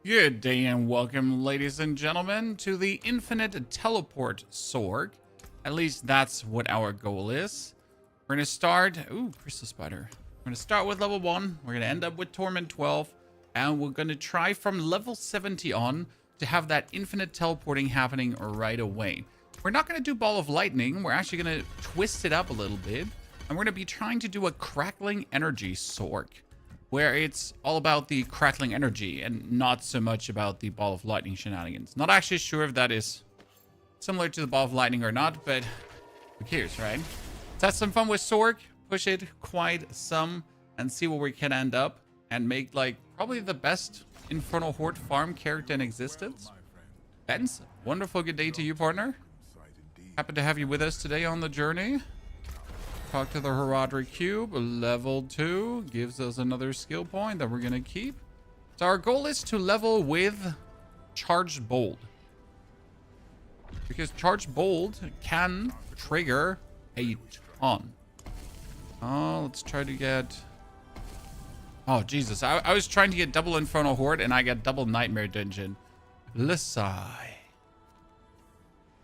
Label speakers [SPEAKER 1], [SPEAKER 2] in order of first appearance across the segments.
[SPEAKER 1] Good day and welcome, ladies and gentlemen, to the Infinite Teleport Sorc. At least that's what our goal is. We're going to start... Ooh, Crystal Spider. We're going to start with level 1. We're going to end up with Torment 12. And we're going to try from level 70 on to have that infinite teleporting happening right away. We're not going to do Ball of Lightning. We're actually going to twist it up a little bit. And we're going to be trying to do a Crackling Energy Sorc, where it's all about the crackling energy and not so much about the Ball of Lightning shenanigans. Not actually sure if that is similar to the Ball of Lightning or not, but who cares, right? Let's have some fun with Sorc, push it quite some, and see where we can end up, and make, like, probably the best Infernal Horde farm character in existence. Benz, wonderful good day to you, partner. Happy to have you with us today on the journey. Talk to the Heraldry Cube, level 2, gives us another skill point that we're going to keep. So our goal is to level with Charged Bolt, because Charged Bolt can trigger a ton. Oh, let's try to get... Oh, Jesus. I was trying to get double Infernal Horde, and I got double Nightmare Dungeon. Lissai.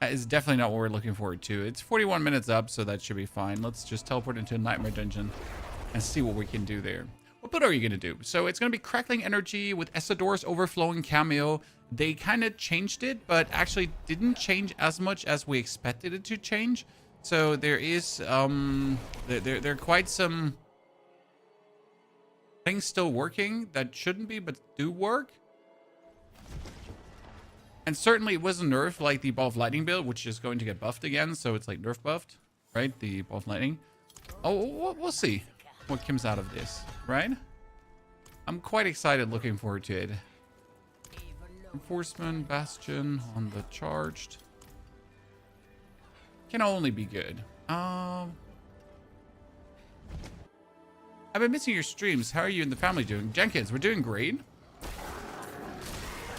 [SPEAKER 1] That is definitely not what we're looking forward to. It's 41 minutes up, so that should be fine. Let's just teleport into a Nightmare Dungeon and see what we can do there. What build are you going to do? So it's going to be Crackling Energy with Essador's Overflowing Cameo. They kind of changed it, but actually didn't change as much as we expected it to change. So there is, there are quite some things still working that shouldn't be, but do work. And certainly it wasn't nerfed like the Ball of Lightning build, which is going to get buffed again. So it's like nerf buffed, right? The Ball of Lightning. Oh, we'll see what comes out of this, right? I'm quite excited, looking forward to it. Enforcement, Bastion on the charged. Can only be good. I've been missing your streams. How are you and the family doing? Jenkins, we're doing great.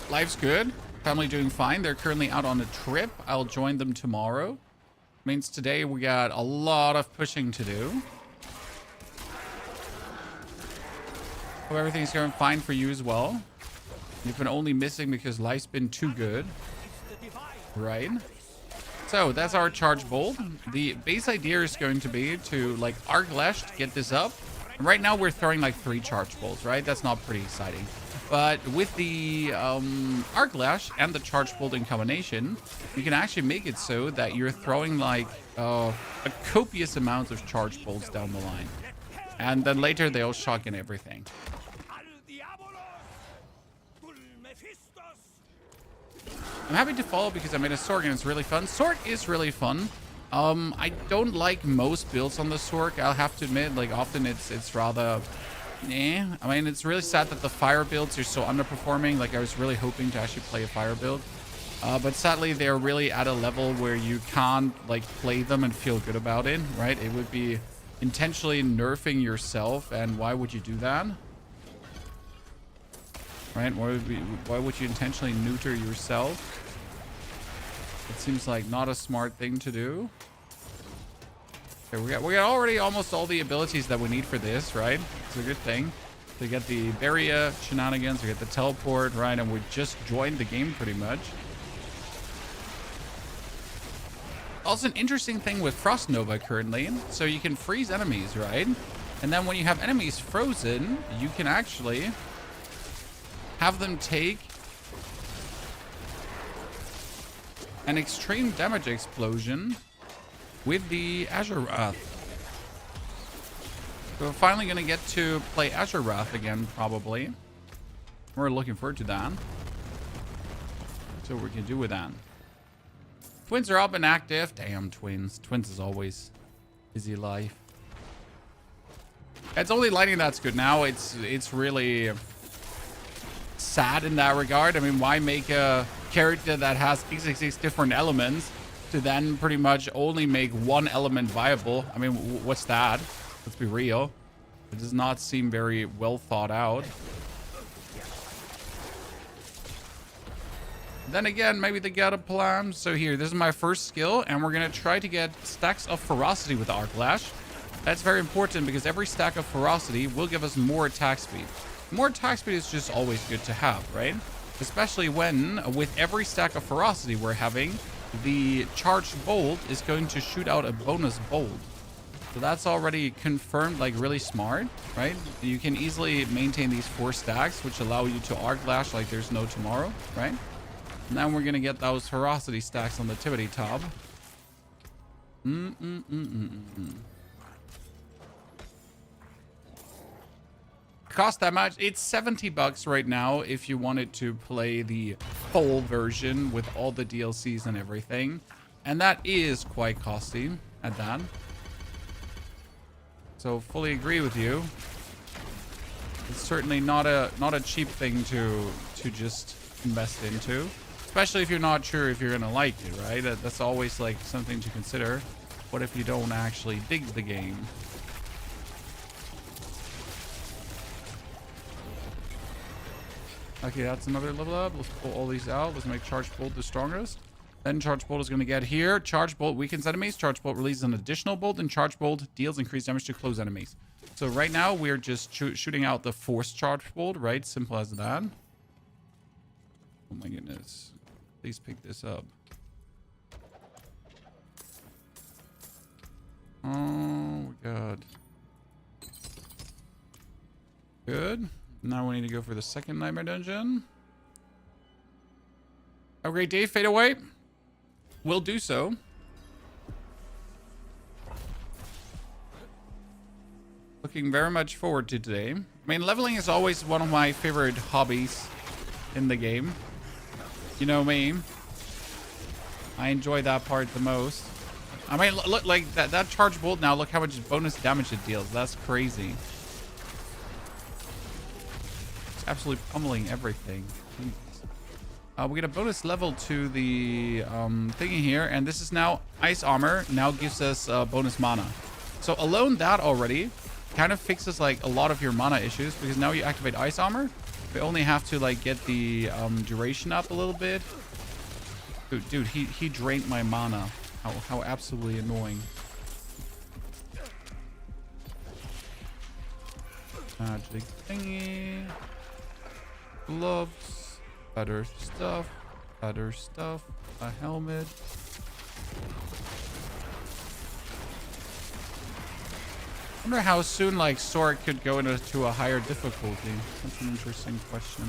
[SPEAKER 1] Life's good. Family doing fine. They're currently out on a trip. I'll join them tomorrow. Means today we got a lot of pushing to do. Hope everything's going fine for you as well. You've been only missing because life's been too good. Right? So that's our Charge Bolt. The base idea is going to be to like Arc Lash to get this up. And right now we're throwing like 3 Charge Bolts, right? That's not pretty exciting. But with the Arc Lash and the Charge Bolt in combination, you can actually make it so that you're throwing like a copious amount of Charge Bolts down the line. And then later they'll shotgun everything. I'm happy to follow because I made a Sorc and it's really fun. Sorc is really fun. I don't like most builds on the Sorc, I'll have to admit. Like often it's rather... I mean, it's really sad that the fire builds are so underperforming. Like, I was really hoping to actually play a fire build. But sadly, they're really at a level where you can't, like, play them and feel good about it, right? It would be intentionally nerfing yourself, and why would you do that? Right? Why would you intentionally neuter yourself? It seems like not a smart thing to do. Okay, we got already almost all the abilities that we need for this, right? It's a good thing. To get the barrier shenanigans, we get the teleport, right? And we just joined the game pretty much. Also an interesting thing with Frost Nova currently. So you can freeze enemies, right? And then when you have enemies frozen, you can actually have them take an extreme damage explosion with the Azure Wrath. So we're finally going to get to play Azure Wrath again, probably. We're looking forward to that. So what we can do with that. Twins are up and active. Damn, twins. Twins is always busy life. It's only lighting that's good now. It's really sad in that regard. I mean, why make a character that has 66 different elements to then pretty much only make one element viable? I mean, what's that? Let's be real. It does not seem very well thought out. Then again, maybe they got a plan. So here, this is my first skill, and we're going to try to get stacks of ferocity with Arc Lash. That's very important because every stack of ferocity will give us more attack speed. More attack speed is just always good to have, right? Especially when, with every stack of ferocity we're having, the charged bolt is going to shoot out a bonus bolt. So that's already confirmed, like really smart, right? You can easily maintain these 4 stacks, which allow you to arc lash like there's no tomorrow, right? And then we're gonna get those ferocity stacks on the tippity top. Cost that much? It's $70 right now if you wanted to play the full version with all the DLCs and everything, and that is quite costly at that. So fully agree with you. It's certainly not a cheap thing to just invest into, especially if you're not sure if you're gonna like it, right? That's always like something to consider. What if you don't actually dig the game? Okay, that's another level up. Let's pull all these out. Let's make Charge Bolt the strongest. Then Charge Bolt is going to get here. Charge Bolt weakens enemies. Charge Bolt releases an additional bolt. And Charge Bolt deals increased damage to close enemies. So right now, we're just shooting out the forced Charge Bolt, right? Simple as that. Oh my goodness. Please pick this up. Oh, God. Good. Now we need to go for the second Nightmare Dungeon. Have a great day. Fade away. We'll do so. Looking very much forward to today. I mean, leveling is always one of my favorite hobbies in the game. You know me. I enjoy that part the most. I mean, look, like that charge bolt now, look how much bonus damage it deals. That's crazy. It's absolutely pummeling everything. We get a bonus level to the thingy here, and this is now ice armor. Now gives us bonus mana. So alone that already kind of fixes like a lot of your mana issues, because now you activate ice armor. We only have to like get the duration up a little bit. Dude, he drained my mana. How absolutely annoying. Magic thingy. Gloves. Better stuff. A helmet. I wonder how soon like Sorc could go into a higher difficulty. That's an interesting question.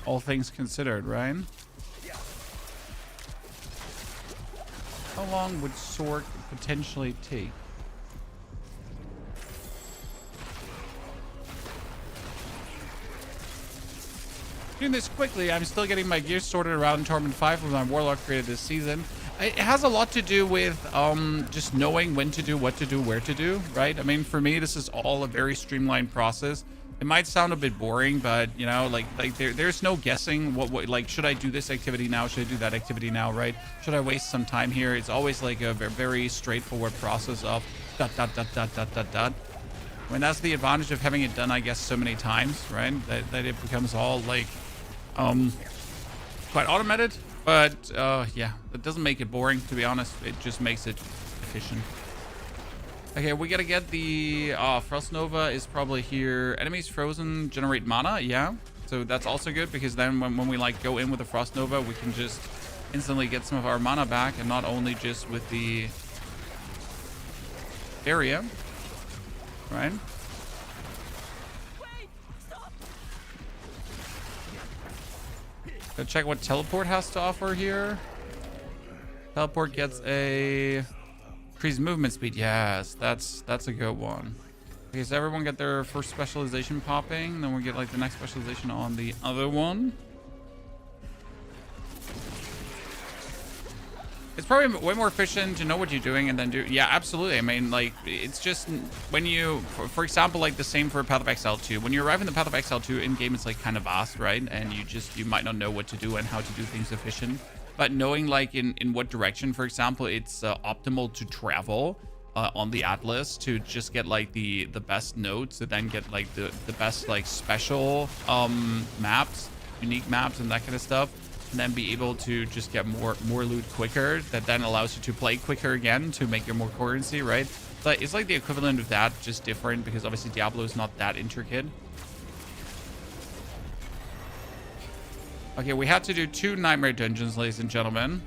[SPEAKER 1] All things considered, right? How long would Sorc potentially take? Doing this quickly, I'm still getting my gear sorted around Torment 5 with my Warlock created this season. It has a lot to do with just knowing when to do, what to do, where to do, right? I mean, for me, this is all a very streamlined process. It might sound a bit boring, but you know, like there's no guessing what like, should I do this activity now? Should I do that activity now, right? Should I waste some time here? It's always like a very straightforward process of ... I mean, that's the advantage of having it done, I guess, so many times, right? That it becomes all like quite automated. But yeah, it doesn't make it boring, to be honest. It just makes it efficient. Okay, we gotta get the Frost Nova is probably here. Enemies frozen generate mana, yeah. So that's also good, because then when we like go in with the Frost Nova, we can just instantly get some of our mana back, and not only just with the area, right? Go check what teleport has to offer here. Teleport gets a increased movement speed. Yes, that's a good one. Okay, so everyone get their first specialization popping. Then we get like the next specialization on the other one. It's probably way more efficient to know what you're doing and then do. Yeah, absolutely. I mean, like, it's just when you, for example, like the same for Path of Exile 2. When you arrive in the Path of Exile 2 in game, it's like kind of vast, right? And you might not know what to do and how to do things efficient. But knowing like in what direction, for example, it's optimal to travel on the Atlas to just get like the best nodes, to then get like the best like special maps, unique maps and that kind of stuff. And then be able to just get more loot quicker, that then allows you to play quicker again to make your more currency, right? But it's like the equivalent of that, just different, because obviously Diablo is not that intricate. Okay, we had to do 2 nightmare dungeons, ladies and gentlemen.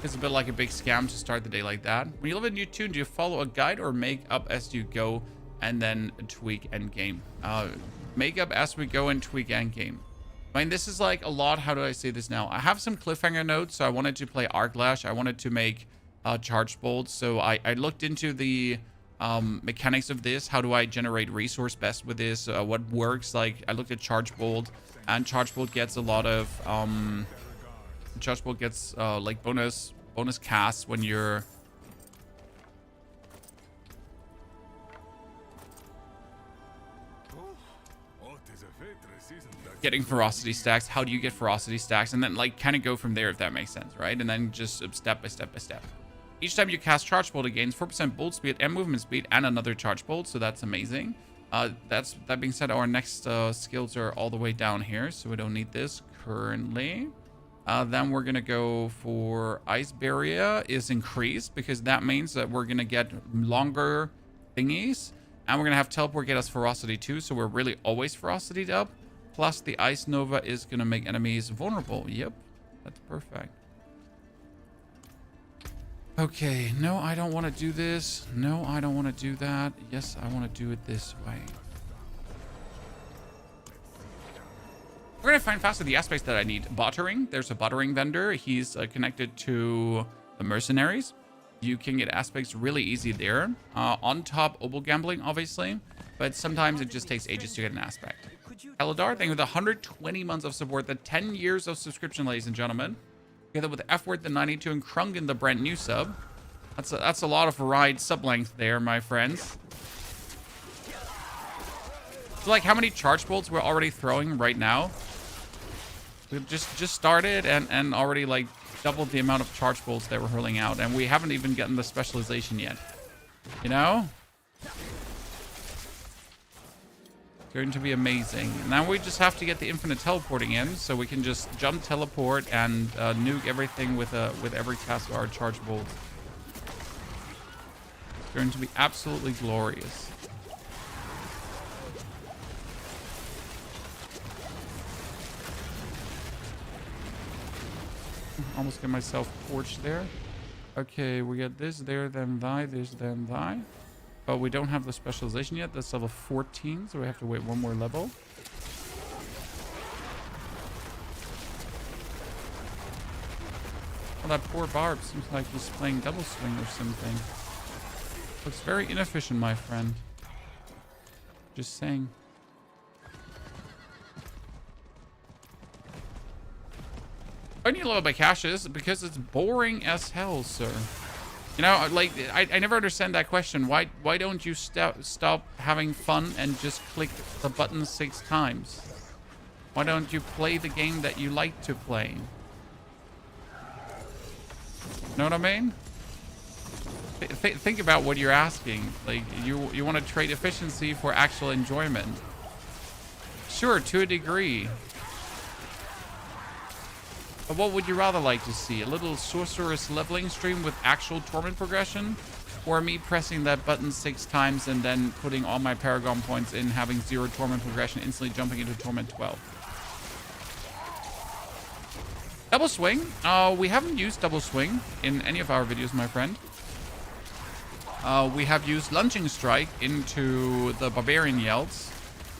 [SPEAKER 1] It's a bit like a big scam to start the day like that. When you live in new tune, do you follow a guide or make up as you go and then tweak endgame? Make up as we go and tweak endgame. I mean, this is like a lot. How do I say this now? I have some cliffhanger notes. So I wanted to play Arc Lash. I wanted to make charge bolts. So I looked into the mechanics of this. How do I generate resource best with this? What works? Like I looked at charge bolt, and charge bolt gets a lot of charge bolt gets like bonus casts when you're getting ferocity stacks. How do you get ferocity stacks? And then like kind of go from there, if that makes sense, right? And then just step by step by step. Each time you cast charge bolt, it gains 4% bolt speed and movement speed and another charge bolt. So that's amazing. That being said, our next skills are all the way down here, so we don't need this currently. Then we're gonna go for ice barrier is increased, because that means that we're gonna get longer thingies, and we're gonna have teleport get us ferocity too, so we're really always ferocity up. Plus the ice nova is gonna make enemies vulnerable. Yep, that's perfect. Okay, no, I don't want to do this. No, I don't want to do that. Yes, I want to do it this way. We're going to find faster the aspects that I need. Buttering. There's a buttering vendor. He's connected to the mercenaries. You can get aspects really easy there. On top, obol gambling, obviously. But sometimes it just takes ages to get an aspect. Eladar, thank you for the 120 months of support. The 10 years of subscription, ladies and gentlemen. Together with F-Word, the 92, and Krungen, the brand new sub. That's a lot of ride sub length there, my friends. So like how many charge bolts we're already throwing right now? We've just started and already like doubled the amount of charge bolts that we're hurling out, and we haven't even gotten the specialization yet. You know? It's going to be amazing. Now we just have to get the infinite teleporting in, so we can just jump, teleport, and nuke everything with every cast of our charge bolt. It's going to be absolutely glorious. Almost get myself torched there. Okay, we get this, there, then thy, this, then thy. But we don't have the specialization yet. That's level 14, so we have to wait one more level. Well, that poor Barb seems like he's playing double swing or something. Looks very inefficient, my friend. Just saying. I need a little bit of caches because it's boring as hell, sir. You know, like, I never understand that question. Why don't you stop having fun and just click the button 6 times? Why don't you play the game that you like to play? Know what I mean? Think about what you're asking. Like, you want to trade efficiency for actual enjoyment. Sure, to a degree. But what would you rather like to see? A little sorceress leveling stream with actual torment progression? Or me pressing that button 6 times and then putting all my paragon points in, having 0 torment progression, instantly jumping into torment 12? Double swing. We haven't used double swing in any of our videos, my friend. We have used lunging strike into the barbarian yelds.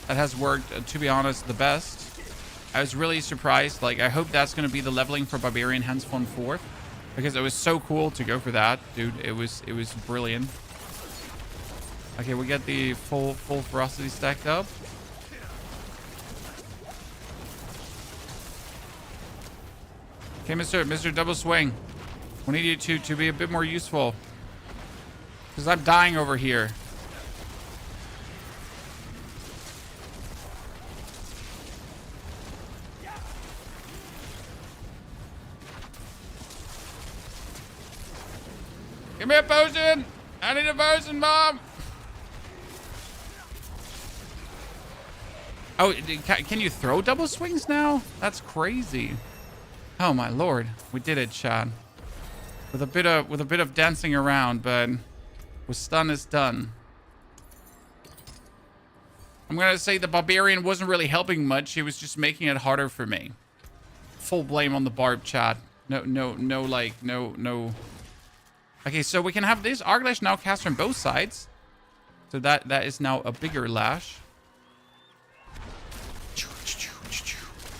[SPEAKER 1] That has worked, to be honest, the best. I was really surprised. Like, I hope that's going to be the leveling for Barbarian Hands von 4th, because it was so cool to go for that, dude. It was brilliant. Okay, we get the full ferocity stacked up. Okay, Mr. Double Swing. We need you to be a bit more useful, because I'm dying over here. Give me a potion! I need a potion, Mom! Oh, can you throw double swings now? That's crazy. Oh my lord, we did it, Chad. With a bit of dancing around, but with stun is done. I'm gonna say the barbarian wasn't really helping much. He was just making it harder for me. full blame on the barb, chat. No, like, no. Okay, so we can have this Arglash now cast from both sides. So that is now a bigger lash.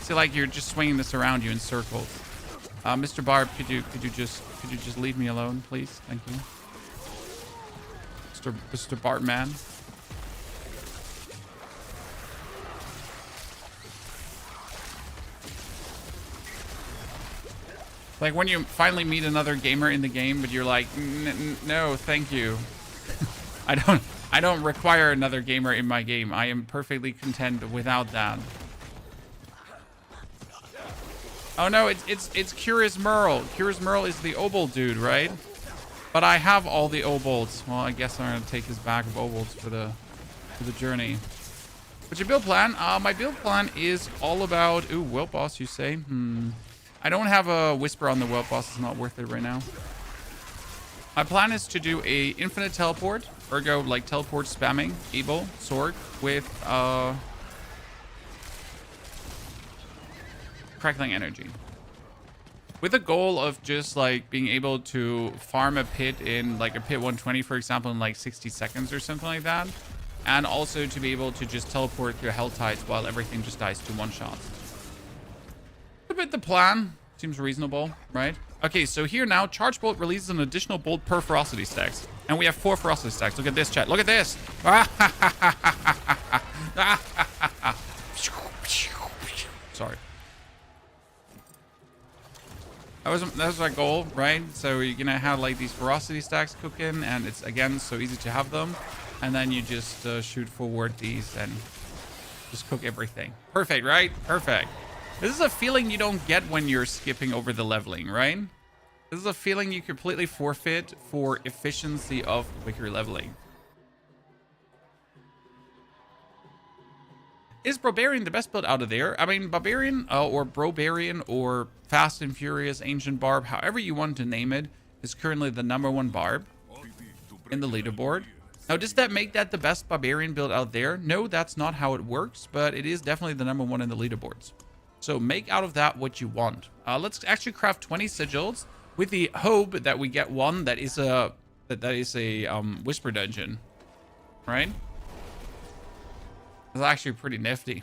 [SPEAKER 1] See, like you're just swinging this around you in circles. Mr. Barb, could you just leave me alone, please? Thank you. Mr. Barb man. Like when you finally meet another gamer in the game, but you're like, no, thank you. I don't require another gamer in my game. I am perfectly content without that. Oh no, it's Curious Merle. Curious Merle is the Obol dude, right? But I have all the Obolts. Well, I guess I'm gonna take his bag of Obolts for the journey. What's your build plan? My build plan is all about... Ooh, Wilt Boss, you say? I don't have a Whisper on the Wilt Boss. It's not worth it right now. My plan is to do a infinite teleport. Ergo, like, teleport spamming. Able, Sorc, with... Crackling energy. With the goal of just like being able to farm a pit in like a pit 120, for example, in like 60 seconds or something like that. And also to be able to just teleport through Hell Tides while everything just dies to one shot. A bit the plan. Seems reasonable, right? Okay, so here now, Charge Bolt releases an additional bolt per ferocity stacks. And we have 4 ferocity stacks. Look at this, chat. Look at this. Sorry. That was our goal, right? So you're gonna have like these ferocity stacks cooking, and it's again so easy to have them. And then you just shoot forward these and just cook everything. Perfect, right? Perfect. This is a feeling you don't get when you're skipping over the leveling, right? This is a feeling you completely forfeit for efficiency of quicker leveling. Is Barbarian the best build out of there? I mean, Barbarian or Brobarian or Fast and Furious Ancient Barb, however you want to name it, is currently the #1 Barb in the leaderboard. Now, does that make that the best Barbarian build out there? No, that's not how it works, but it is definitely the #1 in the leaderboards. So make out of that what you want. Let's actually craft 20 sigils with the hope that we get one that is a Whisper Dungeon, right? It's actually pretty nifty.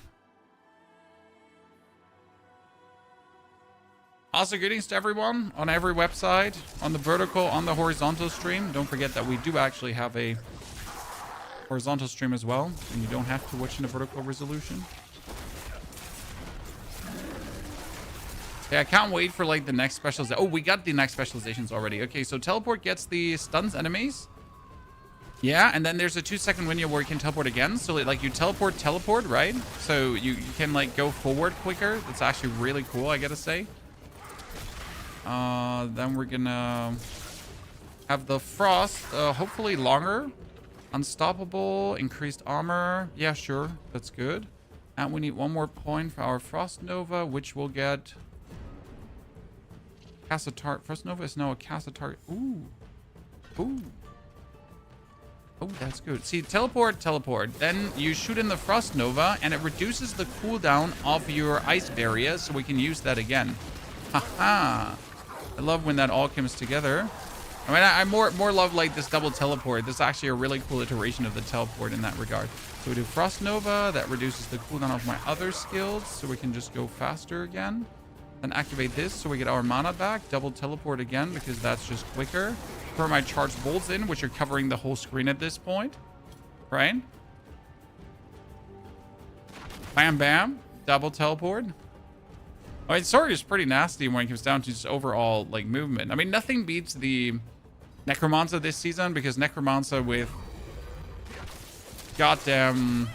[SPEAKER 1] Also, greetings to everyone on every website, on the vertical, on the horizontal stream. Don't forget that we do actually have a horizontal stream as well, and you don't have to watch in a vertical resolution. Yeah, I can't wait for like the next specialization. Oh, we got the next specializations already. Okay, so teleport gets the stuns enemies. Yeah, and then there's a 2-second window where you can teleport again. So like you teleport, right? So you can like go forward quicker. That's actually really cool, I gotta say. Then we're gonna have the frost, hopefully longer. Unstoppable, increased armor. Yeah, sure, that's good. And we need 1 more point for our Frost Nova, which will get... Cast a target. Frost Nova is now a cast a target. Ooh. Ooh. Oh, that's good. See, teleport. Then you shoot in the Frost Nova, and it reduces the cooldown of your ice barrier, so we can use that again. Haha. I love when that all comes together. I mean, I more love like this double teleport. This is actually a really cool iteration of the teleport in that regard. So we do Frost Nova. That reduces the cooldown of my other skills, so we can just go faster again. Then activate this, so we get our mana back. Double teleport again, because that's just quicker. Throw my charged bolts in, which are covering the whole screen at this point. Right? Bam, bam. Double teleport. I mean, Sorc is pretty nasty when it comes down to just overall, like, movement. I mean, nothing beats the Necromancer this season, because Necromancer with goddamn...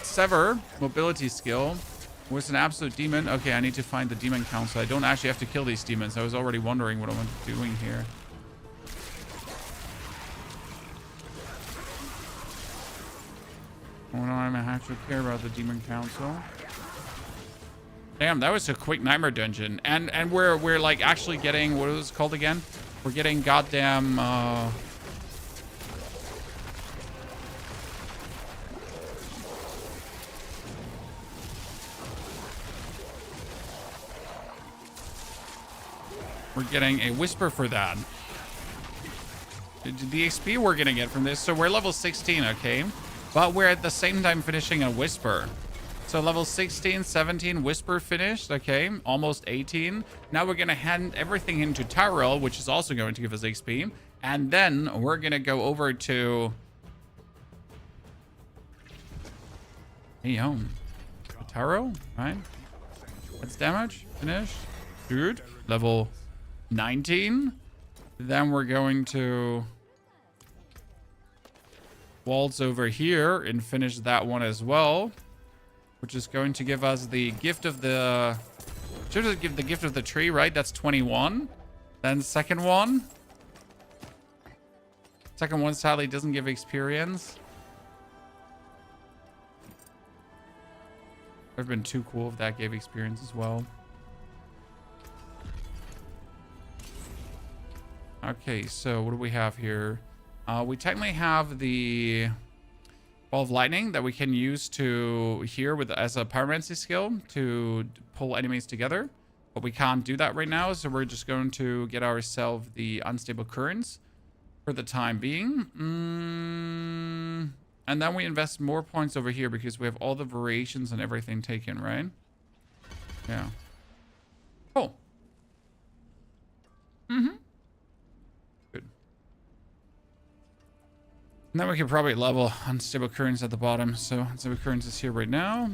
[SPEAKER 1] Sever, mobility skill, was an absolute demon. Okay, I need to find the demon council. I don't actually have to kill these demons. I was already wondering what I'm doing here. Oh no, I actually care about the demon council. Damn, that was a quick nightmare dungeon. And we're like actually getting, what was it called again? We're getting goddamn We're getting a whisper for that. The XP we're gonna get from this. So we're level 16, okay? But we're at the same time finishing a whisper. So level 16, 17, whisper finished, okay? Almost 18. Now we're gonna hand everything into Tyrell, which is also going to give us XP. And then we're gonna go over to... Hey, yo. Tyrell, right? What's damage? Finished. Good. Level 19. Then we're going to waltz over here and finish that one as well, which is going to give us the gift of the... Should give the gift of the tree, right? That's 21. Then second one. Second one sadly doesn't give experience. Would have been too cool if that gave experience as well. Okay, so what do we have here? We technically have the Ball of Lightning that we can use to here with as a pyromancy skill to pull enemies together, but we can't do that right now, so we're just going to get ourselves the Unstable Currents for the time being. And then we invest more points over here because we have all the variations and everything taken, right? Yeah. Cool. Good. And then we can probably level Unstable Currents at the bottom. So Unstable Currents is here right now.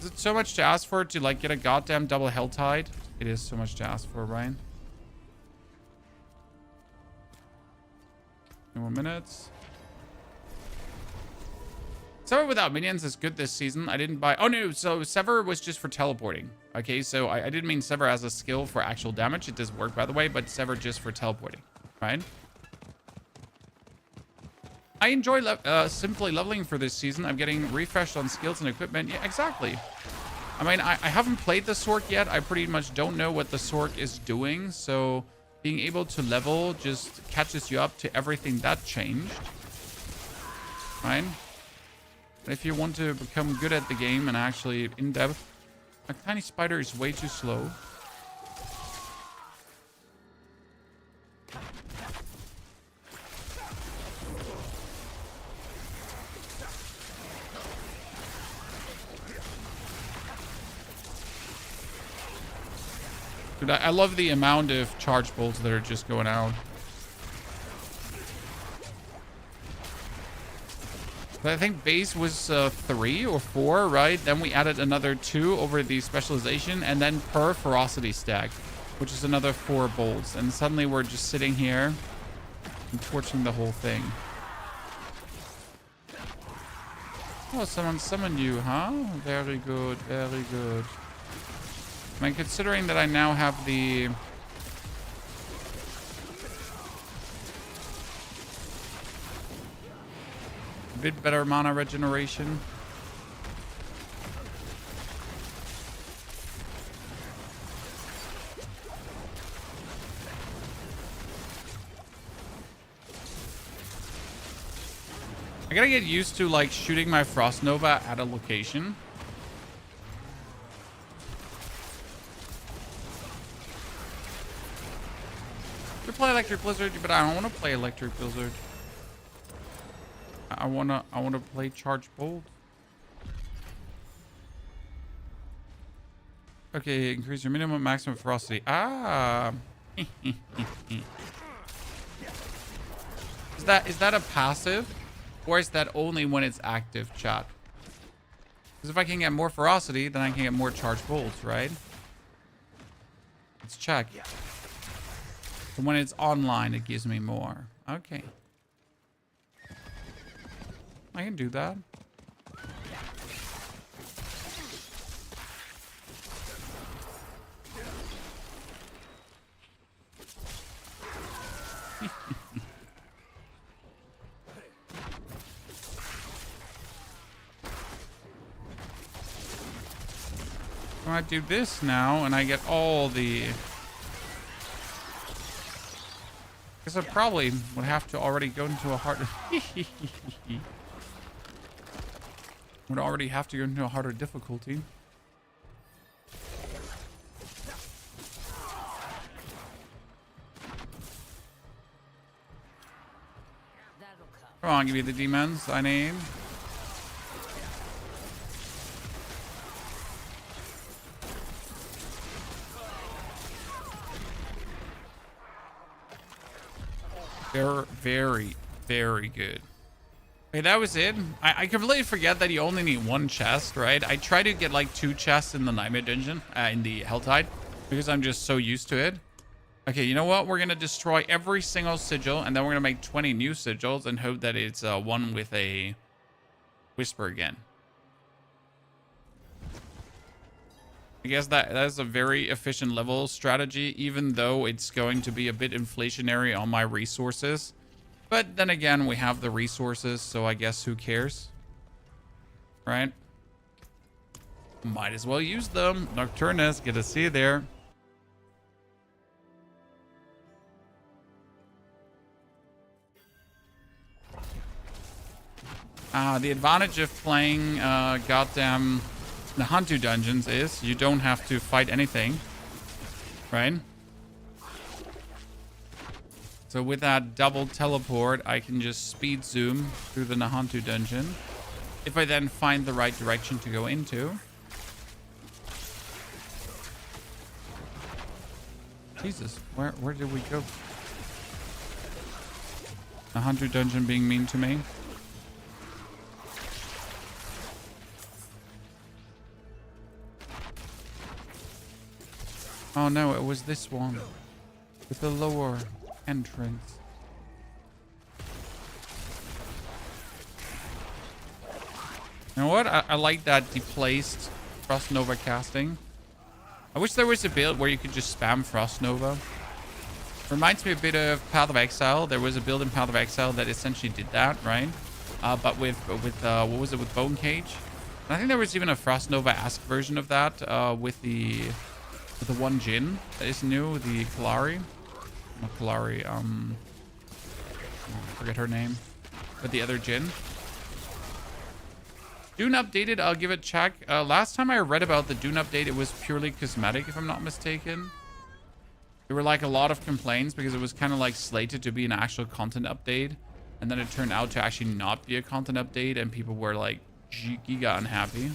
[SPEAKER 1] Is it so much to ask for to like get a goddamn double Hell Tide? It is so much to ask for, Ryan. 2 more minutes. Sever without minions is good this season. I didn't buy... Oh, no. So Sever was just for teleporting. Okay, so I didn't mean Sever as a skill for actual damage. It does work, by the way, but Sever just for teleporting. Right? I enjoy simply leveling for this season. I'm getting refreshed on skills and equipment. Yeah, exactly. I mean, I haven't played the Sorc yet. I pretty much don't know what the Sorc is doing, so... Being able to level just catches you up to everything that changed. Right? If you want to become good at the game and actually in depth, a tiny spider is way too slow. Dude, I love the amount of charge bolts that are just going out. But I think base was 3 or 4, right? Then we added another 2 over the specialization, and then per ferocity stack, which is another 4 bolts. And suddenly we're just sitting here and torching the whole thing. Oh, someone summoned you, huh? Very good, very good. I mean, considering that I now have the... a bit better mana regeneration. I gotta get used to, like, shooting my Frost Nova at a location. Play Electric Blizzard, but I don't want to play Electric Blizzard. I wanna play Charge Bolt. Okay, increase your minimum maximum ferocity. Ah. Is that a passive, or is that only when it's active, chat? Because if I can get more ferocity, then I can get more Charge Bolts, right? Let's check. So when it's online, it gives me more. Okay. I can do that. So I do this now, and I get all the... Because I probably would have to already go into a hard... Would already have to go into a harder difficulty. Come on, give me the demons I need. They're very, very good. Okay, that was it. I completely forget that you only need one chest, right? I try to get like 2 chests in the Nightmare Dungeon, in the Helltide, because I'm just so used to it. Okay, you know what? We're going to destroy every single sigil, and then we're going to make 20 new sigils and hope that it's one with a whisper again. I guess that's a very efficient level strategy, even though it's going to be a bit inflationary on my resources. But then again, we have the resources, so I guess who cares? Right? Might as well use them. Nocturnus, good to see you there. The advantage of playing goddamn the Hantu dungeons is you don't have to fight anything, right? So with that double teleport, I can just speed zoom through the Nahantu dungeon. If I then find the right direction to go into. Jesus, where did we go? Nahantu dungeon being mean to me. Oh no, it was this one with the lower entrance. You know what? I like that deplaced Frost Nova casting. I wish there was a build where you could just spam Frost Nova. Reminds me a bit of Path of Exile. There was a build in Path of Exile that essentially did that, right? But with what was it, with Bone Cage? And I think there was even a Frost Nova-esque version of that with the one Jin that is new, the Kalari. Not Kalari, I forget her name. But the other Jin. Dune updated, I'll give it a check. Last time I read about the Dune update, it was purely cosmetic, if I'm not mistaken. There were like a lot of complaints because it was kind of like slated to be an actual content update. And then it turned out to actually not be a content update, and people were like giga unhappy.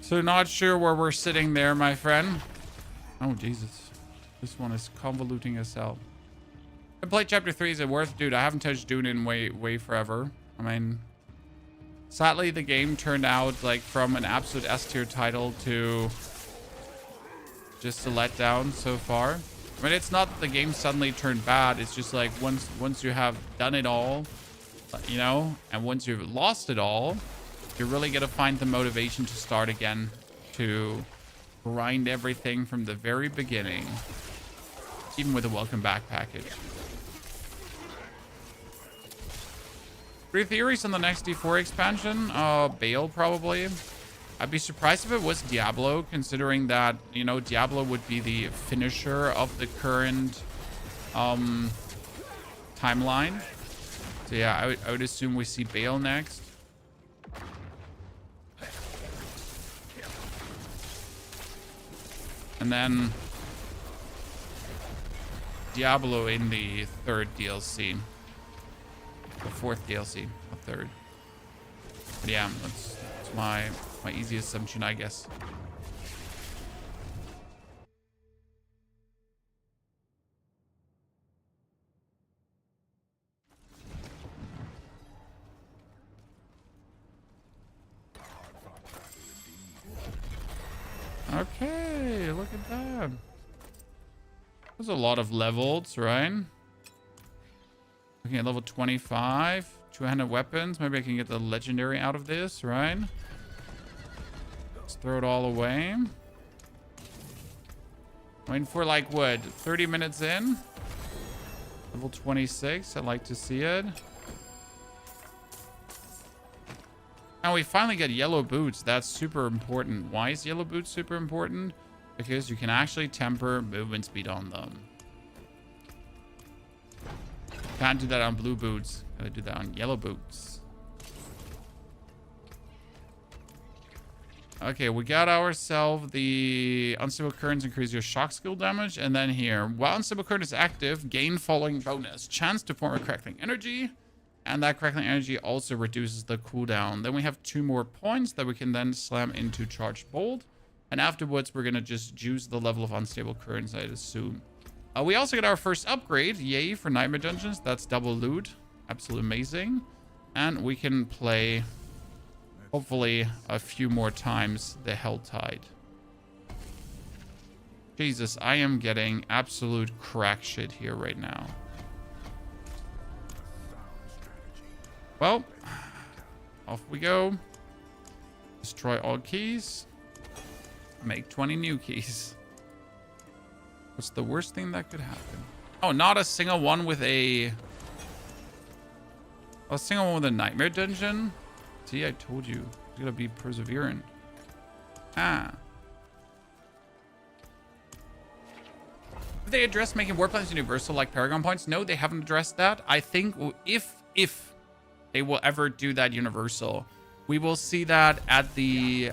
[SPEAKER 1] So not sure where we're sitting there, my friend. Oh, Jesus. This one is convoluting as hell. I played chapter 3. Is it worth? Dude, I haven't touched Dune in way forever. I mean, sadly, the game turned out like from an absolute S tier title to just a letdown so far. I mean, it's not that the game suddenly turned bad. It's just like once you have done it all, you know, and once you've lost it all, you're really going to find the motivation to start again, to grind everything from the very beginning, even with a welcome back package. 3 theories on the next D4 expansion. Bale, probably. I'd be surprised if it was Diablo, considering that, you know, Diablo would be the finisher of the current timeline. So yeah, I would assume we see Bale next. And then Diablo in the 3rd DLC. The 4th DLC, the 3rd. But yeah, that's my easy assumption, I guess. Okay, look at that. There's a lot of levels, right? Looking at level 25, 200 weapons. Maybe I can get the legendary out of this, right? Let's throw it all away. I mean, for like what, 30 minutes in? Level 26, I'd like to see it. Now we finally get yellow boots. That's super important. Why is yellow boots super important? Because you can actually temper movement speed on them. Can't do that on blue boots. Gotta do that on yellow boots. Okay, we got ourselves the unstable currents increase your shock skill damage. And then here, while unstable current is active, gain following bonus. Chance to form a crackling energy. And that crackling energy also reduces the cooldown. Then we have 2 more points that we can then slam into charged bolt. And afterwards, we're going to just juice the level of unstable currents, I'd assume. We also get our first upgrade. Yay for Nightmare Dungeons. That's double loot. Absolutely amazing. And we can play, hopefully, a few more times the Hell Tide. Jesus, I am getting absolute crack shit here right now. Well, off we go. Destroy all keys. Make 20 new keys. What's the worst thing that could happen? Oh, not a single one with a single one with a nightmare dungeon. See, I told you. You gotta be perseverant. Ah. Have they addressed making warplanes universal like Paragon points? No, they haven't addressed that. I think if they will ever do that universal, we will see that at the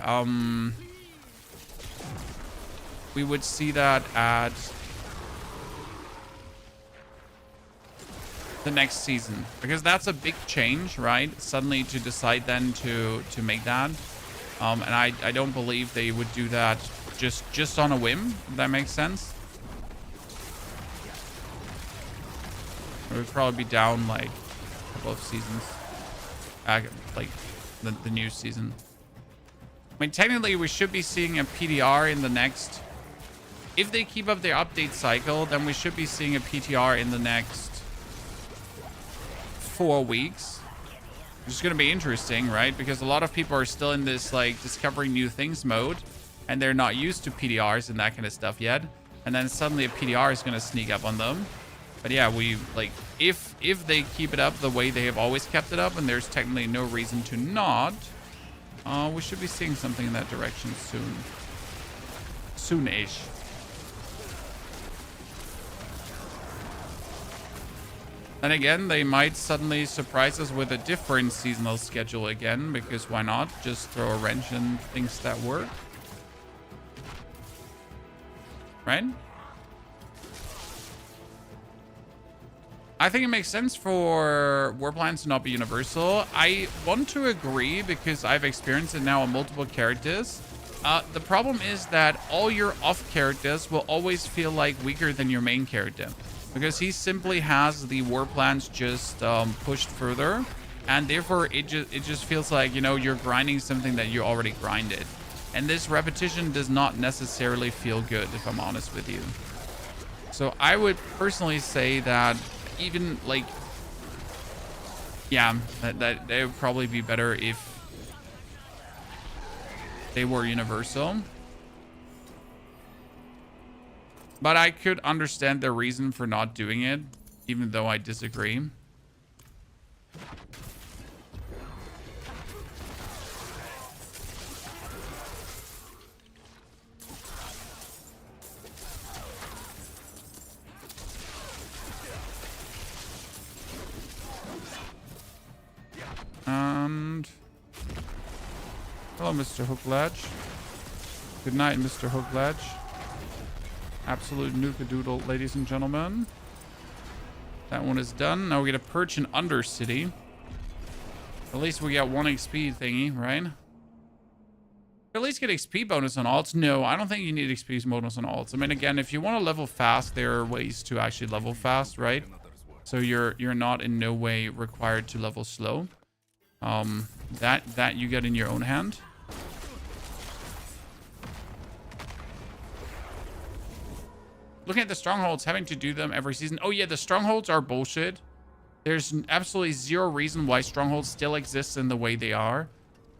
[SPEAKER 1] we would see that at the next season, because that's a big change, right? Suddenly to decide then to make that, and I don't believe they would do that just on a whim, if that makes sense. It would probably be down like a couple of seasons, like the new season. I mean, technically we should be seeing a PTR in the next, if they keep up their update cycle, then we should be seeing a PTR in the next 4 weeks, which is going to be interesting, right? Because a lot of people are still in this like discovering new things mode, and they're not used to PDRs and that kind of stuff yet, and then suddenly a PDR is going to sneak up on them. But yeah, we like, if they keep it up the way they have always kept it up, and there's technically no reason to not, we should be seeing something in that direction soon-ish. And again, they might suddenly surprise us with a different seasonal schedule again, because why not? Just throw a wrench in things that work. Right? I think it makes sense for warplanes to not be universal. I want to agree because I've experienced it now on multiple characters. The problem is that all your off characters will always feel like weaker than your main character, because he simply has the war plans just pushed further, and therefore it just feels like, you know, you're grinding something that you already grinded, and this repetition does not necessarily feel good, if I'm honest with you. So I would personally say that even like, yeah, that it would probably be better if they were universal. But I could understand the reason for not doing it, even though I disagree. And hello, Mr. Hookledge. Good night, Mr. Hookledge. Absolute nuke-a-doodle, ladies and gentlemen. That one is done. Now we get a perch in Undercity. At least we got 1 XP thingy, right? At least get XP bonus on alts. No, I don't think you need XP bonus on alts. I mean, again, if you want to level fast, there are ways to actually level fast, right? So you're not in no way required to level slow. That you get in your own hand. Looking at the strongholds, having to do them every season. Oh yeah, the strongholds are bullshit. There's absolutely zero reason why strongholds still exist in the way they are.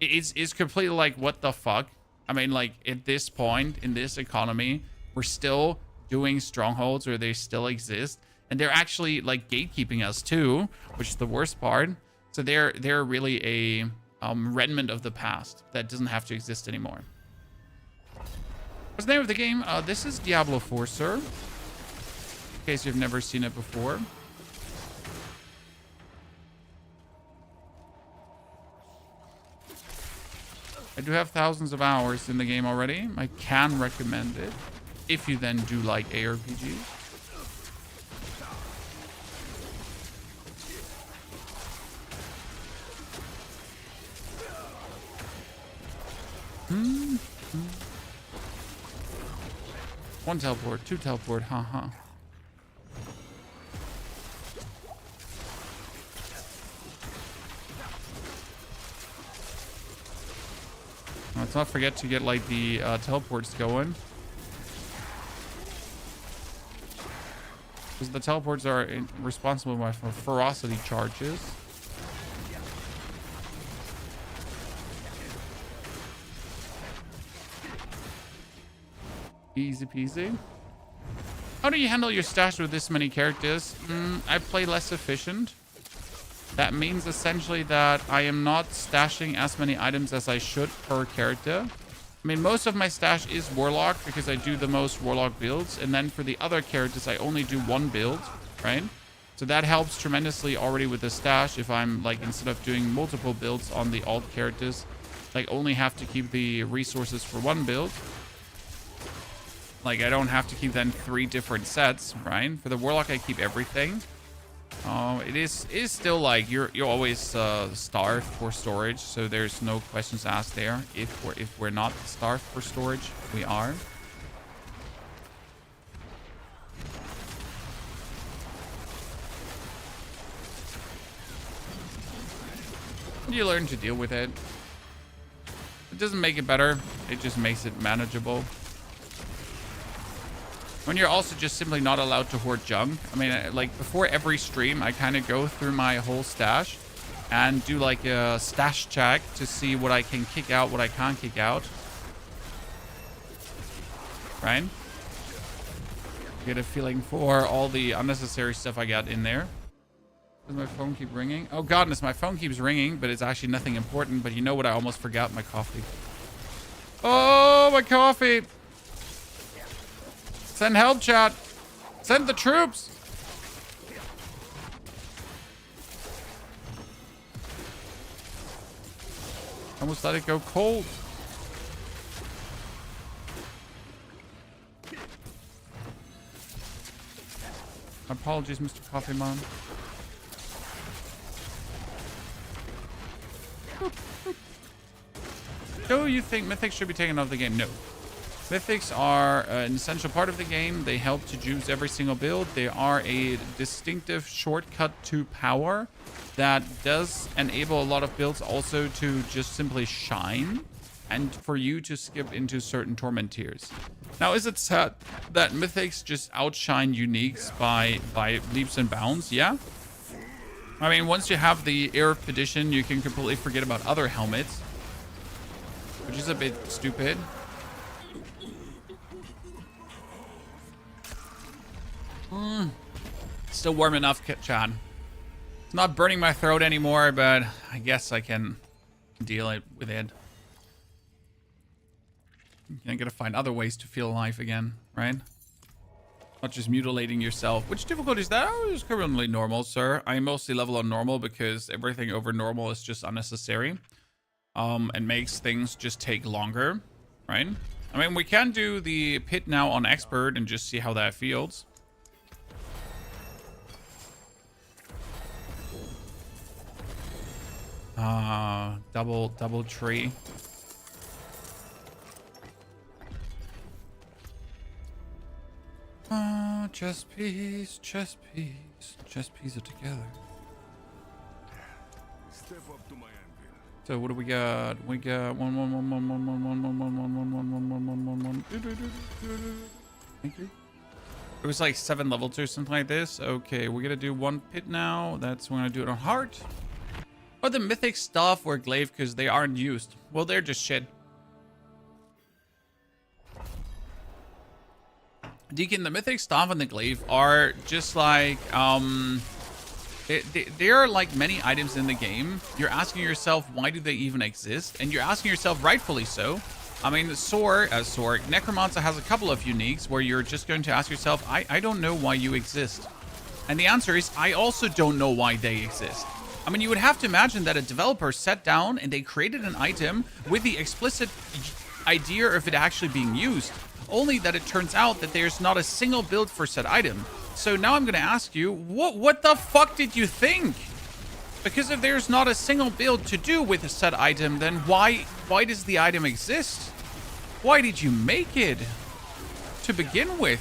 [SPEAKER 1] It's completely like, what the fuck? I mean, like, at this point in this economy, we're still doing strongholds, or they still exist, and they're actually like gatekeeping us too, which is the worst part. So they're really a remnant of the past that doesn't have to exist anymore. What's the name of the game? This is Diablo 4, sir. In case you've never seen it before. I do have thousands of hours in the game already. I can recommend it if you then do like ARPGs. One teleport, two teleport, haha. Let's not forget to get like the teleports going. Because the teleports are responsible for ferocity charges. Easy peasy. How do you handle your stash with this many characters? I play less efficient. That means essentially that I am not stashing as many items as I should per character. I mean, most of my stash is Warlock because I do the most Warlock builds. And then for the other characters, I only do one build, right? So that helps tremendously already with the stash. If I'm like, instead of doing multiple builds on the alt characters, like only have to keep the resources for one build. Like I don't have to keep then 3 different sets, right? For the Warlock, I keep everything. It is still like you're always starved for storage, so there's no questions asked there. If we're not starved for storage, we are. You learn to deal with it. It doesn't make it better. It just makes it manageable. When you're also just simply not allowed to hoard junk. I mean, like before every stream, I kind of go through my whole stash and do like a stash check to see what I can kick out, what I can't kick out. Right? Get a feeling for all the unnecessary stuff I got in there. Does my phone keep ringing? Oh godness, my phone keeps ringing, but it's actually nothing important. But you know what? I almost forgot my coffee. Oh, my coffee. Send help, chat. Send the troops. Almost let it go cold. Apologies, Mr. Coffee Man. Do you think Mythics should be taken off the game? No. Mythics are an essential part of the game. They help to juice every single build. They are a distinctive shortcut to power that does enable a lot of builds also to just simply shine and for you to skip into certain Torment tiers. Now, is it sad that Mythics just outshine Uniques by leaps and bounds? Yeah. I mean, once you have the Air Edition, you can completely forget about other helmets, which is a bit stupid. Still warm enough, chat. It's not burning my throat anymore, but I guess I can deal with it. You gotta find other ways to feel alive again, right? Not just mutilating yourself. Which difficulty is that? Oh, it's currently normal, sir. I mostly level on normal because everything over normal is just unnecessary. And makes things just take longer, right? I mean, we can do the pit now on expert and just see how that feels. Double tree. Chess piece are together. Step up to my anvil. So what do we got? We got one. Thank you. It was like 7 levels or something like this. Okay, we're gonna do 1 pit now. That's we're gonna do it on heart. Or the mythic stuff or glaive because they aren't used. Well, they're just shit. Deacon, the mythic staff and the glaive are just like There are like many items in the game. You're asking yourself, why do they even exist? And you're asking yourself, rightfully so. I mean, Sorc, Necromancer has a couple of uniques where you're just going to ask yourself, I don't know why you exist. And the answer is, I also don't know why they exist. I mean, you would have to imagine that a developer sat down and they created an item with the explicit idea of it actually being used. Only that it turns out that there's not a single build for said item. So now I'm going to ask you, what the fuck did you think? Because if there's not a single build to do with a said item, then why does the item exist? Why did you make it to begin with?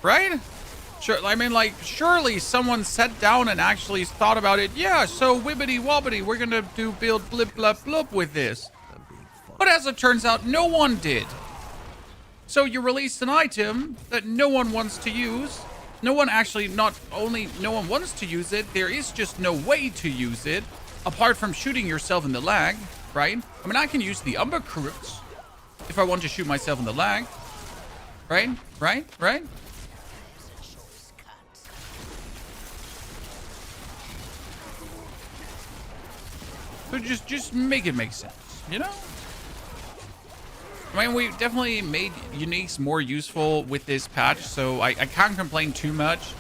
[SPEAKER 1] Right? Sure, I mean, like, surely someone sat down and actually thought about it. Yeah, so wibbity wobbity, we're going to do build blip blip blip with this. But as it turns out, no one did. So you released an item that no one wants to use. No one actually, not only no one wants to use it, there is just no way to use it apart from shooting yourself in the leg, right? I mean, I can use the Umber Crux if I want to shoot myself in the leg. Right? Right? Right? So just make it make sense, you know? I mean, we definitely made uniques more useful with this patch, so I can't complain too much.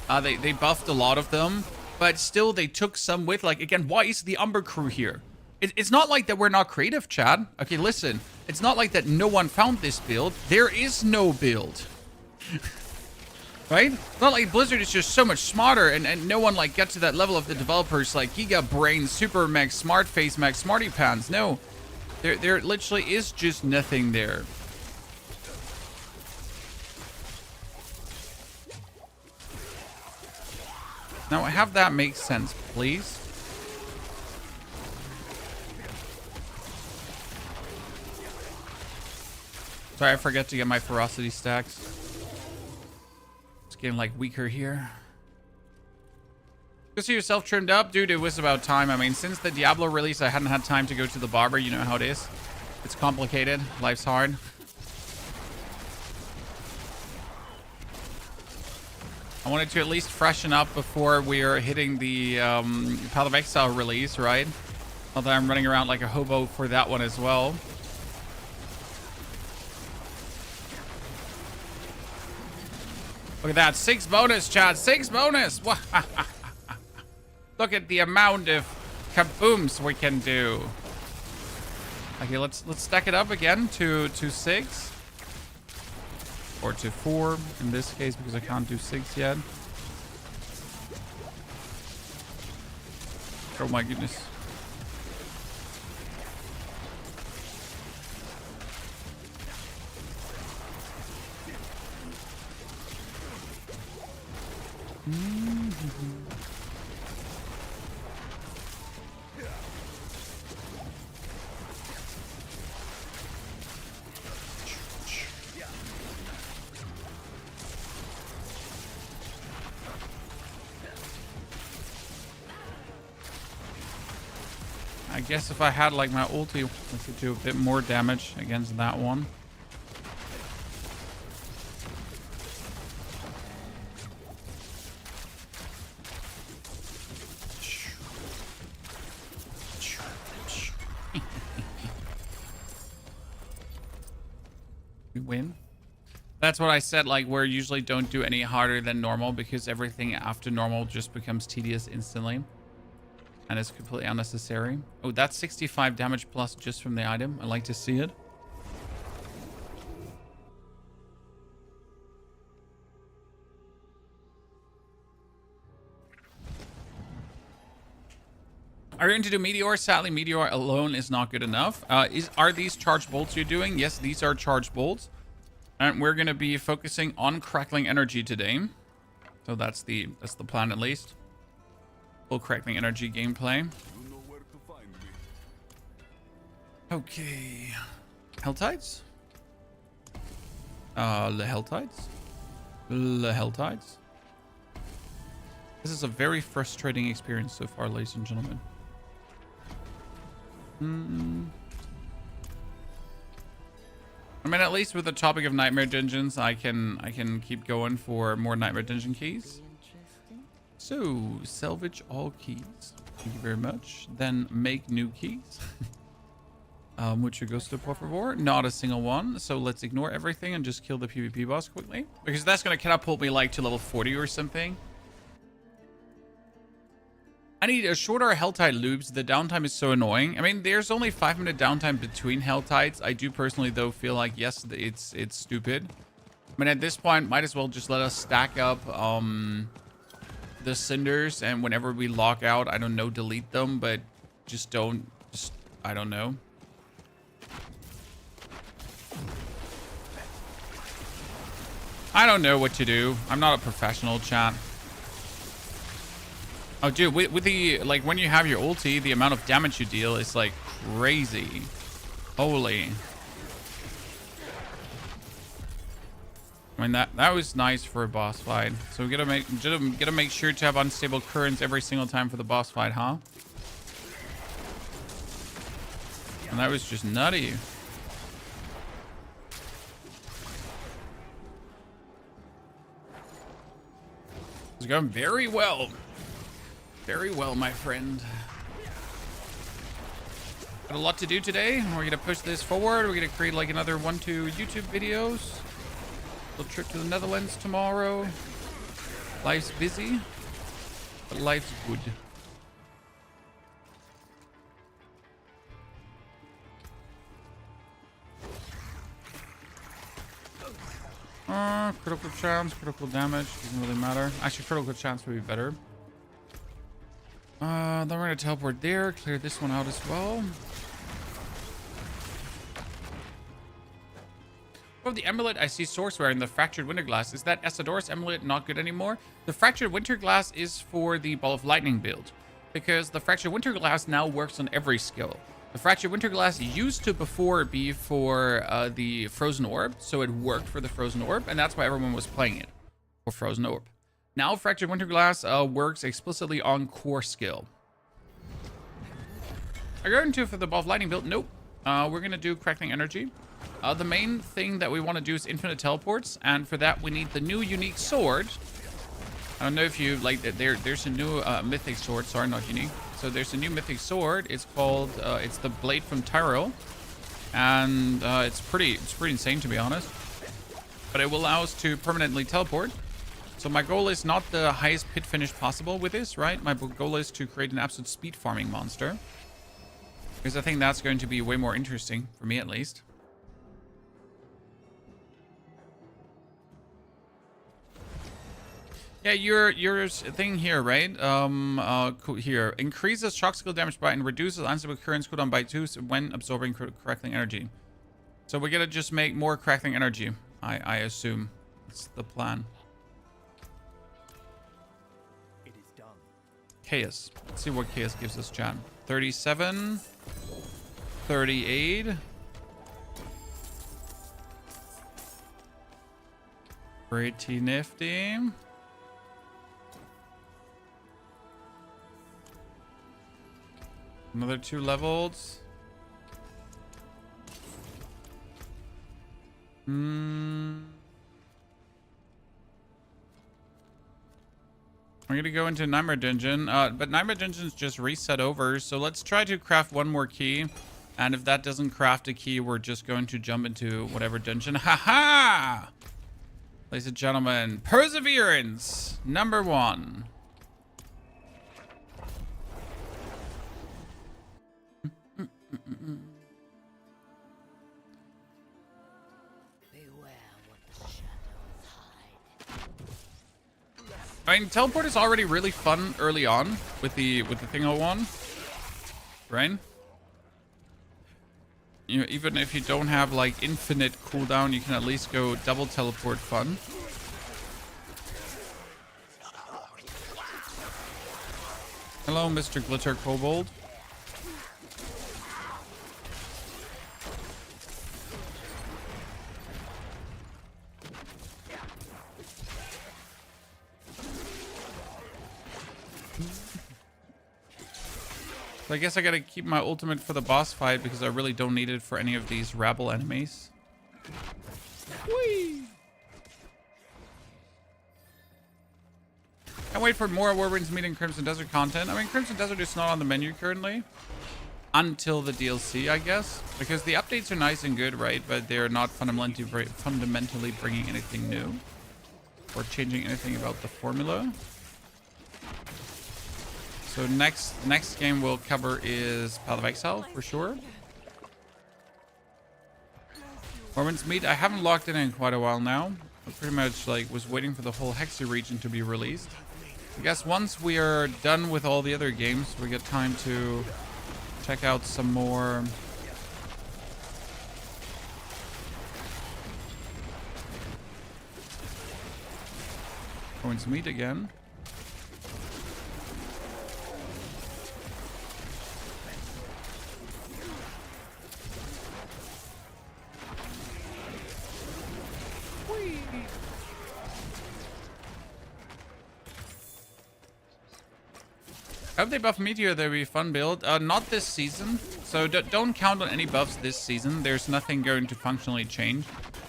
[SPEAKER 1] They buffed a lot of them, but still they took some with, like, again, why is the Umber Crew here? It's not like that we're not creative, Chad. Okay, listen. It's not like that no one found this build. There is no build. Right? It's not like Blizzard is just so much smarter and no one, like, got to that level of the developers, like, Giga Brain, Super Mech, Smart Face Mech, Smarty Pants. No. There literally is just nothing there. Now, have that make sense, please. Sorry, I forget to get my ferocity stacks. It's getting, like, weaker here. Go see yourself trimmed up? Dude, it was about time. I mean, since the Diablo release, I hadn't had time to go to the barber. You know how it is. It's complicated. Life's hard. I wanted to at least freshen up before we're hitting the Path of Exile release, right? Although I'm running around like a hobo for that one as well. Look at that. 6 bonus, Chad. 6 bonus. Look at the amount of kabooms we can do. Okay, let's stack it up again to 6. Or to 4 in this case, because I can't do 6 yet. Oh my goodness. I guess if I had like my ulti, I could do a bit more damage against that one. We win. That's what I said, like, we usually don't do any harder than normal because everything after normal just becomes tedious instantly. And it's completely unnecessary. Oh, that's 65 damage plus just from the item. I like to see it. Are you going to do Meteor? Sadly, Meteor alone is not good enough. Are these charged bolts you're doing? Yes, these are charged bolts. And we're going to be focusing on Crackling energy today. So that's the plan at least. Full Crackling energy gameplay. Okay. Helltides? The Helltides? The Helltides? This is a very frustrating experience so far, ladies and gentlemen. I mean, at least with the topic of Nightmare Dungeons, I can keep going for more Nightmare Dungeon keys. So, salvage all keys. Thank you very much. Then make new keys. Mucho gusto, por favor. Not a single one. So let's ignore everything and just kill the PvP boss quickly. Because that's going to catapult me like to level 40 or something. I need a shorter Helltide loops. The downtime is so annoying. I mean, there's only 5-minute downtime between Helltides. I do personally, though, feel like, yes, it's stupid. I mean, at this point, might as well just let us stack up the cinders. And whenever we log out, I don't know, delete them. But just don't, I don't know. I don't know what to do. I'm not a professional, chat. Oh, dude, with the, like, when you have your ulti, the amount of damage you deal is, like, crazy. Holy. I mean, that was nice for a boss fight. So we gotta make sure to have unstable currents every single time for the boss fight, huh? And that was just nutty. It's going very well. Very well, my friend. Got a lot to do today. We're gonna push this forward. We're gonna create like another 1-2 YouTube videos. Little trip to the Netherlands tomorrow. Life's busy, but life's good. Critical chance, critical damage, doesn't really matter. Actually, critical chance would be better. Then we're gonna teleport there, clear this one out as well. Oh, the amulet I see Sorc wearing, the fractured winter glass. Is that Asador's amulet not good anymore? The fractured winter glass is for the ball of lightning build, because the fractured winter glass now works on every skill. The fractured winter glass used to before be for the frozen orb, so it worked for the frozen orb, and that's why everyone was playing it for frozen orb. Now fractured winter glass works explicitly on core skill. Are you going to for the ball of lightning build? Nope. We're gonna do crackling energy. The main thing that we want to do is infinite teleports, and for that we need the new unique sword. I don't know if you like that. There's a new mythic sword. Sorry, not unique. So there's a new mythic sword. It's called it's the blade from Tyrell, and it's pretty insane, to be honest. But it will allow us to permanently teleport. So my goal is not the highest pit finish possible with this, right? My goal is to create an absolute speed farming monster, because I think that's going to be way more interesting for me, at least. Yeah, your thing here, right? Here increases shock skill damage by and reduces unstable currents cooldown by 2 when absorbing crackling energy. So we're gonna just make more crackling energy. I assume that's the plan.
[SPEAKER 2] It is done.
[SPEAKER 1] Chaos. Let's see what chaos gives us, chat. 37, 38. Pretty nifty. Another 2 levels. I'm gonna go into Nightmare Dungeon, but Nightmare Dungeon's just reset over, so let's try to craft one more key, and if that doesn't craft a key, we're just going to jump into whatever dungeon. Haha! Ladies and gentlemen, Perseverance, number 1. I mean, teleport is already really fun early on with the thing I won, right? You know, even if you don't have like infinite cooldown, you can at least go double teleport fun. Hello, Mr. Glitter Kobold. So I guess I gotta keep my ultimate for the boss fight because I really don't need it for any of these rabble enemies. Whee! Can't wait for more Warwind's Meat and Crimson Desert content. I mean, Crimson Desert is not on the menu currently. Until the DLC, I guess. Because the updates are nice and good, right? But they're not fundamentally bringing anything new. Or changing anything about the formula. So next game we'll cover is Path of Exile, for sure. Warwind's Meat, I haven't locked it in quite a while now. I pretty much like was waiting for the whole Hexy region to be released. I guess once we are done with all the other games, we get time to check out some more Warwind's Meat again. I hope they buff Meteor. That'd be a fun build. Not this season. So don't count on any buffs this season. There's nothing going to functionally change.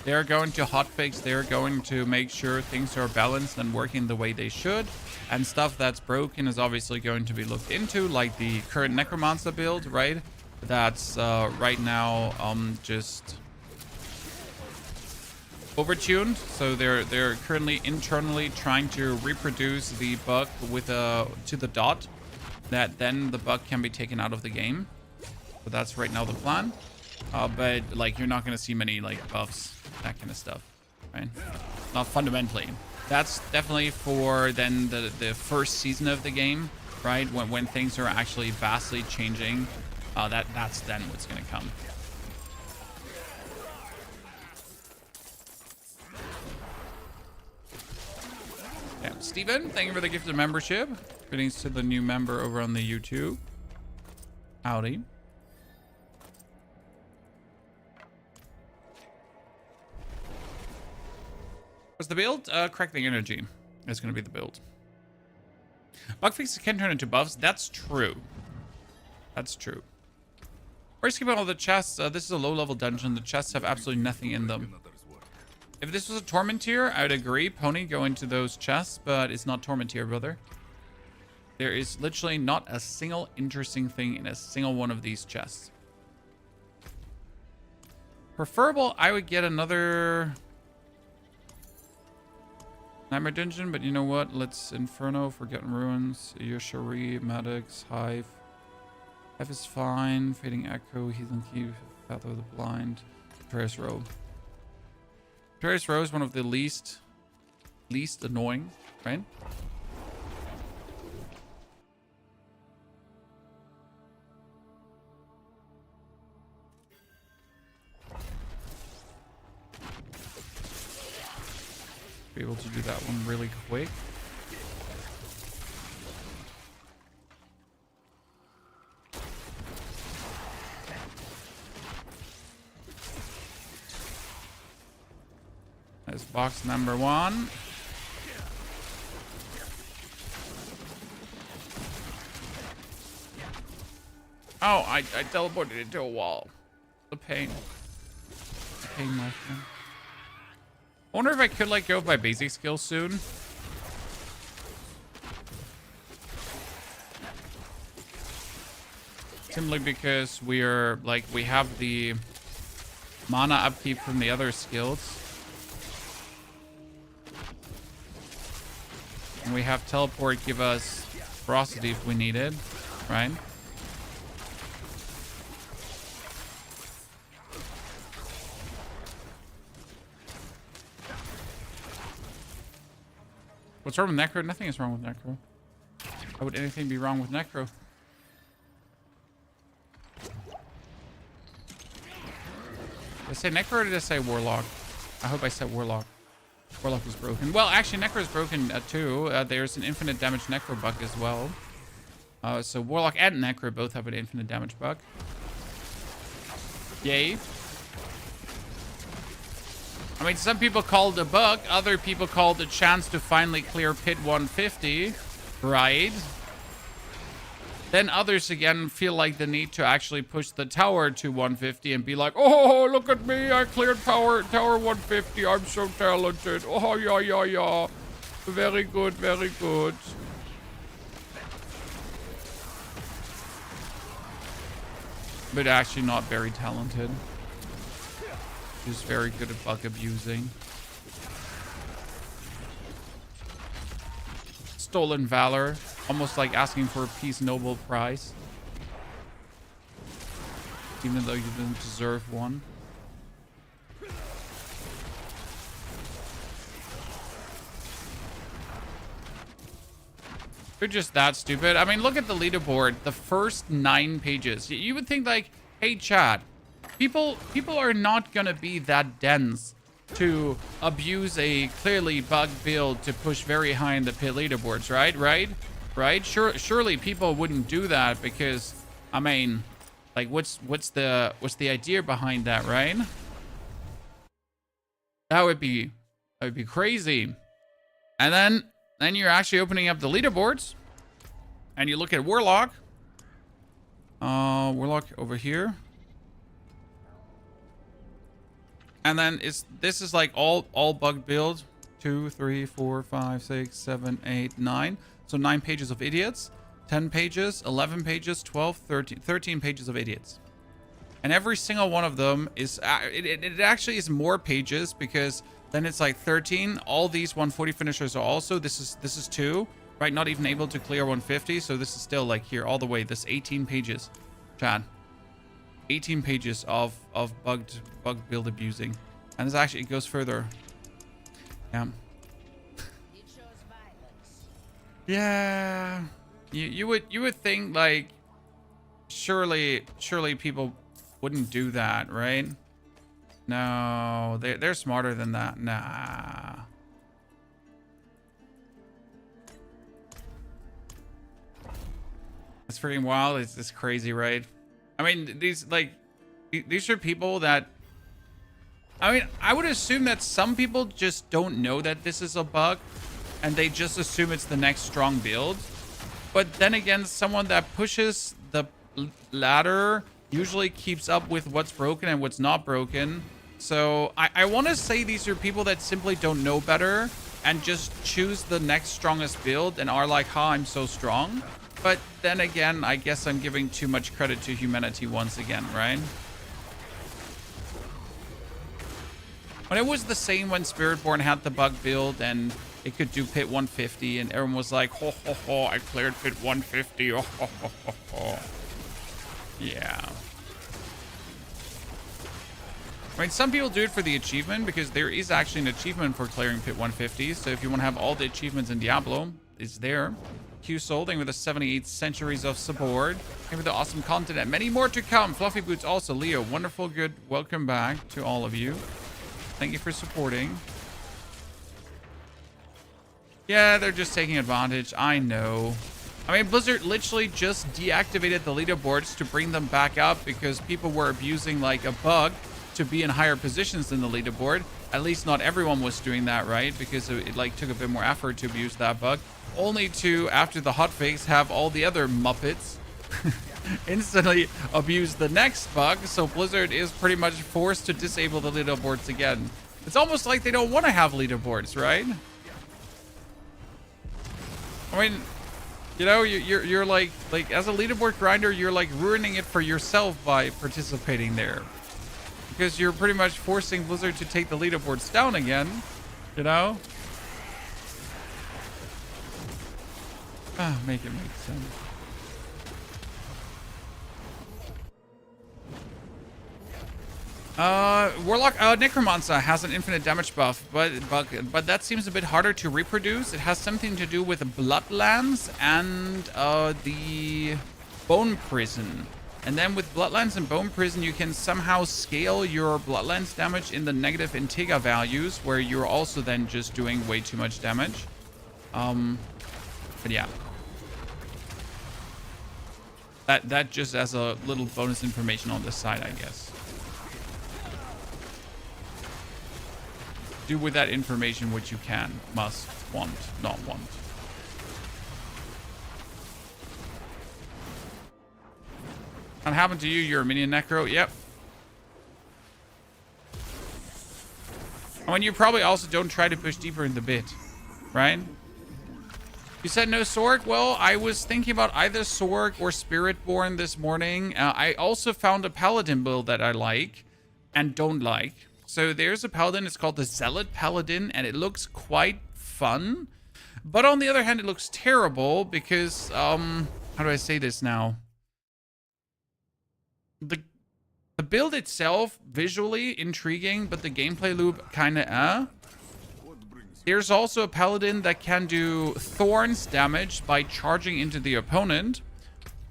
[SPEAKER 1] They're going to hotfix. They're going to make sure things are balanced and working the way they should. And stuff that's broken is obviously going to be looked into, like the current Necromancer build, right? That's right now just overtuned. So they're currently internally trying to reproduce the bug with to the dot. That then the bug can be taken out of the game. So that's right now the plan. But like you're not going to see many like buffs, that kind of stuff, right? Not fundamentally. That's definitely for then the first season of the game, right? When things are actually vastly changing. That's then what's going to come. Yeah, Steven, thank you for the gift of membership. Greetings to the new member over on the YouTube. Howdy. What's the build? Crackling energy is going to be the build. Bug fixes can turn into buffs. That's true. That's true. We're skipping all the chests. This is a low-level dungeon. The chests have absolutely nothing in them. If this was a Torment tier, I would agree. Pony, go into those chests, but it's not Torment tier, brother. There is literally not a single interesting thing in a single one of these chests. Preferable, I would get another Nightmare Dungeon, but you know what? Let's Inferno, Forgotten Ruins, Yoshari, Maddox, Hive. Hive is fine. Fading Echo, Heathen Key, Path of the Blind, Traris Row. Traris Row is one of the least annoying, right? Be able to do that one really quick. That's box number 1. Oh, I teleported into a wall. The pain. The pain, my friend. I wonder if I could like go by basic skills soon. Simply because we have the mana upkeep from the other skills. And we have teleport give us ferocity if we need it, right? What's wrong with Necro? Nothing is wrong with Necro. Why would anything be wrong with Necro? Did I say Necro or did I say Warlock? I hope I said Warlock. Warlock is broken. Well, actually, Necro is broken too. There's an infinite damage Necro bug as well. So Warlock and Necro both have an infinite damage bug. Yay. I mean, some people call it a bug. Other people call it a chance to finally clear pit 150. Right? Then others again feel like the need to actually push the tower to 150 and be like, oh, look at me. I cleared tower 150. I'm so talented. Oh, yeah, yeah, yeah. Very good, very good. But actually not very talented. Just very good at bug abusing. Stolen valor. Almost like asking for a Peace Nobel Prize. Even though you didn't deserve one. They're just that stupid. I mean, look at the leaderboard. The first 9 pages. You would think like, hey, chat, people are not gonna be that dense to abuse a clearly bugged build to push very high in the pit leaderboards, right? Surely people wouldn't do that because, I mean, like, what's the idea behind that, right? That would be crazy. And then you're actually opening up the leaderboards and you look at Warlock. Warlock over here. And then this is like all bug build. 2, 3, 4, 5, 6, 7, 8, 9. So 9 pages of idiots. 10 pages, 11 pages, 12, 13 pages of idiots. And every single one of them is, it actually is more pages because then it's like 13. All these 140 finishers are also, this is 2, right? Not even able to clear 150. So this is still like here all the way. This 18 pages, Chad. 18 pages of bug build abusing. And this actually, it goes further. Yeah. Yeah. You would think like, surely people wouldn't do that, right? No, they're smarter than that. Nah. It's freaking wild. It's crazy, right? I mean, these are people that, I mean, I would assume that some people just don't know that this is a bug and they just assume it's the next strong build. But then again, someone that pushes the ladder usually keeps up with what's broken and what's not broken. So I want to say these are people that simply don't know better and just choose the next strongest build and are like, ha, I'm so strong. But then again, I guess I'm giving too much credit to humanity once again, right? When it was the same when Spiritborn had the bug build and it could do pit 150 and everyone was like, ho, ho, ho, I cleared pit 150. Oh, ho, ho, ho, ho. Yeah. I mean, some people do it for the achievement because there is actually an achievement for clearing pit 150. So if you want to have all the achievements in Diablo, it's there. Q Solding with the 78 centuries of support. And with the awesome content and many more to come. Fluffy Boots also. Leo, wonderful, good. Welcome back to all of you. Thank you for supporting. Yeah, they're just taking advantage. I know. I mean, Blizzard literally just deactivated the leaderboards to bring them back up because people were abusing like a bug to be in higher positions in the leaderboard. At least not everyone was doing that, right? Because it like took a bit more effort to abuse that bug. Only to, after the hotfix, have all the other Muppets instantly abuse the next bug. So Blizzard is pretty much forced to disable the leaderboards again. It's almost like they don't want to have leaderboards, right? I mean, you know, you're like as a leaderboard grinder, you're like ruining it for yourself by participating there. Because you're pretty much forcing Blizzard to take the leaderboards down again, you know? Make it make sense. Warlock Necromancer has an infinite damage buff, but that seems a bit harder to reproduce. It has something to do with Bloodlands and the Bone Prison. And then with Bloodlands and Bone Prison, you can somehow scale your Bloodlands damage in the negative Integra values, where you're also then just doing way too much damage. But yeah. That just as a little bonus information on this side, I guess. Do with that information what you can. Must, want, not want. What happened to you? You're a minion necro? Yep. I mean, you probably also don't try to push deeper in the bit, right? You said no Sorc? Well, I was thinking about either Sorc or Spiritborn this morning. I also found a Paladin build that I like and don't like. So there's a Paladin. It's called the Zealot Paladin, and it looks quite fun. But on the other hand, it looks terrible because, how do I say this now? The build itself, visually intriguing, but the gameplay loop kind of There's also a Paladin that can do Thorns damage by charging into the opponent.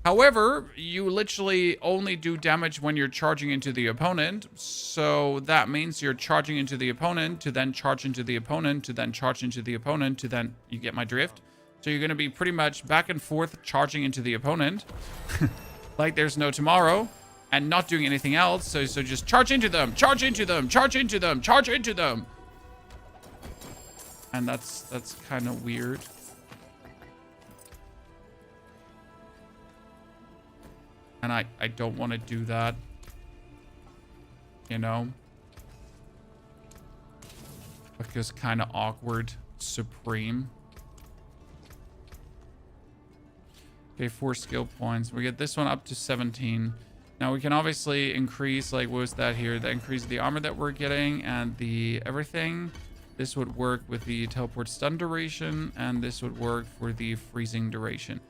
[SPEAKER 1] However, you literally only do damage when you're charging into the opponent. So that means you're charging into the opponent to then charge into the opponent to then charge into the opponent to then... You get my drift? So you're going to be pretty much back and forth charging into the opponent. Like there's no tomorrow. And not doing anything else. So just charge into them, charge into them, charge into them, charge into them. And that's kind of weird. And I don't want to do that. You know? Because kind of awkward. Supreme. Okay, 4 skill points. We get this one up to 17. Now we can obviously increase, like, what was that here? That increases the armor that we're getting and the everything. This would work with the teleport stun duration, and this would work for the freezing duration.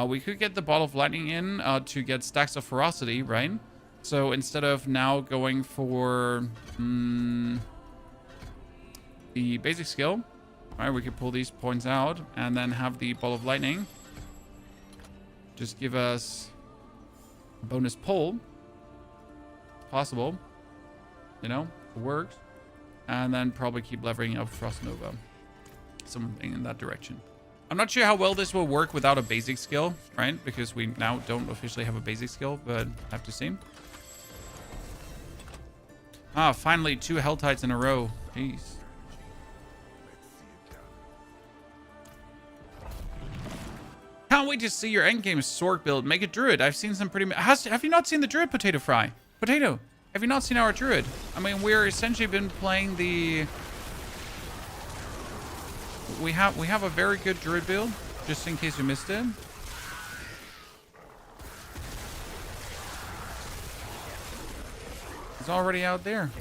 [SPEAKER 1] We could get the ball of lightning in to get stacks of ferocity, right? So instead of now going for the basic skill, right, we could pull these points out and then have the ball of lightning just give us a bonus pull. Possible, you know, it works. And then probably keep leveling up Frost Nova. Something in that direction. I'm not sure how well this will work without a basic skill, right? Because we now don't officially have a basic skill, but have to see. Ah, finally 2 Hell Tides in a row. Jeez. Can't wait to see your endgame Sorc build. Make a druid. I've seen some pretty... Have you not seen the druid Potato Fry? Potato, have you not seen our druid? I mean, we're essentially been playing the... We have a very good druid build, just in case you missed it. It's already out there.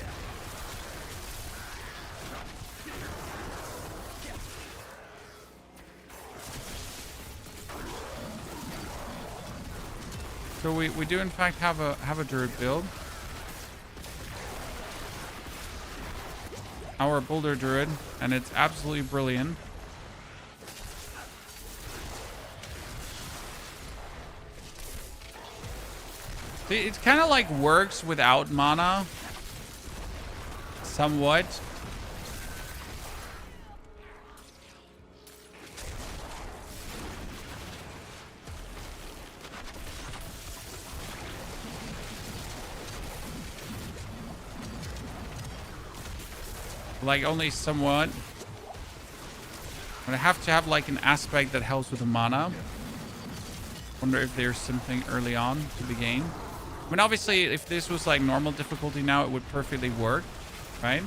[SPEAKER 1] So we do in fact have a druid build. Our boulder druid, and it's absolutely brilliant. See, it kind of like works without mana, somewhat. Like only somewhat. But I have to have like an aspect that helps with the mana. Wonder if there's something early on to be gained. I mean, obviously, if this was like normal difficulty now, it would perfectly work, right?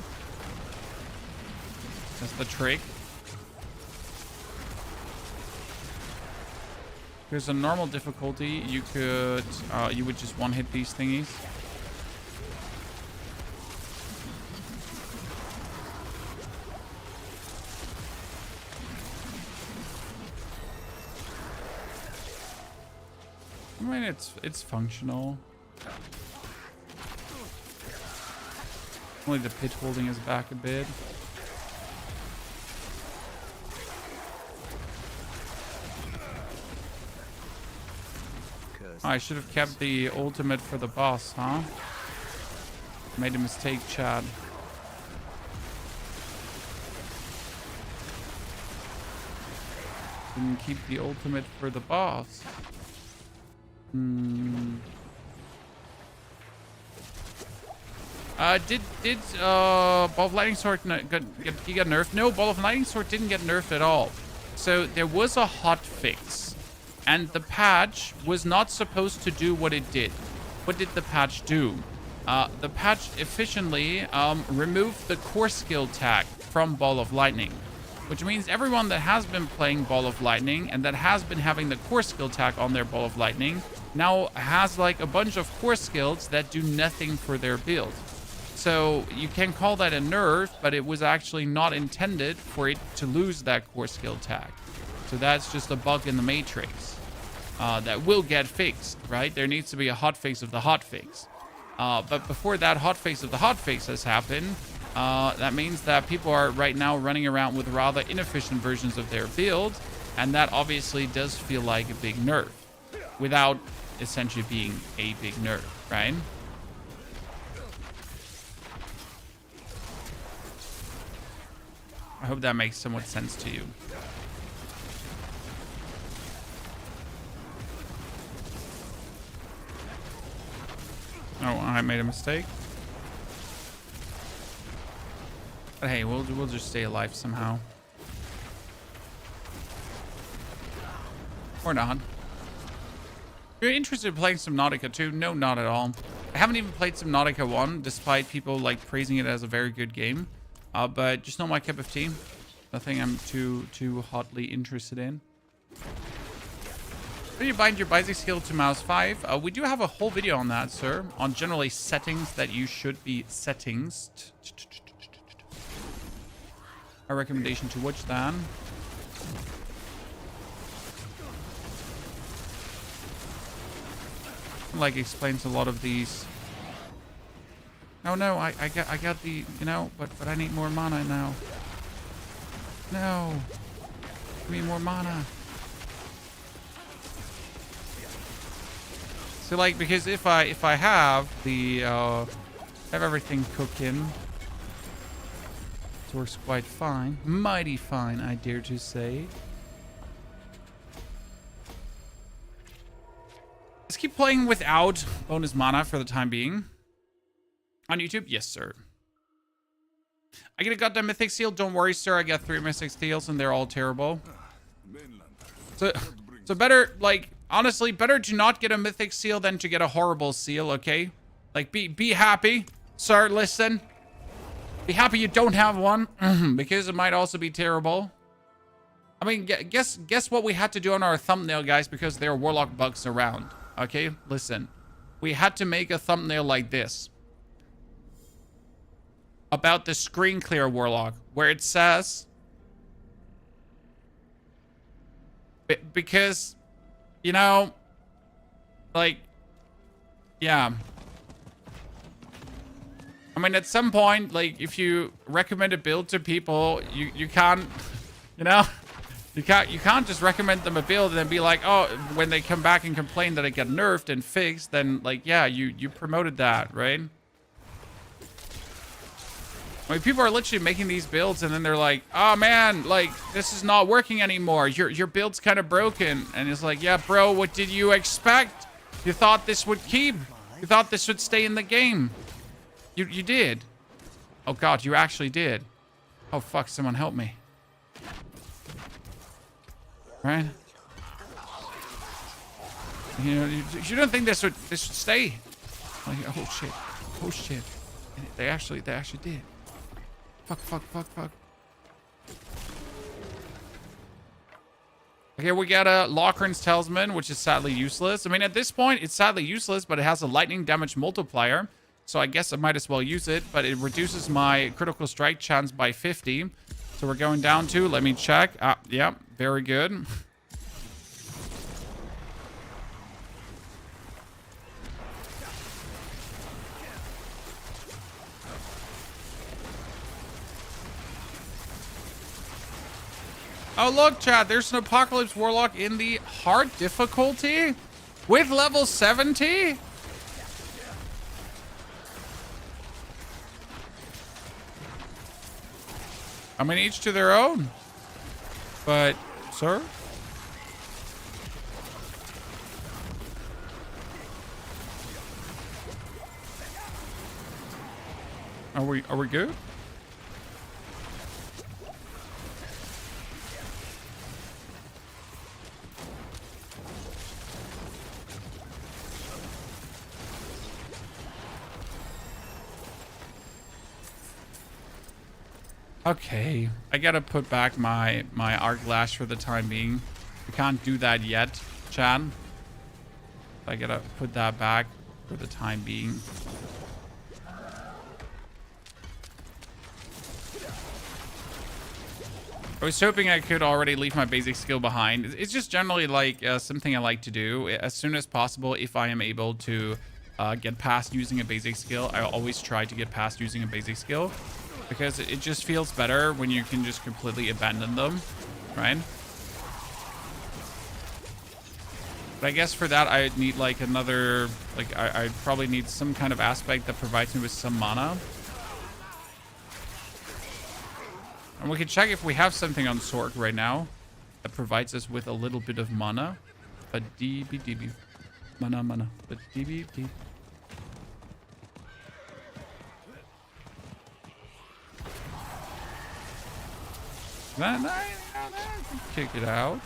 [SPEAKER 1] That's the trick. Because on normal difficulty, you could, you would just one-hit these thingies. I mean, it's functional. Only the pit holding us back a bit. Oh, I should have kept the ultimate for the boss, huh? Made a mistake, Chad. Didn't keep the ultimate for the boss. Did Ball of Lightning Sword get nerfed? No, Ball of Lightning Sword didn't get nerfed at all. So there was a hot fix, and the patch was not supposed to do what it did. What did the patch do? The patch efficiently removed the core skill tag from Ball of Lightning. which means everyone that has been playing Ball of Lightning and that has been having the core skill tag on their Ball of Lightning now has like a bunch of core skills that do nothing for their build. So you can call that a nerf, but it was actually not intended for it to lose that core skill tag. So that's just a bug in the matrix that will get fixed, right? There needs to be a hotfix of the hotfix. But before that hotfix of the hotfix has happened, that means that people are right now running around with rather inefficient versions of their build, and that obviously does feel like a big nerf without essentially being a big nerf, right? I hope that makes somewhat sense to you. Oh, I made a mistake. But hey, we'll just stay alive somehow. Or not. You're interested in playing Subnautica 2? No, not at all. I haven't even played Subnautica 1, despite people like praising it as a very good game. But just not my cup of tea. Nothing I'm too hotly interested in. How do you bind your basic skill to mouse 5? We do have a whole video on that, sir. On generally settings that you should be settings. A recommendation to watch that. Like explains a lot of these. No, I got the, you know, but I need more mana now. No. Give me more mana. So like, because if I have the have everything cooking, it works quite fine. Mighty fine, I dare to say. Let's keep playing without bonus mana for the time being. On YouTube? Yes, sir. I get a goddamn mythic seal. Don't worry, sir. I got 3 mythic seals and they're all terrible. So better, like, honestly, better to not get a mythic seal than to get a horrible seal, okay? Like, be happy. Sir, listen. Be happy you don't have one, because it might also be terrible. I mean, guess what we had to do on our thumbnail, guys, because there are warlock bugs around. Okay, listen. We had to make a thumbnail like this. About the screen clear warlock, where it says... Because, you know, like, yeah. I mean, at some point, like, if you recommend a build to people, you can't, you know, you can't just recommend them a build and then be like, oh, when they come back and complain that it got nerfed and fixed, then like, yeah, you promoted that, right? I mean, people are literally making these builds and then they're like, oh man, like, this is not working anymore. Your build's kind of broken. And it's like, yeah, bro, what did you expect? You thought this would keep. You thought this would stay in the game. You did. Oh god, you actually did. Oh fuck, someone help me. Right? You know, you don't think this would stay? Like, oh shit. Oh shit. They actually did. Fuck. Okay, we got a Lochran's Talisman, which is sadly useless. I mean, at this point, it's sadly useless, but it has a lightning damage multiplier. So I guess I might as well use it, but it reduces my critical strike chance by 50. So we're going down to, let me check. Yeah, very good. Oh, look, chat, there's an Apocalypse Warlock in the hard difficulty with level 70. I mean, each to their own. But, sir? Are we good? Okay, I gotta put back my arc lash for the time being. I can't do that yet, Chad. I gotta put that back for the time being. I was hoping I could already leave my basic skill behind. It's just generally like something I like to do as soon as possible. If I am able to get past using a basic skill, I always try to get past using a basic skill, because it just feels better when you can just completely abandon them, right? But I guess for that, I need like another, like I probably need some kind of aspect that provides me with some mana. And we can check if we have something on Sorc right now that provides us with a little bit of mana. But DB. Mana. But DB. That kick it out.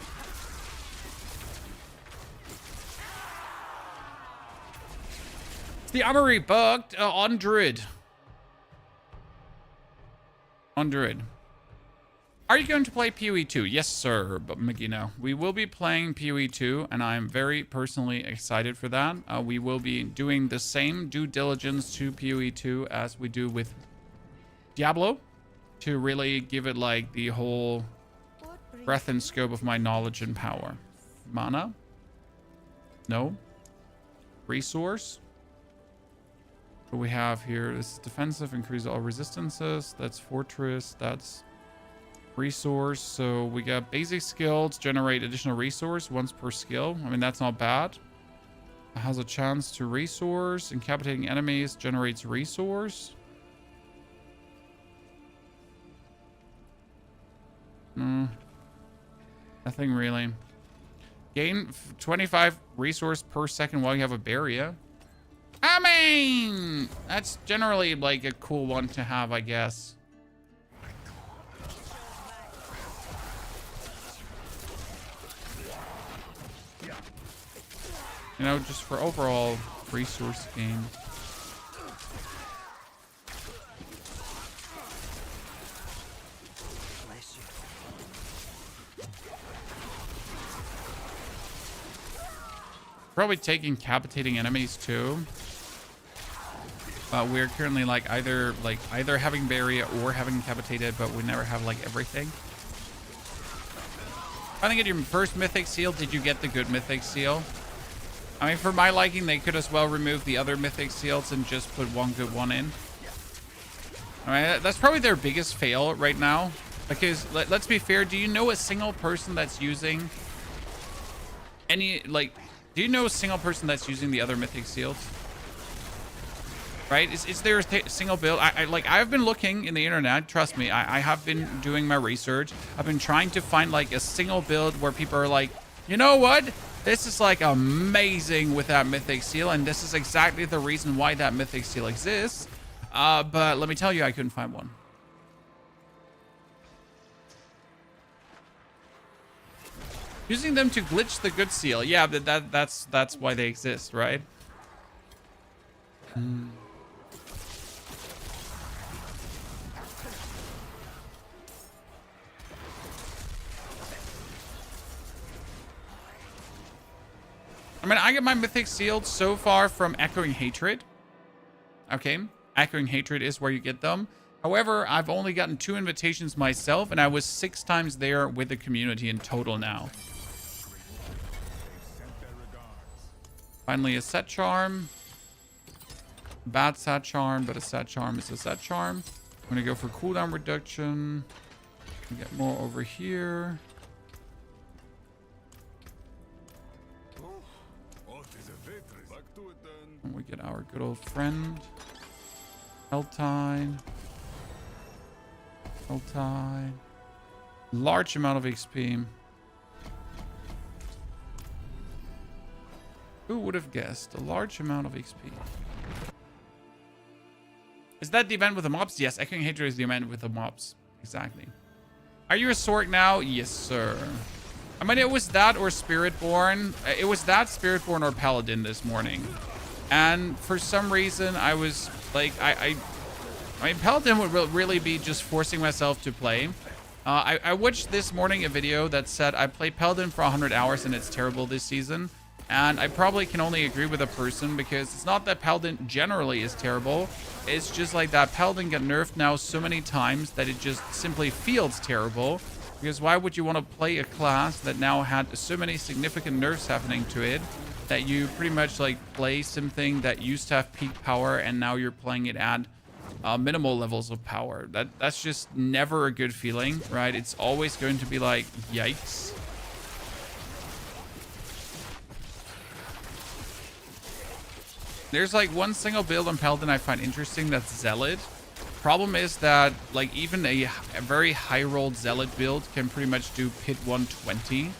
[SPEAKER 1] The armory bugged on Druid. Are you going to play PoE 2? Yes, sir, but Magino. We will be playing PoE 2, and I'm very personally excited for that. We will be doing the same due diligence to PoE 2 as we do with Diablo, to really give it like the whole breadth and scope of my knowledge and power. Mana? No. Resource? What we have here is defensive, increase all resistances. That's fortress. That's resource. So we got basic skills, generate additional resource once per skill. I mean, that's not bad. It has a chance to resource. Incapacitating enemies generates resource. Nothing really. Gain 25 resource per second while you have a barrier. I mean, that's generally like a cool one to have, I guess. You know, just for overall resource gain. Probably taking incapacitating enemies too. We're currently like either having barrier or having incapacitated, but we never have like everything. I think at your first mythic seal, did you get the good mythic seal? I mean, for my liking, they could as well remove the other mythic seals and just put one good one in. I mean, that's probably their biggest fail right now. Because let's be fair, do you know a single person that's using any, like, do you know a single person that's using the other mythic seals? Right? Is there a single build? I've been looking in the internet. Trust me, I have been doing my research. I've been trying to find like a single build where people are like, you know what? This is like amazing with that mythic seal, and this is exactly the reason why that mythic seal exists. But let me tell you, I couldn't find one. Using them to glitch the good seal. Yeah, that's why they exist, right? I mean, I get my mythic sealed so far from Echoing Hatred. Okay, Echoing Hatred is where you get them. However, I've only gotten 2 invitations myself, and I was 6 times there with the community in total now. Finally, a set charm. Bad set charm, but a set charm is a set charm. I'm gonna go for cooldown reduction. Get more over here. And we get our good old friend. Heltine. Large amount of XP. Who would have guessed? A large amount of XP. Is that the event with the mobs? Yes, Echoing Hatred is the event with the mobs. Exactly. Are you a Sorc now? Yes, sir. I mean, it was that or Spiritborn. It was that, Spiritborn, or Paladin this morning. And for some reason, I was like, I mean, Paladin would really be just forcing myself to play. I watched this morning a video that said I played Paladin for 100 hours and it's terrible this season. And I probably can only agree with a person because it's not that Paladin generally is terrible. It's just like that Paladin got nerfed now so many times that it just simply feels terrible. Because why would you want to play a class that now had so many significant nerfs happening to it that you pretty much like play something that used to have peak power and now you're playing it at minimal levels of power? That's just never a good feeling, right? It's always going to be like, yikes. There's like one single build on Paladin I find interesting, that's Zealot. Problem is that like even a very high rolled Zealot build can pretty much do pit 120.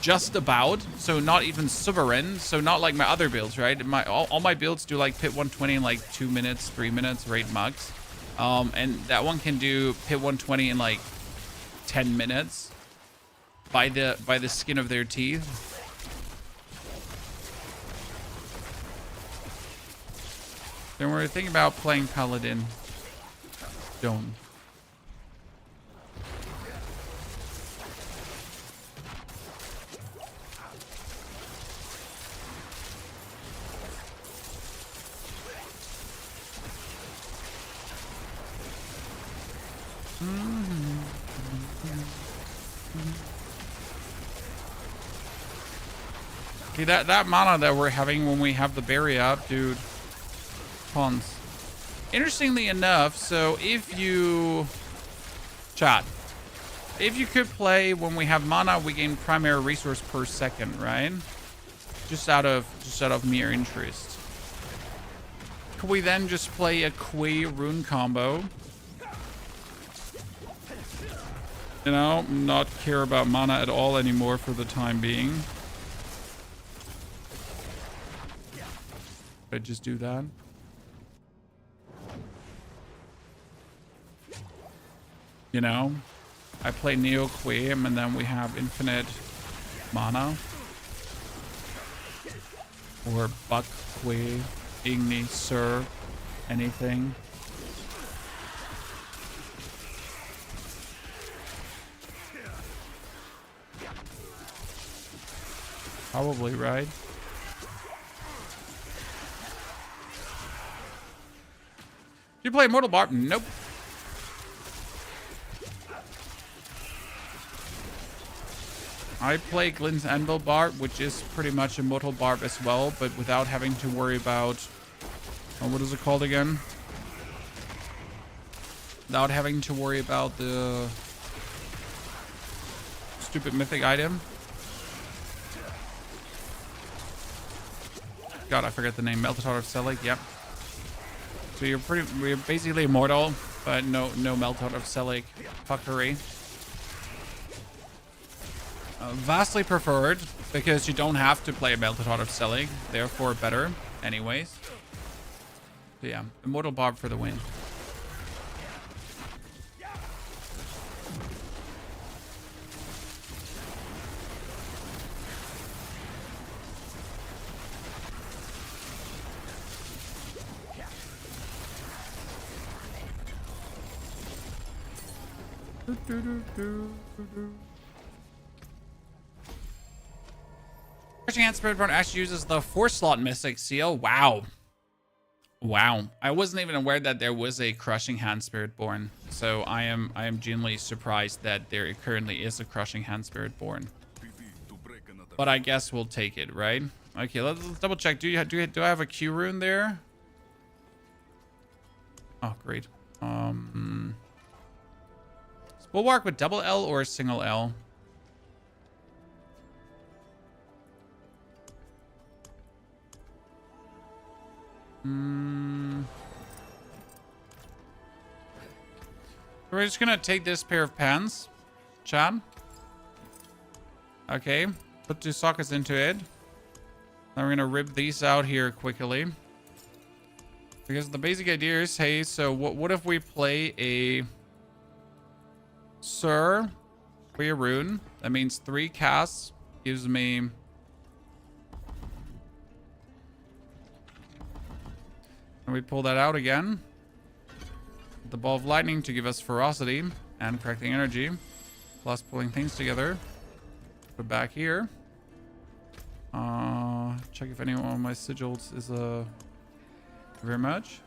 [SPEAKER 1] Just about, so not even sovereign, so not like my other builds, right? All my builds do like pit 120 in like 2 minutes, 3 minutes, rate max. And that one can do pit 120 in like 10 minutes by the skin of their teeth. Then we're thinking about playing Paladin. Don't. See, that mana that we're having when we have the berry up, dude. Pawns. Interestingly enough, so if you... Chat. If you could play when we have mana, we gain primary resource per second, right? Just out of mere interest. Could we then just play a Kui rune combo? You know, not care about mana at all anymore for the time being. Could I just do that? You know, I play Neo Quim and then we have infinite mana. Or Buck Qui, Igni, Sir, anything. Probably, right? You play Immortal Barb? Nope. I play Glynn's Anvil Barb, which is pretty much Immortal Barb as well, but without having to worry about... what is it called again? Without having to worry about the... stupid mythic item. God, I forget the name. Melted Heart of Selig, yep. So we're basically immortal, but no Melted Heart of Selig fuckery. Vastly preferred, because you don't have to play a Melted Heart of Selig, therefore better, anyways. So yeah, Immortal Barb for the win. Crushing Hand Spiritborn actually uses the 4-slot Mystic Seal. Wow. Wow. I wasn't even aware that there was a Crushing Hand Spiritborn. So I am genuinely surprised that there currently is a Crushing Hand Spiritborn. But I guess we'll take it, right? Okay, let's double check. Do I have a Q rune there? Oh, great. Bulwark with double L or single L? We're just gonna take this pair of pants, Chad. Okay, put 2 sockets into it. Then we're gonna rip these out here quickly. Because the basic idea is, hey, so what if we play a Sir, Kui rune? That means 3 casts gives me... And we pull that out again. The ball of lightning to give us ferocity and crackling energy. Plus pulling things together. Put back here. Check if any one of my sigils is very much.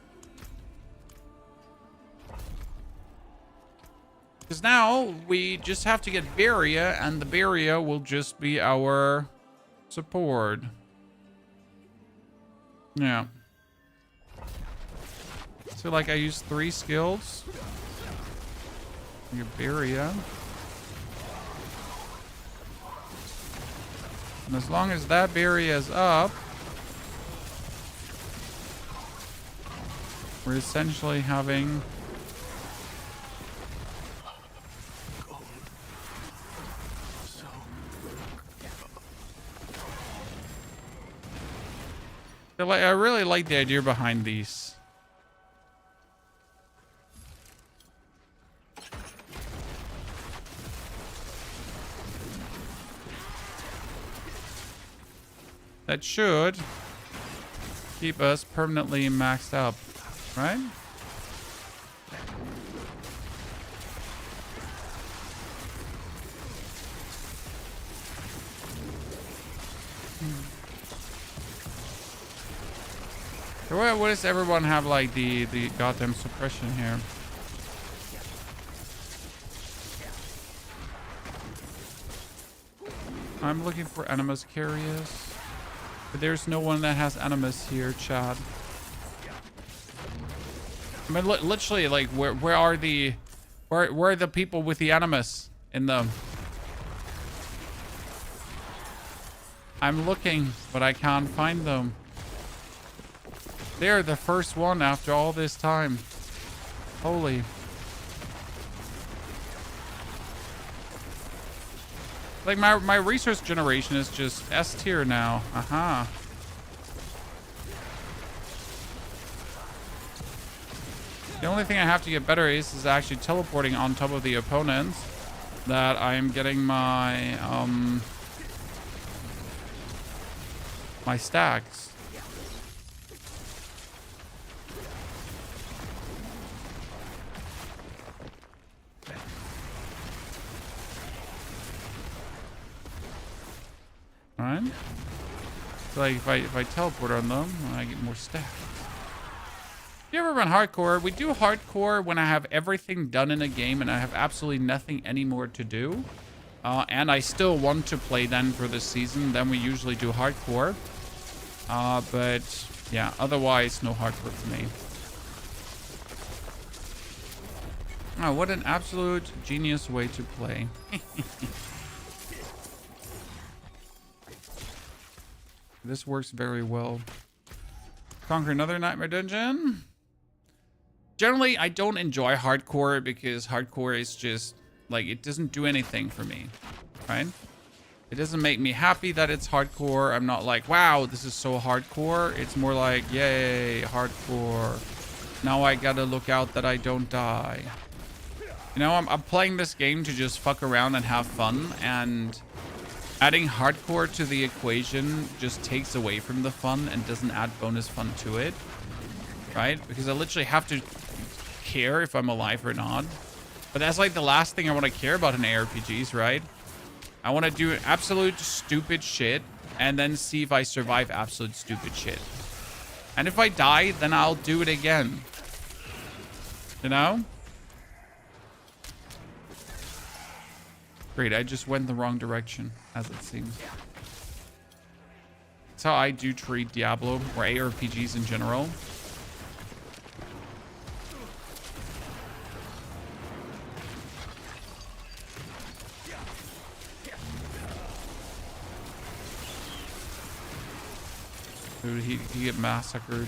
[SPEAKER 1] Because now we just have to get Barrier, and the Barrier will just be our support. Yeah. So like I use 3 skills. Your Barrier. And as long as that Barrier is up, we're essentially having I really like the idea behind these. That should keep us permanently maxed up, right? What does everyone have like the goddamn suppression here? I'm looking for animus carriers, but there's no one that has animus here, Chad. I mean, literally, like, where are the people with the animus in them? I'm looking, but I can't find them. They're the first one after all this time. Holy. Like my resource generation is just S tier now. Aha. The only thing I have to get better is actually teleporting on top of the opponents. That I am getting my my stacks. Alright. So like if I teleport on them, I get more stacks. If you ever run hardcore, we do hardcore when I have everything done in a game and I have absolutely nothing anymore to do. And I still want to play then for this season, then we usually do hardcore. But yeah, otherwise no hardcore for me. Oh, what an absolute genius way to play. This works very well. Conquer another nightmare dungeon. Generally, I don't enjoy hardcore because hardcore is just like, it doesn't do anything for me, right? It doesn't make me happy that it's hardcore. I'm not like, wow, this is so hardcore. It's more like, yay, hardcore. Now I gotta look out that I don't die. You know, I'm playing this game to just fuck around and have fun, and adding hardcore to the equation just takes away from the fun and doesn't add bonus fun to it, right? Because I literally have to care if I'm alive or not. But that's like the last thing I want to care about in ARPGs, right? I want to do absolute stupid shit and then see if I survive absolute stupid shit. And if I die, then I'll do it again. You know? Great, I just went the wrong direction, as it seems. That's how I do treat Diablo, or ARPGs in general. Dude, he get massacred.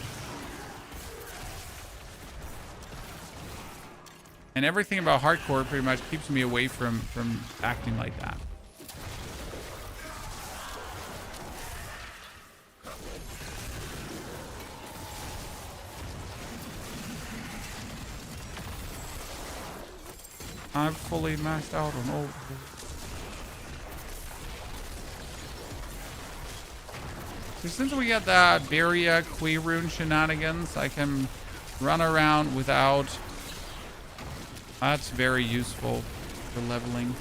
[SPEAKER 1] And everything about hardcore pretty much keeps me away from acting like that. I'm fully maxed out on all of this. So since we got that Beria Quirune shenanigans, I can run around without. That's very useful for leveling.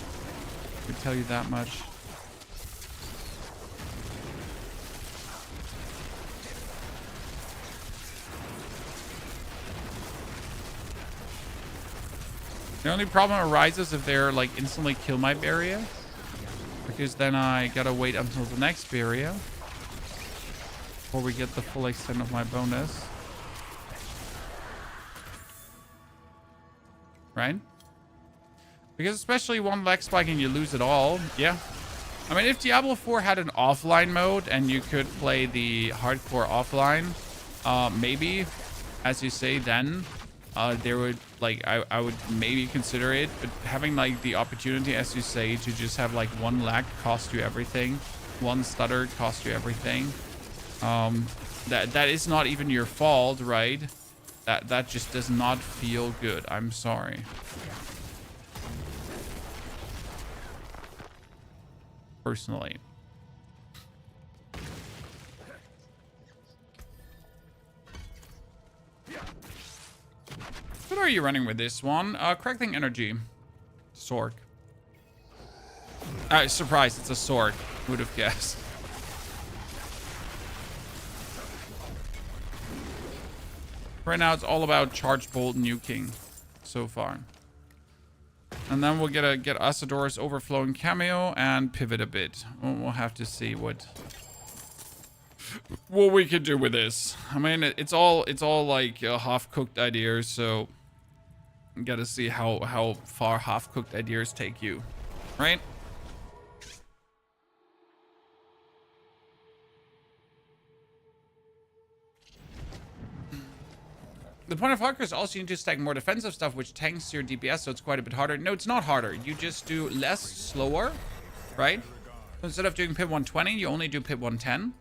[SPEAKER 1] I could tell you that much. The only problem arises if they're like instantly kill my Beria, because then I gotta wait until the next Beria before we get the full extent of my bonus. Right? Because especially one leg spike and you lose it all. Yeah. I mean, if Diablo 4 had an offline mode and you could play the hardcore offline, maybe, as you say, then there would, like, I would maybe consider it. But having, like, the opportunity, as you say, to just have, like, one lag cost you everything, one stutter cost you everything, that is not even your fault, right? That just does not feel good. I'm sorry. Personally. What are you running with this one? Crackling energy. Sorc. Surprise, it's a Sorc. Who would have guessed? Right now, it's all about Charged Bolt nuking so far. And then we'll get Asador's Overflowing Cameo and pivot a bit. We'll have to see what we could do with this. I mean, it's all like half-cooked ideas, so gotta see how far half-cooked ideas take you, right? The point of hardcore is also you need to stack more defensive stuff, which tanks your DPS, so it's quite a bit harder. No, it's not harder. You just do less slower, right? So instead of doing pip 120, you only do pip 110.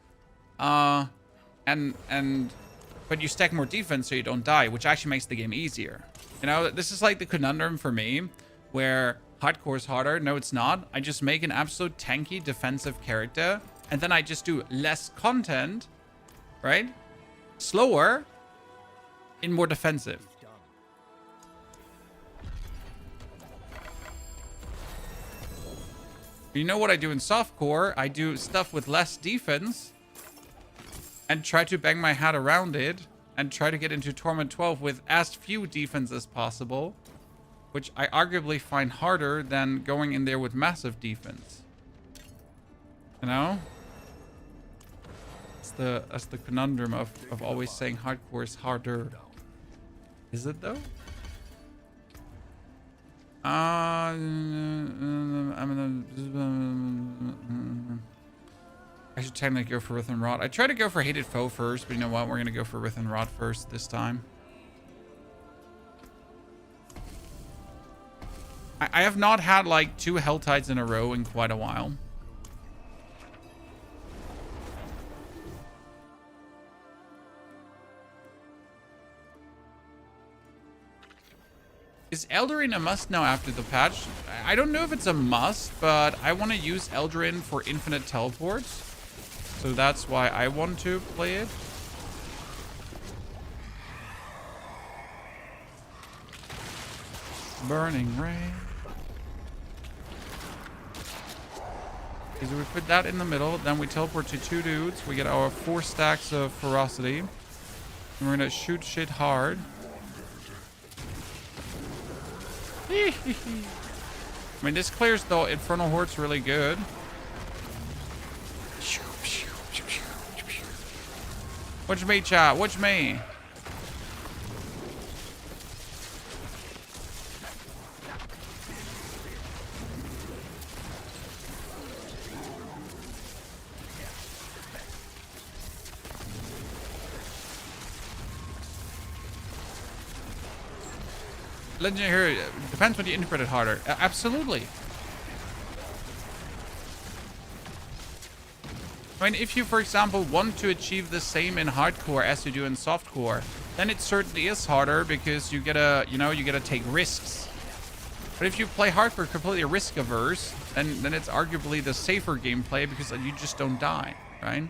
[SPEAKER 1] But you stack more defense so you don't die, which actually makes the game easier. You know, this is like the conundrum for me, where hardcore is harder. No, it's not. I just make an absolute tanky defensive character, and then I just do less content, right? Slower, in more defensive. You know what I do in softcore? I do stuff with less defense and try to bang my hat around it and try to get into Torment 12 with as few defense as possible, which I arguably find harder than going in there with massive defense. You know? That's the conundrum of always saying hardcore is harder. Is it though? I should technically go for Wrath and Rot. I tried to go for Hated Foe first, but you know what? We're going to go for Wrath and Rot first this time. I have not had like 2 Hell Tides in a row in quite a while. Is Eldarin a must now after the patch? I don't know if it's a must, but I want to use Eldarin for infinite teleports. So that's why I want to play it. Burning Ray. Because if we put that in the middle, then we teleport to 2 dudes. We get our 4 stacks of ferocity. And we're going to shoot shit hard. I mean, this clears the Infernal Hordes really good. Watch me, chat. Watch me. Legendary Hero depends when you interpret it harder. Absolutely. I mean, if you, for example, want to achieve the same in hardcore as you do in softcore, then it certainly is harder because you gotta, you gotta take risks. But if you play hardcore completely risk averse, then it's arguably the safer gameplay because you just don't die, right?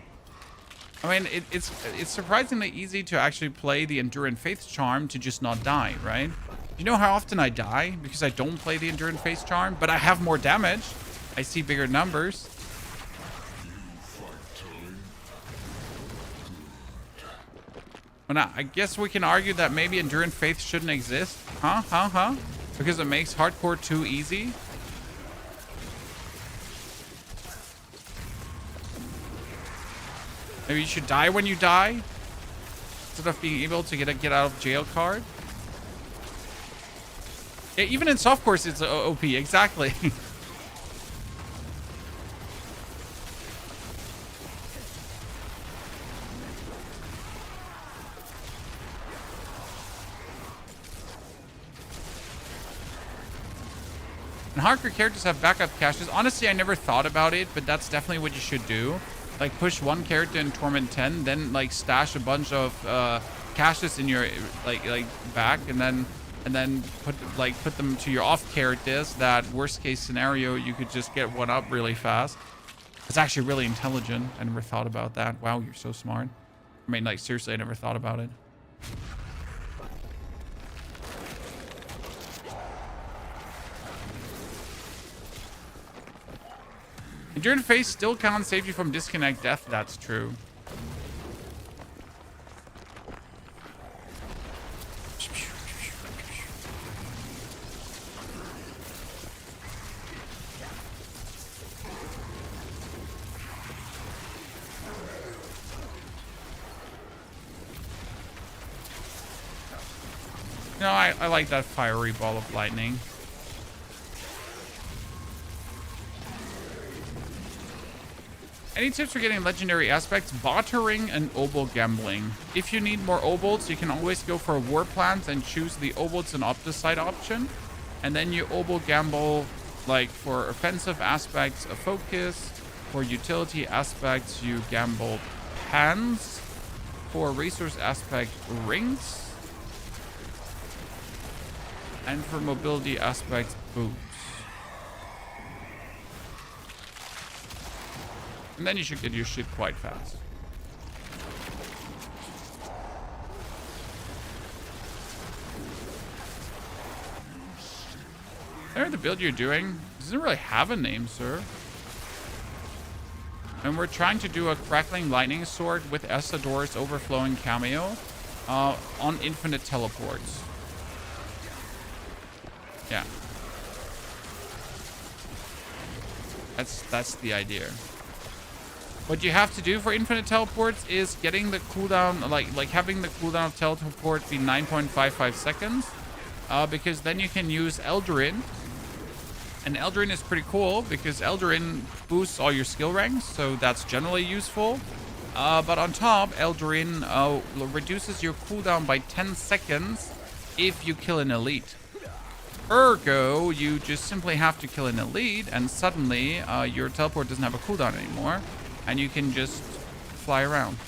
[SPEAKER 1] I mean, it's surprisingly easy to actually play the Enduring Faith Charm to just not die, right? You know how often I die? Because I don't play the Enduring Faith Charm, but I have more damage. I see bigger numbers. Well, now, I guess we can argue that maybe Enduring Faith shouldn't exist. Huh? Because it makes hardcore too easy. Maybe you should die when you die, instead of being able to get a get out of jail card. Yeah, even in soft course, it's OP. Exactly. And hardcore characters have backup caches. Honestly, I never thought about it, but that's definitely what you should do. Like, push one character in Torment 10, then like stash a bunch of caches in your like back, and then put them to your off characters. That worst case scenario, you could just get one up really fast. It's actually really intelligent. I never thought about that. Wow, you're so smart. I mean, like, seriously, I never thought about it. Enduring Faith still can't save you from disconnect death. That's true. No, I like that fiery ball of lightning. Any tips for getting legendary aspects? Bartering and obol gambling. If you need more obols, you can always go for war plans and choose the obols and opticite option. And then you obol gamble, like, for offensive aspects, a focus. For utility aspects, you gamble pans. For resource aspect, rings. And for mobility aspects, boots. And then you should get your shit quite fast. I know the build you're doing doesn't really have a name, sir. And we're trying to do a Crackling Lightning Sword with Essador's Overflowing Cameo on infinite teleports. Yeah. That's the idea. What you have to do for infinite teleports is getting the cooldown, like having the cooldown of teleport be 9.55 seconds, because then you can use Eldarin, and Eldarin is pretty cool because Eldarin boosts all your skill ranks, so that's generally useful. But on top, Eldarin reduces your cooldown by 10 seconds if you kill an elite. Ergo, you just simply have to kill an elite, and suddenly your teleport doesn't have a cooldown anymore. And you can just fly around.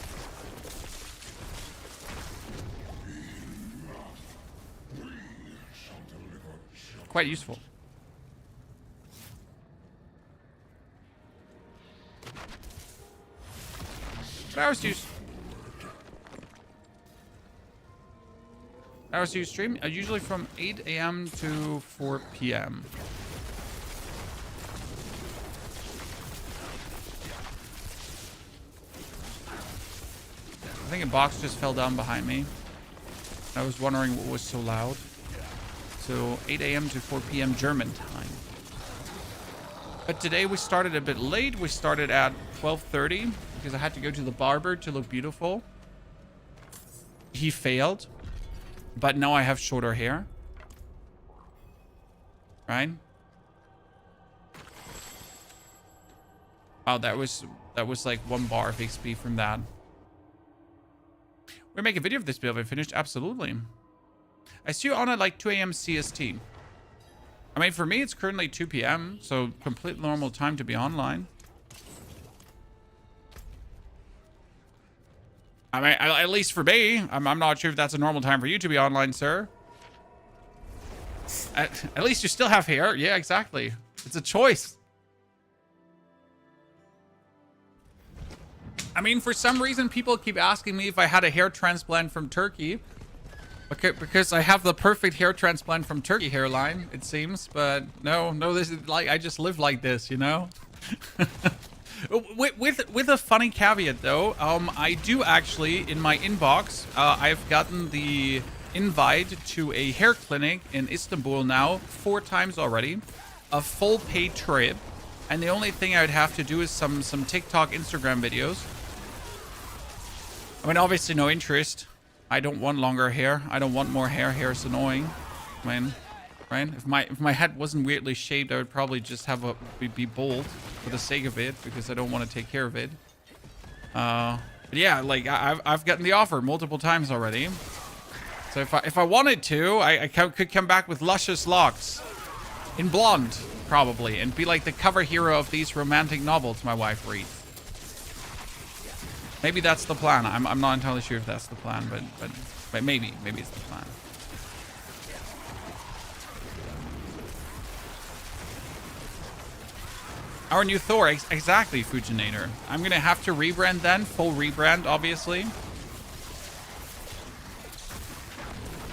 [SPEAKER 1] Quite useful. What hours do you stream? Usually from 8 a.m. to 4 p.m. I think a box just fell down behind me. I was wondering what was so loud. So 8 a.m. to 4 p.m. German time. But today we started a bit late. We started at 12:30 because I had to go to the barber to look beautiful. He failed. But now I have shorter hair. Right? Oh, that was like 1 bar of XP from that. We're making a video of this build. I finished? Absolutely. I see you on at like 2 a.m. CST. I mean, for me, it's currently 2 p.m. So complete normal time to be online. I mean, at least for me. I'm not sure if that's a normal time for you to be online, sir. At least you still have hair. Yeah, exactly. It's a choice. I mean, for some reason, people keep asking me if I had a hair transplant from Turkey. Okay, because I have the perfect hair transplant from Turkey hairline, it seems. But no, this is like, I just live like this, you know? with a funny caveat, though, I do actually, in my inbox, I've gotten the invite to a hair clinic in Istanbul now 4 times already. A full paid trip. And the only thing I would have to do is some TikTok, Instagram videos. I mean, obviously no interest. I don't want longer hair. I don't want more hair. Hair is annoying. I mean, right? If my head wasn't weirdly shaped, I would probably just have be bald for the sake of it, because I don't want to take care of it. But yeah, like I've gotten the offer multiple times already. So if I wanted to, I could come back with luscious locks in blonde, probably, and be like the cover hero of these romantic novels my wife reads. Maybe that's the plan. I'm not entirely sure if that's the plan, but maybe it's the plan. Our new Thor, exactly, Fujinator. I'm gonna have to rebrand then, full rebrand, obviously.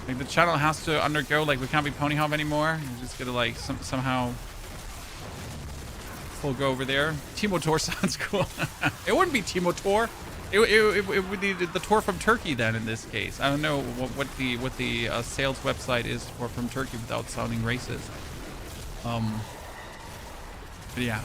[SPEAKER 1] Like the channel has to undergo, like we can't be Ponyhop anymore. We're just gonna like somehow full go over there. Timo Tor sounds cool. It wouldn't be Timo Tor. It would be the tour from Turkey then in this case. I don't know what the sales website is from Turkey without sounding racist. But yeah.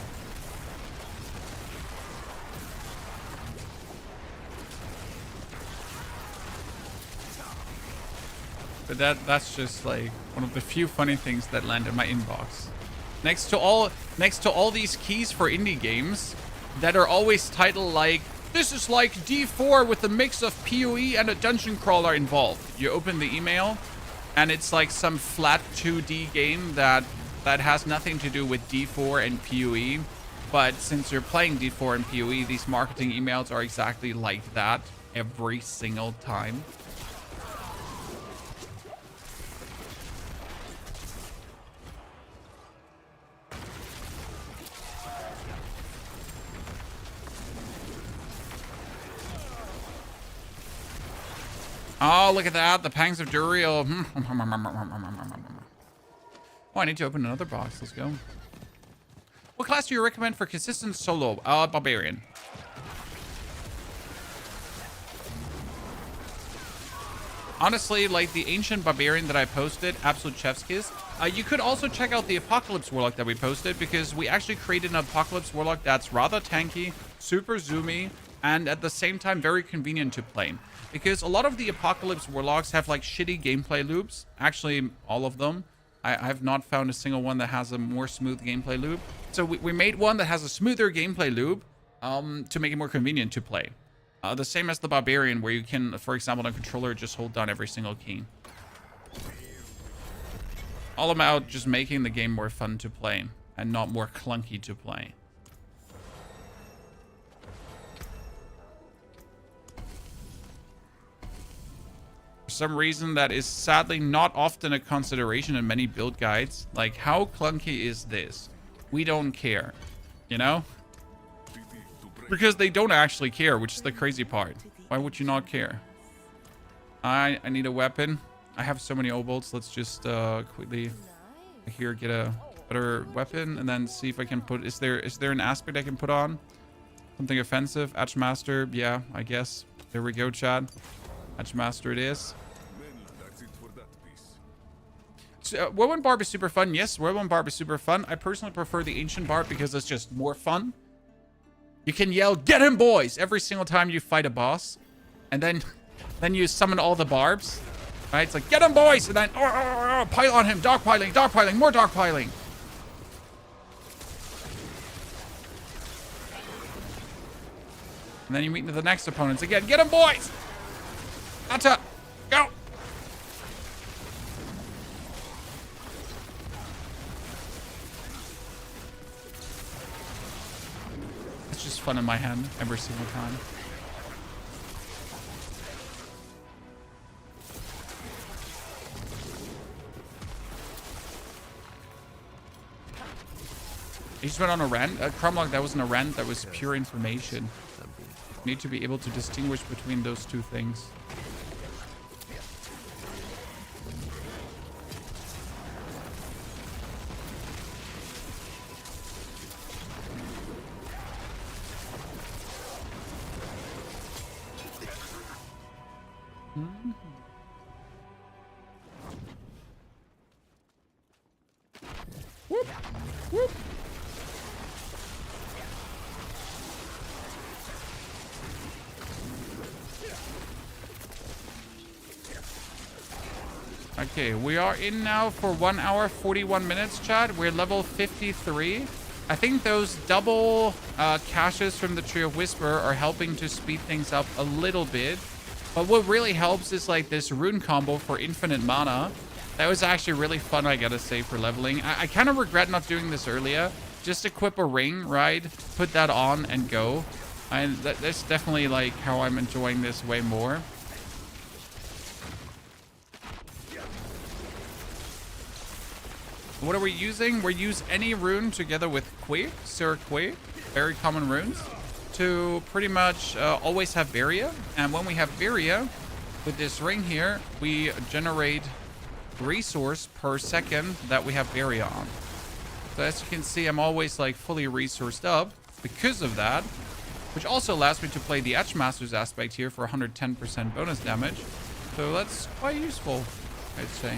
[SPEAKER 1] But that's just like one of the few funny things that land in my inbox. Next to all these keys for indie games that are always titled like, this is like D4 with a mix of PoE and a dungeon crawler involved. You open the email and it's like some flat 2D game that has nothing to do with D4 and PoE. But since you're playing D4 and PoE, these marketing emails are exactly like that every single time. Oh, look at that. The Pangs of Duriel. Oh, I need to open another box. Let's go. What class do you recommend for consistent solo? Barbarian. Honestly, like the ancient barbarian that I posted, absolute chef's kiss. You could also check out the Apocalypse Warlock that we posted, because we actually created an Apocalypse Warlock that's rather tanky, super zoomy, and at the same time very convenient to play. Because a lot of the Apocalypse Warlocks have like shitty gameplay loops. Actually, all of them. I have not found a single one that has a more smooth gameplay loop. So we made one that has a smoother gameplay loop to make it more convenient to play. The same as the Barbarian, where you can, for example, on a controller, just hold down every single key. All about just making the game more fun to play and not more clunky to play. For some reason, that is sadly not often a consideration in many build guides. Like, how clunky is this? We don't care, you know? Because they don't actually care, which is the crazy part. Why would you not care? I need a weapon. I have so many obols. Let's just quickly here get a better weapon and then see if I can put... Is there an aspect I can put on? Something offensive? Atchmaster? Yeah, I guess. There we go, Chad. Atchmaster it is. So, Whirlwind Barb is super fun. Yes, Whirlwind Barb is super fun. I personally prefer the Ancient Barb because it's just more fun. You can yell, "Get him, boys!" every single time you fight a boss. And then you summon all the barbs. Right? It's like, "Get him, boys!" And then, pile on him. Dogpiling, more dogpiling. And then you meet the next opponents again. "Get him, boys!" Atta, go! It's just fun in my head every single time. He just went on a rant. Crumlock, that wasn't a rant. That was pure information. Need to be able to distinguish between those two things. Whoop, whoop. Okay, we are in now for 1 hour, 41 minutes, chat. We're level 53. I think those double caches from the Tree of Whisper are helping to speed things up a little bit. But what really helps is like this rune combo for infinite mana. That was actually really fun, I gotta say, for leveling. I kind of regret not doing this earlier. Just equip a ring, right? Put that on and go. And that's definitely like how I'm enjoying this way more. What are we using? We use any rune together with Kui, Sorc Kui, very common runes, to pretty much always have Varia. And when we have Varia, with this ring here, we generate resource per second that we have Varia on. So as you can see, I'm always like fully resourced up because of that, which also allows me to play the Edgemasters aspect here for 110% bonus damage. So that's quite useful, I'd say.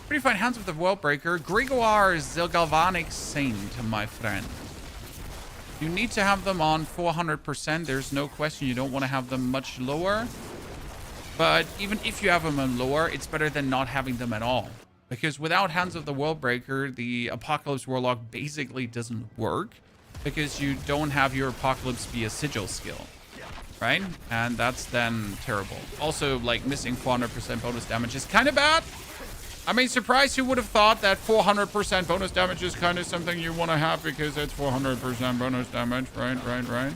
[SPEAKER 1] Pretty fine. Hands of the Worldbreaker. Gregoire is the Galvanic Saint, my friend. You need to have them on 400%. There's no question you don't want to have them much lower. But even if you have them on lower, it's better than not having them at all. Because without Hands of the Worldbreaker, the Apocalypse Warlock basically doesn't work. Because you don't have your Apocalypse be a sigil skill. Right? And that's then terrible. Also, like, missing 400% bonus damage is kind of bad. I mean, surprised who would have thought that 400% bonus damage is kind of something you want to have because it's 400% bonus damage. Right.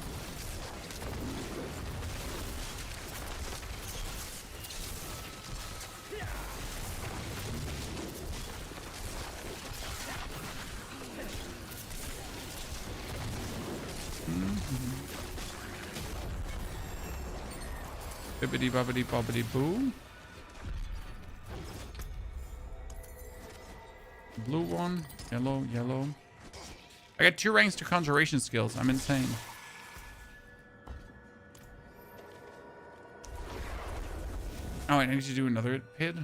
[SPEAKER 1] Bibbidi bobbidi bobbidi boo. Blue one, yellow, yellow. I got 2 ranks to conjuration skills. I'm insane. Oh, I need to do another pit.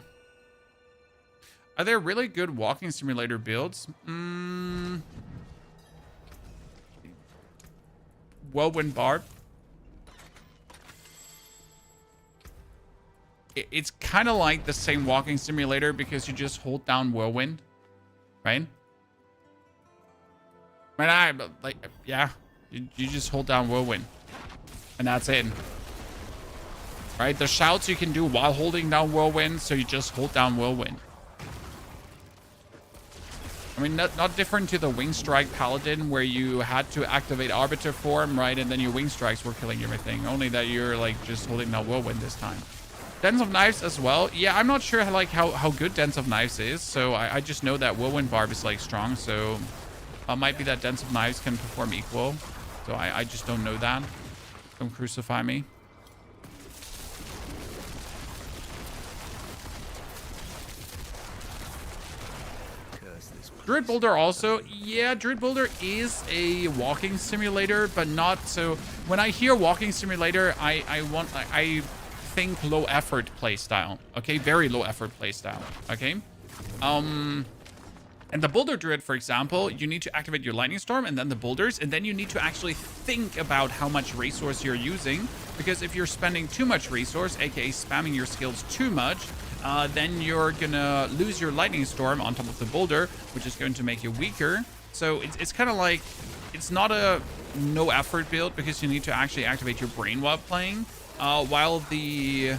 [SPEAKER 1] Are there really good walking simulator builds? Whirlwind Barb. It's kind of like the same walking simulator because you just hold down Whirlwind. Right? Yeah. You just hold down Whirlwind. And that's it. Right? The shouts you can do while holding down Whirlwind, so you just hold down Whirlwind. I mean, not different to the Wing Strike Paladin, where you had to activate Arbiter form, right? And then your Wing Strikes were killing everything. Only that you're, like, just holding down Whirlwind this time. Dance of Knives as well. Yeah, I'm not sure like how good Dance of Knives is. So I just know that Whirlwind Barb is like strong. So might be that Dance of Knives can perform equal. So I just don't know that. Don't crucify me. Druid Boulder also. Yeah, Druid Boulder is a walking simulator, but not so. When I hear walking simulator, I think low effort playstyle. Okay, very low effort playstyle. Okay, and the Boulder Druid, for example, you need to activate your Lightning Storm and then the boulders, and then you need to actually think about how much resource you're using, because if you're spending too much resource, aka spamming your skills too much, then you're gonna lose your Lightning Storm on top of the boulder, which is going to make you weaker. So it's kind of like, it's not a no effort build because you need to actually activate your brain while playing. While the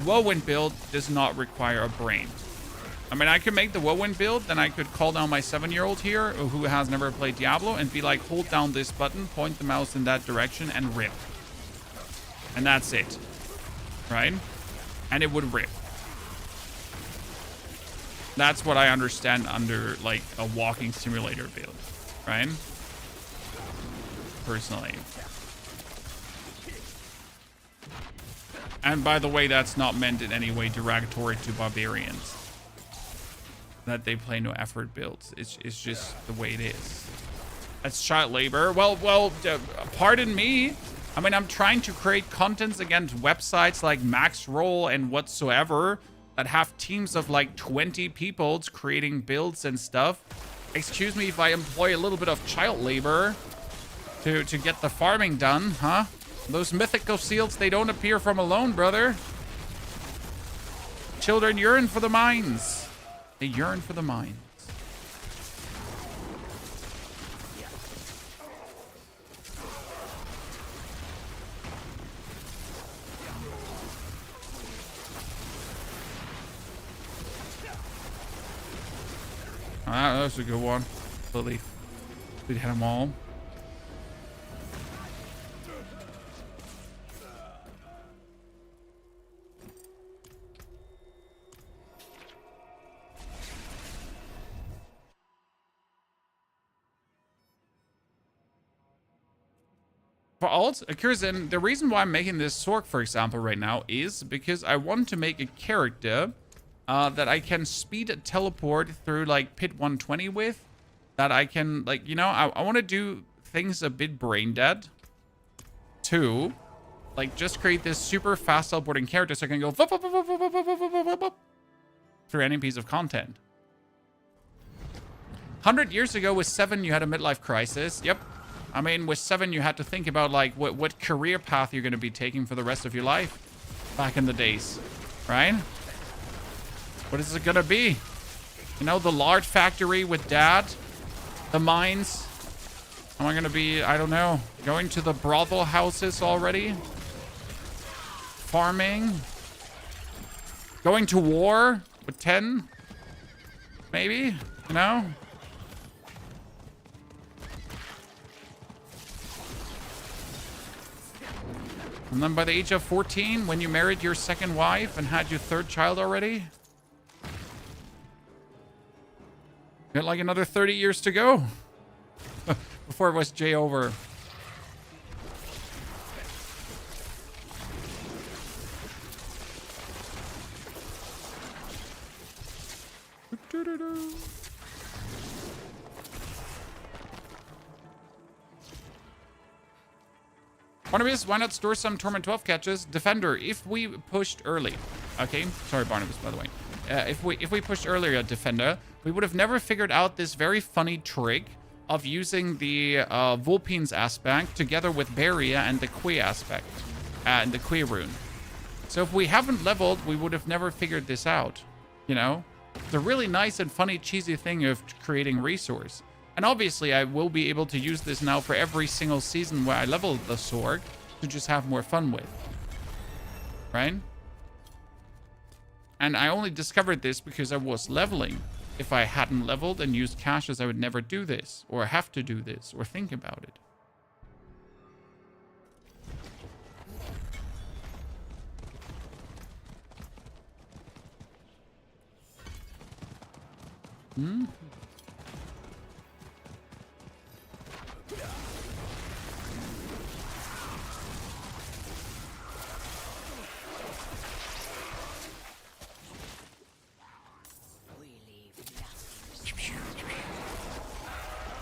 [SPEAKER 1] Whirlwind build does not require a brain. I mean, I could make the Whirlwind build, then I could call down my 7-year-old here who has never played Diablo and be like, hold down this button, point the mouse in that direction, and rip. And that's it. Right? And it would rip. That's what I understand under, like, a walking simulator build. Right? personally. And by the way, that's not meant in any way derogatory to barbarians. That they play no effort builds. It's just the way it is. That's child labor. Well, pardon me. I mean, I'm trying to create contents against websites like Maxroll and whatsoever that have teams of like 20 people creating builds and stuff. Excuse me if I employ a little bit of child labor to get the farming done, huh? Those mythical seals, they don't appear from alone, brother. Children yearn for the mines. They yearn for the mines. Ah, that was a good one. We'd hit them all. For alt, Curzin, the reason why I'm making this Sorc, for example, right now is because I want to make a character that I can speed teleport through like pit 120 with. That I can, like, you know, I want to do things a bit brain dead. To, like, just create this super fast teleporting character so I can go through any piece of content. 100 years ago with 7, you had a midlife crisis. Yep. I mean, with 7, you had to think about, like, what career path you're going to be taking for the rest of your life back in the days, right? What is it going to be? You know, the lard factory with dad? The mines? Am I going to be, I don't know, going to the brothel houses already? Farming? Going to war with 10? Maybe? You know? And then by the age of 14, when you married your second wife and had your 3rd child already? You got like another 30 years to go. Before it was J over. Barnabas, why not store some Torment 12 catches? Defender, if we pushed early. Okay, sorry Barnabas, by the way. If we pushed earlier at Defender, we would have never figured out this very funny trick of using the Vulpines aspect together with Barrier and the Kui aspect, and the Kui rune. So if we haven't leveled, we would have never figured this out, you know? It's a really nice and funny, cheesy thing of creating resource. And obviously, I will be able to use this now for every single season where I level the Sorc to just have more fun with. Right? And I only discovered this because I was leveling. If I hadn't leveled and used caches, I would never do this, or have to do this, or think about it. Hmm?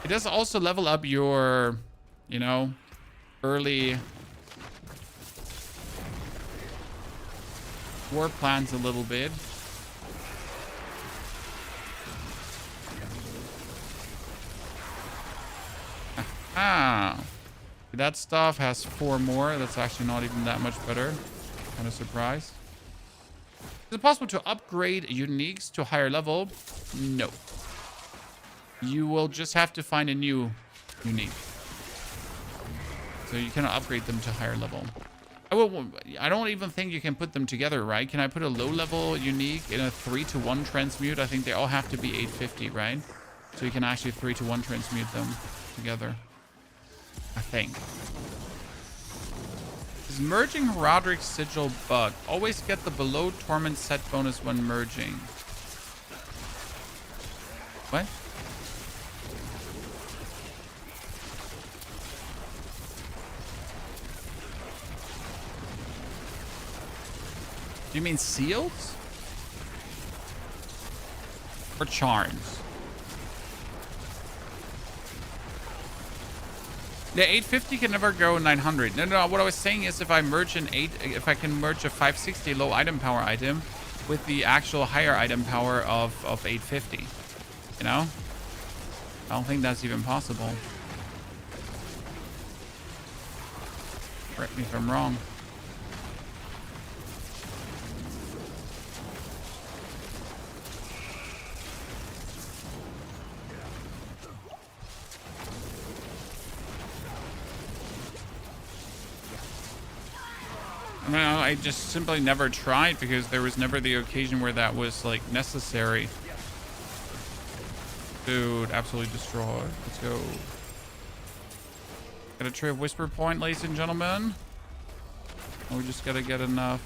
[SPEAKER 1] It does also level up your, you know, early war plans a little bit. Ah, that stuff has 4 more. That's actually not even that much better. Kind of surprised. Is it possible to upgrade uniques to higher level? No. You will just have to find a new unique. So you cannot upgrade them to higher level. I don't even think you can put them together, right? Can I put a low level unique in a 3-to-1 transmute? I think they all have to be 850, right? So you can actually 3-to-1 transmute them together. I think. Is merging Roderick's sigil bug? Always get the below Torment set bonus when merging. What? Do you mean seals? Or charms? The 850 can never go 900. No, what I was saying is if I merge if I can merge a 560 low item power item with the actual higher item power of 850. You know? I don't think that's even possible. Correct me if I'm wrong. I mean, I just simply never tried because there was never the occasion where that was like necessary. Dude, absolutely destroyed. Let's go. Got a tree of whisper point, ladies and gentlemen. We just gotta get enough.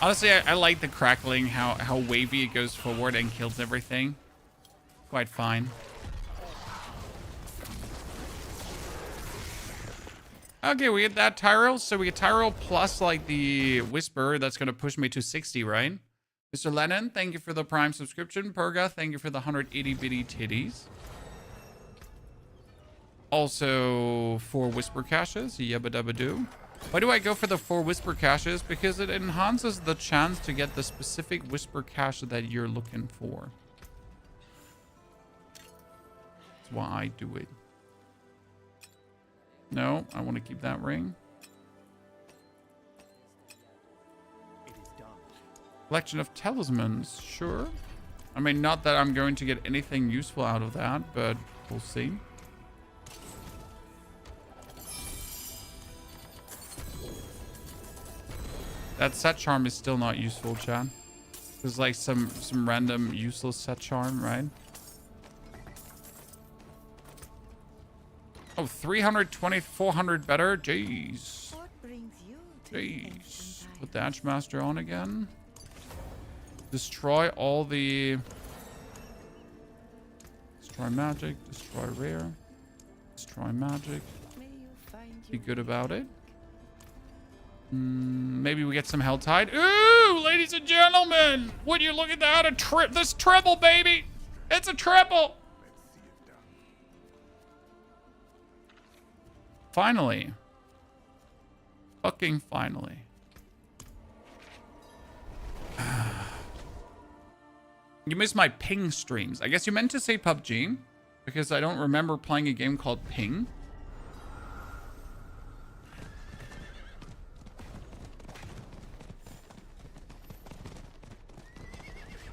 [SPEAKER 1] Honestly, I like the crackling, how wavy it goes forward and kills everything. Quite fine. Okay, we get that Tyrell. So we get Tyrell plus like the Whisper. That's going to push me to 60, right? Mr. Lennon, thank you for the Prime subscription. Perga, thank you for the 180 bitty titties. Also, 4 Whisper caches. Yabba dabba doo. Why do I go for the 4 Whisper caches? Because it enhances the chance to get the specific Whisper cache that you're looking for. That's why I do it. No, I want to keep that ring.
[SPEAKER 2] It is done.
[SPEAKER 1] Collection of talismans, sure. I mean, not that I'm going to get anything useful out of that, but we'll see. That set charm is still not useful, Chad. There's like some random useless set charm, right? Oh, 320, 400 better. Jeez. Jeez. Put the Edge Master on again. Destroy all the... Destroy magic. Destroy rare. Destroy magic. Be good about it. Maybe we get some Helltide. Ooh, ladies and gentlemen. Would you look at that? This triple, baby. It's a triple. Finally. Fucking finally. You missed my ping streams. I guess you meant to say PUBG, because I don't remember playing a game called Ping.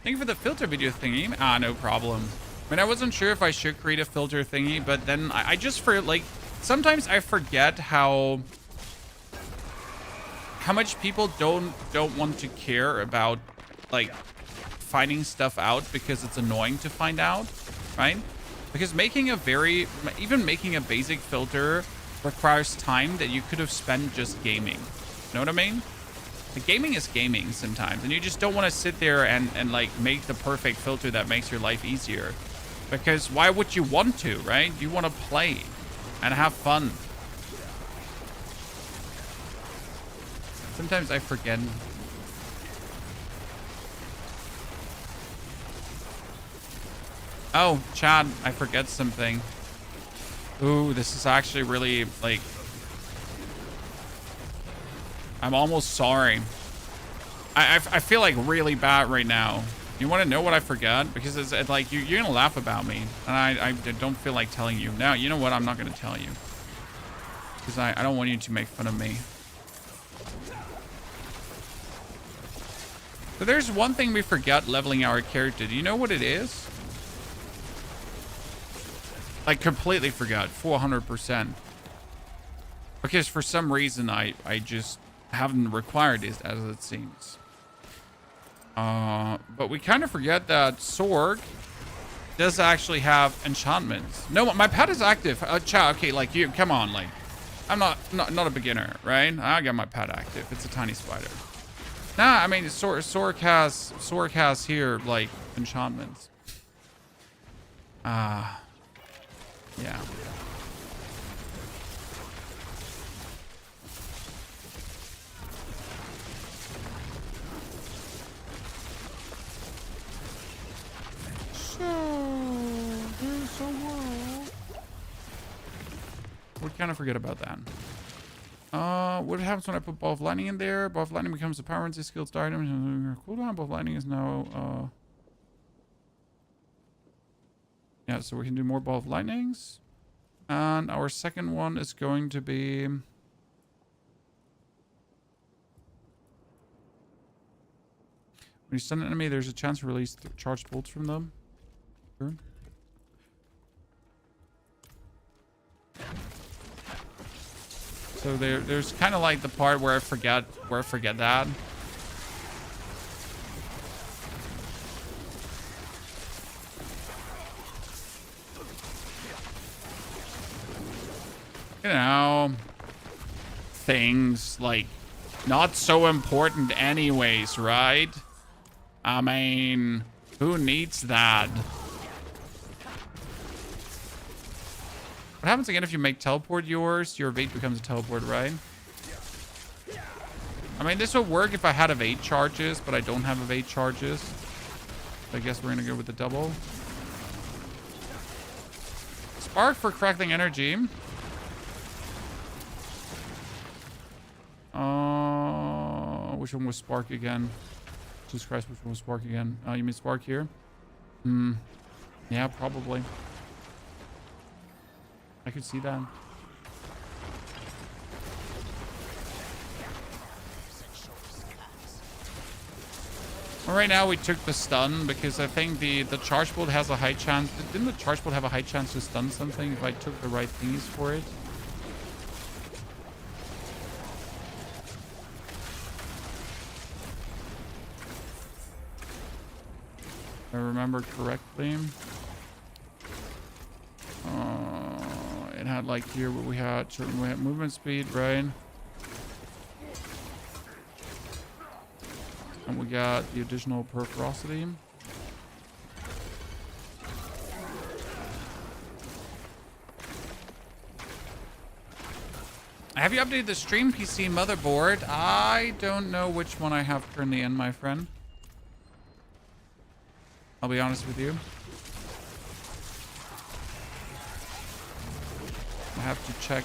[SPEAKER 1] Thank you for the filter video thingy. Ah, no problem. I mean, I wasn't sure if I should create a filter thingy, but then I just like... Sometimes I forget how much people don't want to care about like finding stuff out because it's annoying to find out, right? Because even making a basic filter requires time that you could have spent just gaming. You know what I mean? The gaming is gaming sometimes, and you just don't want to sit there and like make the perfect filter that makes your life easier. Because why would you want to, right? You want to play and have fun. Sometimes I forget. Oh, Chad, I forget something. Ooh, this is actually really, like... I'm almost sorry. I feel like really bad right now. You want to know what I forgot? Because it's like, you're going to laugh about me. And I don't feel like telling you. Now, you know what? I'm not going to tell you. Because I don't want you to make fun of me. But there's one thing we forgot leveling our character. Do you know what it is? Like, completely forgot. 400%. Because for some reason, I just haven't required it, as it seems. But we kind of forget that Sorc does actually have enchantments. No, my pet is active. Okay, like you, come on, like I'm not a beginner, right? I got my pet active. It's a tiny spider. Nah, I mean Sorc has here like enchantments. Yeah. kind of forget about that. What happens when I put Ball of Lightning in there? Ball of Lightning becomes a power and skilled item. Cooldown. Ball of Lightning is now, yeah, so we can do more Ball of Lightnings. And our second one is going to be... When you stun an enemy, there's a chance to release charged bolts from them. Sure. So there's kind of like the part where I forget that. You know, things like not so important anyways, right? I mean, who needs that? What happens again if you make teleport yours? Your evade becomes a teleport, right? I mean, this would work if I had evade charges, but I don't have evade charges. So I guess we're gonna go with the double. Spark for Crackling energy. Which one was Spark again? Jesus Christ, which one was Spark again? You mean Spark here? Yeah, probably. I could see that. Well, right now we took the stun because I think the charge bolt has a high chance. Didn't the charge bolt have a high chance to stun something if I took the right thingies for it? If I remember correctly. It had like here what we had movement speed, right? And we got the additional perforosity. Have you updated the stream PC motherboard? I don't know which one I have currently in, my friend. I'll be honest with you. I have to check.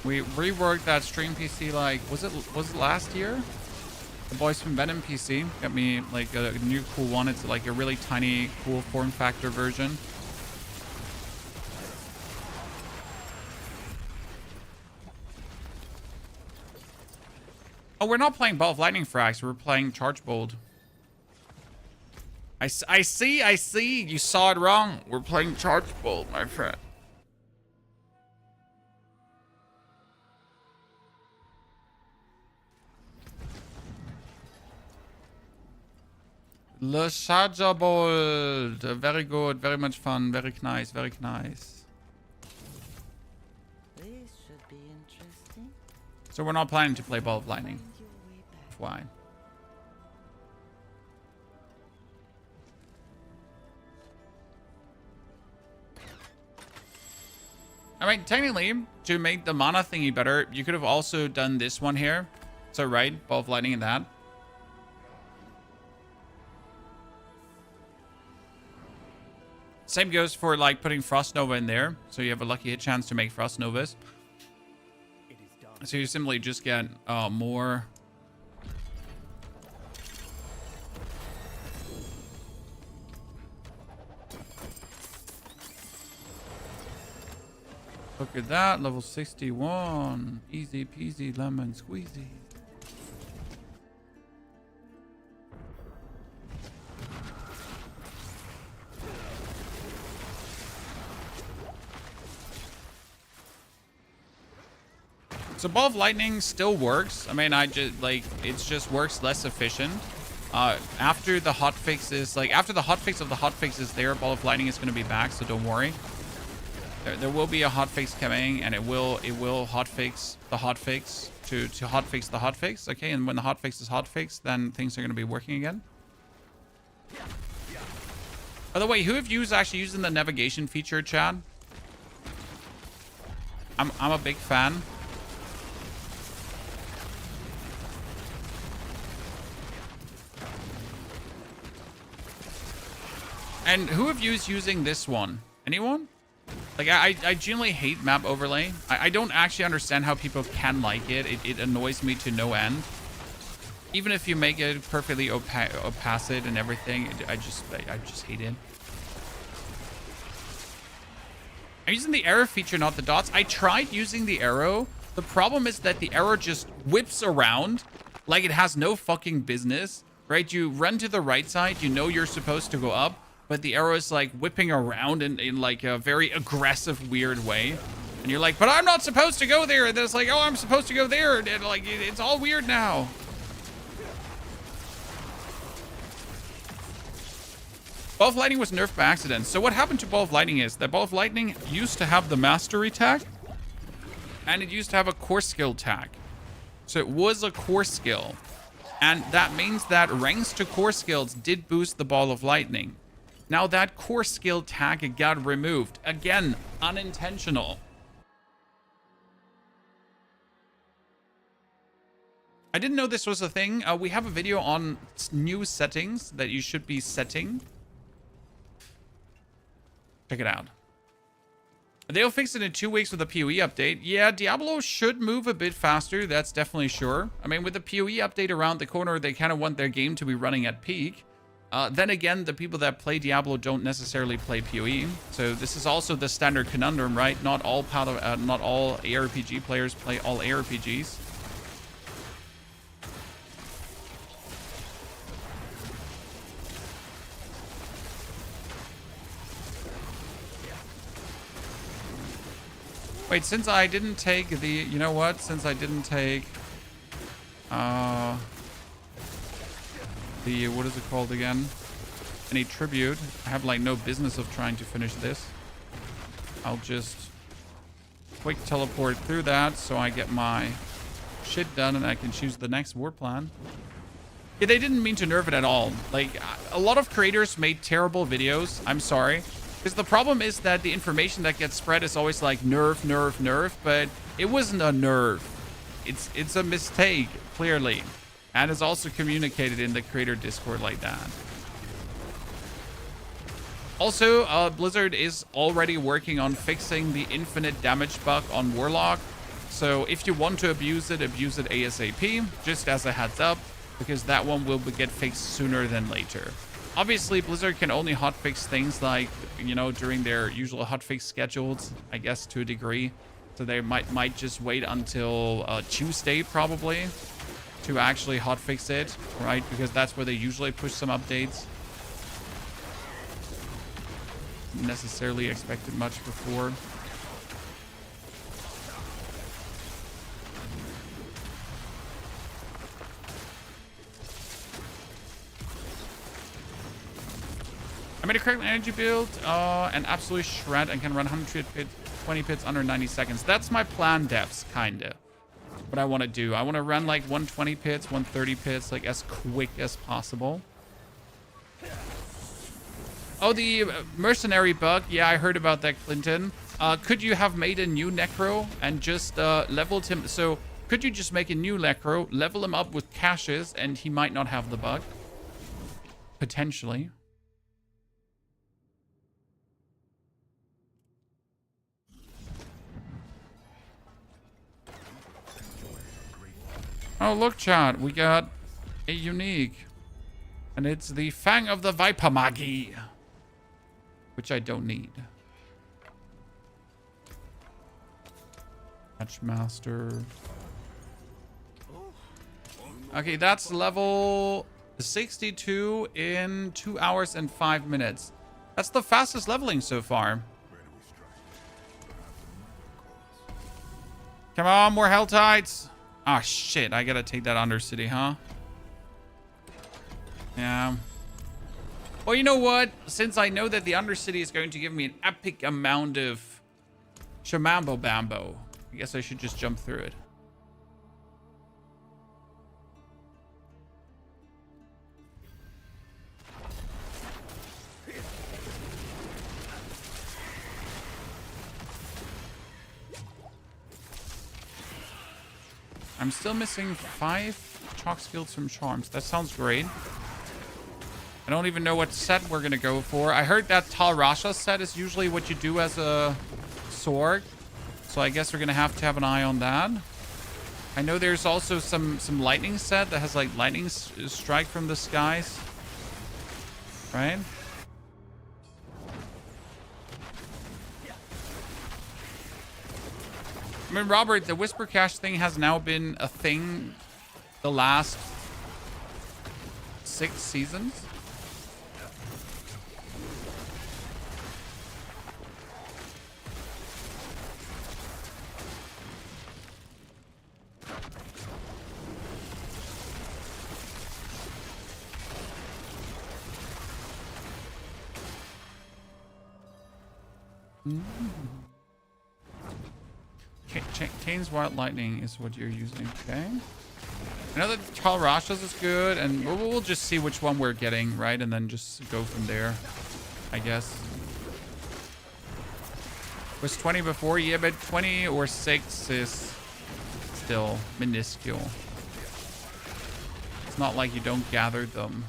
[SPEAKER 1] We reworked that stream PC like was it last year? The boys from Venom PC got me like a new cool one. It's like a really tiny cool form factor version. Oh, we're not playing Ball of Lightning frags. We're playing Charge Bolt. I see. You saw it wrong. We're playing Charge Bolt, my friend. Le Charge Bolt. Very good. Very much fun. Very nice. Very nice.
[SPEAKER 3] This should be interesting.
[SPEAKER 1] So we're not planning to play Ball of Lightning. Why? I mean, technically, to make the mana thingy better, you could have also done this one here. So, right, Ball of Lightning and that. Same goes for, like, putting Frost Nova in there. So you have a lucky hit chance to make Frost Novas.
[SPEAKER 2] It is done.
[SPEAKER 1] So you simply just get more... Look at that, level 61. Easy peasy lemon squeezy. So Ball of Lightning still works. I mean, it just works less efficient. After the hotfix is, after the hotfix of the hotfix is there, Ball of Lightning is going to be back, so don't worry. There will be a hotfix coming, and it will hotfix the hotfix to hotfix the hotfix. Okay, and when the hotfix is hotfixed, then things are going to be working again. By the way, who of you is actually using the navigation feature, Chad? I'm a big fan. And who of you is using this one? Anyone? Like, I genuinely hate map overlay. I don't actually understand how people can like it. It annoys me to no end. Even if you make it perfectly opacit and everything, I just hate it. I'm using the arrow feature, not the dots. I tried using the arrow. The problem is that the arrow just whips around like it has no fucking business, right? You run to the right side, you know you're supposed to go up, but the arrow is like whipping around in like a very aggressive, weird way. And you're like, but I'm not supposed to go there. And then it's like, oh, I'm supposed to go there. And like, it's all weird now. Ball of Lightning was nerfed by accident. So what happened to Ball of Lightning is that Ball of Lightning used to have the Mastery tag, and it used to have a Core Skill tag. So it was a Core Skill. And that means that ranks to Core Skills did boost the Ball of Lightning. Now that Core Skill tag got removed. Again, unintentional. I didn't know this was a thing. We have a video on new settings that you should be setting. Check it out. They'll fix it in 2 weeks with a PoE update. Yeah, Diablo should move a bit faster. That's definitely sure. I mean, with the PoE update around the corner, they kind of want their game to be running at peak. Then again, the people that play Diablo don't necessarily play PoE. So this is also the standard conundrum, right? Not all ARPG players play all ARPGs. Wait, since I didn't take the, you know what? Since I didn't take, the, what is it called again? Any tribute. I have like no business of trying to finish this. I'll just quick teleport through that so I get my shit done and I can choose the next war plan. Yeah, they didn't mean to nerf it at all. Like, a lot of creators made terrible videos. I'm sorry. Because the problem is that the information that gets spread is always like nerf, nerf, nerf, but it wasn't a nerf. It's a mistake, clearly. And it's also communicated in the creator Discord like that. Also, Blizzard is already working on fixing the infinite damage bug on Warlock. So if you want to abuse it ASAP, just as a heads up, because that one will get fixed sooner than later. Obviously, Blizzard can only hotfix things like, you know, during their usual hotfix schedules, I guess, to a degree. So they might just wait until Tuesday, probably, to actually hotfix it, right? Because that's where they usually push some updates. Necessarily expected much before. I made a Crackling energy build, and absolutely shred and can run 120 pits under 90 seconds. That's my plan, devs, kinda. What I want to do. I want to run like 120 pits, 130 pits, like as quick as possible. Oh, the mercenary bug. Yeah, I heard about that, Clinton. Could you have made a new Necro and just leveled him? So, could you just make a new Necro, level him up with caches, and he might not have the bug? Potentially. Oh, look, chat. We got a unique. And it's the Fang of the Viper Magi. Which I don't need. Matchmaster. Okay, that's level 62 in 2 hours and 5 minutes. That's the fastest leveling so far. Come on, more Hell Tides. Ah, shit. I gotta take that Undercity, huh? Yeah. Well, you know what? Since I know that the Undercity is going to give me an epic amount of Shamambo Bambo, I guess I should just jump through it. I'm still missing 5 chalk skills from charms. That sounds great. I don't even know what set we're gonna go for. I heard that Tal Rasha set is usually what you do as a Sorc. So I guess we're going to have an eye on that. I know there's also some lightning set that has like lightning strike from the skies. Right? I mean, Robert, the Whisper Cache thing has now been a thing the last 6 seasons. Kane's Wild Lightning is what you're using, okay? I know that Kalrash's is good, and we'll just see which one we're getting, right? And then just go from there, I guess. Was 20 before? Yeah, but 20 or 6 is still minuscule. It's not like you don't gather them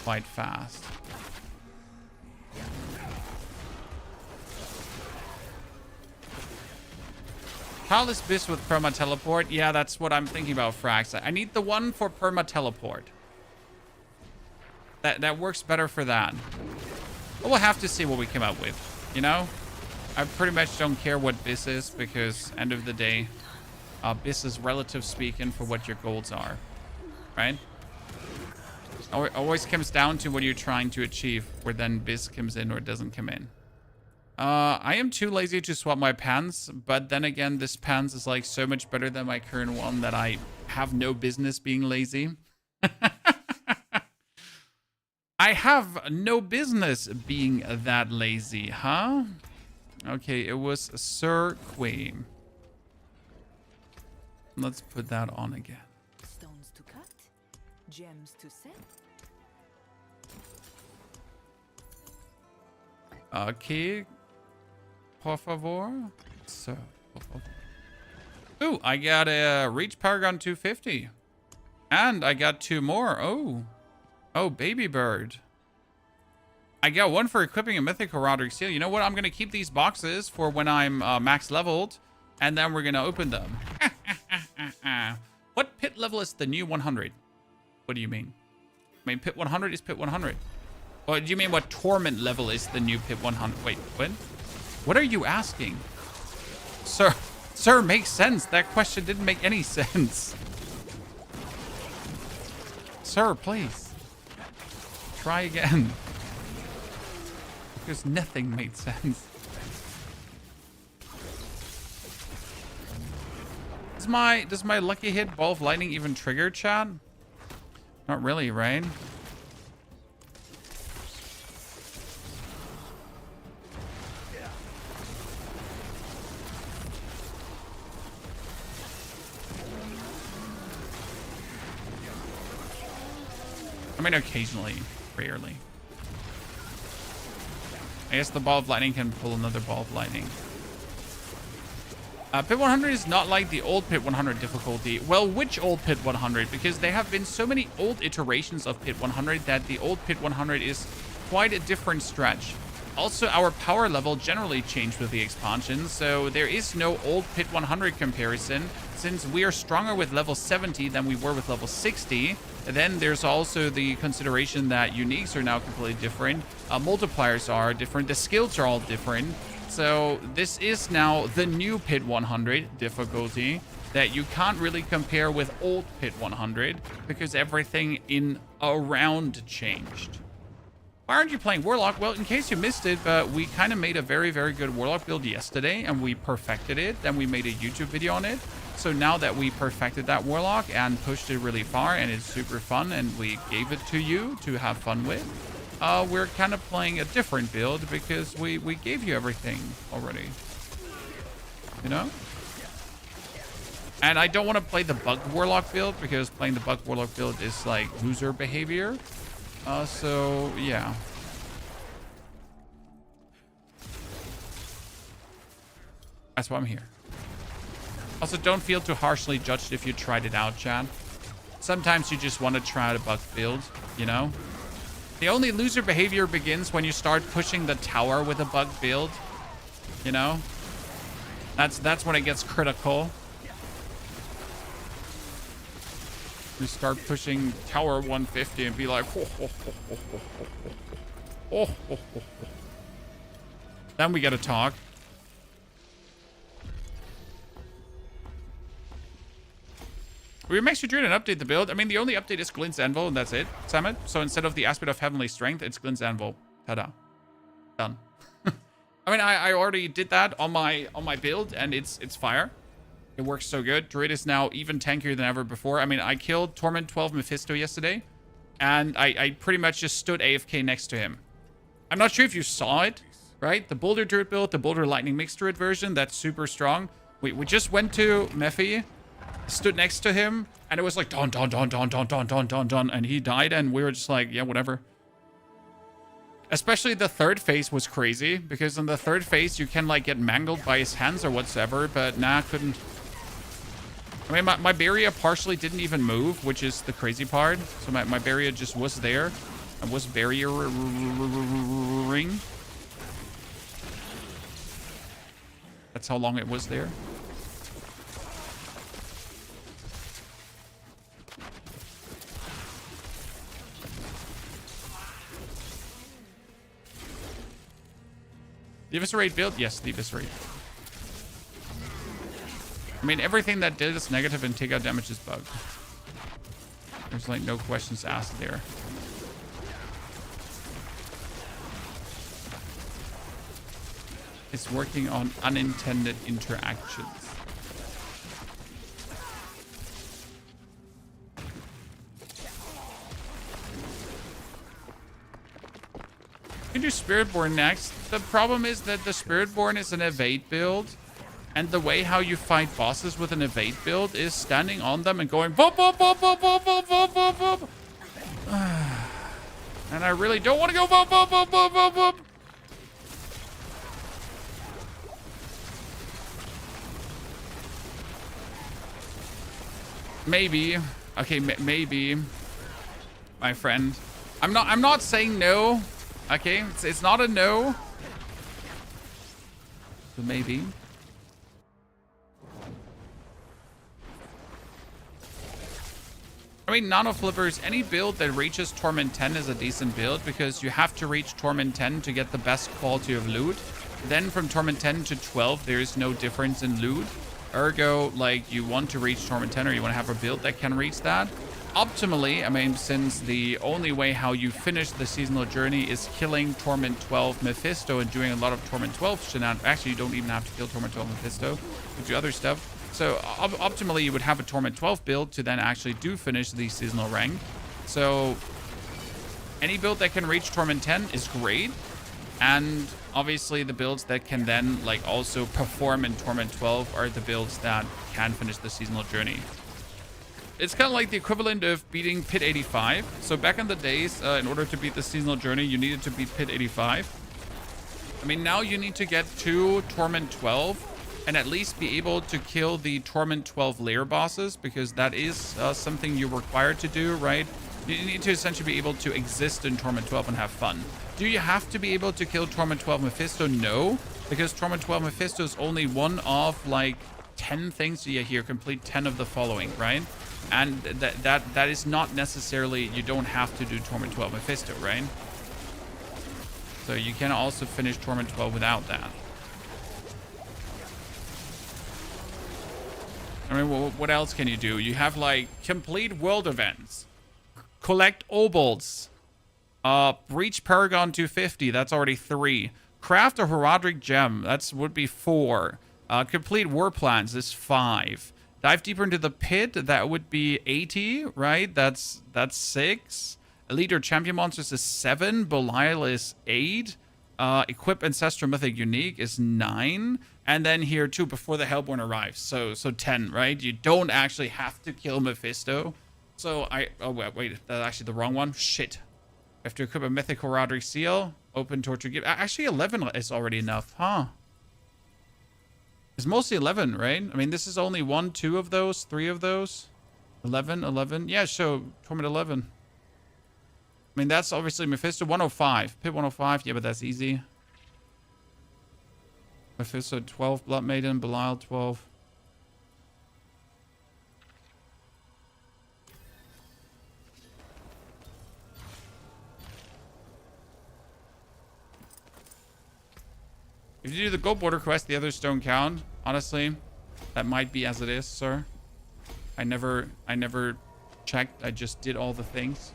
[SPEAKER 1] quite fast. Powerless Beast with perma teleport. Yeah, that's what I'm thinking about, Frax. I need the one for perma teleport. That works better for that. But we'll have to see what we come up with. You know, I pretty much don't care what Bis is, because end of the day, Bis is relative speaking for what your goals are, right? Always comes down to what you're trying to achieve, where then Bis comes in or doesn't come in. I am too lazy to swap my pants, but then again, this pants is like so much better than my current one that I have no business being lazy. I have no business being that lazy, huh? Okay, it was Sorc. Let's put that on again.
[SPEAKER 4] Stones to cut, gems to set.
[SPEAKER 1] Okay. Por favor. So. Ooh, I got a Reach Paragon 250. And I got 2 more. Oh. Oh, Baby Bird. I got 1 for equipping a Mythical Roderick Seal. You know what? I'm going to keep these boxes for when I'm max leveled. And then we're going to open them. What pit level is the new 100? What do you mean? I mean, pit 100 is pit 100. Or do you mean what Torment level is the new pit 100? Wait, what? What are you asking? Sir, makes sense. That question didn't make any sense. Sir, please. Try again. Because nothing made sense. Does my lucky hit Ball of Lightning even trigger, chat? Not really, right? I mean, occasionally, rarely. I guess the Ball of Lightning can pull another Ball of Lightning. Pit 100 is not like the old Pit 100 difficulty. Well, which old Pit 100? Because there have been so many old iterations of Pit 100 that the old Pit 100 is quite a different stretch. Also, our power level generally changed with the expansion, so there is no old Pit 100 comparison. Since we are stronger with level 70 than we were with level 60, then there's also the consideration that uniques are now completely different. Multipliers are different. The skills are all different. So this is now the new Pit 100 difficulty that you can't really compare with old Pit 100 because everything in around changed. Why aren't you playing Warlock? Well, in case you missed it, we kind of made a very, very good Warlock build yesterday and we perfected it. Then we made a YouTube video on it. So now that we perfected that Warlock and pushed it really far and it's super fun and we gave it to you to have fun with, we're kind of playing a different build because we gave you everything already. You know? And I don't want to play the Bug Warlock build because playing the Bug Warlock build is like loser behavior. So, yeah. That's why I'm here. Also, don't feel too harshly judged if you tried it out, Chad. Sometimes you just want to try out a bug build, you know? The only loser behavior begins when you start pushing the tower with a bug build. You know? That's when it gets critical. We start pushing tower 150 and be like, oh. Then we get to talk. We may actually and update the build. I mean, the only update is Glint's Anvil, and that's it, Samet. So instead of the aspect of Heavenly Strength, it's Glint's Anvil. Ta-da. Done. I mean, I already did that on my build, and it's fire. It works so good. Druid is now even tankier than ever before. I mean, I killed Torment 12 Mephisto yesterday, and I pretty much just stood AFK next to him. I'm not sure if you saw it, right? The Boulder Druid build, the Boulder Lightning Mixed Druid version, that's super strong. We just went to Mephi, stood next to him, and it was like, don, and he died, and we were just like, yeah, whatever. Especially the third phase was crazy, because in the third phase, you can, like, get mangled by his hands or whatsoever, but nah, couldn't. I mean, my barrier partially didn't even move, which is the crazy part. So my barrier just was there. and was barrier-ring. That's how long it was there. The Eviscerate build? Yes, the Eviscerate. I mean, everything that did is negative and takeout damage is bugged. There's like no questions asked there. It's working on unintended interactions. You can do Spiritborn next. The problem is that the Spiritborn is an evade build. And the way how you fight bosses with an evade build is standing on them and going bop, bop, bop, bop, bop, bop, bop, bop, bop. And I really don't want to go bop, bop, bop, bop, bop, bop. Maybe. Okay, maybe. My friend. I'm not saying no. Okay, it's not a no. But maybe. I mean, Nano Flippers, any build that reaches Torment 10 is a decent build because you have to reach Torment 10 to get the best quality of loot. Then from Torment 10 to 12, there is no difference in loot. Ergo, like, you want to reach Torment 10 or you want to have a build that can reach that. Optimally, I mean, since the only way how you finish the seasonal journey is killing Torment 12 Mephisto and doing a lot of Torment 12 shenanigans. Actually, you don't even have to kill Torment 12 Mephisto. You do other stuff. So optimally, you would have a Torment 12 build to then actually do finish the seasonal rank. So any build that can reach Torment 10 is great. And obviously the builds that can then like also perform in Torment 12 are the builds that can finish the seasonal journey. It's kind of like the equivalent of beating Pit 85. So back in the days, in order to beat the seasonal journey, you needed to beat Pit 85. I mean, now you need to get to Torment 12 and at least be able to kill the Torment 12 lair bosses, because that is something you're required to do, right? You need to essentially be able to exist in Torment 12 and have fun. Do you have to be able to kill Torment 12 Mephisto? No, because Torment 12 Mephisto is only one of like 10 things. Yeah, here, complete 10 of the following, right? And that is not necessarily, you don't have to do Torment 12 Mephisto, right? So you can also finish Torment 12 without that. I mean, what else can you do? You have like complete world events, collect obols, breach Paragon 250. That's already 3. Craft a Heraldric Gem. That's would be 4. Complete war plans is 5. Dive deeper into the pit. That would be 80, right? That's 6. Elite or champion monsters is 7. Belial is 8. Equip Ancestral Mythic Unique is 9. And then here too, before the Hellborn arrives. So 10, right? You don't actually have to kill Mephisto. So oh wait, that's actually the wrong one. Shit. I have to equip a Mythic Heraldric Seal. Open Torture Gift. Actually 11 is already enough, huh? It's mostly 11, right? I mean, this is only 1, 2 of those, 3 of those. 11. Yeah, so Torment 11. I mean, that's obviously Mephisto 105. Pit 105. Yeah, but that's easy. Mephisto 12, Blood Maiden, Belial 12. If you do the gold border quest, the others don't count. Honestly, that might be as it is, sir. I never checked. I just did all the things.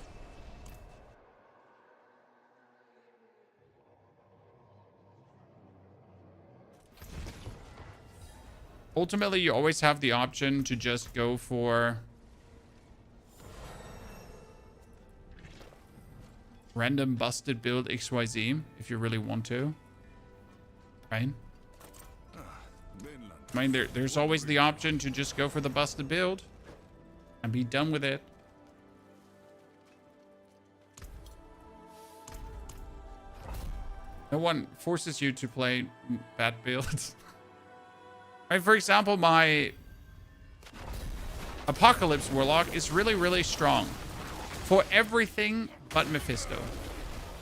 [SPEAKER 1] Ultimately, you always have the option to just go for random busted build XYZ if you really want to. Right? I mean, there's always the option to just go for the busted build and be done with it. No one forces you to play bad builds. I mean, for example, my Apocalypse Warlock is really, really strong for everything but Mephisto.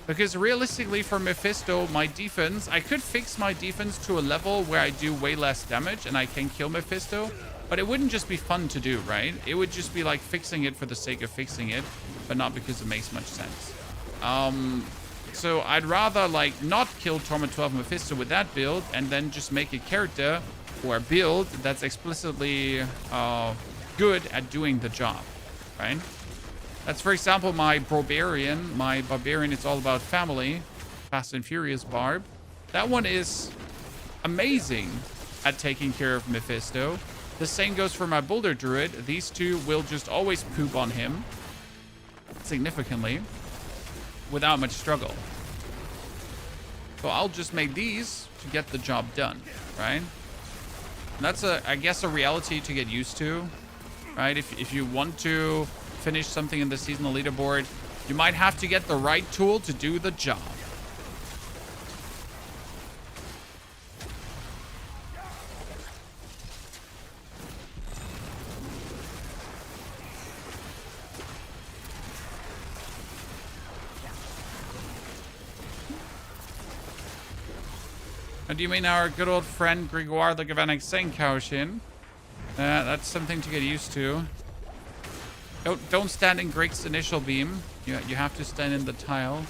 [SPEAKER 1] Because realistically for Mephisto, my defense, I could fix my defense to a level where I do way less damage and I can kill Mephisto, but it wouldn't just be fun to do, right? It would just be like fixing it for the sake of fixing it, but not because it makes much sense. So I'd rather like not kill Torment 12 Mephisto with that build and then just make a character or a build that's explicitly good at doing the job, right? That's, for example, my Barbarian. My Barbarian, it's all about family. Fast and Furious Barb. That one is amazing at taking care of Mephisto. The same goes for my Boulder Druid. These two will just always poop on him significantly without much struggle. So I'll just make these to get the job done, right? And that's, I guess, a reality to get used to, right? If you want to finish something in the seasonal leaderboard, you might have to get the right tool to do the job. And do you mean our good old friend Grégoire the Gavannik Senkaushin? That's something to get used to. Don't stand in Greg's initial beam. You have to stand in the tile.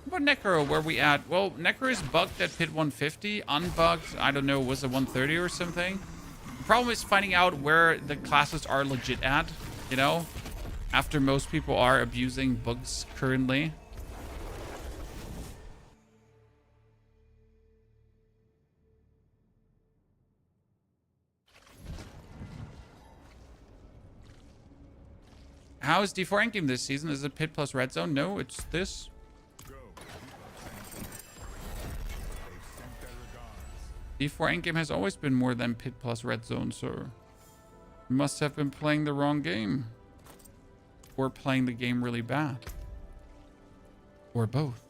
[SPEAKER 1] What about Necro? Where we at? Well, Necro is bugged at pit 150. Unbugged, I don't know, was it 130 or something? The problem is finding out where the classes are legit at, you know? After most people are abusing bugs currently. How is D4 Endgame this season? Is it pit plus red zone? No, it's this. D4 Endgame has always been more than pit plus red zone, sir. You must have been playing the wrong game. Or playing the game really bad. Or both.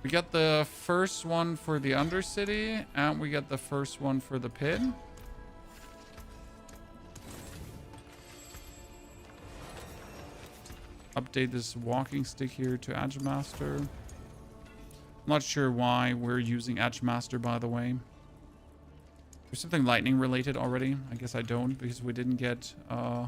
[SPEAKER 1] We got the first one for the Undercity, and we got the first one for the pit. Update this walking stick here to Edge Master. I'm not sure why we're using Edge Master, by the way. There's something lightning related already. I guess I don't, because we didn't get nah.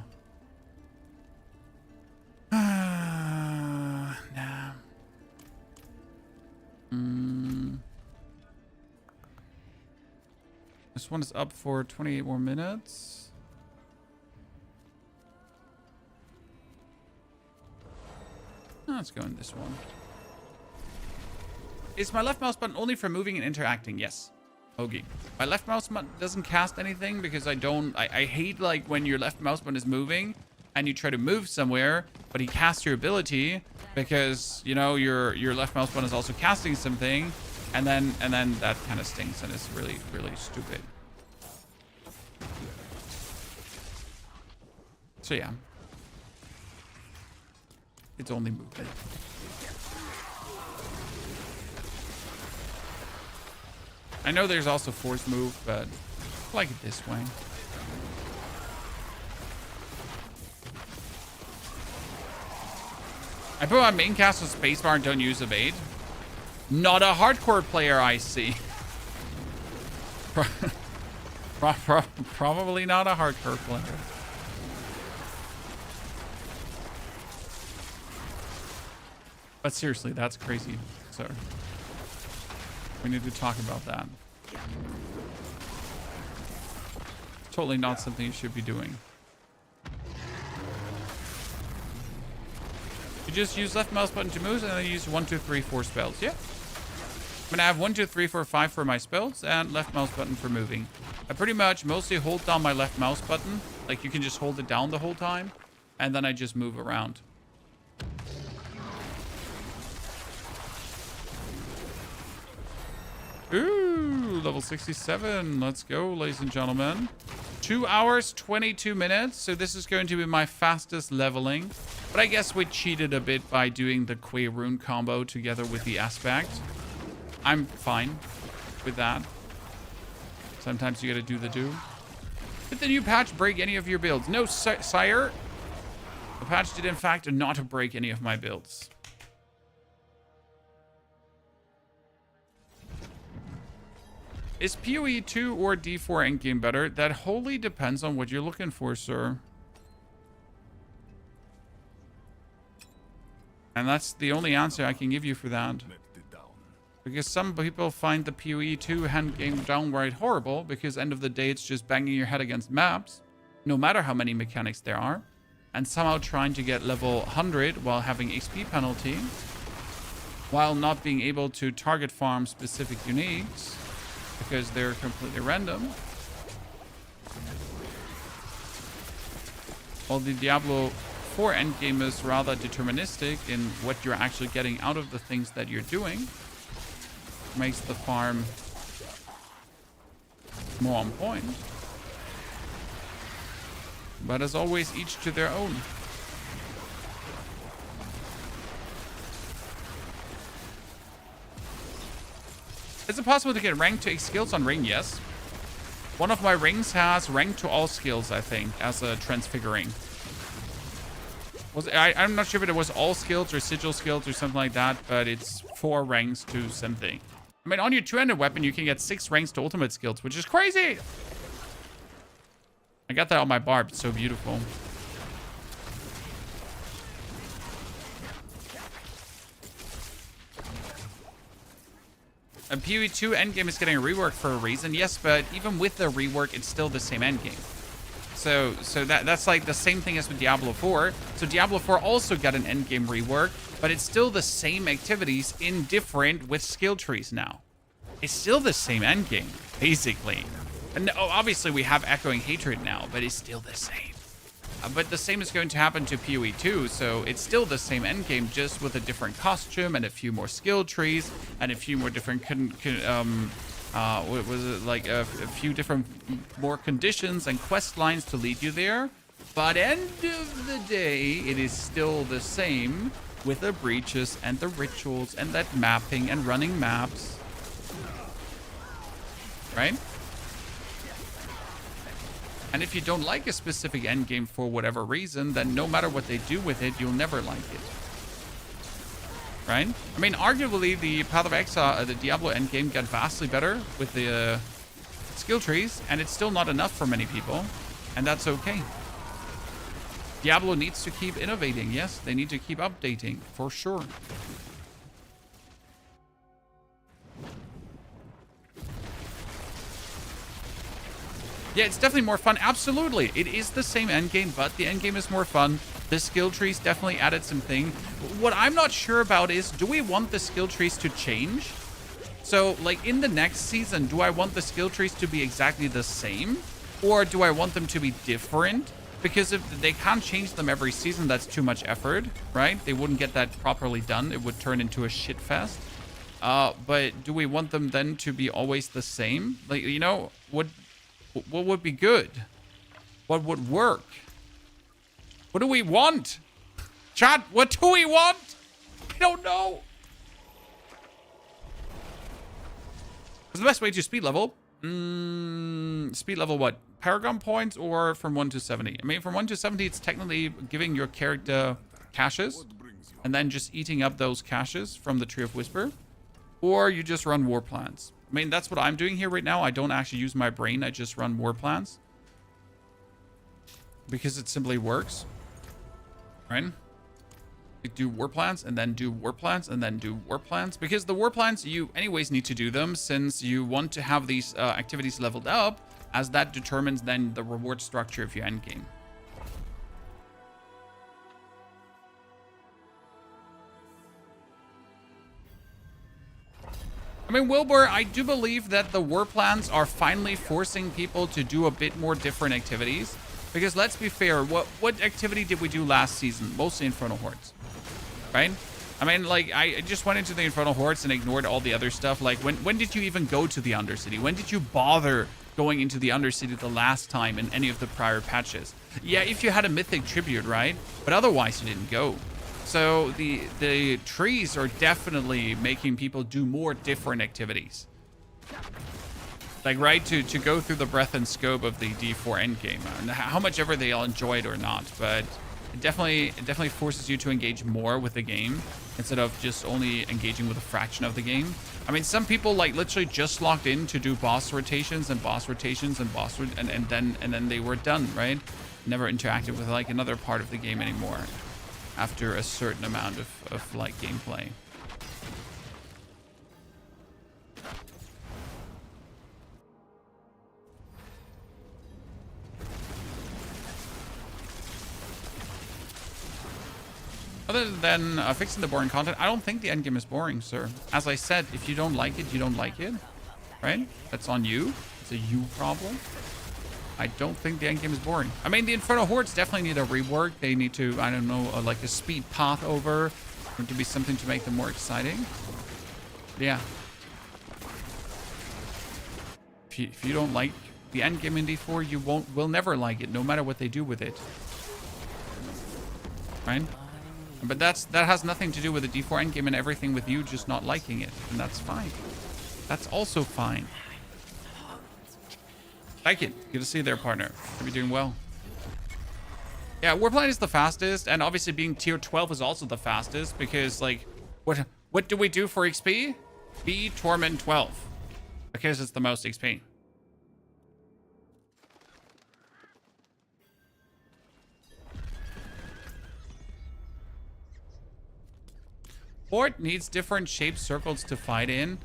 [SPEAKER 1] This one is up for 28 more minutes. Let's go in this one. Is my left mouse button only for moving and interacting? Yes. Okay. My left mouse button doesn't cast anything because I hate like when your left mouse button is moving and you try to move somewhere, but he casts your ability because, you know, your left mouse button is also casting something, and then that kind of stinks and it's really, really stupid. So yeah. It's only movement. I know there's also force move, but I like it this way. I put my main cast with spacebar and don't use evade. Not a hardcore player, I see. Probably not a hardcore player. But seriously, that's crazy. So we need to talk about that. Totally not something you should be doing. You just use left mouse button to move, and then use 1, 2, 3, 4 spells. Yeah. I'm gonna have 1, 2, 3, 4, 5 for my spells, and left mouse button for moving. I pretty much mostly hold down my left mouse button. Like, you can just hold it down the whole time, and then I just move around. Ooh, level 67. Let's go, ladies and gentlemen. 2 hours, 22 minutes. So this is going to be my fastest leveling. But I guess we cheated a bit by doing the Quay Rune combo together with the aspect. I'm fine with that. Sometimes you gotta do the do. Did the new patch break any of your builds? No, sire. The patch did in fact not break any of my builds. Is PoE 2 or D4 endgame better? That wholly depends on what you're looking for, sir. And that's the only answer I can give you for that. Because some people find the PoE 2 endgame downright horrible, because end of the day it's just banging your head against maps, no matter how many mechanics there are, and somehow trying to get level 100 while having XP penalty, while not being able to target farm specific uniques, because they're completely random. While the Diablo 4 endgame is rather deterministic in what you're actually getting out of the things that you're doing, makes the farm more on point. But as always, each to their own. Is it possible to get rank to X skills on ring? Yes. One of my rings has rank to all skills, I think, as a transfiguring. I'm not sure if it was all skills or sigil skills or something like that, but it's 4 ranks to something. I mean, on your two-handed weapon, you can get 6 ranks to ultimate skills, which is crazy. I got that on my barb. It's so beautiful. And PoE 2 endgame is getting a rework for a reason. Yes, but even with the rework, it's still the same endgame. So that's like the same thing as with Diablo 4. So Diablo 4 also got an endgame rework, but it's still the same activities in different with skill trees now. It's still the same endgame, basically. And obviously we have Echoing Hatred now, but it's still the same. But the same is going to happen to PoE 2, so it's still the same endgame, just with a different costume and a few more skill trees and a few more different what was it, like a few different more conditions and quest lines to lead you there. But end of the day, it is still the same with the breaches and the rituals and that mapping and running maps. Right? And if you don't like a specific endgame for whatever reason, then no matter what they do with it, you'll never like it. Right? I mean, arguably, the Path of Exile, the Diablo endgame got vastly better with the skill trees, and it's still not enough for many people, and that's okay. Diablo needs to keep innovating. Yes, they need to keep updating, for sure. Yeah, it's definitely more fun. Absolutely. It is the same endgame, but the endgame is more fun. The skill trees definitely added something. What I'm not sure about is, do we want the skill trees to change? So, like, in the next season, do I want the skill trees to be exactly the same? Or do I want them to be different? Because if they can't change them every season, that's too much effort, right? They wouldn't get that properly done. It would turn into a shit fest. But do we want them then to be always the same? Like, you know, what would be good? What would work? What do we want? Chat, what do we want? I don't know. What's the best way to speed level? Speed level what? Paragon points or from 1 to 70? I mean, from 1 to 70, it's technically giving your character caches and then just eating up those caches from the Tree of Whisper. Or you just run war plans. I mean, that's what I'm doing here right now. I don't actually use my brain. I just run war plans. Because it simply works. Right? Like do war plans and then do war plans and then do war plans. Because the war plans, you anyways need to do them since you want to have these activities leveled up, as that determines then the reward structure of your endgame. I mean, Wilbur, I do believe that the war plans are finally forcing people to do a bit more different activities. Because let's be fair, what activity did we do last season? Mostly Infernal Hordes, right? I mean, like, I just went into the Infernal Hordes and ignored all the other stuff. Like, when did you even go to the Undercity? When did you bother going into the Undercity the last time in any of the prior patches? Yeah, if you had a Mythic Tribute, right? But otherwise, you didn't go. So the trees are definitely making people do more different activities. Like, right, to go through the breadth and scope of the D4 endgame. And how much ever they all enjoy it or not. But it definitely forces you to engage more with the game instead of just only engaging with a fraction of the game. I mean, some people like literally just logged in to do boss rotations and boss rotations and and then they were done, right? Never interacted with like another part of the game anymore after a certain amount of like gameplay. Other than fixing the boring content, I don't think the endgame is boring, sir. As I said, if you don't like it, you don't like it, right? That's on you. It's a you problem. I don't think the endgame is boring. I mean, the Infernal Hordes definitely need a rework. They need to, I don't know, like a speed path over. There to be something to make them more exciting. But yeah. If you don't like the endgame in D4, you will never like it, no matter what they do with it. Right? But that has nothing to do with the D4 endgame and everything with you just not liking it. And that's fine. That's also fine. Like it. Good to see you there, partner. Hope you're doing well. Yeah, Warpline is the fastest, and obviously being tier 12 is also the fastest because, like, what do we do for XP? Be Torment 12. Because it's the most XP. Horde needs different shaped circles to fight in.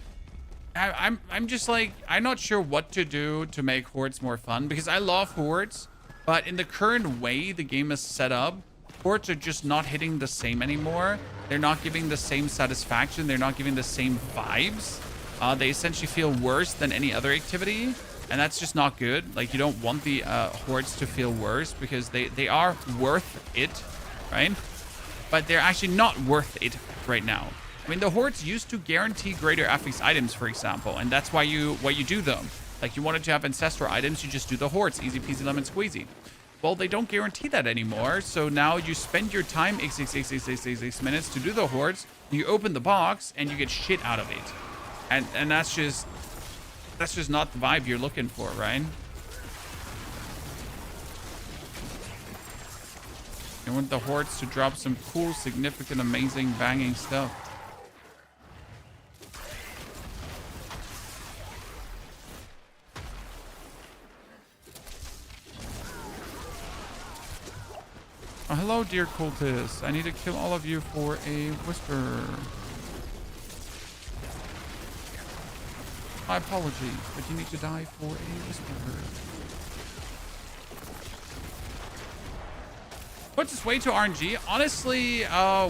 [SPEAKER 1] I'm just like, I'm not sure what to do to make Hordes more fun because I love Hordes, but in the current way the game is set up, Hordes are just not hitting the same anymore. They're not giving the same satisfaction. They're not giving the same vibes. They essentially feel worse than any other activity, and that's just not good. Like, you don't want the Hordes to feel worse because they are worth it, right? But they're actually not worth it right now. I mean, the Hordes used to guarantee greater affix items, for example, and that's why you do them. Like, you wanted to have ancestral items, you just do the Hordes. Easy peasy lemon squeezy. Well, they don't guarantee that anymore, so now you spend your time x minutes to do the Hordes, you open the box, and you get shit out of it. And that's just not the vibe you're looking for, right? You want the Hordes to drop some cool, significant, amazing, banging stuff. Oh, hello, dear cultists. I need to kill all of you for a whisper. My apologies, but you need to die for a whisper. Puts its way to RNG. Honestly,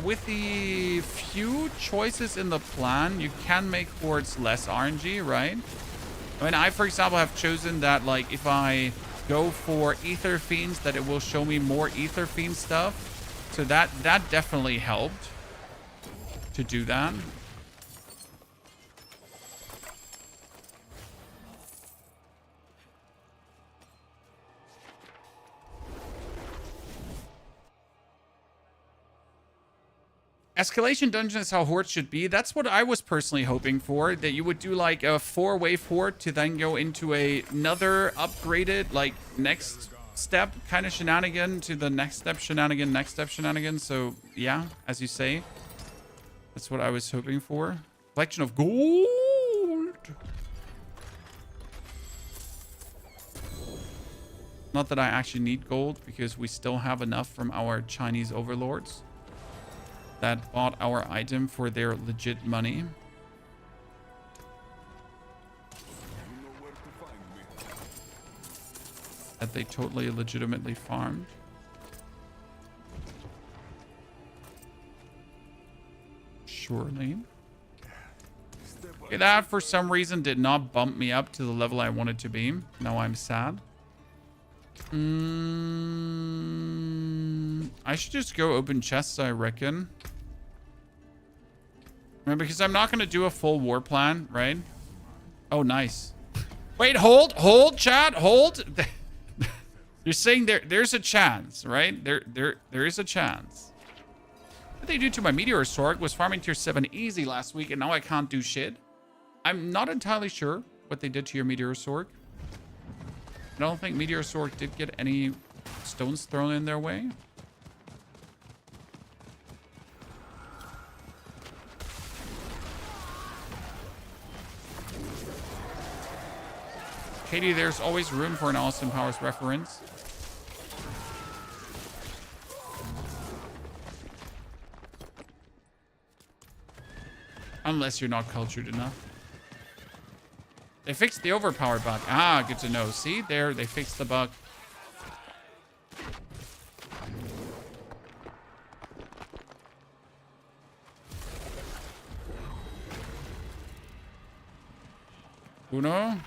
[SPEAKER 1] with the few choices in the plan, you can make Hordes less RNG, right? I mean, I, for example, have chosen that, like, if I go for Ether Fiends, that it will show me more Ether Fiend stuff. So that definitely helped to do that. Escalation dungeon is how hordes should be. That's what I was personally hoping for. That you would do like a 4-wave horde to then go into another upgraded, like next step kind of shenanigan to the next step shenanigan, next step shenanigan. So yeah, as you say, that's what I was hoping for. Collection of gold. Not that I actually need gold because we still have enough from our Chinese overlords that bought our item for their legit money. That they totally legitimately farmed. Surely. Okay, that for some reason did not bump me up to the level I wanted to be. Now I'm sad. I should just go open chests, I reckon. Because I'm not going to do a full war plan, right? Oh, nice. Wait, hold, chat, hold. You're saying there's a chance, right? There is a chance. What they do to my Meteor Sorc was farming tier 7 easy last week, and now I can't do shit. I'm not entirely sure what they did to your Meteor Sorc. I don't think Meteor Sorc did get any stones thrown in their way. Katie, there's always room for an Austin Powers reference. Unless you're not cultured enough. They fixed the overpower bug. Ah, good to know. See, there, they fixed the bug. Uno.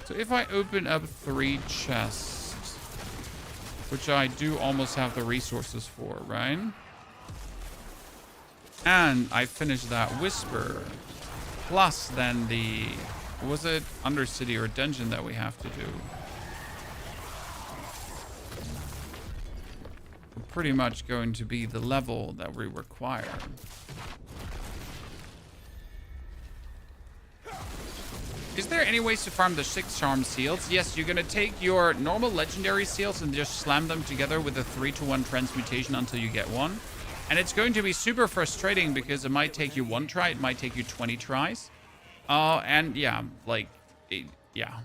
[SPEAKER 1] So if I open up 3 chests, which I do almost have the resources for, right? And I finish that whisper, plus then the, was it Undercity or dungeon that we have to do? Pretty much going to be the level that we require. Is there any ways to farm the 6 charm seals? Yes, you're going to take your normal legendary seals and just slam them together with a 3-to-1 transmutation until you get one. And it's going to be super frustrating because it might take you 1 try, it might take you 20 tries. And yeah, like, yeah.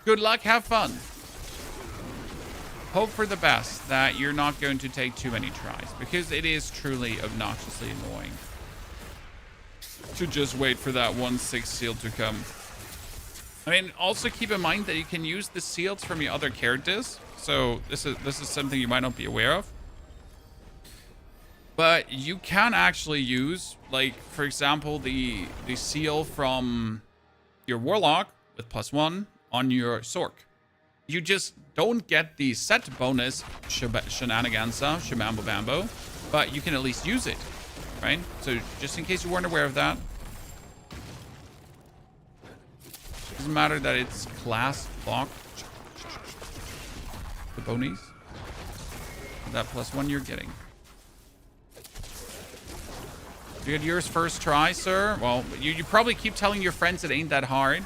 [SPEAKER 1] Good luck, have fun. Hope for the best that you're not going to take too many tries because it is truly obnoxiously annoying to just wait for that 1/6 seal to come. I mean, also keep in mind that you can use the seals from your other characters. So this is something you might not be aware of. But you can actually use, like, for example, the seal from your Warlock with +1 on your Sorc. You just don't get the set bonus shenaniganza, shamambo bambo, but you can at least use it, right? So just in case you weren't aware of that. Doesn't matter that it's class locked. The bonies. That +1 you're getting. You had yours first try, sir? Well, you probably keep telling your friends it ain't that hard,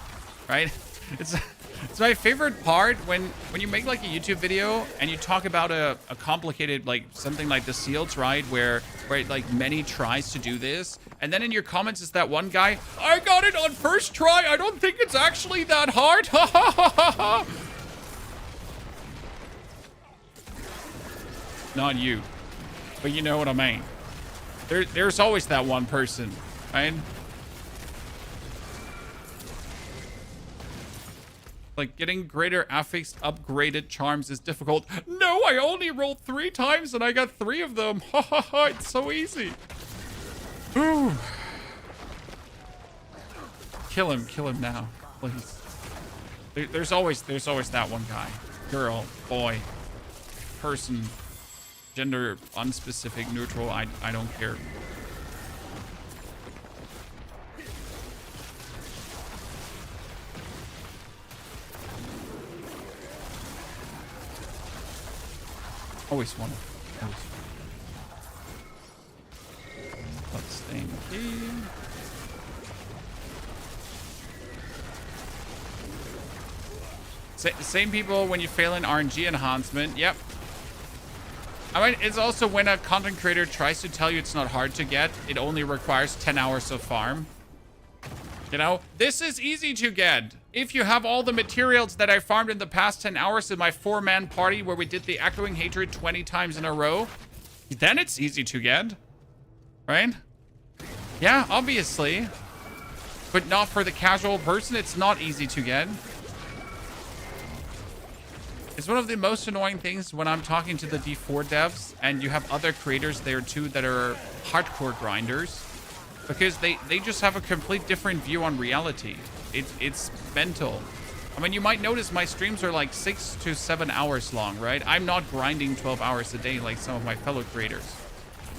[SPEAKER 1] right? It's my favorite part when you make like a YouTube video and you talk about a complicated, like something like the seals, right? Where like many tries to do this. And then in your comments is that one guy, I got it on first try. I don't think it's actually that hard. Ha ha ha ha ha. Not you, but you know what I mean. There's always that one person, right? Like, getting greater affix upgraded charms is difficult. No, I only rolled 3 times and I got 3 of them. Ha ha ha, it's so easy. Ooh. Kill him now, please. There's always that one guy. Girl, boy, person, gender, unspecific, neutral, I don't care. Always one. Thank you. Same people when you fail in RNG enhancement. Yep. I mean, it's also when a content creator tries to tell you it's not hard to get, it only requires 10 hours of farm. You know, this is easy to get. If you have all the materials that I farmed in the past 10 hours in my 4-man party where we did the Echoing Hatred 20 times in a row, then it's easy to get. Right? Yeah, obviously. But not for the casual person, it's not easy to get. It's one of the most annoying things when I'm talking to the D4 devs and you have other creators there too that are hardcore grinders, because they just have a complete different view on reality. It's mental. I mean, you might notice my streams are like 6 to 7 hours long, right? I'm not grinding 12 hours a day like some of my fellow creators.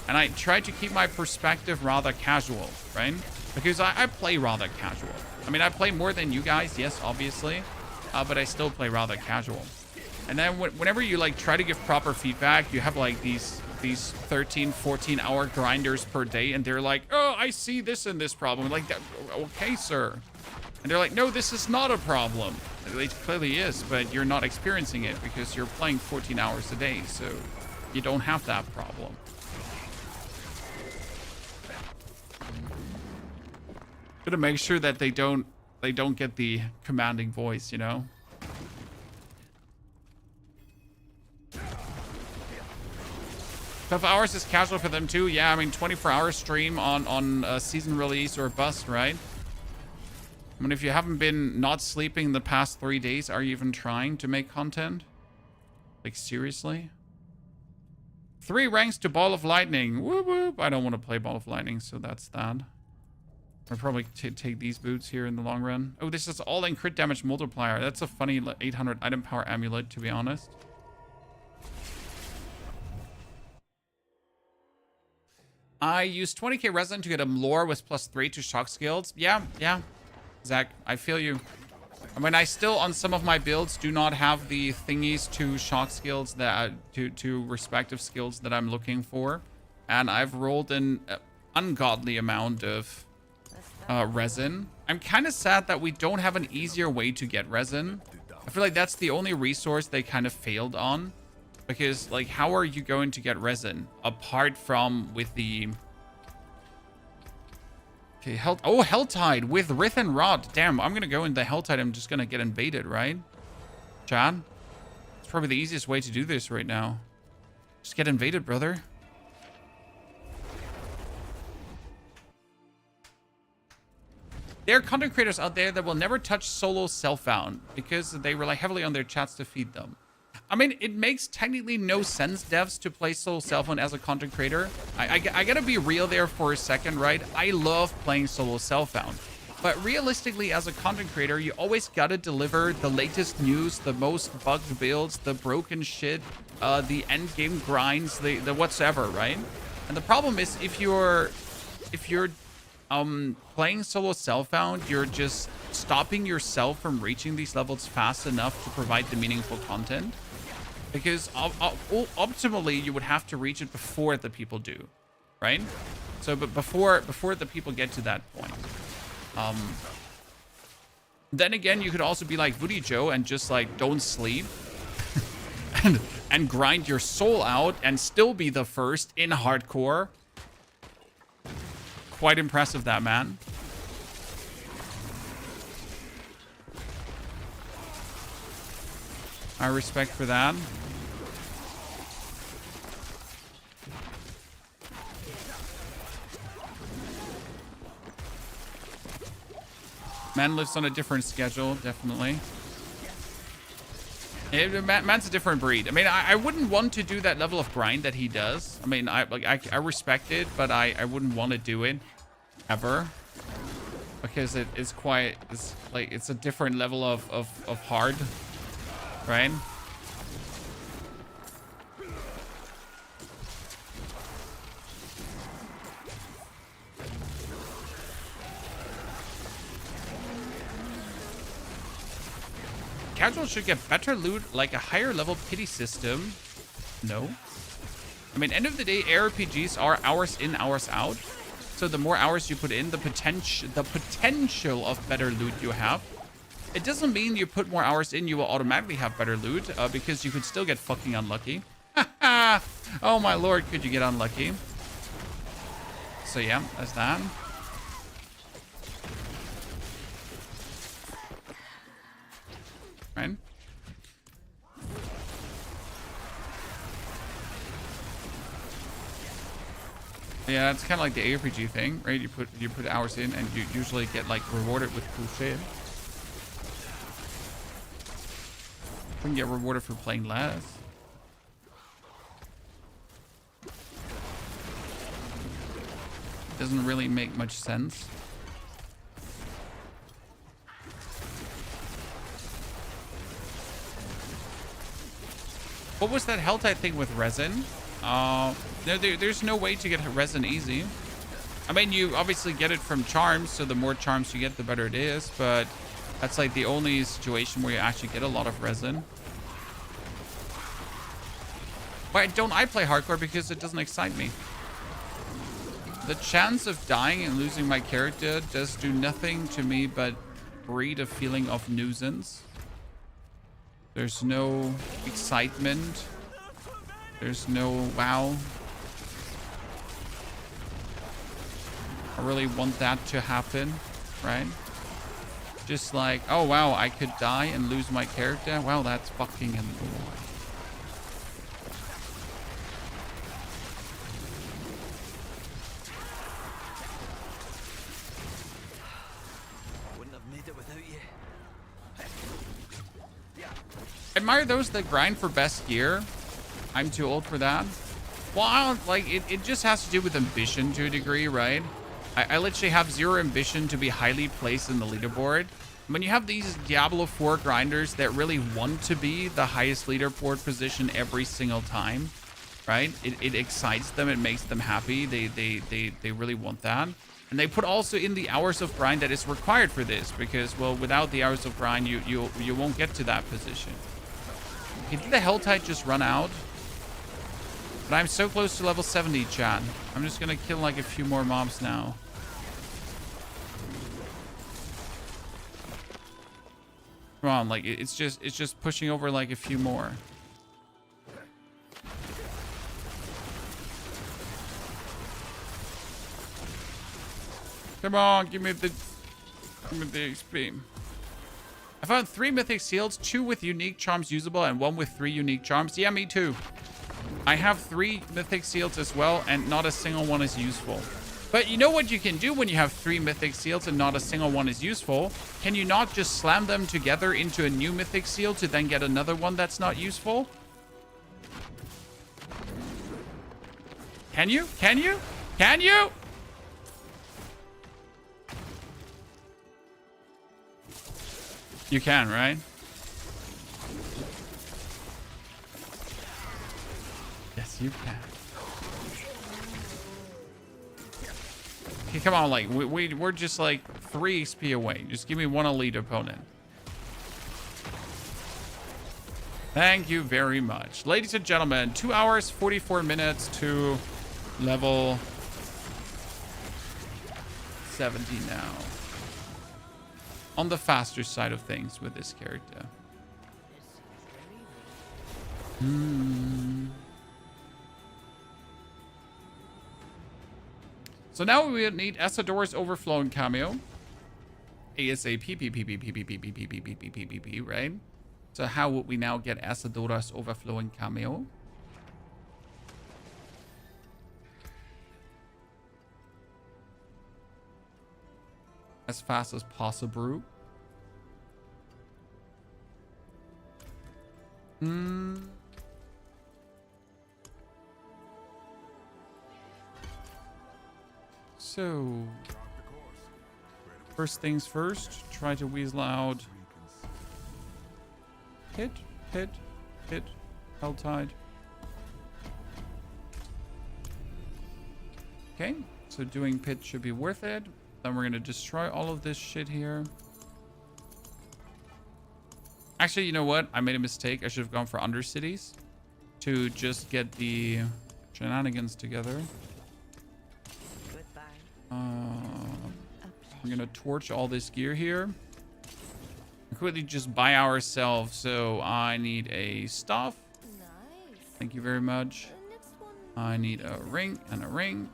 [SPEAKER 1] And I try to keep my perspective rather casual, right? Because I play rather casual. I mean, I play more than you guys, yes, obviously, but I still play rather casual. And then whenever you like try to give proper feedback, you have like these 13, 14 hour grinders per day, and they're like, oh, I see this and this problem. Like, okay, sir. And they're like, no, this is not a problem. It clearly is, but you're not experiencing it because you're playing 14 hours a day, so you don't have that problem. Gotta make sure that they don't get the commanding voice, you know? 12 hours is casual for them too. Yeah, I mean, 24-hour stream on a season release or bust, right? I mean, if you haven't been not sleeping the past 3 days, are you even trying to make content? Like, seriously? 3 ranks to Ball of Lightning. Whoop whoop. I don't want to play Ball of Lightning, so that's that. I'll probably take these boots here in the long run. Oh, this is all-in crit damage multiplier. That's a funny 800 item power amulet, to be honest. I used 20k resin to get a lore with +3 to shock skills. Yeah. Zach, I feel you. I mean, I still, on some of my builds, do not have the thingies to shock skills that, to respective skills that I'm looking for. And I've rolled an ungodly amount of resin. I'm kind of sad that we don't have an easier way to get resin. I feel like that's the only resource they kind of failed on. Because, like, how are you going to get resin? Apart from with the... Okay, Helltide with Rith and Rot. Damn, I'm going to go in the Helltide. I'm just going to get invaded, right? Chad? It's probably the easiest way to do this right now. Just get invaded, brother. There are content creators out there that will never touch solo self-found because they rely heavily on their chats to feed them. I mean, it makes technically no sense, devs, to play solo self-found as a content creator. I gotta be real there for a second, right? I love playing solo self-found. But realistically, as a content creator, you always gotta deliver the latest news, the most bugged builds, the broken shit, the endgame grinds, the whatsoever, right? And the problem is, if you're playing solo self-found, you're just stopping yourself from reaching these levels fast enough to provide the meaningful content. Because optimally, you would have to reach it before the people do, right? So, but before the people get to that point. Then again, you could also be like Woody Joe and just like don't sleep and grind your soul out and still be the first in hardcore. Quite impressive, that man. I respect for that. Man lives on a different schedule, definitely. Man's a different breed. I mean, I wouldn't want to do that level of grind that he does. I mean, I respect it, but I wouldn't want to do it ever, because it's a different level of hard, right? Casual should get better loot, like a higher level pity system. No. I mean, end of the day, ARPGs are hours in, hours out. So the more hours you put in, the potential of better loot you have. It doesn't mean you put more hours in, you will automatically have better loot, because you could still get fucking unlucky. Oh my lord, could you get unlucky? So yeah, that's that. Right? Yeah, it's kind of like the ARPG thing, right? You put hours in, and you usually get like rewarded with cool shit. You can get rewarded for playing less. Doesn't really make much sense. What was that Helltide thing with resin? No, there's no way to get resin easy. I mean, you obviously get it from charms, so the more charms you get, the better it is, but that's like the only situation where you actually get a lot of resin. Why don't I play hardcore? Because it doesn't excite me. The chance of dying and losing my character does do nothing to me but breed a feeling of nuisance. There's no excitement. There's no wow. I really want that to happen, right? Just like, oh wow, I could die and lose my character. Wow, that's fucking annoying. Admire those that grind for best gear. I'm too old for that. Well, I don't like it. It just has to do with ambition to a degree, right? I literally have zero ambition to be highly placed in the leaderboard. When you have these Diablo 4 grinders that really want to be the highest leaderboard position every single time, right? It excites them. It makes them happy. They really want that. And they put also in the hours of grind that is required for this because, well, without the hours of grind, you won't get to that position. Okay, did the Helltide just run out? But I'm so close to level 70, chat. I'm just gonna kill like a few more mobs now. Come on, like it's just pushing over like a few more. Come on, give me the XP. I found 3 mythic seals, 2 with unique charms usable and 1 with 3 unique charms. Yeah, me too. I have 3 mythic seals as well, and not a single one is useful. But you know what you can do when you have 3 mythic seals and not a single one is useful? Can you not just slam them together into a new mythic seal to then get another one that's not useful? Can you? Can you? Can you? You can, right? Yes, you can. Okay, come on, like we're just like 3 XP away. Just give me one elite opponent. Thank you very much. Ladies and gentlemen, 2 hours, 44 minutes to level 70 now. On the faster side of things with this character. So now we need Asador's Overflowing Cameo. ASAP, right? So how would we now get Asador's Overflowing Cameo? As fast as possible. So, first things first, try to weasel out hit, Helltide. Okay, so doing pit should be worth it. Then we're going to destroy all of this shit here. Actually, you know what? I made a mistake. I should have gone for Undercities to just get the shenanigans together.
[SPEAKER 3] Goodbye.
[SPEAKER 1] We're gonna torch all this gear here. Quickly just buy ourselves. So I need a stuff.
[SPEAKER 4] Nice.
[SPEAKER 1] Thank you very much.
[SPEAKER 4] Next one.
[SPEAKER 1] I need a ring and a ring.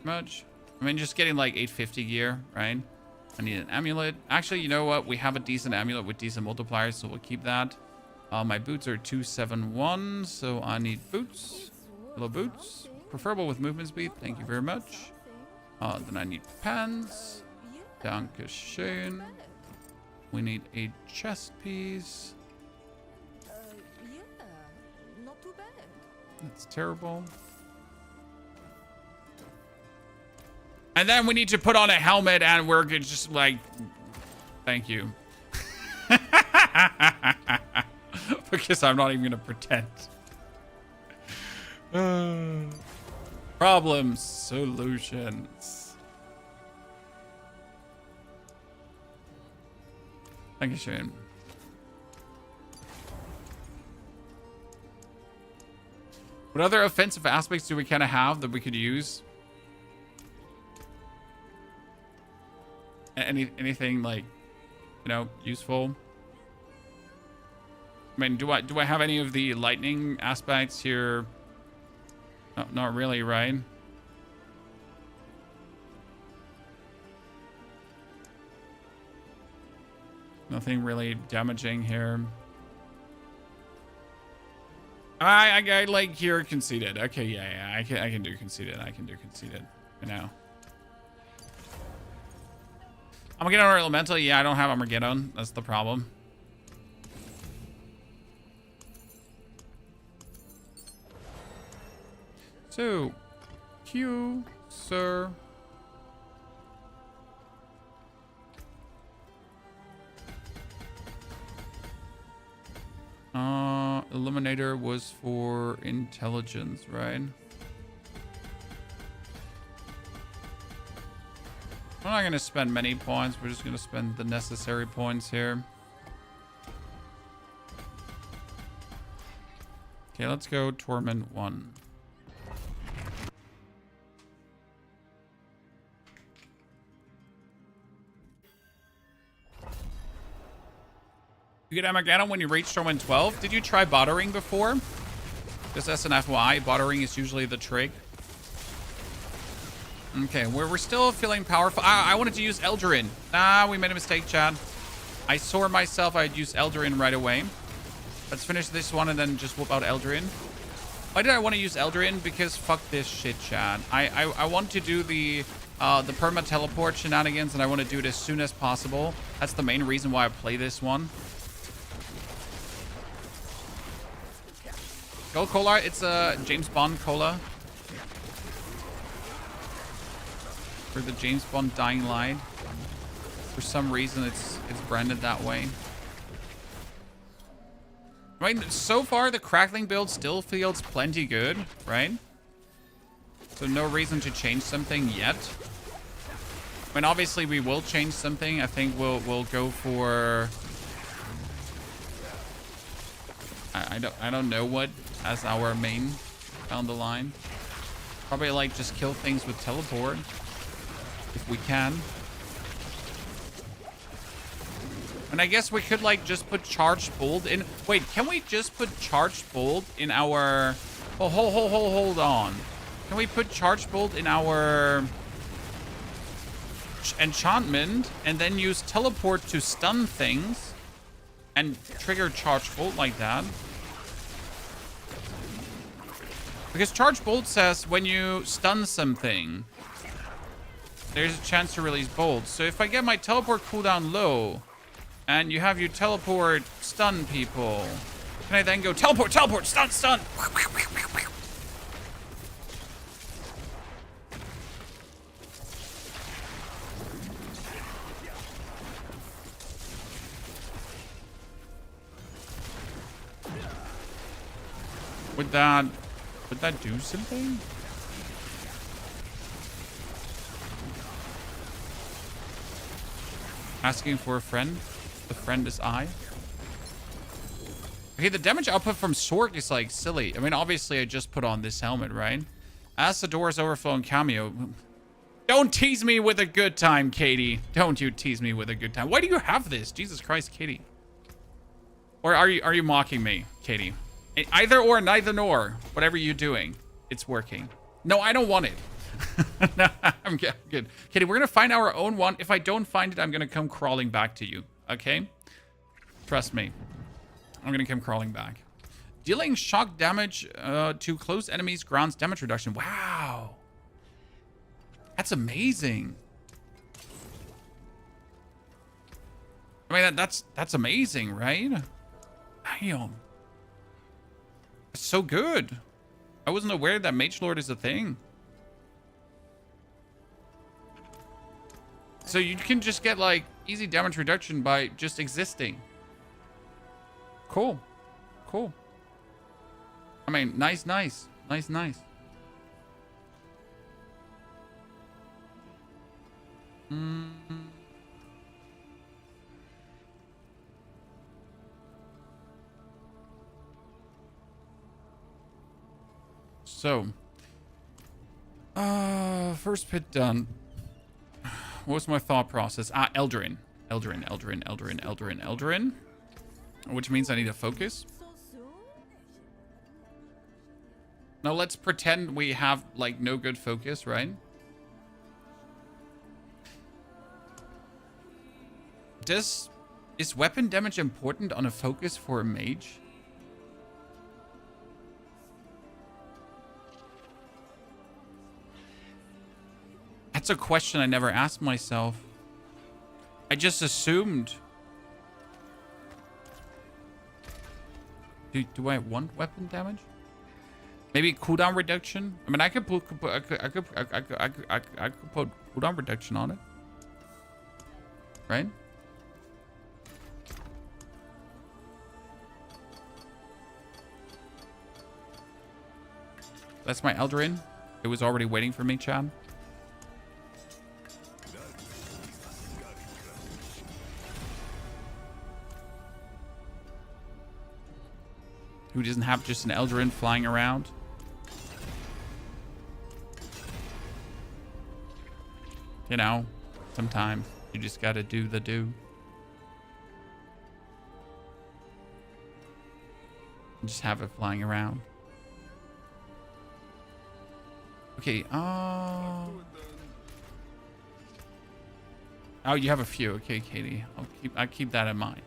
[SPEAKER 1] Much. I mean, just getting like 850 gear, right? I need an amulet. Actually, you know what? We have a decent amulet with decent multipliers, so we'll keep that. My boots are 271, so I need boots. Hello, boots. Preferable with movement speed. Thank you very much. Then I need pants. Dankeschön. We need a chest piece.
[SPEAKER 4] Yeah, not too bad.
[SPEAKER 1] That's terrible. And then we need to put on a helmet, and we're just like, thank you. Because I'm not even gonna pretend. Problem solutions. Thank you, Shane. What other offensive aspects do we kind of have that we could use? Anything like, you know, useful? I mean, do I have any of the lightning aspects here? No, not really, right? Nothing really damaging here. I like here conceded. Okay, yeah, I can do conceded. I can do conceded. You know. Armageddon or Elemental? Yeah, I don't have Armageddon. That's the problem. So, Q, sir. Eliminator was for intelligence, right? We're not going to spend many points. We're just going to spend the necessary points here. Okay, let's go Torment 1. You get Armageddon when you reach Torment 12. Did you try bottering before? Just as an FYI, bottering is usually the trick. Okay, we're still feeling powerful. I wanted to use Eldarin. We made a mistake, Chad. I saw myself. I'd use Eldarin right away. Let's finish this one and then just whoop out Eldarin. Why did I want to use Eldarin? Because fuck this shit, Chad. I want to do the perma teleport shenanigans, and I want to do it as soon as possible. That's the main reason why I play this one. Go Cola. It's a James Bond Cola. For the James Bond Dying Light. For some reason, it's branded that way. Right, so far the Crackling build still feels plenty good, right? So no reason to change something yet. I mean, obviously we will change something. I think we'll go for. I don't know what as our main down the line. Probably like just kill things with teleport. If we can. And I guess we could like just put charged bolt in. Wait, can we just put charged bolt in our... Oh, hold on. Can we put charged bolt in our enchantment and then use teleport to stun things and trigger charged bolt like that? Because charged bolt says when you stun something, there's a chance to release bolt. So if I get my teleport cooldown low, and you have your teleport stun people, can I then go teleport, stun? Would that do something? Asking for a friend. The friend is I. Okay, the damage output from Sorc is like silly. I mean, obviously I just put on this helmet, right? As the doors overflow in cameo. Don't tease me with a good time, Katie. Don't you tease me with a good time. Why do you have this? Jesus Christ, Katie. Or are you mocking me, Katie? Either or, neither nor. Whatever you're doing, it's working. No, I don't want it. No, I'm good. Katie, we're going to find our own one. If I don't find it, I'm going to come crawling back to you. Okay? Trust me. I'm going to come crawling back. Dealing shock damage to close enemies grounds damage reduction. Wow. That's amazing. I mean, that's amazing, right? Damn. It's so good. I wasn't aware that Mage Lord is a thing. So you can just get like easy damage reduction by just existing. Cool. Cool. I mean, nice. So, first pit done. What was my thought process? Eldrin. Which means I need to focus.
[SPEAKER 4] So soon?
[SPEAKER 1] Now let's pretend we have, like, no good focus, right? Is weapon damage important on a focus for a mage? That's a question I never asked myself. I just assumed. Do I want weapon damage? Maybe cooldown reduction? I mean, I could put cooldown reduction on it. Right? That's my Eldrin. It was already waiting for me, Chad. Who doesn't have just an Eldrin flying around? You know, sometimes you just gotta do the do. Just have it flying around. Okay, oh, you have a few. Okay, Katie. I'll keep that in mind.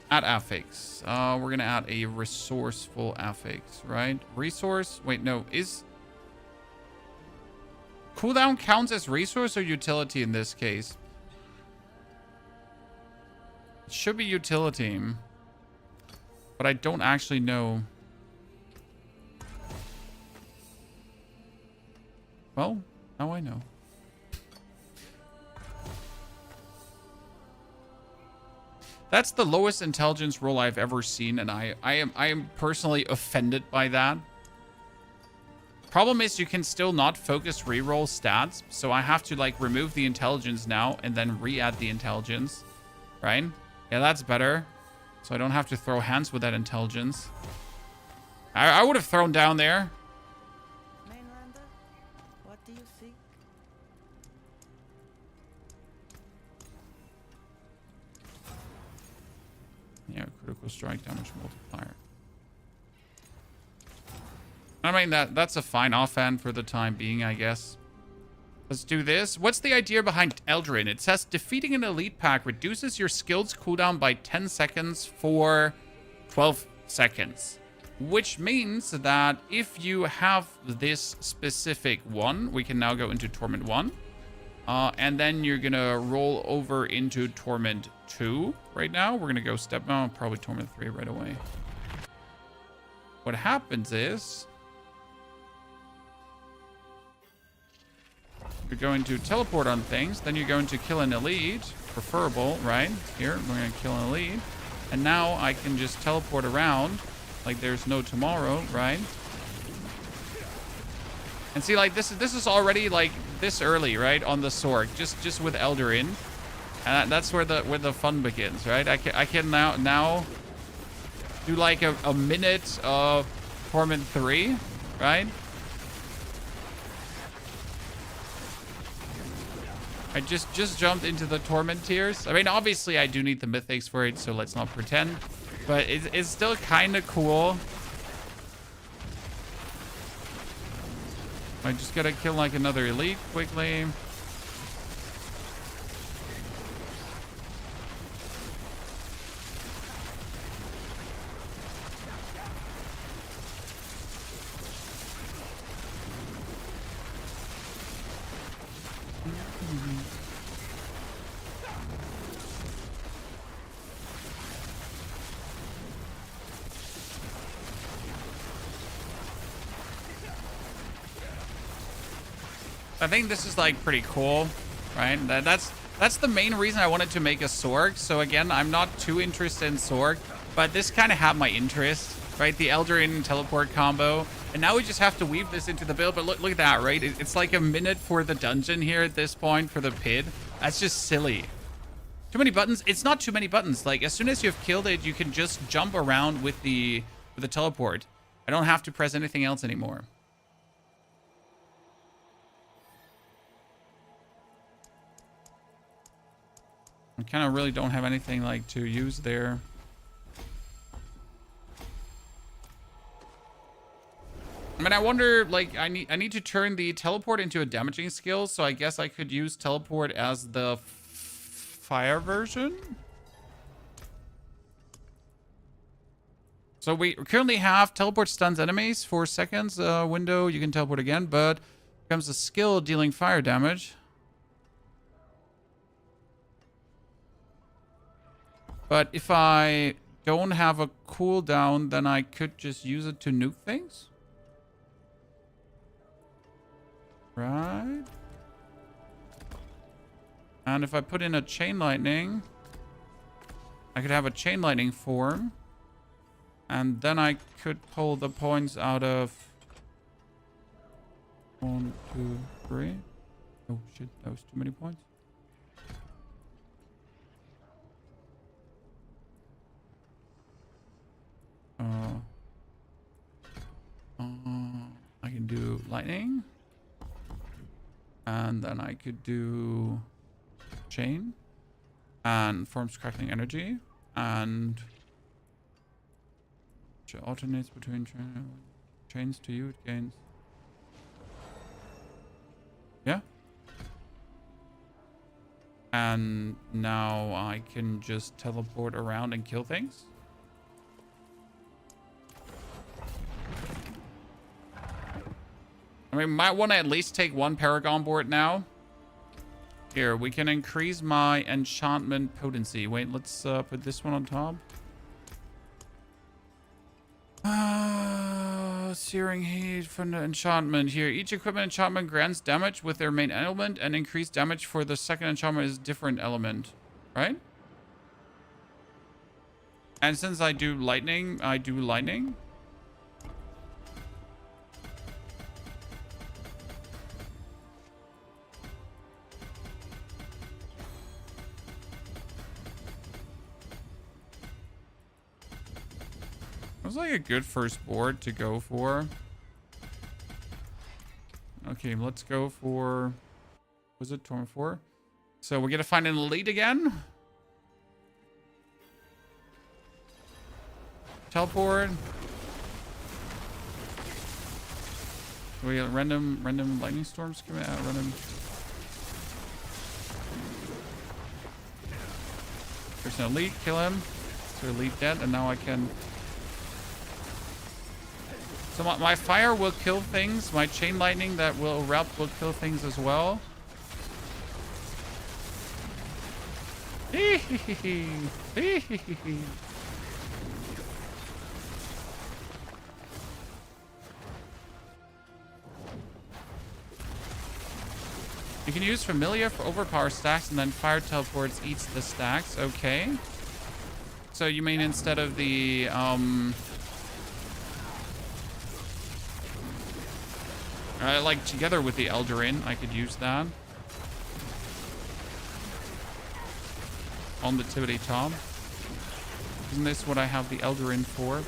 [SPEAKER 1] Add affix. We're gonna add a resourceful affix, right? Resource. Wait, no. Is cooldown counts as resource or utility in this case? It should be utility, but I don't actually know. Well, now I know. That's the lowest intelligence roll I've ever seen, and I am personally offended by that. Problem is you can still not focus reroll stats, so I have to like remove the intelligence now and then re-add the intelligence, right? Yeah, that's better. So I don't have to throw hands with that intelligence. I would have thrown down there.
[SPEAKER 3] Mainlander, what do you seek?
[SPEAKER 1] Yeah, critical strike damage multiplier. I mean, that's a fine offhand for the time being, I guess. Let's do this. What's the idea behind Eldrin? It says defeating an elite pack reduces your skills cooldown by 10 seconds for 12 seconds. Which means that if you have this specific one, we can now go into Torment 1. And then you're going to roll over into Torment 2 right now. We're going to go step down, probably Torment 3 right away. What happens is you're going to teleport on things. Then you're going to kill an elite. Preferable, right? Here, we're going to kill an elite. And now I can just teleport around like there's no tomorrow, right? And see, like, this is already, like, this early, right? On the Sorc. Just with Eldrin. And that's where the fun begins, right? I can now do, like, a minute of Torment 3, right? I just jumped into the Torment tiers. I mean, obviously I do need the Mythics for it, so let's not pretend. But it's still kind of cool. I just gotta kill like another elite quickly. I think this is like pretty cool, right? That's the main reason I wanted to make a Sorc. So again, I'm not too interested in Sorc, but this kind of had my interest, right? The Eldraine teleport combo. And now we just have to weave this into the build. But look at that, right? It's like a minute for the dungeon here at this point for the pit. That's just silly. Too many buttons? It's not too many buttons. Like as soon as you've killed it, you can just jump around with the teleport. I don't have to press anything else anymore. I kind of really don't have anything like to use there. I mean, I wonder, like, I need to turn the teleport into a damaging skill, so I guess I could use teleport as the fire version. So we currently have teleport stuns enemies for seconds. Window, you can teleport again, but becomes a skill dealing fire damage. But if I don't have a cooldown, then I could just use it to nuke things. Right. And if I put in a chain lightning, I could have a chain lightning form. And then I could pull the points out of 1, 2, 3. Oh shit, that was too many points. I can do lightning. And then I could do chain. And forms crackling energy. And alternates between chains to you. It gains. Yeah. And now I can just teleport around and kill things. I mean, might want to at least take one Paragon board now. Here, we can increase my enchantment potency. Wait, let's put this one on top. Searing heat from the enchantment. Here, each equipment enchantment grants damage with their main element, and increased damage for the second enchantment is different element. Right? And since I do lightning, I do lightning. It's like a good first board to go for. Okay, let's go for... Was it Torment 4? So we're gonna find an elite again. Teleport. We got random lightning storms coming out. Random. There's an elite. Kill him. So elite dead, and now I can. So my fire will kill things. My chain lightning that will erupt will kill things as well. You can use Familiar for overpower stacks, and then Fire Teleports eats the stacks. Okay. So you mean instead of the like together with the Eldraine, I could use that on the tippity top. Isn't this what I have the Eldraine for?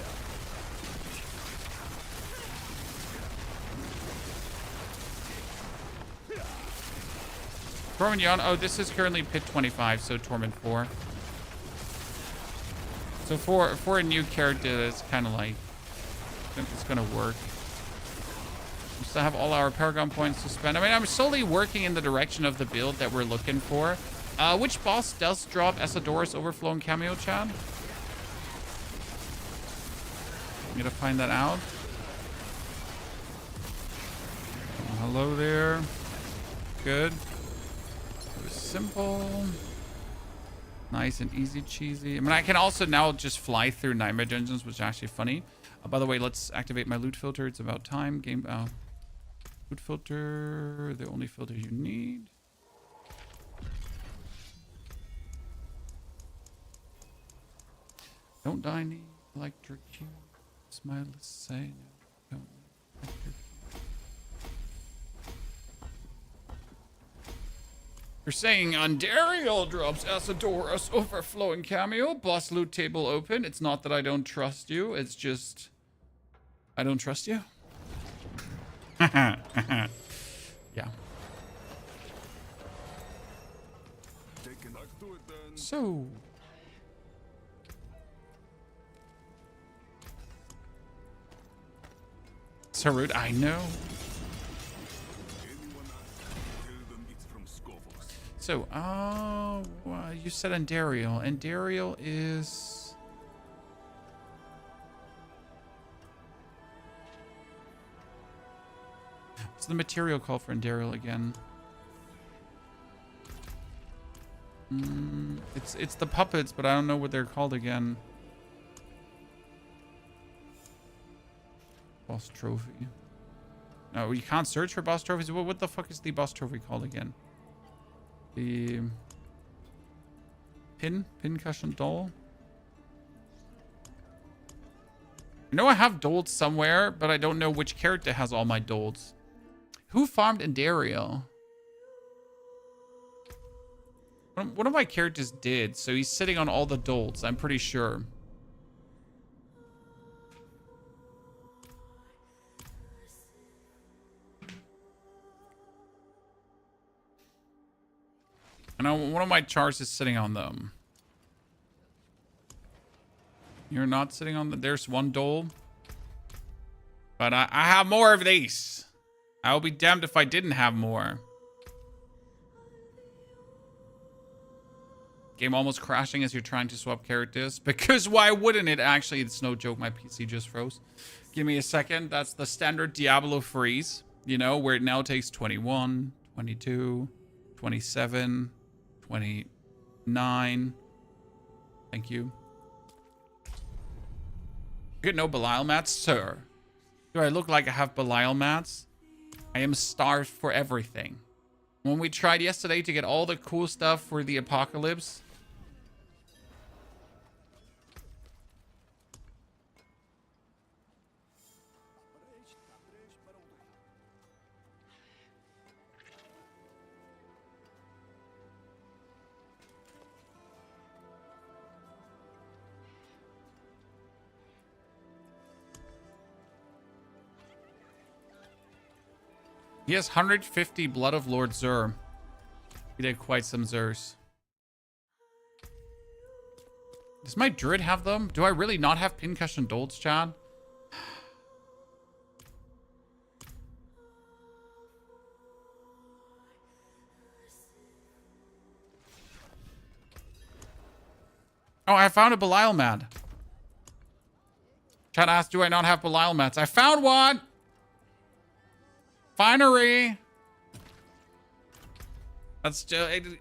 [SPEAKER 1] Torment Yon. Oh, this is currently pit 25, so Torment 4. So for a new character, it's kind of like, I think it's gonna work. We still have all our Paragon points to spend. I mean, I'm slowly working in the direction of the build that we're looking for. Which boss does drop Asador's Overflowing Cameo, Chad? I'm gonna find that out. Hello there. Good. It was simple. Nice and easy cheesy. I mean, I can also now just fly through Nightmare Dungeons, which is actually funny. By the way, let's activate my loot filter. It's about time. Loot filter, the only filter you need. Don't die, need electrocute. Smile, say no. Don't electrocute. You're saying Andariel drops Asador's Overflowing Cameo. Boss loot table open. It's not that I don't trust you. It's just I don't trust you. Yeah. So. So rude. I know. So, you said Andariel. Andariel is... What's the material called for Andariel again? It's the puppets, but I don't know what they're called again. Boss trophy. No, you can't search for boss trophies. What the fuck is the boss trophy called again? The pincushion doll. I know I have dolls somewhere, but I don't know which character has all my dolls. Who farmed Andariel? One of my characters did, so he's sitting on all the dolls, I'm pretty sure. I know one of my chars is sitting on them. You're not sitting on the... There's one dole. But I have more of these. I will be damned if I didn't have more. Game almost crashing as you're trying to swap characters. Because why wouldn't it? Actually, it's no joke. My PC just froze. Give me a second. That's the standard Diablo freeze. You know, where it now takes 21, 22, 27... 29. Thank you. You get no Belial mats, sir. Do I look like I have Belial mats? I am starved for everything. When we tried yesterday to get all the cool stuff for the apocalypse. He has 150 Blood of Lord Zur. He did quite some Zurs. Does my Druid have them? Do I really not have Pincushion Dolts, Chad? Oh, I found a Belial mat. Chad asked, do I not have Belial mats? I found one! Finery.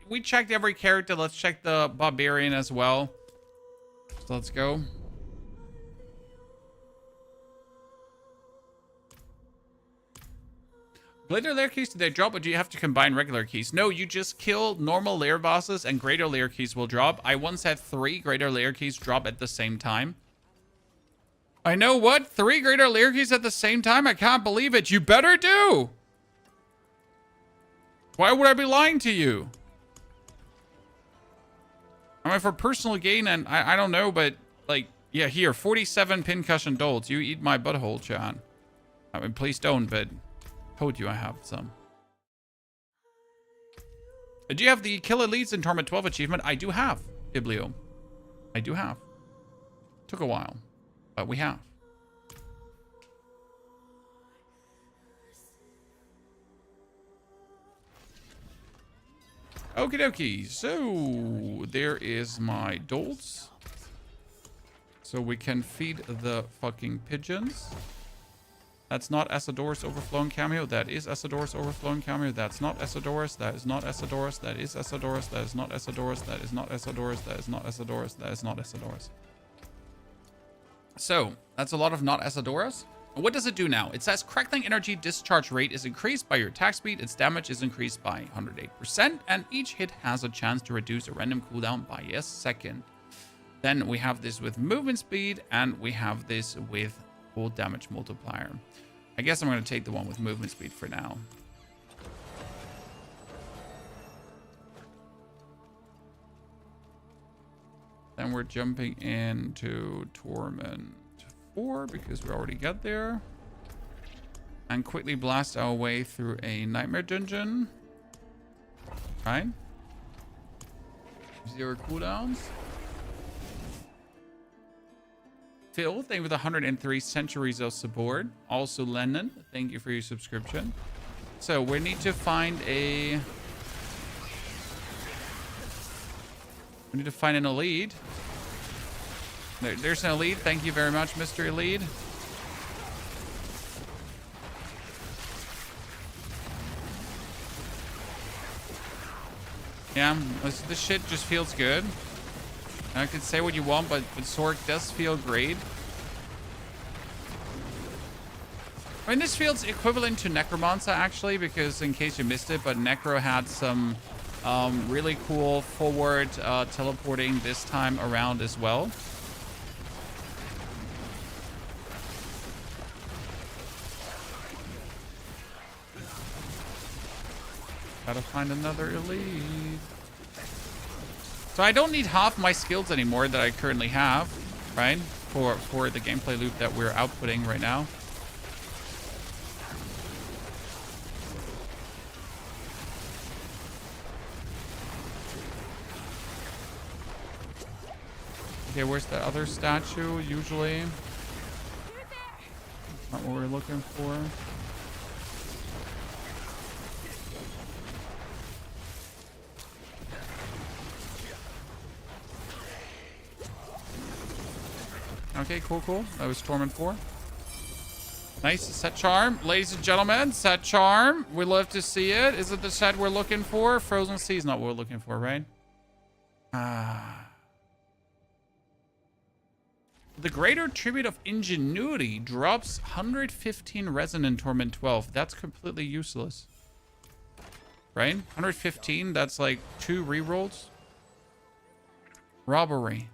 [SPEAKER 1] We checked every character. Let's check the Barbarian as well. So let's go. Greater layer keys, do they drop, or do you have to combine regular keys? No, you just kill normal layer bosses and greater layer keys will drop. I once had 3 greater layer keys drop at the same time. I know what? 3 greater layer keys at the same time? I can't believe it. You better do. Why would I be lying to you? I mean, for personal gain, and I don't know, but like, yeah, here, 47 pincushion dolts. You eat my butthole, John. I mean, please don't, but told you I have some. Do you have the Kill Elites in Torment 12 achievement? I do have, Biblio. I do have. Took a while, but we have. Okie dokie. So there is my dolts. So we can feed the fucking pigeons. That's not Asador's overflowing cameo. That is Asador's overflowing cameo. That's not Asador's. That is not Asador's. That is Asador's. That is not Asador's. That is not Asador's. That is not Asador's. That is not Asador's. So that's a lot of not Asador's. What does it do now? It says Crackling energy discharge rate is increased by your attack speed. Its damage is increased by 108%. And each hit has a chance to reduce a random cooldown by a second. Then we have this with movement speed. And we have this with full damage multiplier. I guess I'm going to take the one with movement speed for now. Then we're jumping into Torment 4 because we already got there. And quickly blast our way through a nightmare dungeon. Right? 0 cooldowns. Phil, thank you for the 103 centuries of support. Also, Lennon, thank you for your subscription. So we need to find a... We need to find an elite. There's an elite. Thank you very much, Mr. Elite. Yeah, this shit just feels good. I could say what you want, but Sorc does feel great. I mean, this feels equivalent to Necromancer, actually, because in case you missed it, but Necro had some really cool forward teleporting this time around as well. Gotta find another elite. So I don't need half my skills anymore that I currently have, right? For the gameplay loop that we're outputting right now. Okay, where's the other statue usually? Not what we're looking for. Okay, cool. That was Torment 4. Nice set charm. Ladies and gentlemen, set charm. We love to see it. Is it the set we're looking for? Frozen Sea is not what we're looking for, right? The Greater Tribute of Ingenuity drops 115 resin in Torment 12. That's completely useless. Right? 115, that's like 2 rerolls. Robbery.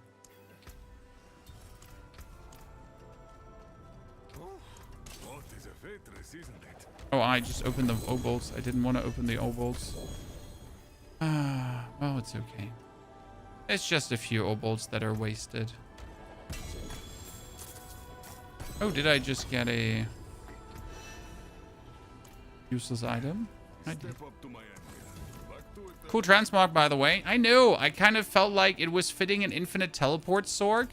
[SPEAKER 1] Oh, I just opened the obolts. I didn't want to open the obolts. Well, it's okay. It's just a few obolts that are wasted. Oh, did I just get a useless item? I did. Cool transmog, by the way. I know. I kind of felt like it was fitting an infinite teleport Sorc.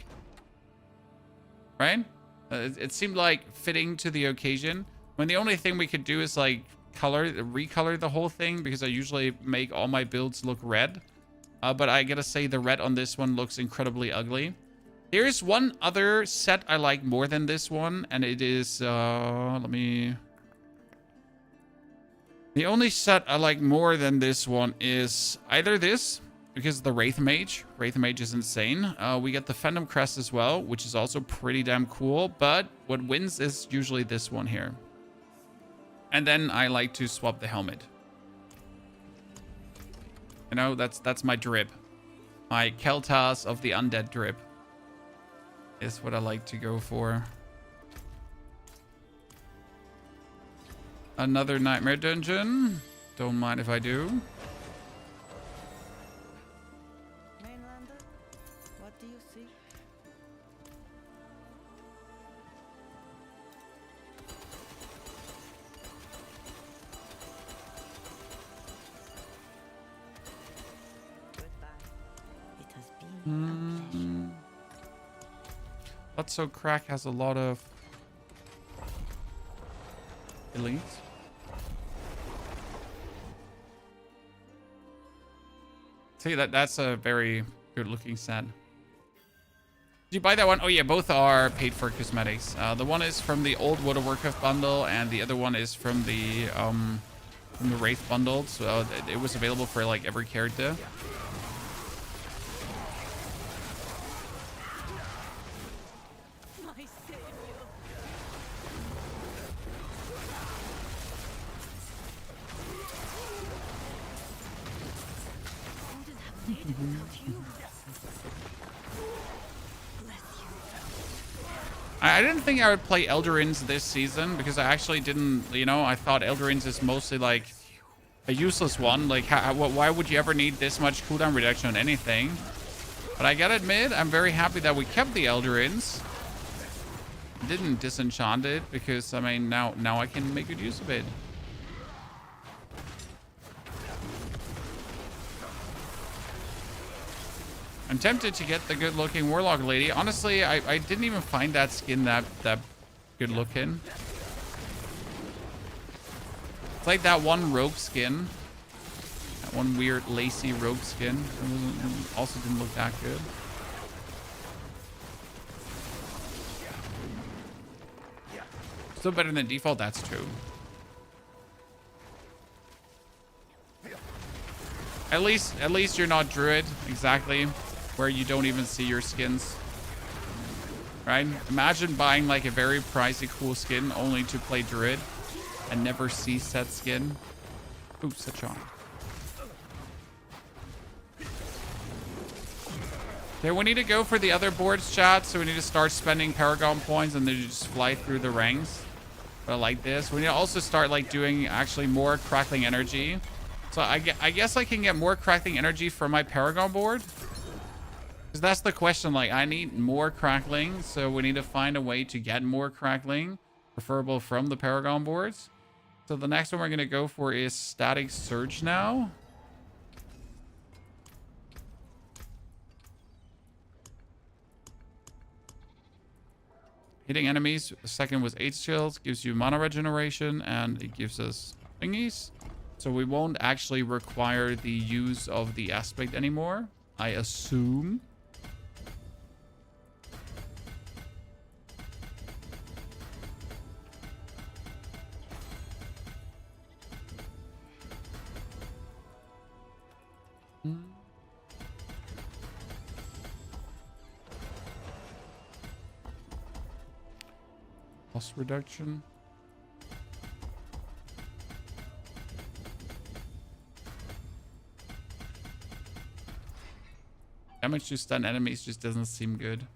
[SPEAKER 1] Right? It seemed like fitting to the occasion. When the only thing we could do is like recolor the whole thing, because I usually make all my builds look red. But I gotta say the red on this one looks incredibly ugly. There's one other set I like more than this one, and it is, the only set I like more than this one is either this, because of the Wraith Mage. Wraith Mage is insane. We get the Phantom Crest as well, which is also pretty damn cool, but what wins is usually this one here. And then I like to swap the helmet. You know, that's my drip. My Keltas of the Undead drip is what I like to go for. Another nightmare dungeon. Don't mind if I do.
[SPEAKER 3] Mainlander, what do you see?
[SPEAKER 1] Let's so Crack has a lot of elites. See, that's a very good looking set. Did you buy that one? Oh yeah, both are paid for cosmetics. The one is from the old World of Warcraft bundle, and the other one is from the Wraith bundle. So it was available for like every character.
[SPEAKER 3] My savior.
[SPEAKER 1] I didn't think I would play Eldarins this season because I actually didn't, you know, I thought Eldarins is mostly like a useless one. Like, why would you ever need this much cooldown reduction on anything? But I gotta admit, I'm very happy that we kept the Eldarins. Didn't disenchant it because, I mean, now I can make good use of it. I'm tempted to get the good-looking Warlock Lady. Honestly, I didn't even find that skin that good-looking. It's like that one rogue skin. That one weird, lacy rogue skin. It also didn't look that good. Still better than default, that's true. At least you're not Druid, exactly, where you don't even see your skins. Right? Imagine buying like a very pricey cool skin only to play Druid and never see said skin. Oops, such on. Okay, we need to go for the other boards, chat, so we need to start spending Paragon points and then just fly through the ranks. But I like this. We need to also start like doing actually more Crackling energy. So I guess I can get more Crackling energy from my Paragon board. Because that's the question. Like, I need more Crackling. So we need to find a way to get more Crackling. Preferable from the Paragon boards. So the next one we're going to go for is Static Surge now. Hitting enemies. The second was 8 shields. Gives you mana regeneration. And it gives us thingies. So we won't actually require the use of the aspect anymore, I assume. Cost reduction. Damage to stun enemies just doesn't seem good.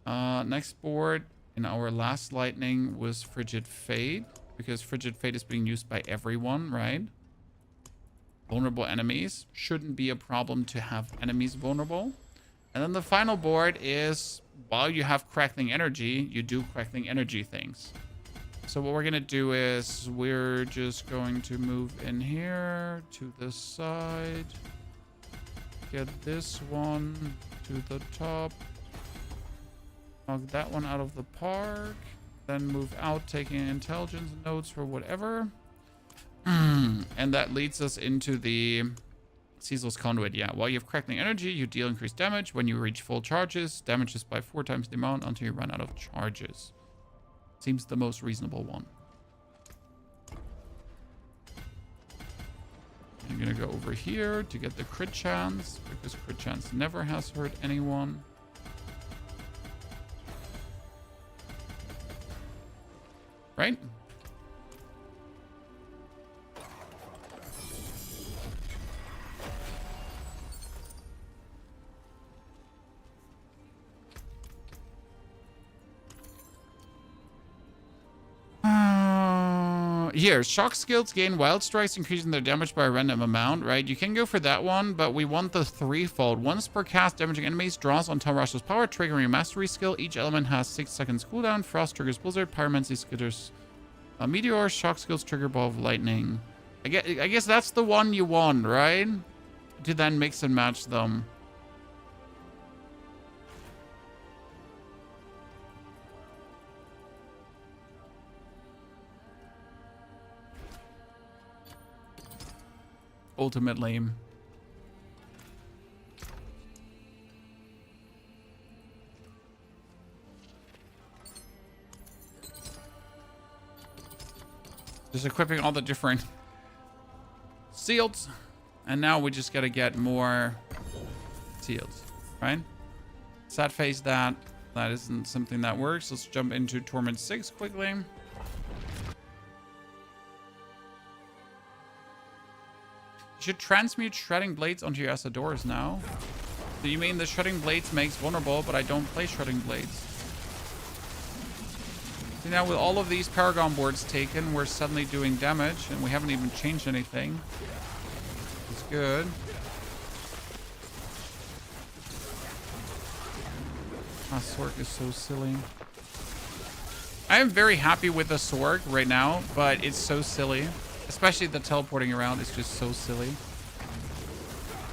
[SPEAKER 1] Next board in our last lightning was Frigid Fate, because Frigid Fate is being used by everyone, right? Vulnerable enemies. Shouldn't be a problem to have enemies vulnerable. And then the final board is, while you have Crackling energy, you do Crackling energy things. So what we're going to do is we're just going to move in here to this side. Get this one to the top. Knock that one out of the park. Then move out, taking intelligence notes for whatever. And that leads us into the Cecil's Conduit. Yeah, while you have Crackling energy, you deal increased damage. When you reach full charges, damage is by 4 times the amount until you run out of charges. Seems the most reasonable one. I'm gonna go over here to get the crit chance, because crit chance never has hurt anyone. Right? Here, shock skills gain wild strikes, increasing their damage by a random amount, right? You can go for that one, but we want the threefold. Once per cast, damaging enemies draws on Talrash's power, triggering a mastery skill. Each element has 6 seconds cooldown. Frost triggers Blizzard, Pyromancy skitters Meteor, shock skills trigger Ball of Lightning. I guess that's the one you want, right? To then mix and match them. ultimately. Just equipping all the different shields. And now we just gotta get more shields, right? Sad face that. That isn't something that works. Let's jump into Torment 6 quickly. You should transmute Shredding Blades onto your Asadors now. Do you mean the Shredding Blades makes vulnerable, but I don't play Shredding Blades? See, now with all of these Paragon boards taken, we're suddenly doing damage, and we haven't even changed anything. It's good. Ah, Sorc is so silly. I am very happy with the Sorc right now, but it's so silly. Especially the teleporting around is just so silly.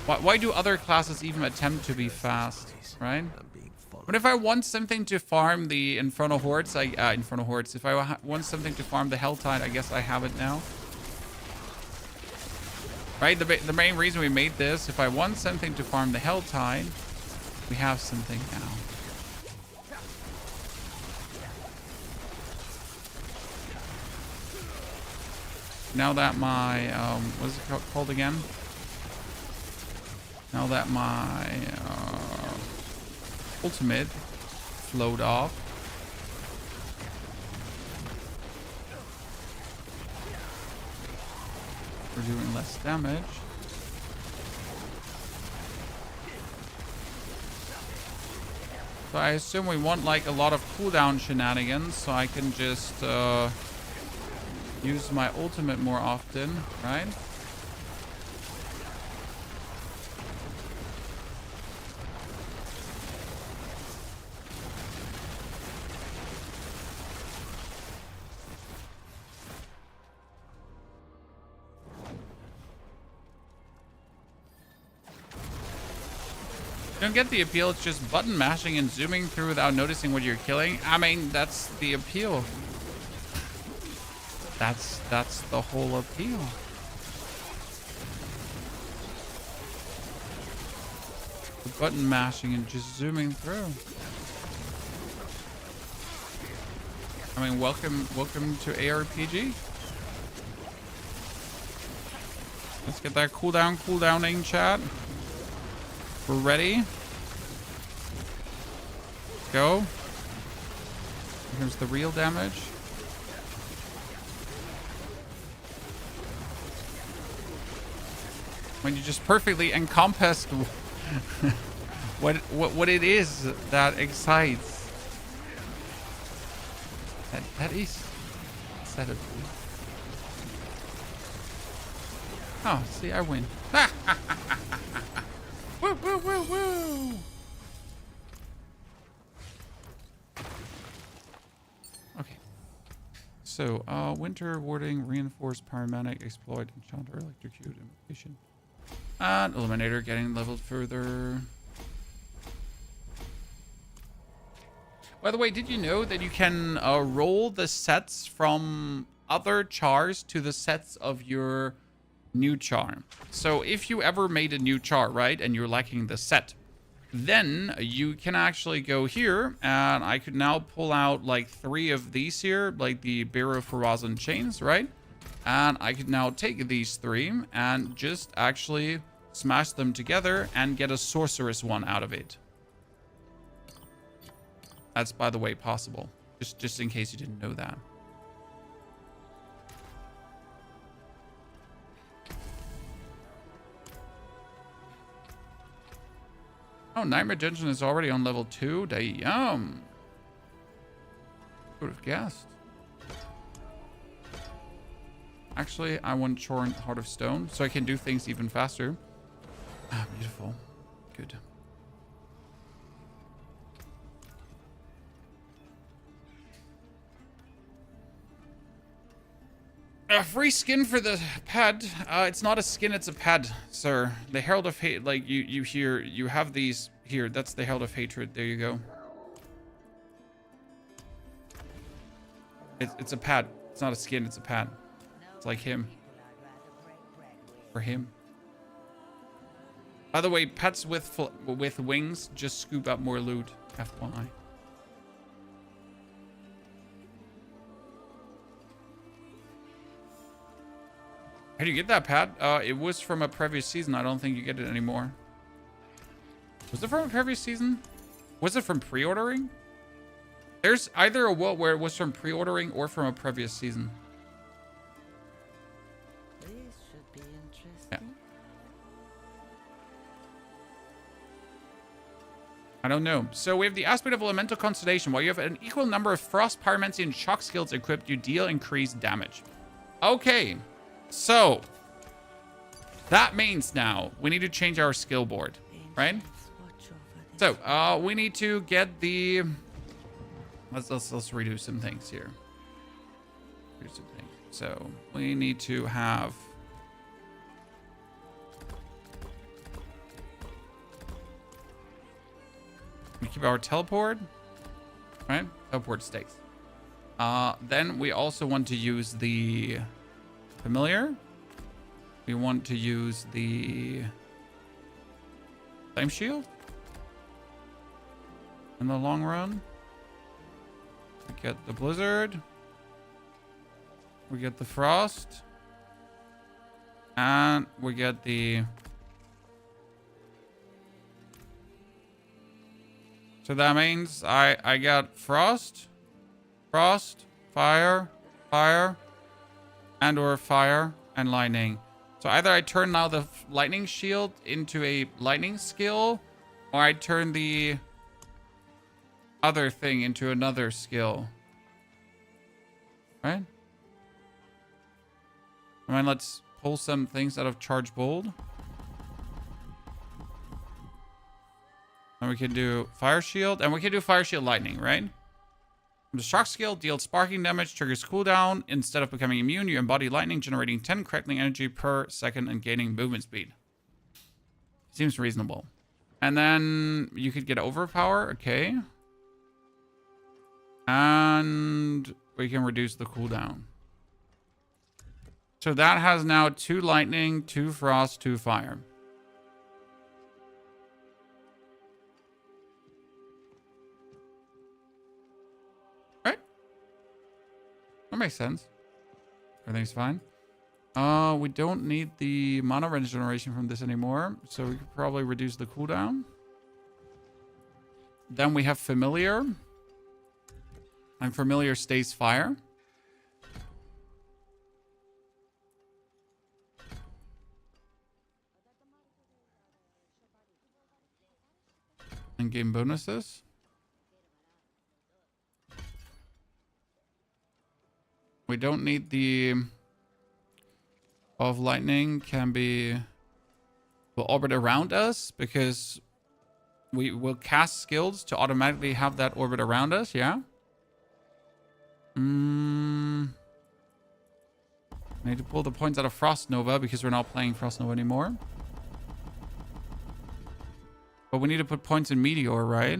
[SPEAKER 1] Why do other classes even attempt to be fast, right? But if I want something to farm the Infernal Hordes, if I want something to farm the Helltide, I guess I have it now. Right? The main reason we made this, if I want something to farm the Helltide, we have something now. Now that my, what is it called again? Now that my ultimate flowed off. We're doing less damage. So I assume we want like a lot of cooldown shenanigans, so I can just use my ultimate more often, right? Don't get the appeal. It's just button mashing and zooming through without noticing what you're killing. I mean, that's the appeal. That's the whole appeal. The button mashing and just zooming through. I mean, welcome to ARPG. Let's get that cooldowning chat. We're ready. Go. Here's the real damage. When you just perfectly encompassed what it is that excites. That is set of. Oh, see, I win. Woo, woo, woo, woo. Okay. So, winter warding, reinforced paramedic, exploit, enchanter, electrocute, invocation. And eliminator getting leveled further. By the way, did you know that you can roll the sets from other chars to the sets of your new char? So if you ever made a new char, right, and you're lacking the set, then you can actually go here, and I could now pull out like 3 of these here, like the Bearer of Horazon chains, right? And I could now take these 3 and just actually smash them together and get a sorceress one out of it. That's, by the way, possible. Just in case you didn't know that. Oh, Nightmare Dungeon is already on level 2. Damn. Would have guessed. Actually, I want Chorn Heart of Stone, so I can do things even faster. Ah, beautiful. Good. Free skin for the pad. It's not a skin, it's a pad, sir. The Herald of Hate, like you hear, you have these here. That's the Herald of Hatred. There you go. It's a pad. It's not a skin, it's a pad. It's like him. For him. By the way, pets with wings just scoop up more loot. FYI. How do you get that, Pat? It was from a previous season. I don't think you get it anymore. Was it from a previous season? Was it from pre-ordering? There's either a world where it was from pre-ordering or from a previous season.
[SPEAKER 3] This should be interesting.
[SPEAKER 1] Yeah. I don't know. So we have the aspect of elemental constellation. While you have an equal number of frost, pyromancy, and shock skills equipped, you deal increased damage. Okay. So that means now we need to change our skill board, right?
[SPEAKER 3] Angels, watch over this.
[SPEAKER 1] So we need to get the let's redo some things here. Redo some things. So we need to have we keep our teleport, right? Teleport stays. Then we also want to use the familiar. We want to use the flame shield in the long run. We get the blizzard. We get the frost. And we get the... So that means I got frost, fire, and or fire and lightning. So either I turn now the lightning shield into a lightning skill, or I turn the other thing into another skill. Right? I mean, let's pull some things out of Charge Bold. And we can do Fire Shield, and we can do Fire Shield Lightning, right? The shock skill deals sparking damage, triggers cooldown. Instead of becoming immune, you embody lightning, generating 10 crackling energy per second and gaining movement speed. Seems reasonable. And then you could get overpower, okay. And we can reduce the cooldown. So that has now 2 lightning, 2 frost, 2 fire. That makes sense. Everything's fine. We don't need the mana regeneration from this anymore, so we could probably reduce the cooldown. Then we have familiar. And familiar stays fire. And game bonuses. We don't need the of lightning will orbit around us because we will cast skills to automatically have that orbit around us, yeah? I need to pull the points out of Frost Nova because we're not playing Frost Nova anymore. But we need to put points in Meteor, right?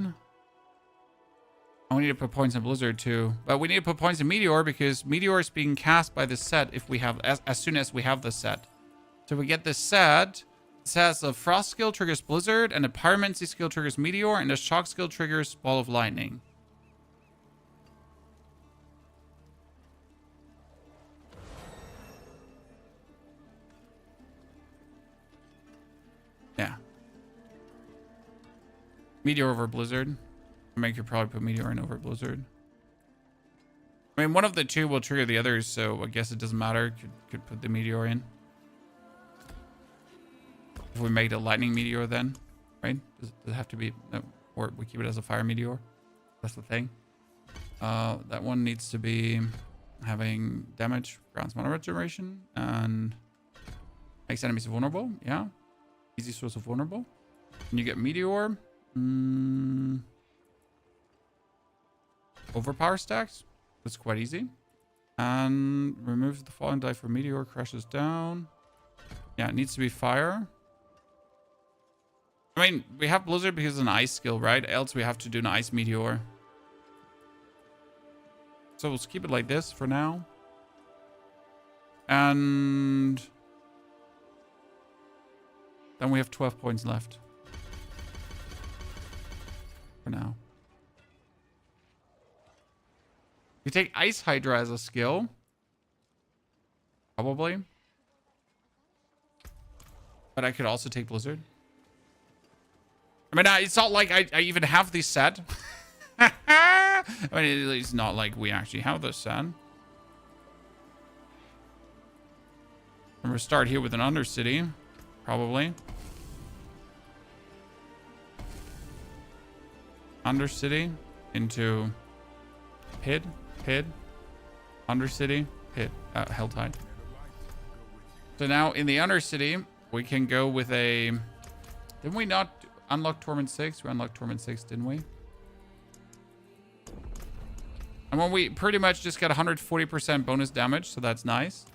[SPEAKER 1] And we need to put points in Blizzard too. But we need to put points in Meteor because Meteor is being cast by the set if we have as soon as we have the set. So we get this set. It says the Frost skill triggers Blizzard, and the Pyromancy skill triggers Meteor, and the Shock skill triggers Ball of Lightning. Yeah. Meteor over Blizzard. I could probably put Meteor in over Blizzard. I mean, one of the two will trigger the others, so I guess it doesn't matter. Could put the Meteor in. If we make it a Lightning Meteor then, right? Does it have to be... No, or we keep it as a Fire Meteor. That's the thing. That one needs to be having damage, grants mana regeneration, and makes enemies vulnerable. Yeah. Easy source of vulnerable. And you get Meteor. Overpower stacks. That's quite easy. And removes the falling die for Meteor, crashes down. Yeah, it needs to be fire. I mean, we have Blizzard because it's an ice skill, right? Else we have to do an ice Meteor. So we'll keep it like this for now. And Then we have 12 points left. For now. You take Ice Hydra as a skill. Probably. But I could also take Blizzard. I mean, it's not like I even have this set. I mean, it's not like we actually have this set. I'm going to start here with an Undercity. Probably. Undercity into Pid, Undercity, Pid, Helltide. So now in the Undercity, we can go with a... Didn't we not unlock Torment 6? We unlocked Torment 6, didn't we? And when we pretty much just get 140% bonus damage, so that's nice.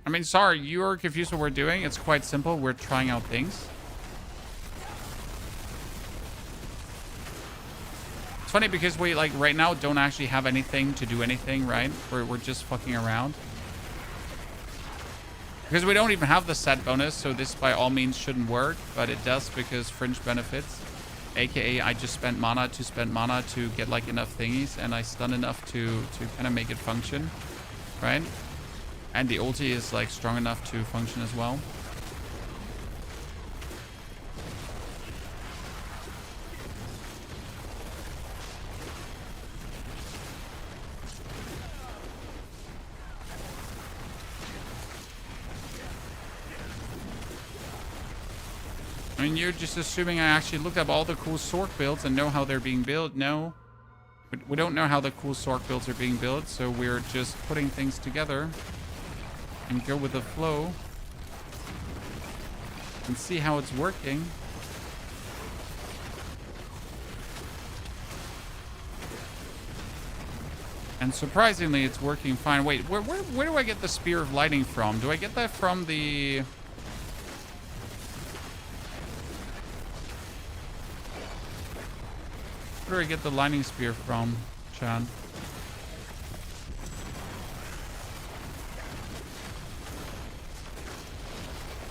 [SPEAKER 1] I mean, sorry, you're confused what we're doing. It's quite simple. We're trying out things. It's funny because we, like, right now don't actually have anything to do anything, right? We're just fucking around. Because we don't even have the set bonus, so this by all means shouldn't work. But it does because fringe benefits. AKA, I just spent mana to get, like, enough thingies. And I stun enough to kind of make it function, right? And the ulti is like strong enough to function as well. I mean, you're just assuming I actually looked up all the cool Sorc builds and know how they're being built. No, we don't know how the cool Sorc builds are being built, so we're just putting things together. And go with the flow and see how it's working. And surprisingly, it's working fine. Wait, where do I get the Spear of Lightning from? Do I get that from the... Where do I get the Lightning Spear from, Chan?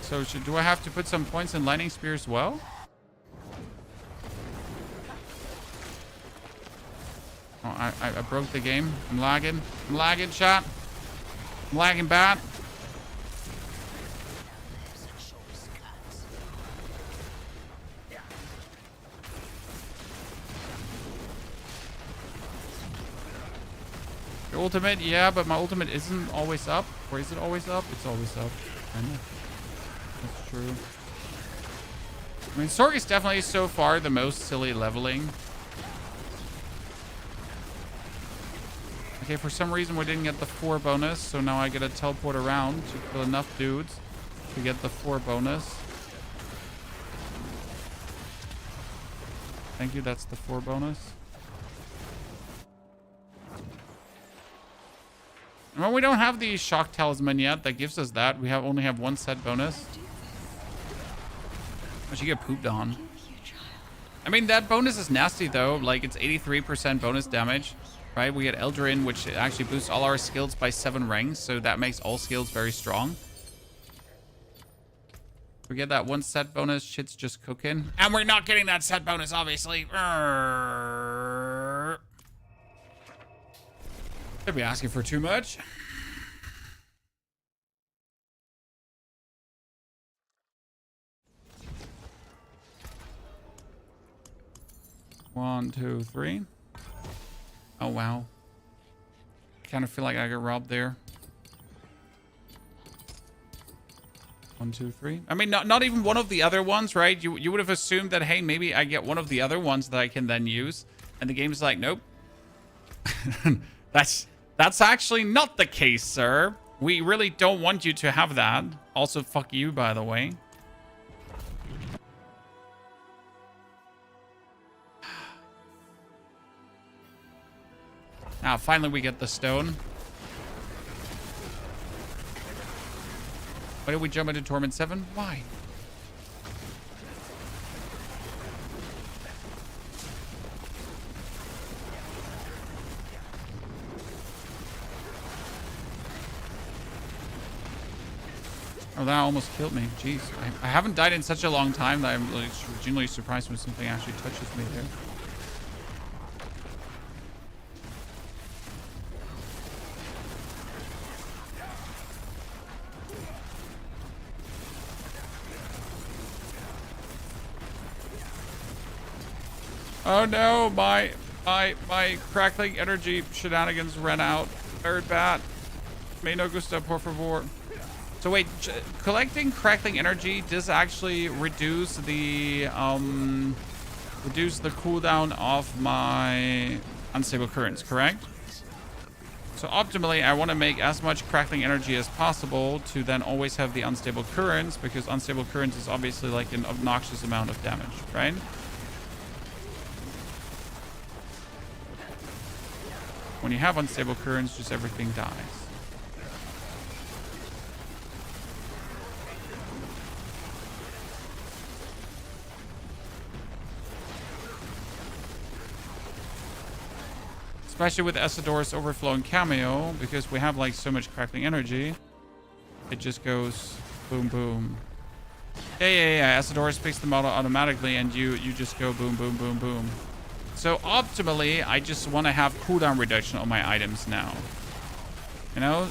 [SPEAKER 1] So do I have to put some points in Lightning Spear as well? Oh, I broke the game. I'm lagging. I'm lagging, chat. I'm lagging bad. Your ultimate, yeah, but my ultimate isn't always up. Or is it always up? It's always up. I know. That's true. I mean, Sorc is definitely so far the most silly leveling. Okay, for some reason we didn't get the 4 bonus, so now I gotta teleport around to kill enough dudes to get the 4 bonus. Thank you, that's the 4 bonus. Well, we don't have the Shock Talisman yet that gives us that. We only have 1 set bonus. I should get pooped on. I mean, that bonus is nasty, though. Like, it's 83% bonus damage, right? We get Eldrin, which actually boosts all our skills by 7 ranks, so that makes all skills very strong. We get that 1 set bonus, shit's just cooking. And we're not getting that set bonus, obviously. Could be asking for too much. One, 2, 3. Oh, wow. Kind of feel like I got robbed there. 1, 2, 3. I mean, not even one of the other ones, right? You would have assumed that, hey, maybe I get one of the other ones that I can then use. And the game's like, nope. That's actually not the case, sir. We really don't want you to have that. Also, fuck you, by the way. Now, finally we get the stone. Why did we jump into Torment 7? Why? Oh, that almost killed me. Jeez. I haven't died in such a long time that I'm like, genuinely surprised when something actually touches me there. Oh no, my crackling energy shenanigans ran out. Very bad. Me no gusta, por favor. So wait, collecting crackling energy does actually reduce the cooldown of my unstable currents, correct? So optimally, I want to make as much crackling energy as possible to then always have the unstable currents, because unstable currents is obviously like an obnoxious amount of damage, right? When you have unstable currents, just everything dies. Especially with Esador's overflowing cameo, because we have like so much crackling energy. It just goes boom, boom. Yeah. Esador's picks the model automatically, and you just go boom, boom, boom, boom. So optimally, I just want to have cooldown reduction on my items now. You know,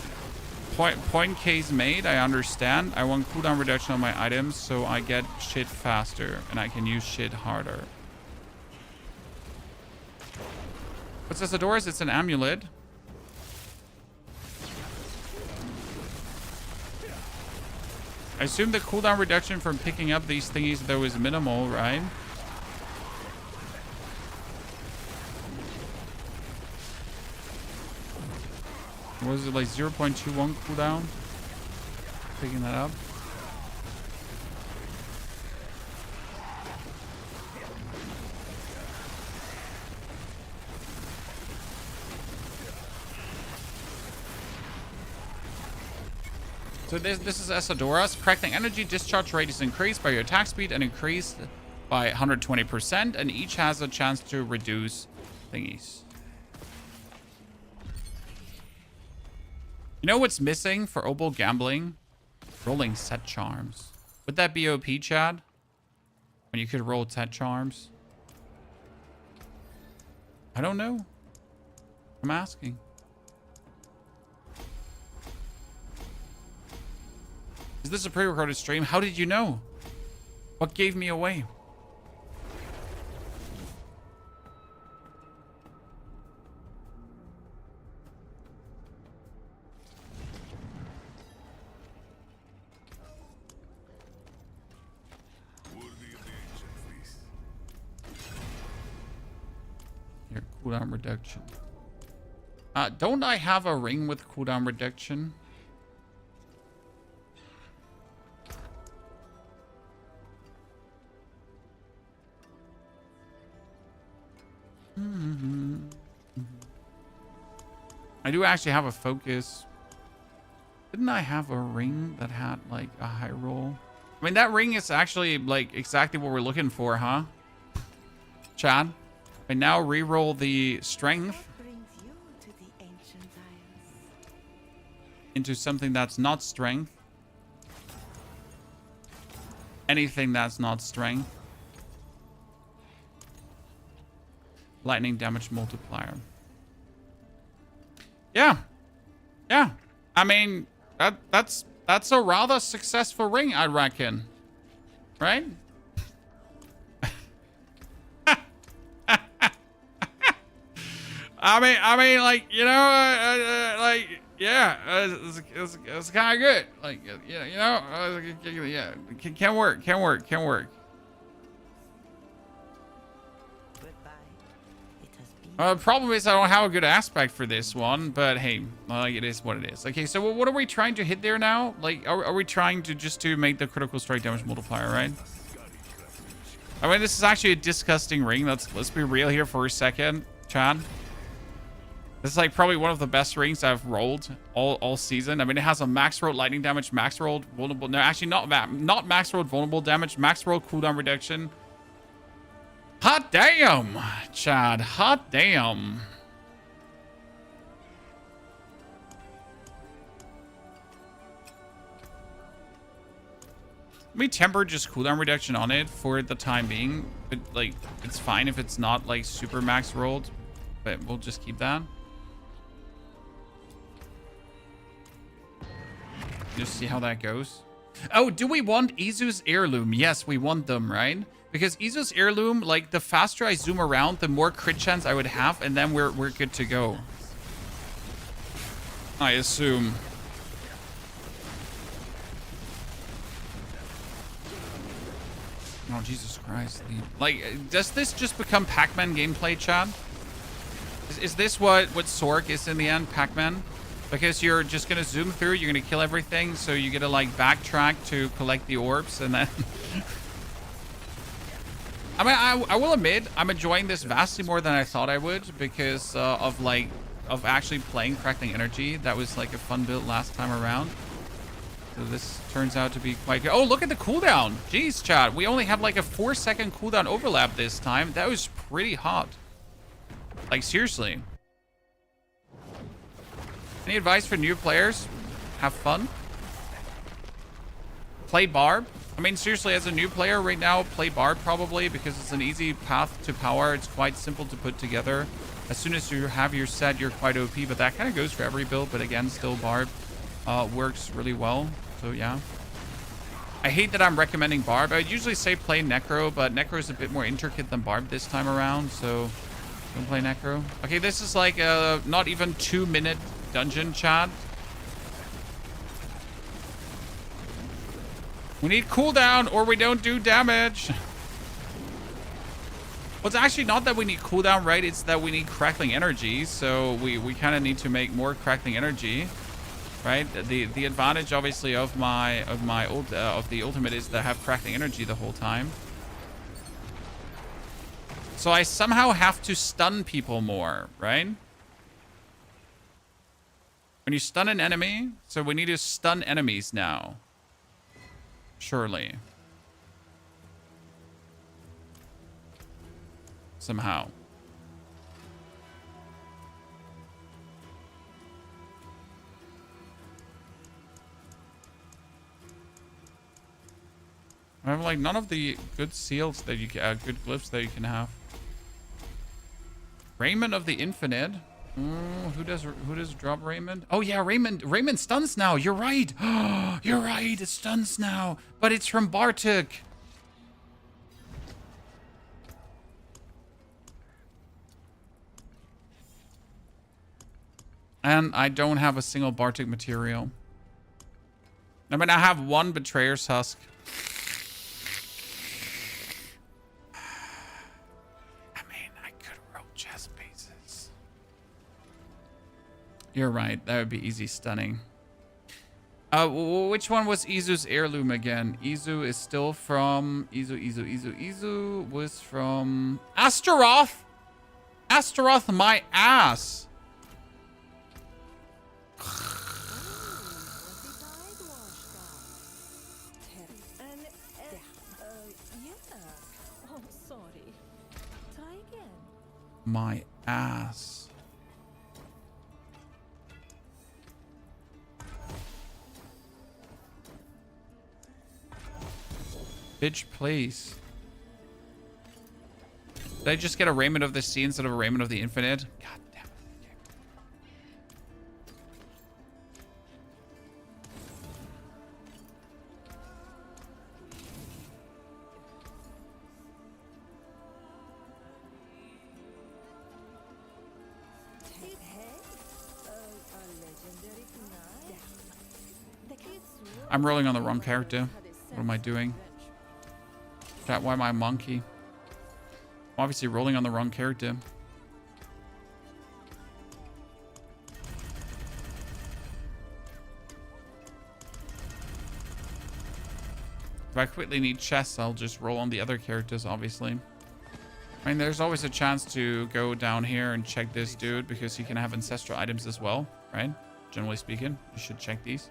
[SPEAKER 1] point case made, I understand. I want cooldown reduction on my items so I get shit faster and I can use shit harder. What's Esador's? It's an amulet. I assume the cooldown reduction from picking up these thingies though is minimal, right? Was it like 0.21 cooldown? Picking that up. So this is Esadora's. Crackling energy discharge rate is increased by your attack speed and increased by 120%, and each has a chance to reduce thingies. You know what's missing for Opal gambling? Rolling set charms. Would that be OP, Chad? When you could roll set charms? I don't know. I'm asking. Is this a pre-recorded stream? How did you know? What gave me away? Here, cooldown reduction. Don't I have a ring with cooldown reduction? I do actually have a focus. Didn't I have a ring that had like a high roll? I mean, that ring is actually like exactly what we're looking for, huh? Chad? I now re-roll the strength
[SPEAKER 3] What brings you to the ancient isles?
[SPEAKER 1] into something that's not strength. Anything that's not strength. Lightning damage multiplier. Yeah. I mean, that's a rather successful ring, I reckon. Right? I mean, like, you know, like, yeah, it's kind of good. Like, yeah, you know, yeah, can work.
[SPEAKER 3] Goodbye. It has been.
[SPEAKER 1] Problem is I don't have a good aspect for this one, but hey, like, it is what it is. Okay, so what are we trying to hit there now? Like, are we trying to just to make the critical strike damage multiplier, right? I mean, this is actually a disgusting ring. Let's be real here for a second, Chad. This is like probably one of the best rings I've rolled all season. I mean, it has a max rolled lightning damage, max rolled vulnerable. No, actually not that. Not max rolled vulnerable damage, max rolled cooldown reduction. Hot damn, Chad. Hot damn. Let me temper just cooldown reduction on it for the time being. But like, it's fine if it's not like super max rolled, but we'll just keep that. Just see how that goes. Oh, do we want Izu's heirloom? Yes, we want them, right? Because Izu's heirloom, like the faster I zoom around, the more crit chance I would have, and then we're good to go. I assume. Oh, Jesus Christ. Like, does this just become Pac-Man gameplay, Chad? Is this what Sorc is in the end, Pac-Man? Because you're just going to zoom through, you're going to kill everything, so you get to, like, backtrack to collect the orbs, and then... I mean, I will admit, I'm enjoying this vastly more than I thought I would, because of actually playing Crackling Energy. That was, like, a fun build last time around. So this turns out to be quite good. Oh, look at the cooldown. Jeez, chat. We only have, like, a 4-second cooldown overlap this time. That was pretty hot. Like, seriously. Any advice for new players? Have fun. Play Barb. I mean, seriously, as a new player right now, play Barb probably because it's an easy path to power. It's quite simple to put together. As soon as you have your set, you're quite OP, but that kind of goes for every build. But again, still Barb works really well. So, yeah. I hate that I'm recommending Barb. I would usually say play Necro, but Necro is a bit more intricate than Barb this time around. So, don't play Necro. Okay, this is like a not even 2-minute dungeon, chat. We need cooldown or we don't do damage. Well, it's actually not that we need cooldown, right? It's that we need Crackling Energy. So we kind of need to make more Crackling Energy, right? The advantage, obviously, of the ultimate is to have Crackling Energy the whole time. So I somehow have to stun people more, right? When you stun an enemy, so we need to stun enemies now. Surely. Somehow. I have like none of the good seals that you can, good glyphs that you can have. Raymond of the Infinite. Who does drop Raymond? Oh yeah, Raymond stuns now. You're right. You're right. It stuns now, but it's from Bartik. And I don't have a single Bartik material. I mean, I have one Betrayer's Husk. You're right. That would be easy stunning. Which one was Izu's heirloom again? Izu is still from... Izu was from... Astaroth! Astaroth, my ass!
[SPEAKER 4] Oh, sorry. Try again.
[SPEAKER 1] My ass. Bitch, please. Did I just get a Raymond of the Sea instead of a Raymond of the Infinite? God damn it. I'm rolling on the wrong character. What am I doing? Chat, why am I a monkey? I'm obviously rolling on the wrong character. If I quickly need chests, I'll just roll on the other characters, obviously. I mean, there's always a chance to go down here and check this dude because he can have ancestral items as well, right? Generally speaking, you should check these.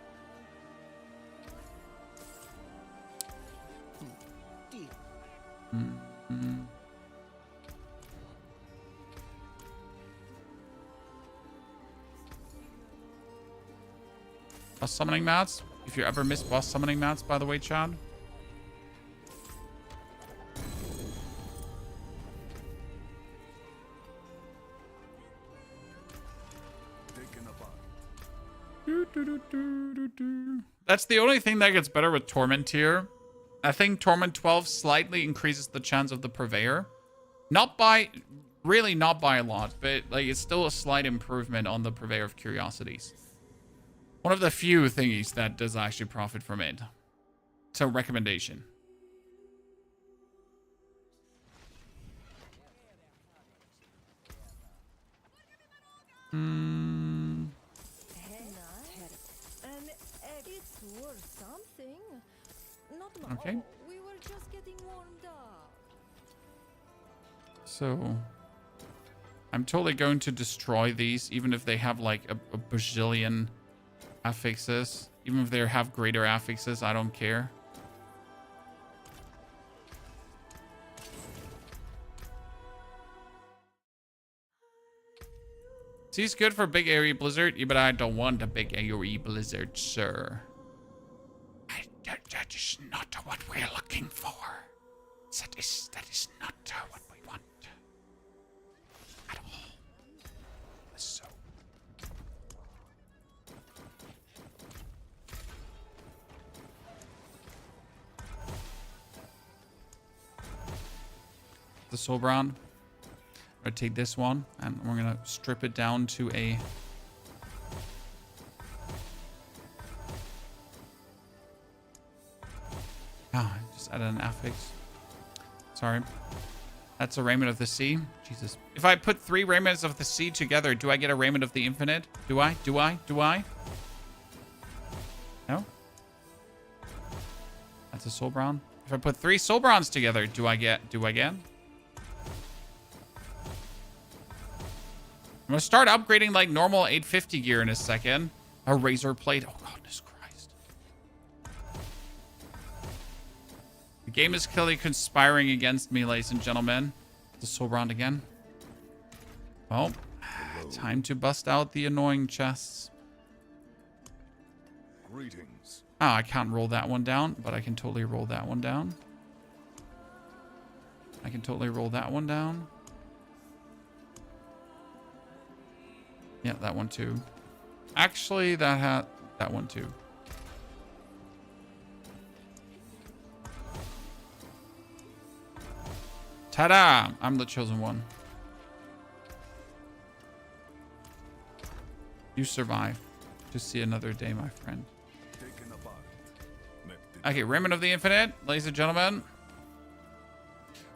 [SPEAKER 1] Boss summoning mats. If you ever miss boss summoning mats, by the way, Chad. That's the only thing that gets better with Torment here. I think Torment 12 slightly increases the chance of the Purveyor. Not by a lot, but like it's still a slight improvement on the Purveyor of Curiosities. One of the few thingies that does actually profit from it. So recommendation.
[SPEAKER 4] And it's worth something. Not
[SPEAKER 1] Okay.
[SPEAKER 4] Oh, we were just getting warmed up.
[SPEAKER 1] So I'm totally going to destroy these, even if they have like a bajillion affixes. Even if they have greater affixes, I don't care. See's good for big airy blizzard, yeah, but I don't want a big airy blizzard, sir. That is not what we're looking for. That is not what we want at all. So. The soul brown. I'm gonna take this one and we're gonna strip it down to a just added an affix. Sorry. That's a Raiment of the Sea. Jesus. If I put 3 Raiments of the Sea together, do I get a Raiment of the Infinite? Do I? No? That's a Soul Brown. If I put 3 Soul Browns together, do I get? I'm gonna start upgrading like normal 850 gear in a second. A razor plate. Oh, goodness Christ. The game is clearly conspiring against me, ladies and gentlemen. The soul round again. Well, time to bust out the annoying chests.
[SPEAKER 5] Greetings.
[SPEAKER 1] Oh, I can't roll that one down, but I can totally roll that one down. Yeah, that one too. Actually, that one too. Ta-da! I'm the chosen one. You survive to see another day, my friend.
[SPEAKER 5] Taken apart.
[SPEAKER 1] Okay, Raiment of the Infinite, ladies and gentlemen.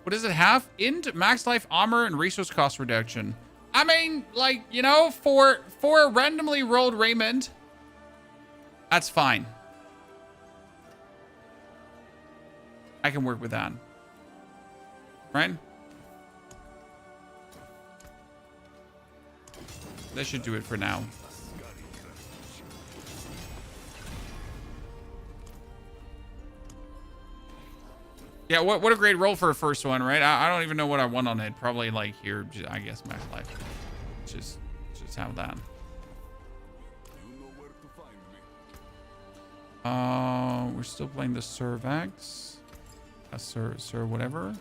[SPEAKER 1] What does it have? Int, max life, armor, and resource cost reduction. I mean, like, you know, for a randomly rolled Raiment, that's fine. I can work with that. Right? That should do it for now. Yeah, what a great roll for a first one, right? I don't even know what I won on it. Probably like here, I guess max life. Just have that.
[SPEAKER 5] You know where to find me.
[SPEAKER 1] We're still playing the Servax. Sir, whatever.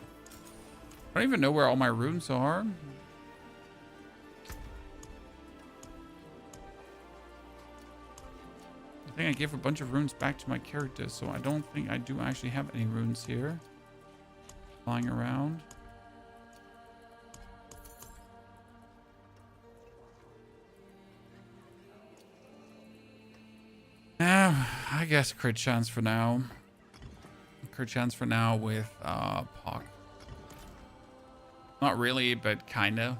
[SPEAKER 1] I don't even know where all my runes are. I think I gave a bunch of runes back to my character, so I don't think I do actually have any runes here. Flying around. I guess crit chance for now. Crit chance for now with Pock. Not really, but kinda.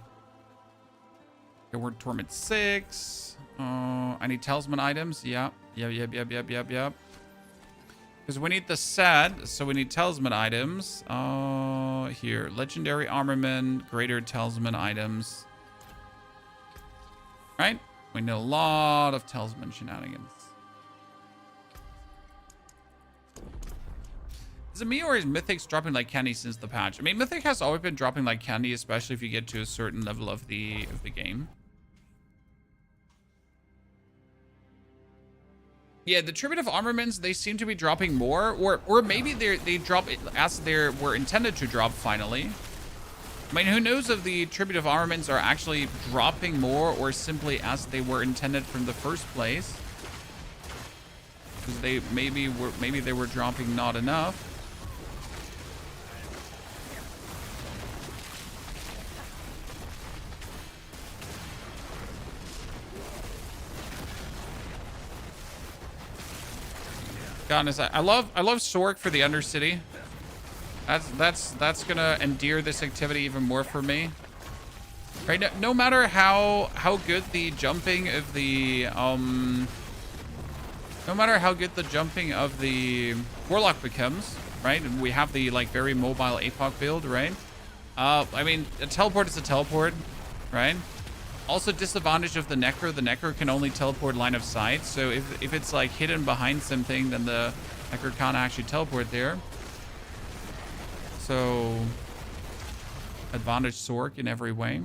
[SPEAKER 1] Okay, we're Torment 6. I need talisman items. Yep. Because we need the set, so we need talisman items. Here. Legendary armament, greater talisman items. Right? We need a lot of talisman shenanigans. Is it me or is Mythic's dropping like candy since the patch? I mean, Mythic has always been dropping like candy, especially if you get to a certain level of the game. Yeah, the Tribute Armaments, they seem to be dropping more, or maybe they drop it as they were intended to drop finally. I mean, who knows if the Tribute Armaments are actually dropping more or simply as they were intended from the first place. Because maybe they were dropping not enough. Goodness, I love Sorc for the Undercity. That's gonna endear this activity even more for me. Right, no matter how good the jumping of the no matter how good the jumping of the Warlock becomes, right? And we have the like very mobile APOC build, right? I mean, a teleport is a teleport, right? Also, disadvantage of the Necro. The Necro can only teleport line of sight. So if it's like hidden behind something, then the Necro can't actually teleport there. So advantage Sorc in every way.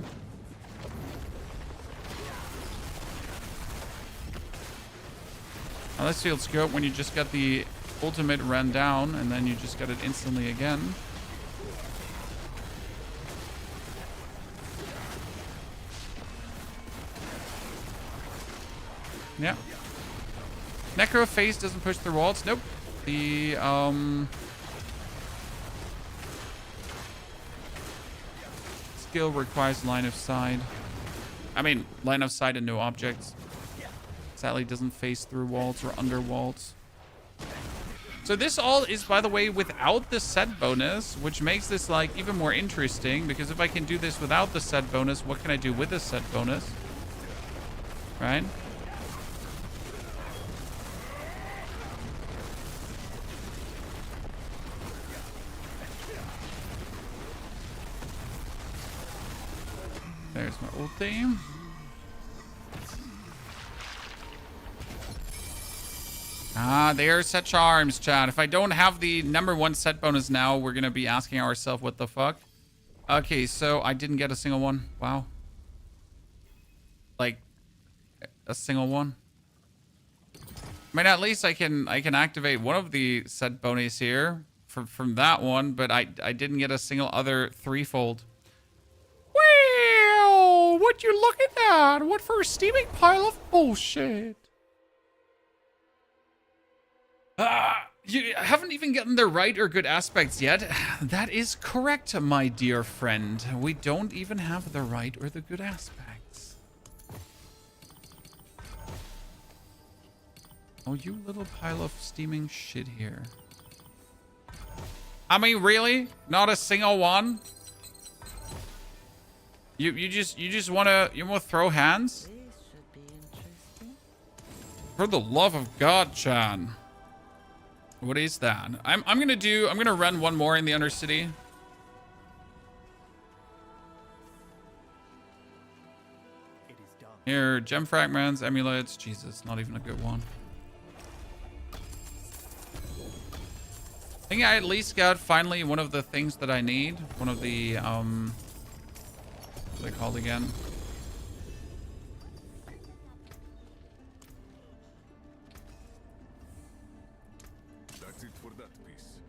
[SPEAKER 1] Now this feels good when you just got the ultimate run down and then you just got it instantly again. Yeah. Necro phase doesn't push through walls. Nope. The skill requires line of sight. I mean, line of sight and no objects. Sadly, doesn't phase through walls or under walls. So this all is, by the way, without the set bonus, which makes this like even more interesting, because if I can do this without the set bonus, what can I do with the set bonus? Right? There's my ulti. Ah, they are set charms, chat. If I don't have the #1 set bonus now, we're going to be asking ourselves what the fuck. Okay, so I didn't get a single one. Wow. Like, a single one. I mean, at least I can activate one of the set bonus here from that one, but I didn't get a single other threefold. Well, would you look at that? What for a steaming pile of bullshit. You haven't even gotten the right or good aspects yet. That is correct, my dear friend. We don't even have the right or the good aspects. Oh, you little pile of steaming shit here. I mean, really? Not a single one? You just wanna throw hands?
[SPEAKER 3] This should be interesting.
[SPEAKER 1] For the love of God, Chan. What is that? I'm gonna run one more in the Undercity.
[SPEAKER 2] It is done.
[SPEAKER 1] Here, gem fragments, amulets. Jesus, not even a good one. I think I at least got finally one of the things that I need. One of the what are they called again?
[SPEAKER 5] That's it for that piece.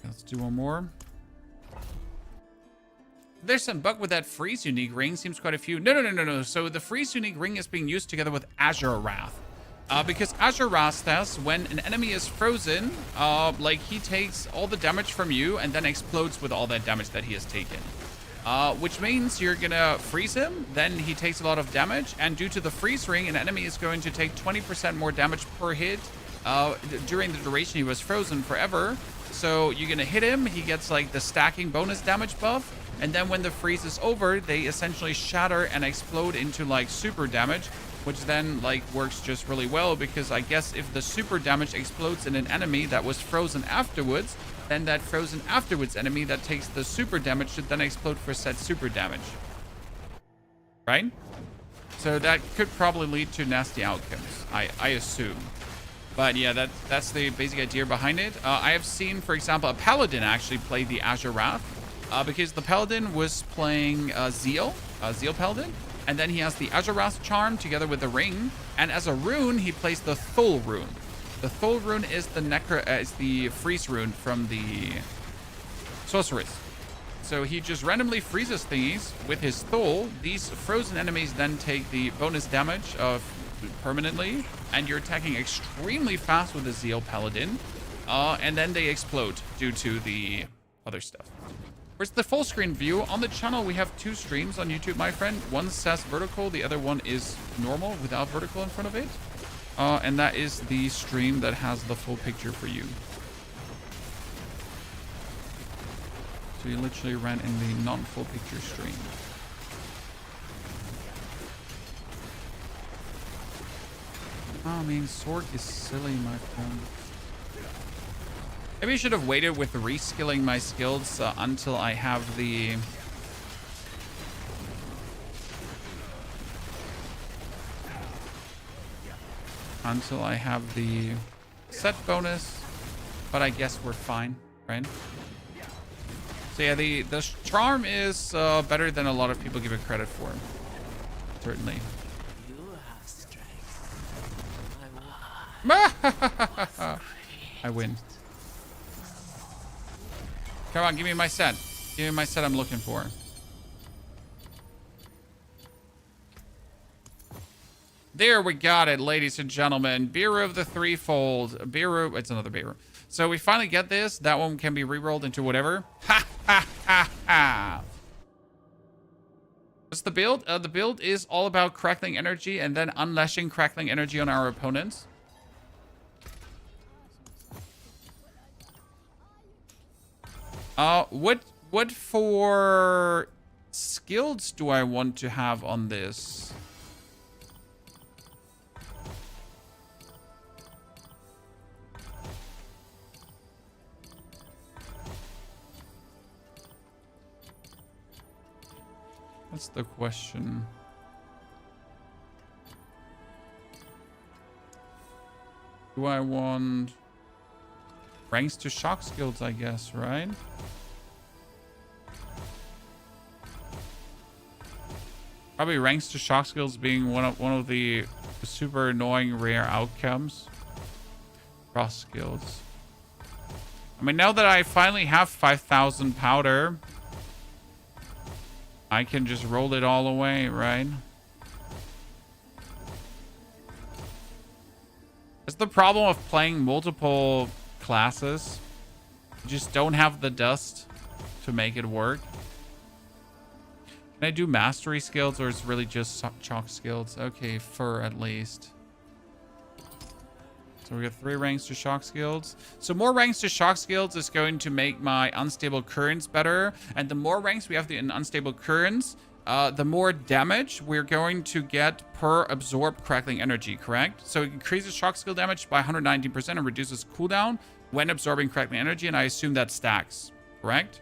[SPEAKER 1] Let's do one more. There's some bug with that freeze unique ring. Seems quite a few. No. So the freeze unique ring is being used together with Azure Wrath. Because Azure Wrath says when an enemy is frozen, like he takes all the damage from you and then explodes with all that damage that he has taken. Which means you're gonna freeze him, then he takes a lot of damage, and due to the freeze ring, an enemy is going to take 20% more damage per hit during the duration he was frozen forever. So you're gonna hit him, he gets like the stacking bonus damage buff, and then when the freeze is over, they essentially shatter and explode into like super damage, which then like works just really well, because I guess if the super damage explodes in an enemy that was frozen afterwards, then that frozen afterwards enemy that takes the super damage should then explode for said super damage. Right? So that could probably lead to nasty outcomes, I assume. But yeah, that's the basic idea behind it. I have seen, for example, a Paladin actually play the Azure Wrath, because the Paladin was playing Zeal Paladin, and then he has the Azure Wrath charm together with the ring, and as a rune, he plays the Thul rune. The Thul rune is the freeze rune from the sorceress. So he just randomly freezes thingies with his Thule. These frozen enemies then take the bonus damage of permanently, and you're attacking extremely fast with the Zeal Paladin. And then they explode due to the other stuff. Where's the full screen view? On the channel, we have 2 streams on YouTube, my friend. One says vertical, the other one is normal without vertical in front of it. And that is the stream that has the full picture for you. So you literally ran in the non-full picture stream. I mean, Sorc is silly, my friend. Maybe I should have waited with reskilling my skills until I have the... Until I have the set bonus. But I guess we're fine, right? So yeah, the charm is better than a lot of people give it credit for. Certainly.
[SPEAKER 3] You have strength.
[SPEAKER 1] I win. Come on, give me my set. Give me my set I'm looking for. There we got it, ladies and gentlemen. Beer of the Threefold. Beer, it's another beer. So we finally get this. That one can be re-rolled into whatever. Ha ha ha ha. What's the build? The build is all about Crackling energy and then unleashing Crackling energy on our opponents. What for skills do I want to have on this? That's the question. Do I want ranks to shock skills, I guess, right? Probably ranks to shock skills being one of the super annoying rare outcomes. Cross skills. I mean, now that I finally have 5,000 powder, I can just roll it all away, right? That's the problem of playing multiple classes. You just don't have the dust to make it work. Can I do mastery skills, or is it really just chalk skills? Okay, fur at least. So we got 3 ranks to shock skills. So more ranks to shock skills is going to make my unstable currents better. And the more ranks we have in unstable currents, the more damage we're going to get per absorbed Crackling energy, correct? So it increases shock skill damage by 119% and reduces cooldown when absorbing Crackling energy. And I assume that stacks, correct?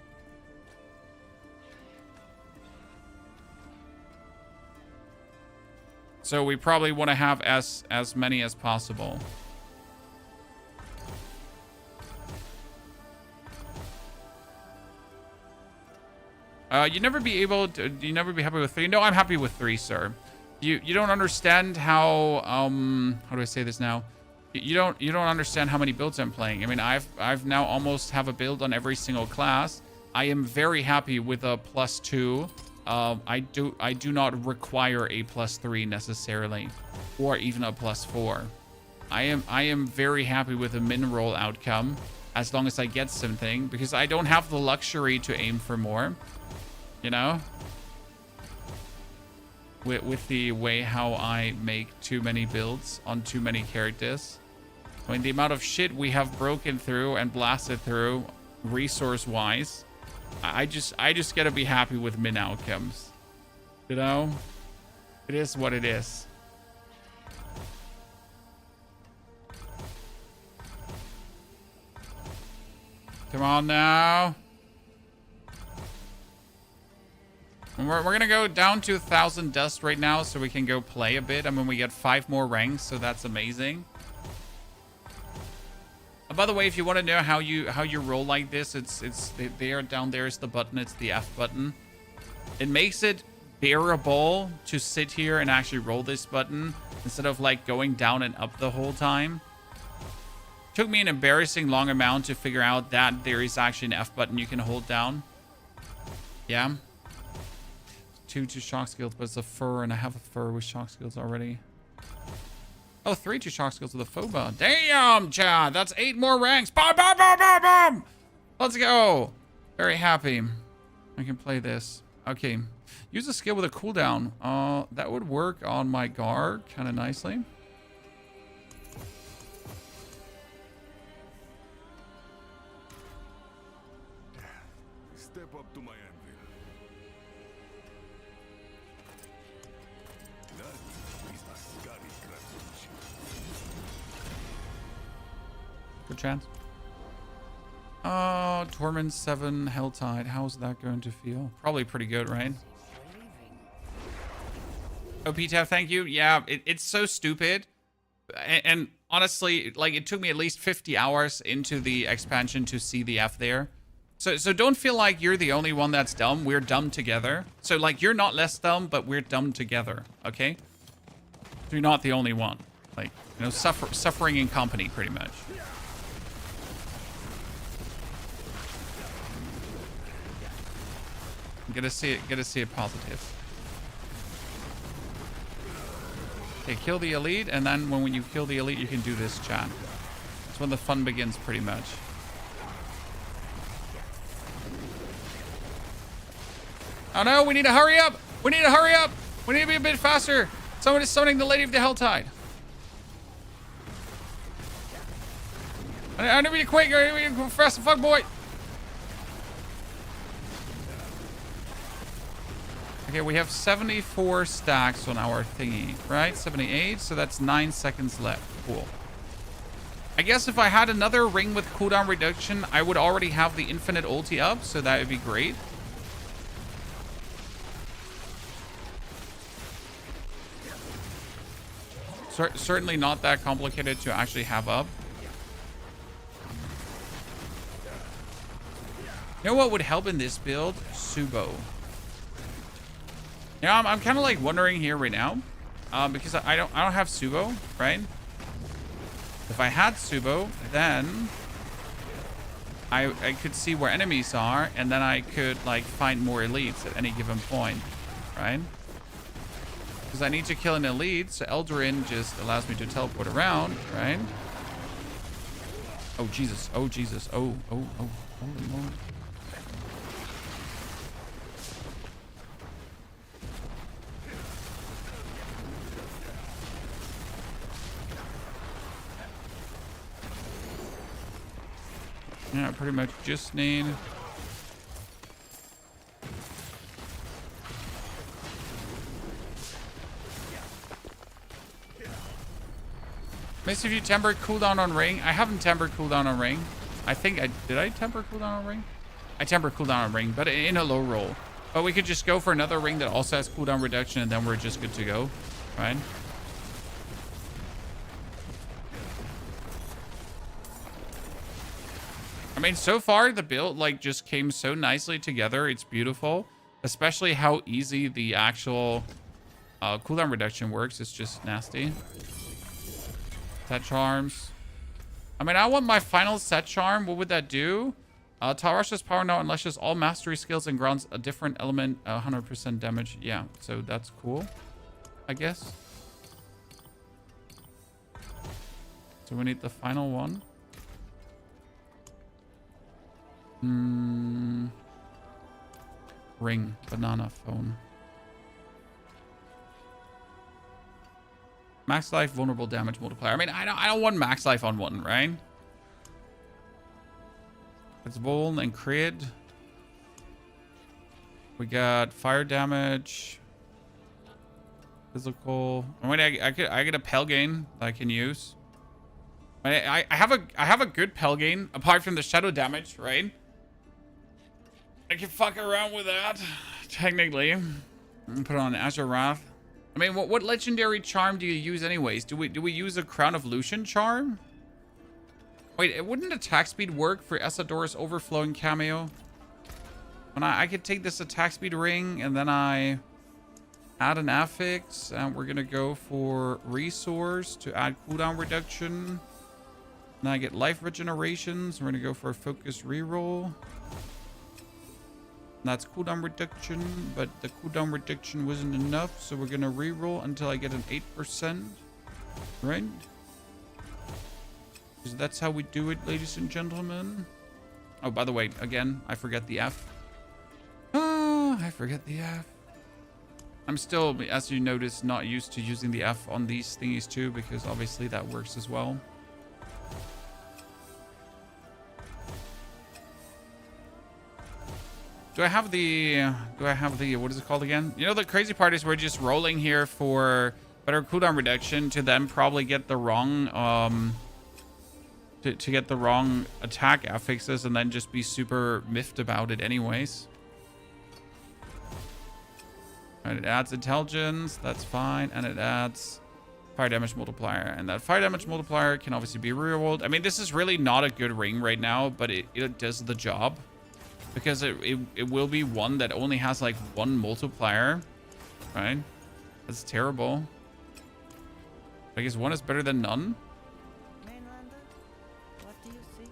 [SPEAKER 1] So we probably want to have as many as possible. You never be happy with 3. No, I'm happy with 3, sir. You don't understand how do I say this now? You don't understand how many builds I'm playing. I mean, I've now almost have a build on every single class. I am very happy with a +2. I do not require a +3 necessarily, or even a +4. I am very happy with a min roll outcome as long as I get something, because I don't have the luxury to aim for more. You know, with the way how I make too many builds on too many characters. I mean, the amount of shit we have broken through and blasted through resource wise, I just gotta be happy with min outcomes. You know, it is what it is. Come on now. We're gonna go down to 1,000 dust right now so we can go play a bit. I mean, we get 5 more ranks, so that's amazing. By the way, if you want to know how you roll like this, it's there down there is the button. It's the F button. It makes it bearable to sit here and actually roll this button instead of like going down and up the whole time. Took me an embarrassing long amount to figure out that there is actually an F button you can hold down. Yeah. Two shock skills, but it's a fur, and I have a fur with shock skills already. Oh, 3 shock skills with a Phoba. Damn, Chad. That's 8 more ranks. Bam, bam, bam, bam, bam. Let's go. Very happy. I can play this. Okay. Use a skill with a cooldown. That would work on my guard kind of nicely.
[SPEAKER 5] Step up to my anvil. That is the scary Crackling.
[SPEAKER 1] Good chance. Torment 7, Helltide. How's that going to feel? Probably pretty good, right? Oh, PTAF, thank you. Yeah, it's so stupid. And honestly, like, it took me at least 50 hours into the expansion to see the F there. So don't feel like you're the only one that's dumb. We're dumb together. So, like, you're not less dumb, but we're dumb together, okay? You're not the only one. Like, you know, suffering in company, pretty much. Get to see it positive. Okay, kill the elite, and then when you kill the elite, you can do this, chat. That's when the fun begins, pretty much. Oh no, we need to hurry up! We need to hurry up! We need to be a bit faster! Someone is summoning the Lady of the Helltide. I need to be quick! I need to be fast as fuck, boy! Okay, we have 74 stacks on our thingy, right? 78, so that's 9 seconds left. Cool. I guess if I had another ring with cooldown reduction, I would already have the infinite ulti up, so that would be great. Certainly not that complicated to actually have up. You know what would help in this build? Subo. Yeah, I'm kind of like wondering here right now, because I don't have Subo, right? If I had Subo, then I could see where enemies are, and then I could like find more elites at any given point, right? Because I need to kill an elite, so Eldarin just allows me to teleport around, right? Oh Jesus! Oh Jesus! Oh! Holy moly! Yeah, pretty much just need... Miss, if you tempered cooldown on ring. I haven't tempered cooldown on ring. I think I... Did I temper cooldown on ring? I tempered cooldown on ring, but in a low roll. But we could just go for another ring that also has cooldown reduction, and then we're just good to go, right? I mean, so far the build like just came so nicely together. It's beautiful, especially how easy the actual cooldown reduction works. It's just nasty. Set charms. I mean, I want my final set charm. What would that do? Talrash's power now unleashes all mastery skills and grants a different element 100% damage. Yeah, so that's cool, I guess. So we need the final one. Ring, banana phone. Max life, vulnerable damage multiplier. I mean, I don't want max life on one, right? It's Vol and crit. We got fire damage, physical. I mean, I get a Pelgain that I can use. I have a good Pelgain apart from the shadow damage, right? I can fuck around with that, technically. Put on Azure Wrath. I mean, what legendary charm do you use anyways? Do we use a Crown of Lucian charm? Wait, wouldn't attack speed work for Esador's overflowing cameo? When I could take this attack speed ring and then I add an affix, and we're gonna go for resource to add cooldown reduction. Then I get life regenerations. We're gonna go for a focus reroll. That's cooldown reduction, but the cooldown reduction wasn't enough, so we're gonna reroll until I get an 8%. Right? Because that's how we do it, ladies and gentlemen. Oh, by the way, again, I forget the F. Oh, I forget the F. I'm still, as you notice, not used to using the F on these thingies too, because obviously that works as well. Do I have the, what is it called again? You know, the crazy part is we're just rolling here for better cooldown reduction to then probably get the wrong, to get the wrong attack affixes and then just be super miffed about it anyways. And it adds intelligence, that's fine, and it adds fire damage multiplier, and that fire damage multiplier can obviously be rerolled. I mean, this is really not a good ring right now, but it does the job. Because it will be one that only has like one multiplier, right? That's terrible. I guess one is better than none.
[SPEAKER 3] Mainlander, what do you see?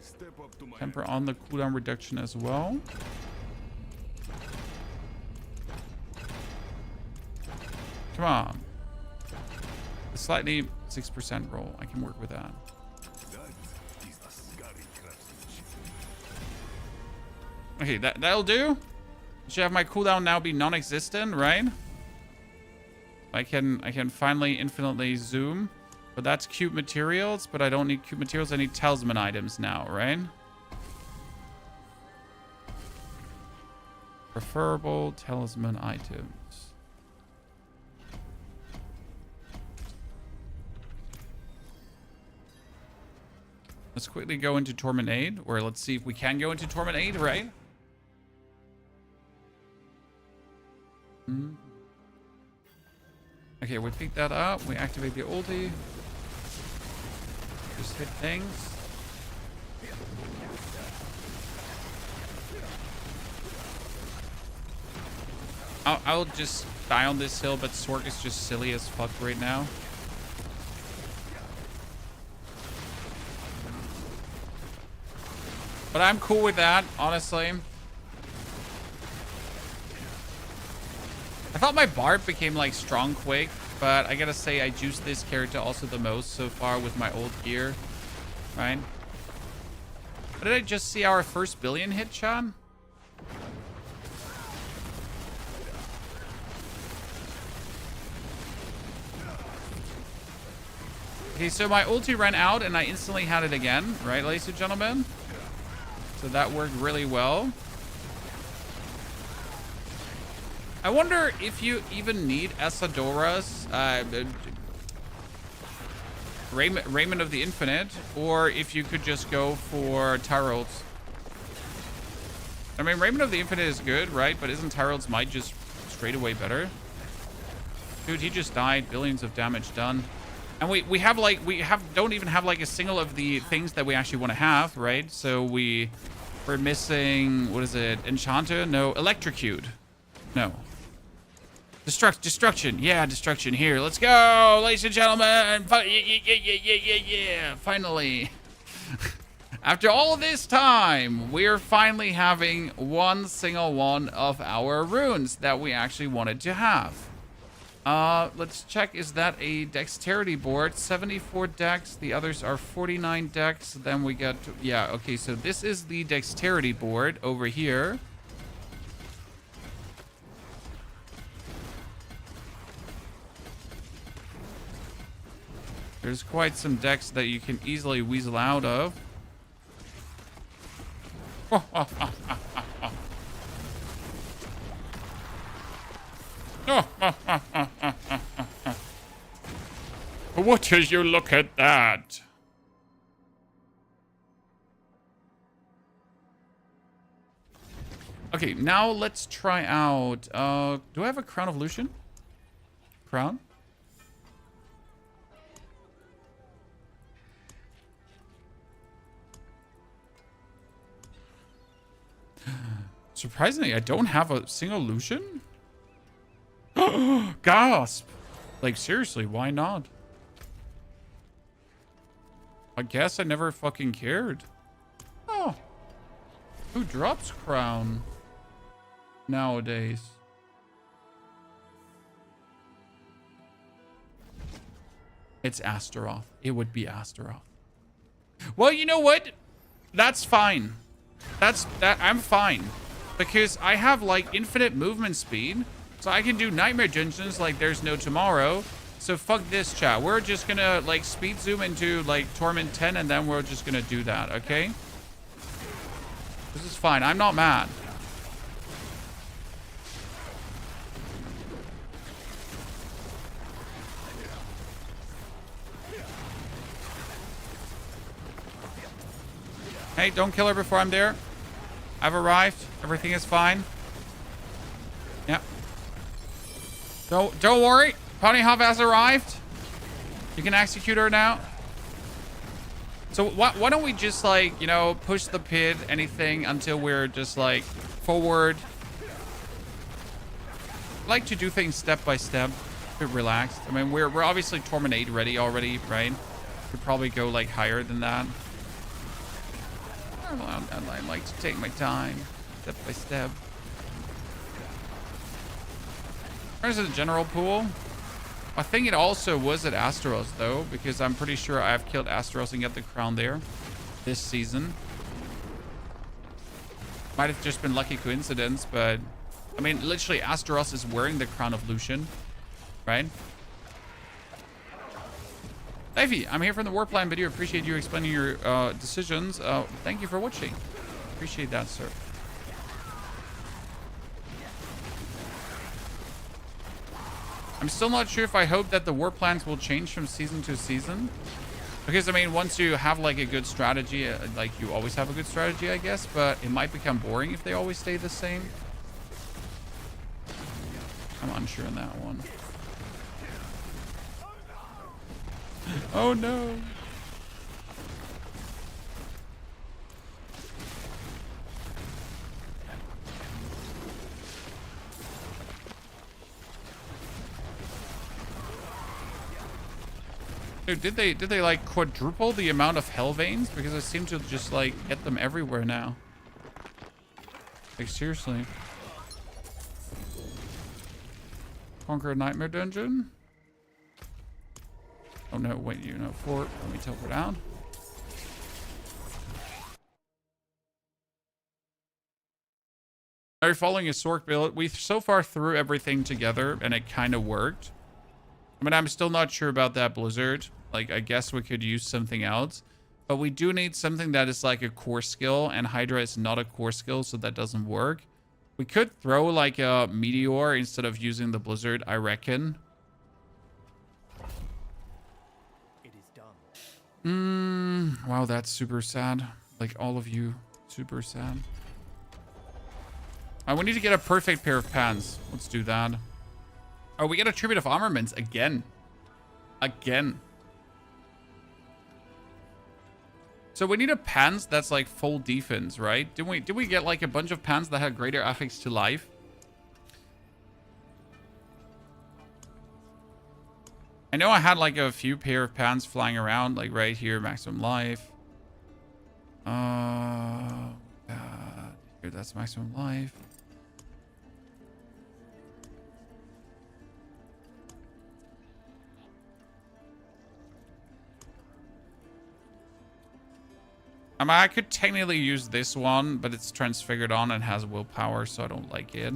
[SPEAKER 5] Step up to my
[SPEAKER 1] Temper on the cooldown reduction as well. Come on. A slightly 6% roll. I can work with that.
[SPEAKER 5] That is a scary craftsmanship.
[SPEAKER 1] Okay, that'll do. Should have my cooldown now be non-existent, right? I can finally infinitely zoom. But that's cube materials, but I don't need cube materials. I need talisman items now, right? Preferable talisman items. Let's quickly go into Torment Aid, or let's see if we can go into Torment Aid, right? Okay, we pick that up. We activate the ulti. Just hit things. I'll just die on this hill, but Sorc is just silly as fuck right now. But I'm cool with that, honestly. I thought my Bard became like strong quick, but I gotta say I juiced this character also the most so far with my old gear, right? What did I just see our first billion hit, Sean? Okay, so my ulti ran out and I instantly had it again, right, ladies and gentlemen? So that worked really well. I wonder if you even need Asadora's Raiment of the Infinite, or if you could just go for Tyrell's. I mean, Raiment of the Infinite is good, right? But isn't Tyrell's Might just straight away better? Dude, he just died. Billions of damage done. And we don't even have like a single of the things that we actually want to have, right? So we're missing, what is it? Enchanter? No, Electrocute. No. Destruction. Yeah, destruction here. Let's go, ladies and gentlemen. Yeah. Finally. After all of this time, we're finally having one single one of our runes that we actually wanted to have. Let's check. Is that a dexterity board? 74 dex. The others are 49 dex. Then we get to, yeah, okay, so this is the dexterity board over here. There's quite some dex that you can easily weasel out of. What did you look at that? Okay, now let's try out. Do I have a Crown of Lucian? Crown? Surprisingly, I don't have a single Lucian. Gasp! Like, seriously, why not? I guess I never fucking cared. Oh. Who drops crown nowadays? It's Astaroth. It would be Astaroth. Well, you know what? That's fine. I'm fine. Because I have like infinite movement speed. So I can do nightmare dungeons like there's no tomorrow. So fuck this, chat. We're just gonna like speed zoom into like Torment 10 and then we're just gonna do that, okay? This is fine. I'm not mad. Hey, don't kill her before I'm there. I've arrived. Everything is fine. Yep. Don't worry. Ponyhoff has arrived. You can execute her now. So why don't we just like, you know, push the pit, anything until we're just like forward. I like to do things step by step, a bit relaxed. I mean, we're obviously Torment 8 ready already, right? Could probably go like higher than that. I like to take my time, step by step. Where's the general pool? I think it also was at Astaros though, because I'm pretty sure I've killed Astaros and got the crown there this season. Might have just been lucky coincidence, but I mean, literally Astaros is wearing the crown of Lucian, right? Davey, I'm here from the war plan video. Appreciate you explaining your decisions. Thank you for watching. Appreciate that, sir. I'm still not sure if I hope that the war plans will change from season to season. Because, I mean, once you have, like, a good strategy, like, you always have a good strategy, I guess. But it might become boring if they always stay the same. I'm unsure on that one. Oh, no. Dude, did they like quadruple the amount of hell veins? Because I seem to just like get them everywhere now. Like seriously. Conquer a nightmare dungeon. Oh no, wait, you know, fort. Let me teleport out. Are you following a Sorc build? We so far threw everything together and it kind of worked. I mean, I'm still not sure about that blizzard. Like, I guess we could use something else. But we do need something that is like a core skill. And Hydra is not a core skill, so that doesn't work. We could throw like a meteor instead of using the blizzard, I reckon.
[SPEAKER 2] It is done.
[SPEAKER 1] Wow, that's super sad. Like, all of you, super sad. We need to get a perfect pair of pants. Let's do that. Oh, we get a tribute of armaments again. Again. So we need a pants that's like full defense, right? Did we get like a bunch of pants that had greater affix to life? I know I had like a few pair of pants flying around, like right here, maximum life. God. Here, that's maximum life. I mean, I could technically use this one, but it's transfigured on and has willpower, so I don't like it.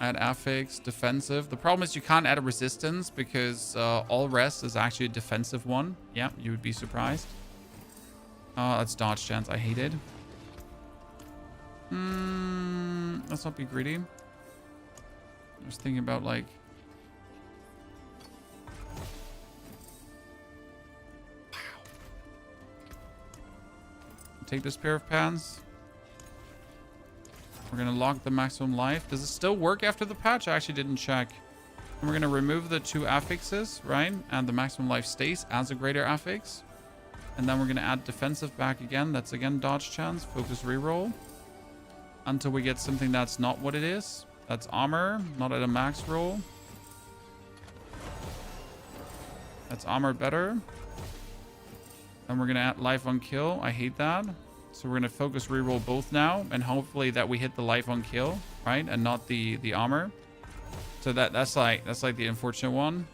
[SPEAKER 1] Add affix, defensive. The problem is you can't add a resistance because all rest is actually a defensive one. Yeah, you would be surprised. That's dodge chance. I hate it. Let's not be greedy. I was thinking about like... Take this pair of pants. We're gonna lock the maximum life. Does it still work after the patch? I actually didn't check. And we're gonna remove the 2 affixes, right? And the maximum life stays as a greater affix. And then we're gonna add defensive back again. That's again dodge chance, focus reroll. Until we get something that's not what it is. That's armor, not at a max roll. That's armor better. Then we're gonna add life on kill. I hate that. So we're gonna focus reroll both now, and hopefully that we hit the life on kill, right, and not the armor. So that's like the unfortunate one.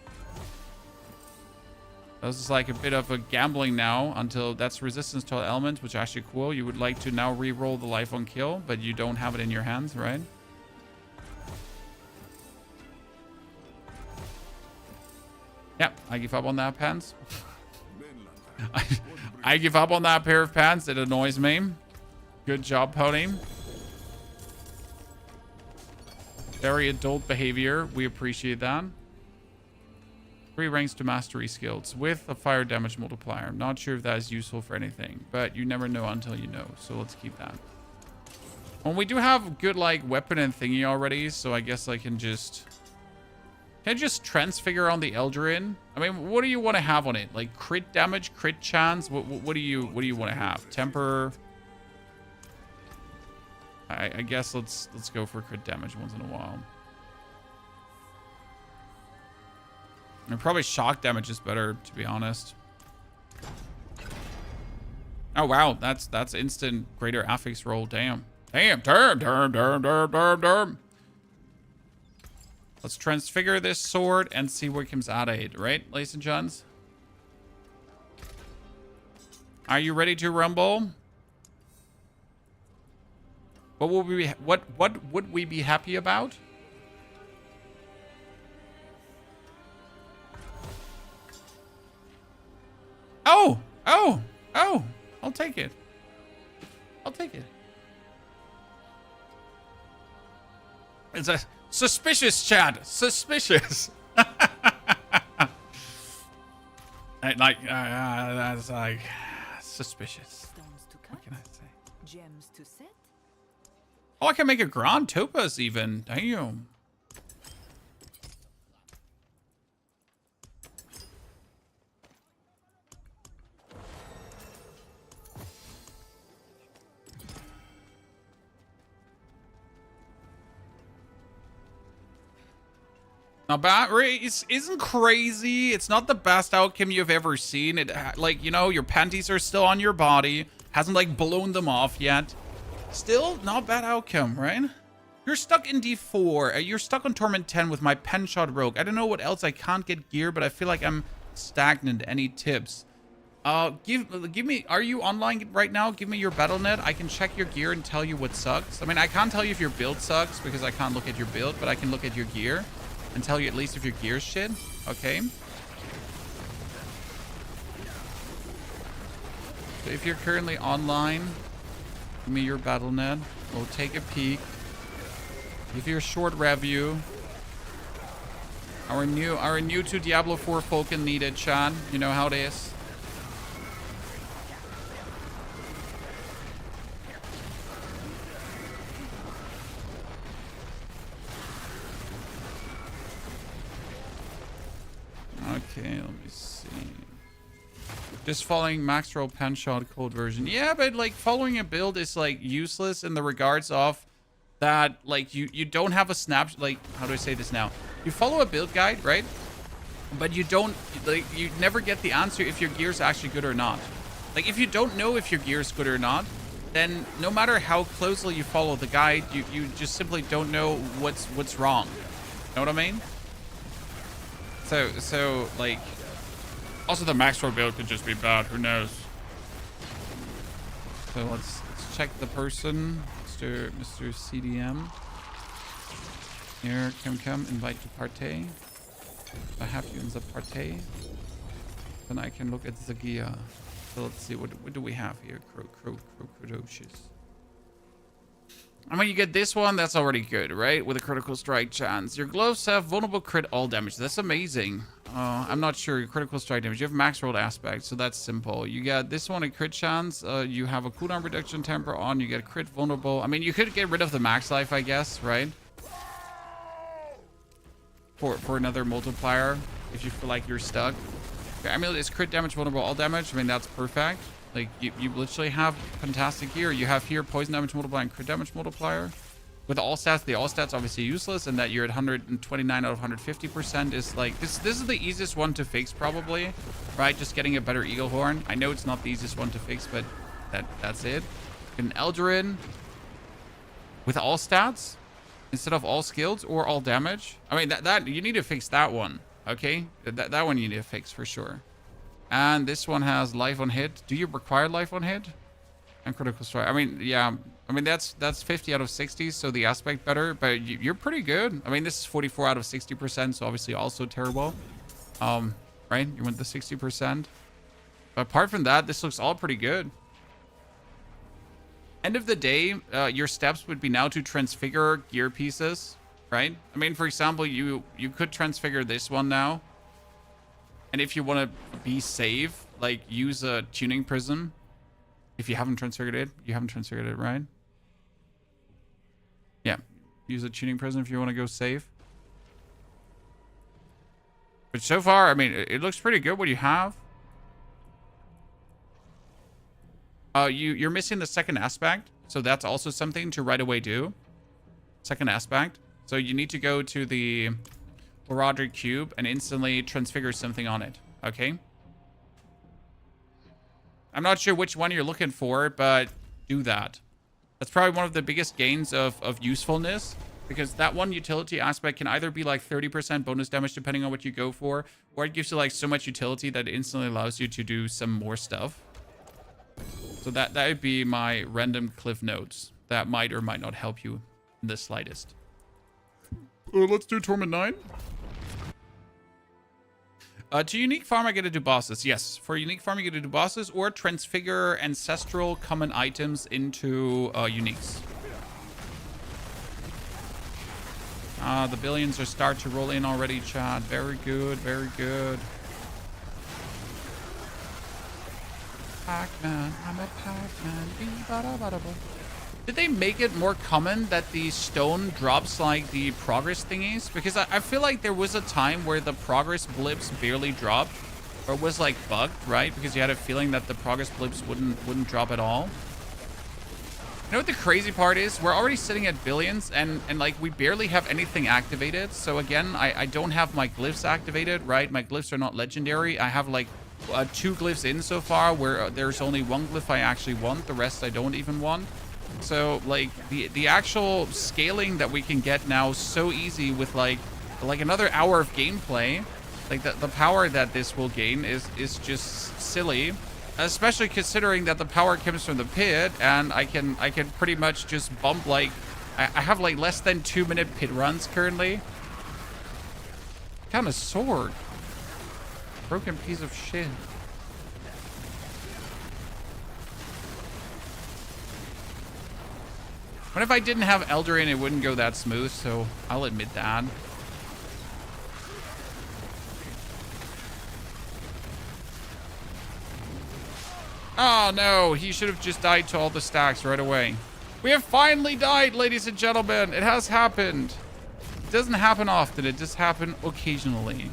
[SPEAKER 1] This is like a bit of a gambling now until that's resistance to all elements, which is actually cool. You would like to now re-roll the life on kill, but you don't have it in your hands, right? Yeah, I give up on that pants. I give up on that pair of pants. It annoys me. Good job, Pony. Very adult behavior. We appreciate that. 3 ranks to mastery skills with a fire damage multiplier. I'm not sure if that is useful for anything, but you never know until you know. So let's keep that. Well, we do have good like weapon and thingy already, so I guess I can just... Can I just transfigure on the Eldarin? I mean, what do you want to have on it? Like crit damage, crit chance? What do you want to have? Temper? I guess let's go for crit damage once in a while. And probably shock damage is better, to be honest. Oh wow, that's instant greater affix roll. Damn. Damn. Let's transfigure this sword and see what comes out of it, right, ladies and gents? Are you ready to rumble? What would we be happy about? Oh! I'll take it. It's a suspicious, Chad. Suspicious. That's like suspicious.
[SPEAKER 3] Stones to cut,
[SPEAKER 1] What can I say?
[SPEAKER 3] gems to set.
[SPEAKER 1] Oh, I can make a Grand Topaz even. Damn. Now, bat race isn't crazy. It's not the best outcome you've ever seen. It, like, you know, your panties are still on your body. Hasn't, like, blown them off yet. Still, not bad outcome, right? You're stuck in D4. You're stuck on Torment 10 with my pen shot rogue. I don't know what else. I can't get gear, but I feel like I'm stagnant. Any tips? Give me... Are you online right now? Give me your BattleNet. I can check your gear and tell you what sucks. I mean, I can't tell you if your build sucks because I can't look at your build, but I can look at your gear and tell you at least if your gear's shit. Okay. So if you're currently online, give me your BattleNet. We'll take a peek. Give you a short review. Our new to Diablo 4 Falcon needed, Chan. You know how it is. Okay, let me see. Just following max roll pen shot cold version. Yeah, but like following a build is like useless in the regards of that, like you don't have a snap, like, how do I say this now? You follow a build guide, right? But you don't, like, you never get the answer if your gear's actually good or not. Like, if you don't know if your gear's good or not, then no matter how closely you follow the guide, you just simply don't know what's wrong. Know what I mean? So like, also the max roll build could just be bad. Who knows? So let's check the person, Mr. CDM. Here, come, invite to partay. If I have you in the partay, then I can look at the gear. So let's see, what do we have here? Crocodocious. I mean, you get this one, that's already good, right? With a critical strike chance. Your gloves have vulnerable crit all damage. That's amazing. I'm not sure. Your critical strike damage. You have max rolled aspect, so that's simple. You get this one, a crit chance. You have a cooldown reduction temper on. You get crit vulnerable. I mean, you could get rid of the max life, I guess, right? For another multiplier, if you feel like you're stuck. Okay, Amulet is crit damage, vulnerable, all damage. I mean, that's perfect. Like, you literally have fantastic gear. You have here poison damage multiplier and crit damage multiplier. with all stats, the all stats obviously useless, and that you're at 129 out of 150% is like this is the easiest one to fix probably, right? Just getting a better eagle horn. I know it's not the easiest one to fix, but that's it. An Eldarin with all stats instead of all skills or all damage. I mean that you need to fix that one, okay? That one you need to fix for sure. And this one has life on hit. Do you require life on hit? And critical strike. I mean, yeah. I mean, that's 50 out of 60, so the aspect better. But you're pretty good. I mean, this is 44 out of 60%, so obviously also terrible. Right? You went the 60%. But apart from that, this looks all pretty good. End of the day, your steps would be now to transfigure gear pieces, right? I mean, for example, you could transfigure this one now. And if you want to be safe, like use a tuning prism. If you haven't transfigured it, right? Yeah, use a tuning prism if you want to go safe. But so far, I mean, it looks pretty good what you have. You're missing the second aspect, so that's also something to right away do. Second aspect. So you need to go to the Horadric cube and instantly transfigure something on it, okay? I'm not sure which one you're looking for, but do that. That's probably one of the biggest gains of usefulness, because that one utility aspect can either be like 30% bonus damage depending on what you go for, or it gives you like so much utility that it instantly allows you to do some more stuff. So that would be my random cliff notes that might or might not help you in the slightest. Let's do Torment 9. To unique farm, I get to do bosses. Yes, for unique farm, you get to do bosses or transfigure ancestral common items into uniques. The billions are start to roll in already, chat. Very good, very good. Pac-Man, I'm a Pac-Man. Did they make it more common that the stone drops like the progress thingies? Because I feel like there was a time where the progress blips barely dropped, or was like bugged, right? Because you had a feeling that the progress blips wouldn't drop at all. You know what the crazy part is? We're already sitting at billions, and like we barely have anything activated. So again, I don't have my glyphs activated, right? My glyphs are not legendary. I have like 2 glyphs in so far, where there's only 1 glyph I actually want. The rest I don't even want. So like the actual scaling that we can get now so easy with like another hour of gameplay, like the power that this will gain is just silly, especially considering that the power comes from the pit, and I can pretty much just bump like I have like less than 2-minute pit runs currently. Kind of sword, broken piece of shit. What if I didn't have Eldarin, it wouldn't go that smooth, so I'll admit that. Oh no, he should have just died to all the stacks right away. We have finally died, ladies and gentlemen. It has happened. It doesn't happen often, it just happens occasionally.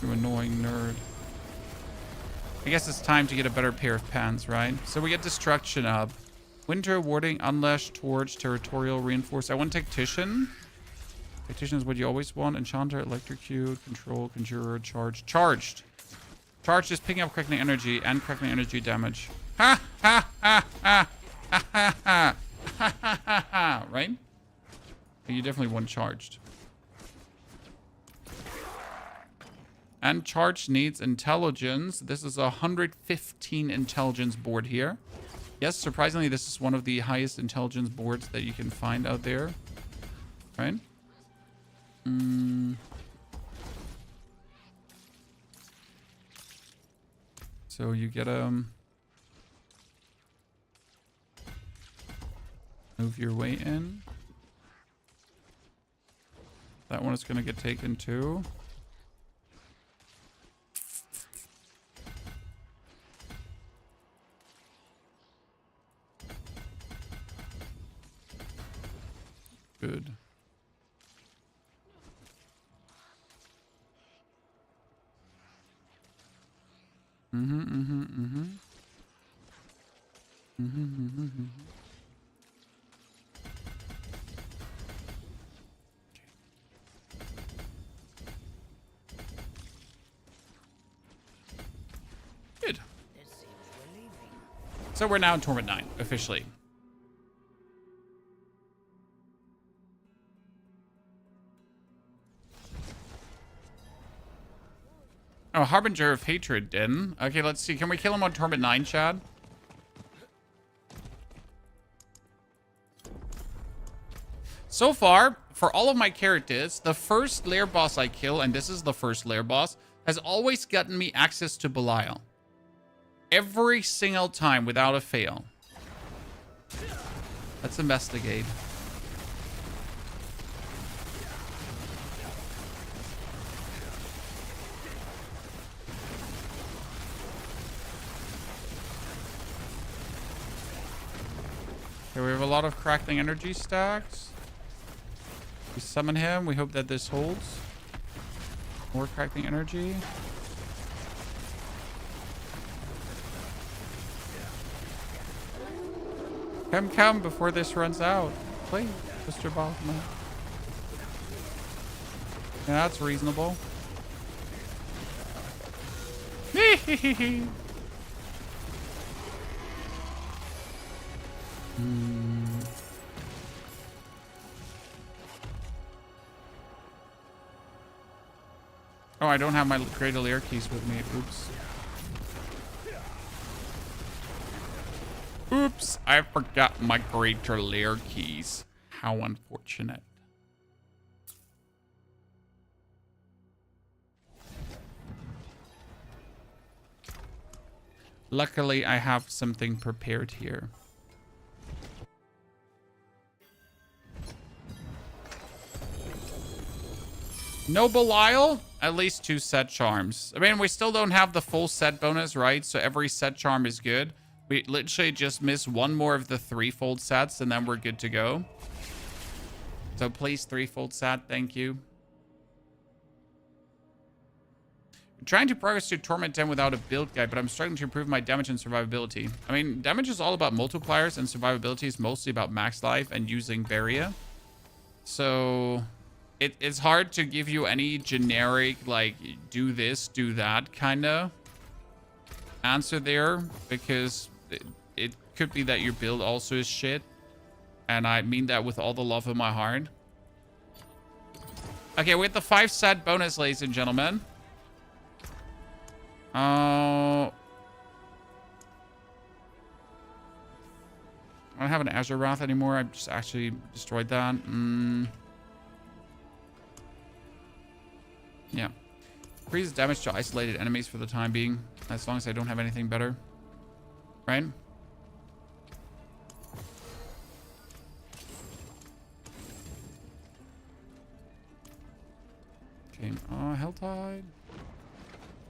[SPEAKER 1] You annoying nerd. I guess it's time to get a better pair of pants, right? So we get Destruction up. Winter awarding, Unleash, Torch, Territorial, Reinforce. I want Tactician. Tactician is what you always want. Enchanter, Electrocute, Control, Conjurer, Charge. Charged. Charged is picking up Crackling Energy and Crackling Energy damage. Ha ha ha ha ha ha ha ha ha ha. Right? You definitely want Charged. And Charge needs intelligence. This is a 115 intelligence board here. Yes, surprisingly, this is one of the highest intelligence boards that you can find out there. Right? So you get move your way in. That one is going to get taken too. Good. Mm-hmm, mm-hmm, mm-hmm. Mm-hmm, mm-hmm, mm-hmm. Good.
[SPEAKER 3] It seems we're leaving.
[SPEAKER 1] So we're now in Torment 9, officially. Oh, Harbinger of Hatred, then. Okay, let's see. Can we kill him on Torment 9, Chad? So far, for all of my characters, the first lair boss I kill, and this is the first lair boss, has always gotten me access to Belial. Every single time, without a fail. Let's investigate. Okay, we have a lot of Crackling energy stacks. We summon him. We hope that this holds. More Crackling energy. Come before this runs out. Please, Mr. Bachman. Yeah, that's reasonable. Oh, I don't have my Cradle Air keys with me. Oops. Oops, I forgot my Greater Lair keys. How unfortunate. Luckily, I have something prepared here. No Belial? At least 2 set charms. I mean, we still don't have the full set bonus, right? So every set charm is good. We literally just miss 1 more of the 3-fold sets, and then we're good to go. So please, 3-fold set. Thank you. I'm trying to progress to Torment 10 without a build guide, but I'm struggling to improve my damage and survivability. I mean, damage is all about multipliers, and survivability is mostly about max life and using barrier. So it's hard to give you any generic, like, do this, do that kind of answer there, because it could be that your build also is shit. And I mean that with all the love of my heart. Okay, we have the 5 set bonus, ladies and gentlemen. I don't have an Azure Wrath anymore. I just actually destroyed that. Yeah. Increases damage to isolated enemies for the time being, as long as I don't have anything better. Right? Okay. Helltide.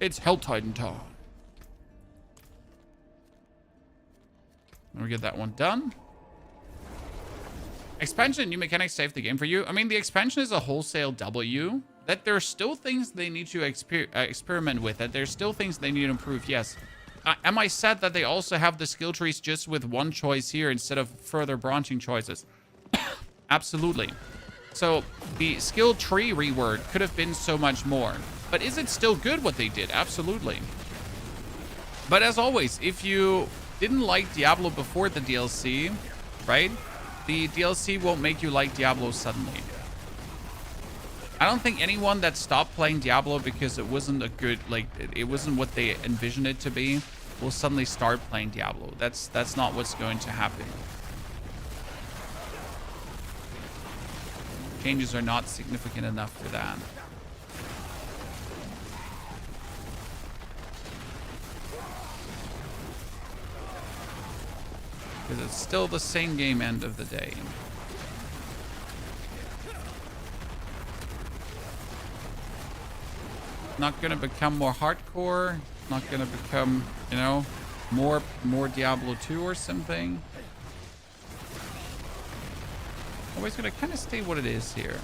[SPEAKER 1] It's Helltide time. Let me get that one done. Expansion and new mechanics save the game for you. I mean, the expansion is a wholesale W. That there's still things they need to experiment with. That there's still things they need to improve. Yes. Am I sad that they also have the skill trees just with 1 choice here instead of further branching choices? Absolutely. So the skill tree reword could have been so much more. But is it still good what they did? Absolutely. But as always, if you didn't like Diablo before the DLC, right? The DLC won't make you like Diablo suddenly. I don't think anyone that stopped playing Diablo because it wasn't a good, like, it wasn't what they envisioned it to be, will suddenly start playing Diablo. That's not what's going to happen. Changes are not significant enough for that. Because it's still the same game end of the day. Not gonna become more hardcore. Not gonna become, you know, more Diablo 2 or something. Always gonna kind of stay what it is here.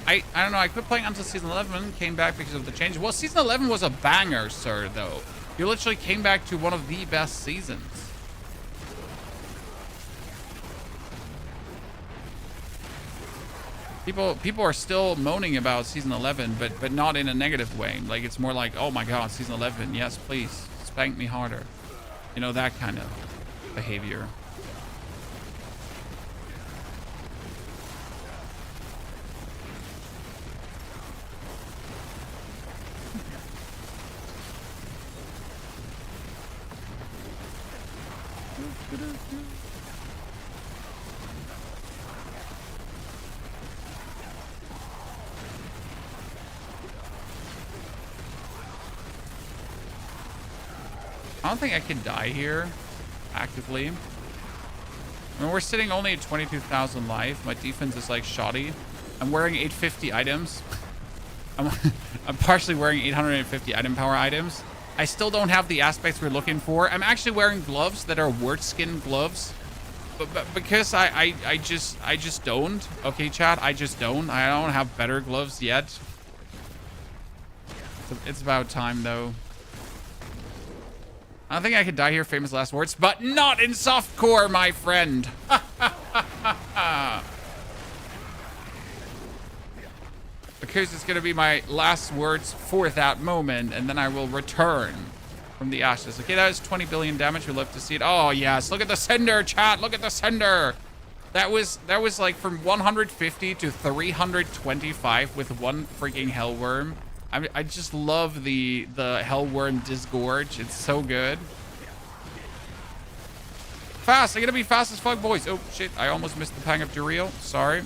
[SPEAKER 1] I don't know. I quit playing until season 11. Came back because of the change. Well, season 11 was a banger, sir. Though you literally came back to one of the best seasons. People are still moaning about season 11, but not in a negative way. Like it's more like, oh my god, season 11. Yes, please spank me harder. You know, that kind of behavior. I don't think I can die here actively. I mean, we're sitting only at 22,000 life. My defense is like shoddy. I'm wearing 850 items. I'm partially wearing 850 item power items. I still don't have the aspects we're looking for. I'm actually wearing gloves that are wart skin gloves. But because I just don't. Okay, chat, I just don't. I don't have better gloves yet. It's about time though. I don't think I could die here, famous last words, but not in softcore, my friend. Because it's going to be my last words for that moment, and then I will return from the ashes. Okay, that is 20 billion damage. We love to see it. Oh, yes. Look at the sender, chat. Look at the sender. That was like from 150 to 325 with one freaking hellworm. I just love the hellworm disgorge. It's so good. Fast. I'm gonna be fast as fuck, boys. Oh shit! I almost missed the pang of Duriel. Sorry.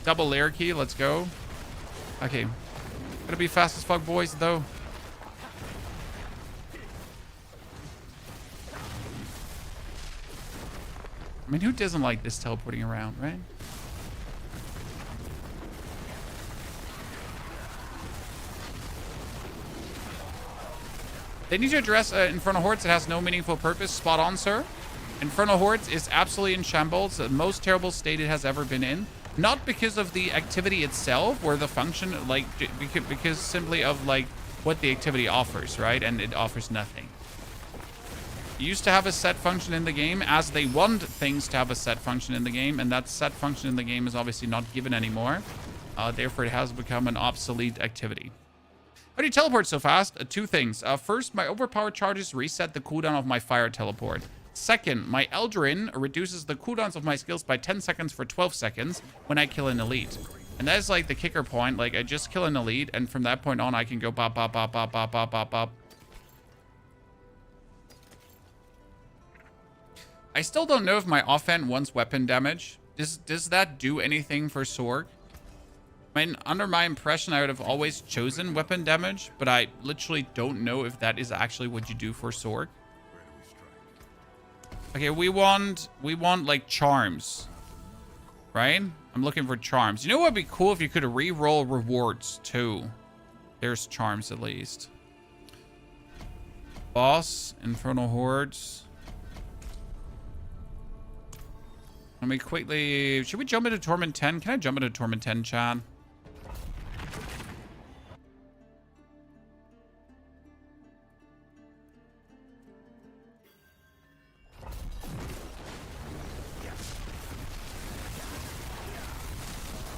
[SPEAKER 1] Double layer key. Let's go. Okay. Gonna be fast as fuck, boys. Though. I mean, who doesn't like this teleporting around, right? They need to address Infernal Hordes. It has no meaningful purpose. Spot on, sir. Infernal Hordes is absolutely in shambles. The most terrible state it has ever been in. Not because of the activity itself or the function, like, because simply of, like, what the activity offers, right? And it offers nothing. It used to have a set function in the game, as they want things to have a set function in the game, and that set function in the game is obviously not given anymore. Therefore, it has become an obsolete activity. How do you teleport so fast? Two things. First, my overpowered charges reset the cooldown of my fire teleport. Second, my Eldrin reduces the cooldowns of my skills by 10 seconds for 12 seconds when I kill an elite. And that is like the kicker point. Like, I just kill an elite, and from that point on, I can go bop, bop, bop, bop, bop, bop, bop, bop. I still don't know if my offhand wants weapon damage. Does that do anything for Sorc? I mean, under my impression, I would have always chosen weapon damage, but I literally don't know if that is actually what you do for Sorc. Okay, we want like charms, right? I'm looking for charms. You know what would be cool if you could re-roll rewards too? There's charms at least. Boss, Infernal Hordes. Let me quickly... Should we jump into Torment 10? Can I jump into Torment 10, Chad?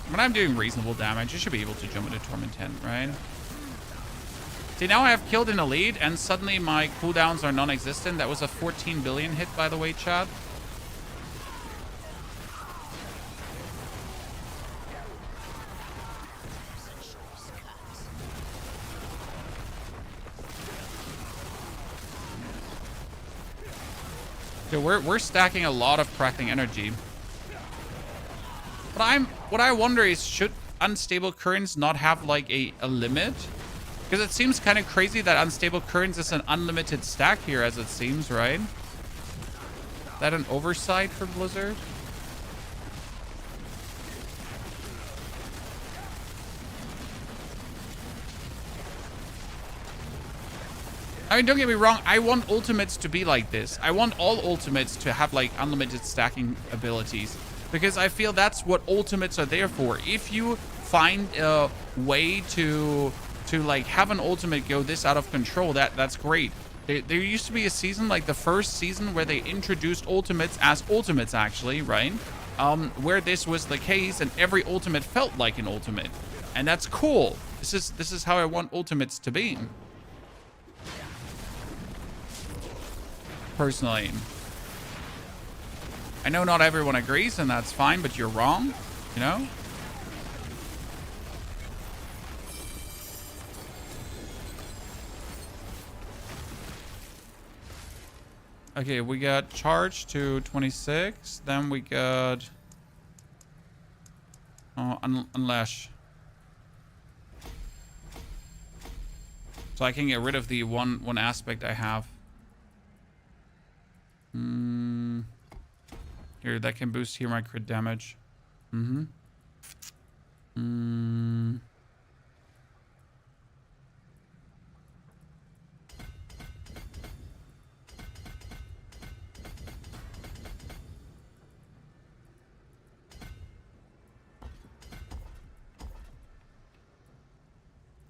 [SPEAKER 1] When I'm doing reasonable damage, you should be able to jump into Torment 10, right? See, now I have killed an elite, and suddenly my cooldowns are non-existent. That was a 14 billion hit, by the way, Chad. So we're stacking a lot of crackling energy. But what I wonder is, should unstable currents not have like a limit? Because it seems kind of crazy that unstable currents is an unlimited stack here, as it seems, right? Is that an oversight for Blizzard? I mean, don't get me wrong. I want ultimates to be like this. I want all ultimates to have like unlimited stacking abilities, because I feel that's what ultimates are there for. If you find a way to like have an ultimate go this out of control, that's great. There used to be a season, like the first season, where they introduced ultimates as ultimates, actually, right? Where this was the case, and every ultimate felt like an ultimate, and that's cool. This is how I want ultimates to be, personally. I know not everyone agrees, and that's fine, but you're wrong, you know? Okay, we got charge to 26. Then we got unlash. So I can get rid of the one aspect I have. Here, that can boost here my crit damage.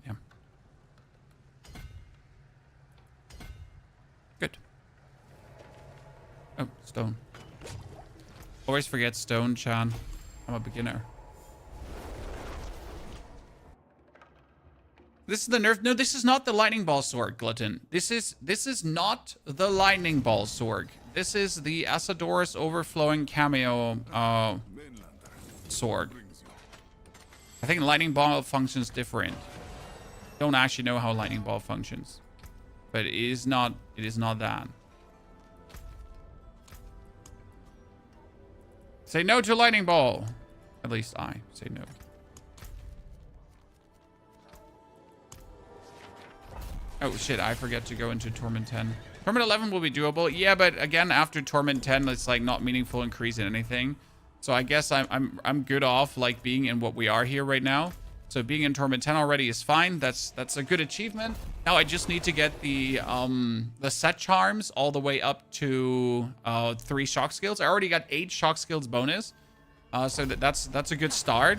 [SPEAKER 1] Yeah. Good. Oh, stone. Always forget stone, Chan. I'm a beginner. This is the nerf. No, this is not the lightning ball Sorc, Glutton. This is not the lightning ball Sorc. This is the Asadorus overflowing cameo Sorc. I think lightning ball functions different. Don't actually know how lightning ball functions, but it is not that. Say no to lightning ball. At least I say no. Oh shit, I forget to go into Torment 10. Torment 11 will be doable. Yeah, but again, after Torment 10, it's like not meaningful increase in anything. So I guess I'm good off like being in what we are here right now. So being in Torment 10 already is fine. That's a good achievement. Now I just need to get the set charms all the way up to 3 shock skills. I already got 8 shock skills bonus. So that's a good start.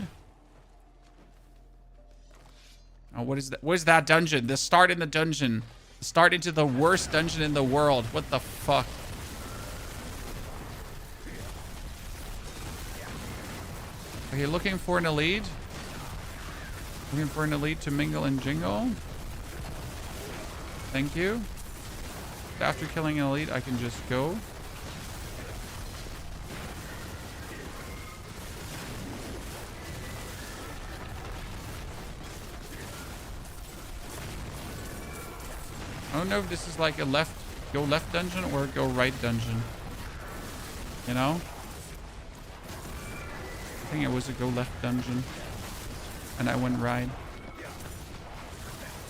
[SPEAKER 1] Oh, what is that? What is that dungeon? The start in the dungeon. The start into the worst dungeon in the world. What the fuck? Okay, looking for an elite. Looking for an elite to mingle and jingle. Thank you. After killing an elite, I can just go. I don't know if this is like a go left dungeon or a go right dungeon. You know? I think it was a go left dungeon. And I went right.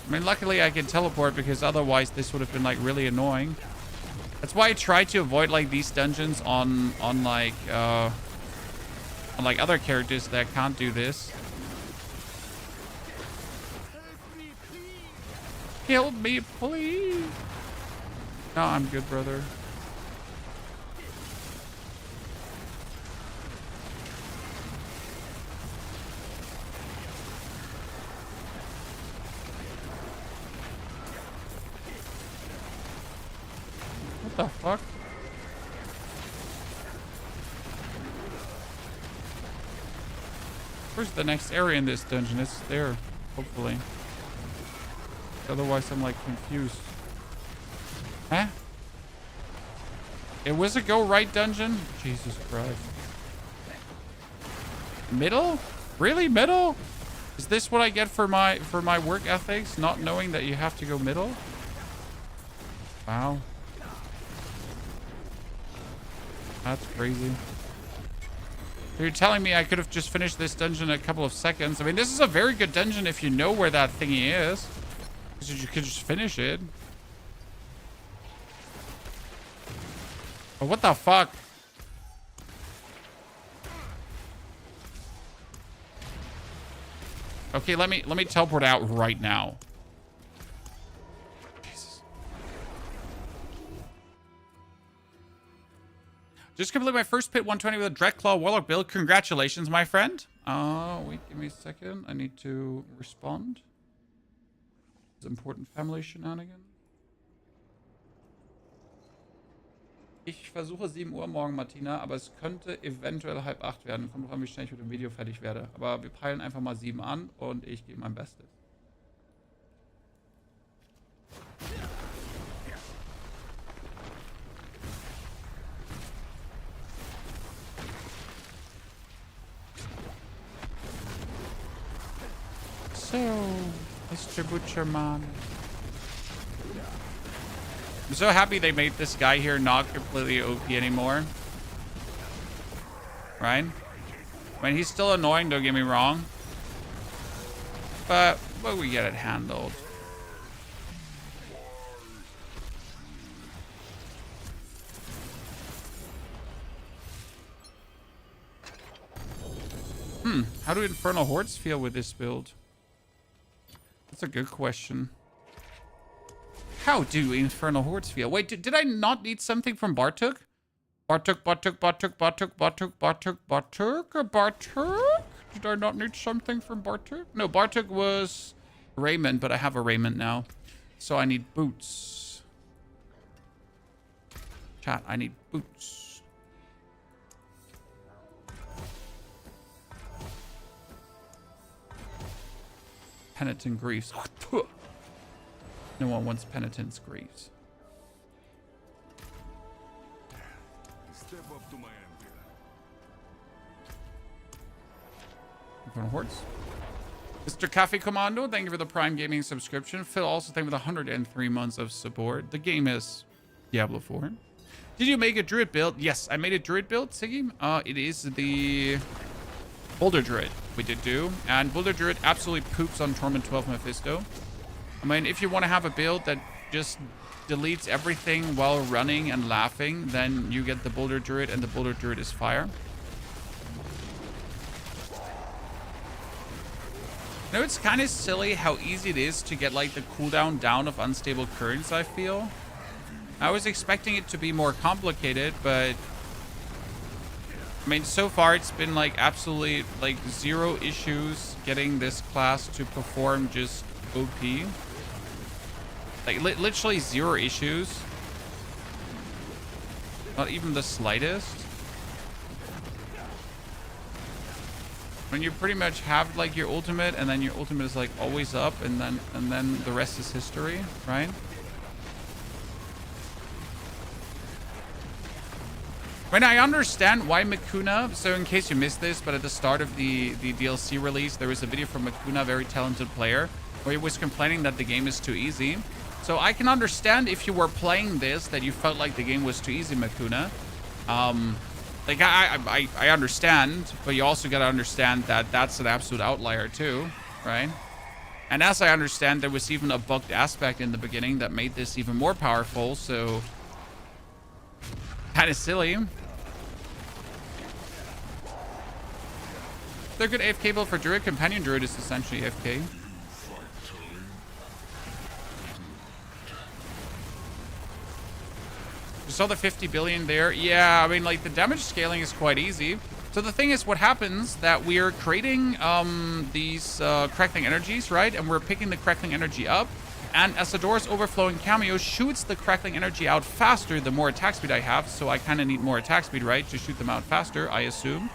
[SPEAKER 1] I mean, luckily I can teleport because otherwise this would have been like really annoying. That's why I try to avoid like these dungeons on like other characters that can't do this. Help me, please. No, I'm good, brother. What the fuck? Where's the next area in this dungeon? It's there, hopefully. Otherwise, I'm like confused. Huh? It was a go right dungeon? Jesus Christ. Middle? Really? Middle? Is this what I get for my work ethics? Not knowing that you have to go middle? Wow. That's crazy. So you're telling me I could have just finished this dungeon in a couple of seconds. I mean, this is a very good dungeon if you know where that thingy is. You could just finish it. But what the fuck? Okay, let me teleport out right now. Jesus. Just completed my first pit 120 with a Dreadclaw Warlock build. Congratulations, my friend. Wait, give me a second. I need to respond. It's important family shenanigans. Ich versuche 7 Uhr morgen, Martina, aber es könnte eventuell 7:30 werden. Kommt drauf an, wie schnell ich mit dem Video fertig werde. Aber wir peilen einfach mal 7 an und ich gebe mein Bestes. So, Mr. Butcherman. I'm so happy they made this guy here not completely OP anymore. Right? I mean, he's still annoying, don't get me wrong. But we get it handled. How do Infernal Hordes feel with this build? That's a good question. How do Infernal Hordes feel? Wait, did I not need something from Bartuk? Bartuk? Did I not need something from Bartuk? No, Bartuk was raiment, but I have a raiment now. So I need boots. Chat, I need boots. Penitent Griefs. No one wants Penitent's Griefs.
[SPEAKER 5] Step up to my anger.
[SPEAKER 1] Infernal Hordes. Mr. Cafe Commando, thank you for the Prime Gaming subscription. Phil also thank you for the 103 months of support. The game is Diablo 4. Did you make a druid build? Yes, I made a druid build, Siggy. It is the Boulder Druid we did do. And Boulder Druid absolutely poops on Torment 12 Mephisto. I mean, if you want to have a build that just deletes everything while running and laughing, then you get the Boulder Druid, and the Boulder Druid is fire. You know, it's kind of silly how easy it is to get, like, the cooldown down of unstable currents, I feel. I was expecting it to be more complicated, but I mean, so far it's been, like, absolutely, like, 0 issues getting this class to perform just OP. Like, literally 0 issues. Not even the slightest. When you pretty much have, like, your ultimate, and then your ultimate is, like, always up, and then the rest is history, right? I mean, I understand why Makuna, so in case you missed this, but at the start of the DLC release, there was a video from Makuna, a very talented player, where he was complaining that the game is too easy. So I can understand if you were playing this, that you felt like the game was too easy, Makuna. Like, I understand, but you also gotta understand that that's an absolute outlier too, right? And as I understand, there was even a bugged aspect in the beginning that made this even more powerful, so kind of silly. They're good AFK build for Druid. Companion Druid is essentially AFK. You saw the 50 billion there. Yeah, I mean, like, the damage scaling is quite easy. So the thing is, what happens that we are creating these Crackling energies, right? And we're picking the Crackling energy up. And as the door's overflowing cameo shoots the Crackling energy out faster, the more attack speed I have. So I kind of need more attack speed, right? To shoot them out faster, I assume.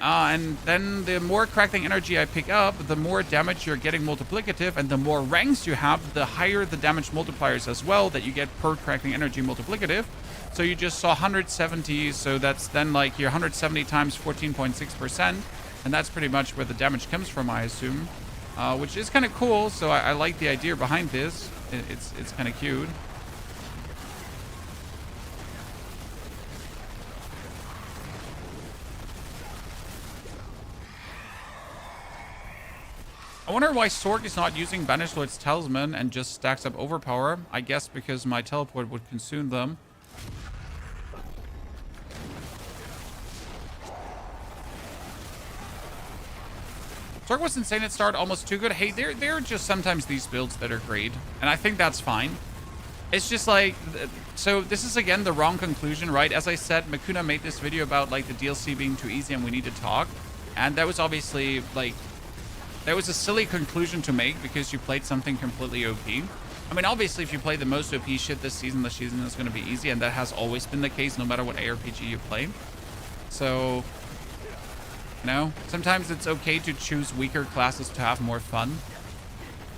[SPEAKER 1] And then the more Crackling energy I pick up, the more damage you're getting multiplicative. And the more ranks you have, the higher the damage multipliers as well that you get per Crackling energy multiplicative. So you just saw 170. So that's then like your 170 times 14.6%. And that's pretty much where the damage comes from, I assume. Which is kind of cool, so I like the idea behind this. It's kind of cute. I wonder why Sorc is not using Banished Lord's Talisman and just stacks up Overpower. I guess because my teleport would consume them. Sorc was insane at start, almost too good. Hey, there are just sometimes these builds that are great, and I think that's fine. It's just like, so this is again the wrong conclusion, right? As I said, Makuna made this video about like the DLC being too easy and we need to talk. And that was obviously like, that was a silly conclusion to make because you played something completely OP. I mean, obviously if you play the most OP shit this season, the season is going to be easy. And that has always been the case no matter what ARPG you play. So, you know, sometimes it's okay to choose weaker classes to have more fun.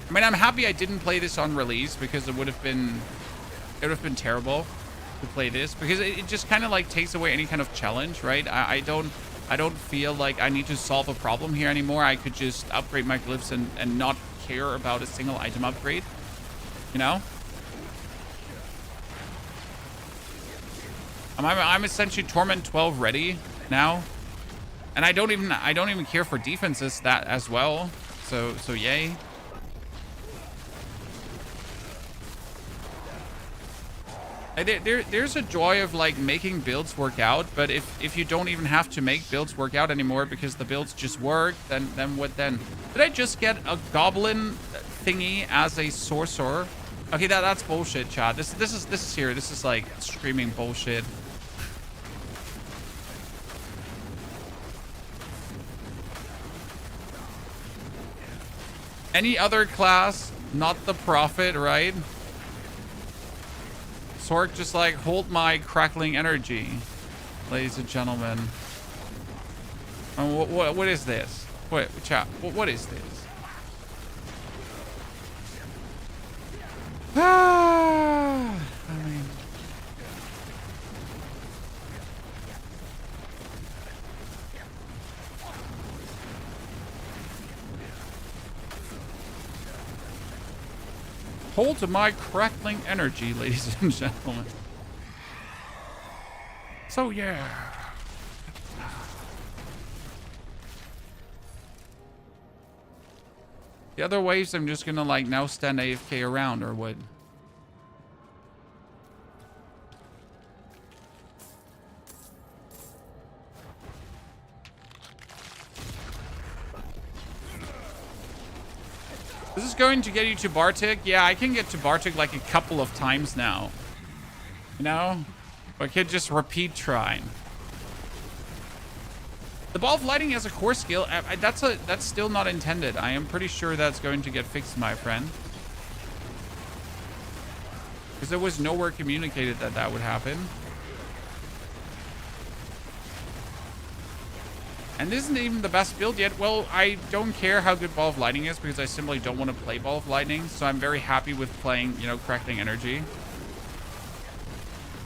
[SPEAKER 1] I mean, I'm happy I didn't play this on release because it would have been terrible to play this because it just kind of like takes away any kind of challenge, right? I don't feel like I need to solve a problem here anymore. I could just upgrade my glyphs and not care about a single item upgrade, you know? I'm essentially Torment 12 ready now, and I don't even care for defenses that as well. So yay. There's a joy of like making builds work out, but if you don't even have to make builds work out anymore because the builds just work, then what then? Did I just get a goblin thingy as a sorcerer? Okay, that's bullshit, chat. This is like screaming bullshit. Any other class, not the prophet, right? Sorc just like, hold my crackling energy, ladies and gentlemen. What is this? What, chat? What is this? I mean, hold to my crackling energy, ladies and gentlemen. So yeah. The other waves, I'm just gonna like now stand AFK around or what? This is going to get you to Bartik. Yeah, I can get to Bartik like a couple of times now. You know? I could just repeat trying. The Ball of Lightning as a core skill, that's still not intended. I am pretty sure that's going to get fixed, my friend. Because there was nowhere communicated that that would happen. And this isn't even the best build yet. Well, I don't care how good Ball of Lightning is because I simply don't want to play Ball of Lightning. So I'm very happy with playing, you know, Crackling Energy.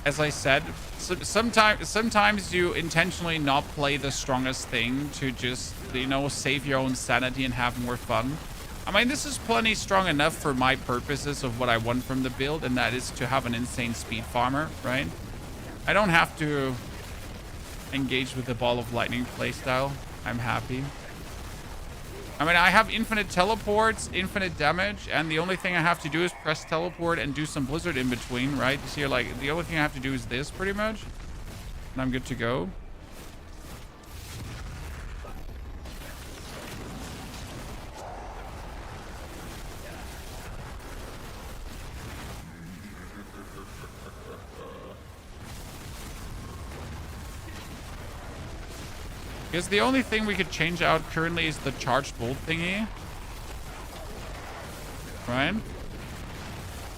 [SPEAKER 1] As I said, sometimes you intentionally not play the strongest thing to just, you know, save your own sanity and have more fun. I mean, this is plenty strong enough for my purposes of what I want from the build, and that is to have an insane speed farmer, right? I don't have to engage with the Ball of Lightning playstyle. I'm happy. I mean, I have infinite teleports, infinite damage, and the only thing I have to do is press teleport and do some blizzard in between, right? So you're like, the only thing I have to do is this pretty much, and I'm good to go. Because the only thing we could change out currently is the charged bolt thingy. Right?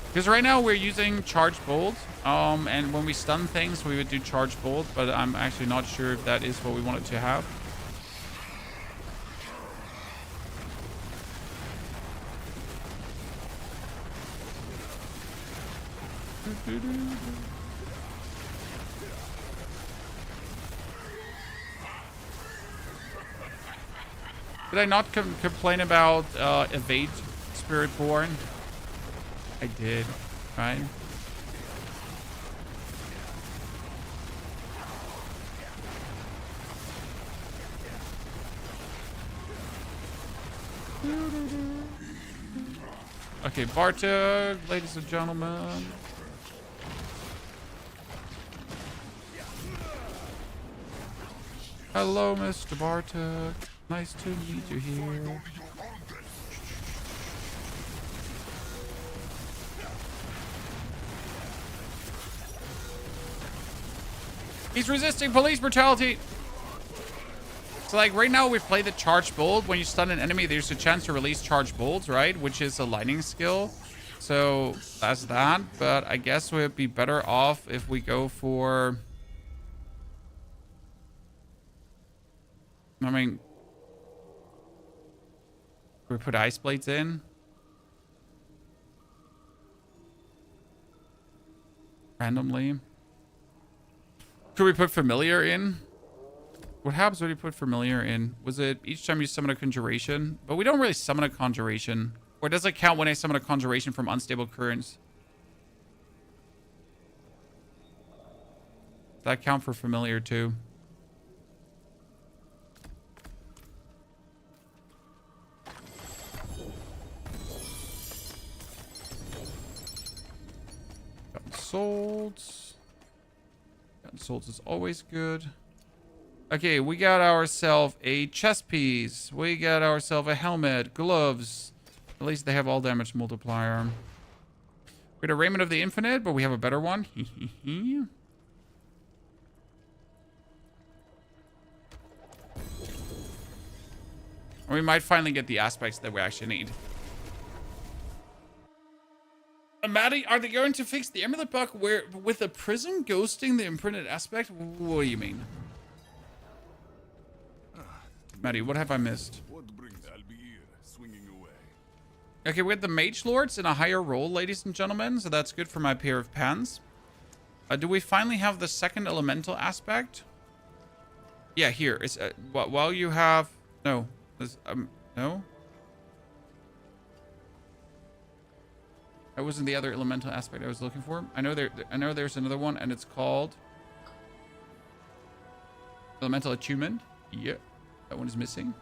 [SPEAKER 1] Because right now we're using charged bolt. And when we stun things, we would do charged bolt. But I'm actually not sure if that is what we wanted to have. Did I not complain about evade Spiritborn? I did, right? Okay, Bartok, ladies and gentlemen. Hello, Mr. Bartok. Nice to meet you here. He's resisting police brutality. So like right now we've played the charged bolt. When you stun an enemy, there's a chance to release charged bolts, right? Which is a lightning skill. So that's that. But I guess we'd be better off if we go for... I mean... we put ice blades in. Randomly. Could we put familiar in? What happens when you put familiar in? Was it each time you summon a conjuration? But we don't really summon a conjuration. Or does it count when I summon a conjuration from unstable currents? Does that count for familiar too? Gotten souls. Gotten souls is always good. Okay, we got ourselves a chest piece. We got ourselves a helmet, gloves. At least they have all damage multiplier. We got a Raiment of the Infinite, but we have a better one. Or we might finally get the aspects that we actually need. Maddie, are they going to fix the amulet bug where with the prism ghosting the imprinted aspect? What do you mean? Maddie, what have I missed?
[SPEAKER 5] What brings I'll be here, swinging away.
[SPEAKER 1] Okay, we have the Mage Lords in a higher roll, ladies and gentlemen. So that's good for my pair of pants. Do we finally have the second elemental aspect? Yeah, here. It's while you have... No. No? That wasn't the other elemental aspect I was looking for. I know there's another one, and it's called... Elemental Attunement. Yeah. That one is missing.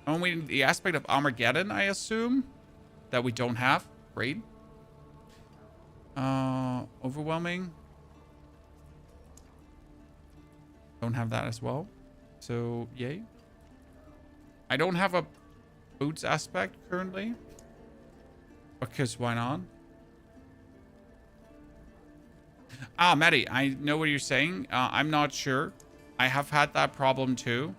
[SPEAKER 1] Only the aspect of Armageddon, I assume. That we don't have. Great. Overwhelming. Don't have that as well. So, yay. I don't have a boots aspect currently. Because why not? Ah, Maddie, I know what you're saying. I'm not sure. I have had that problem too.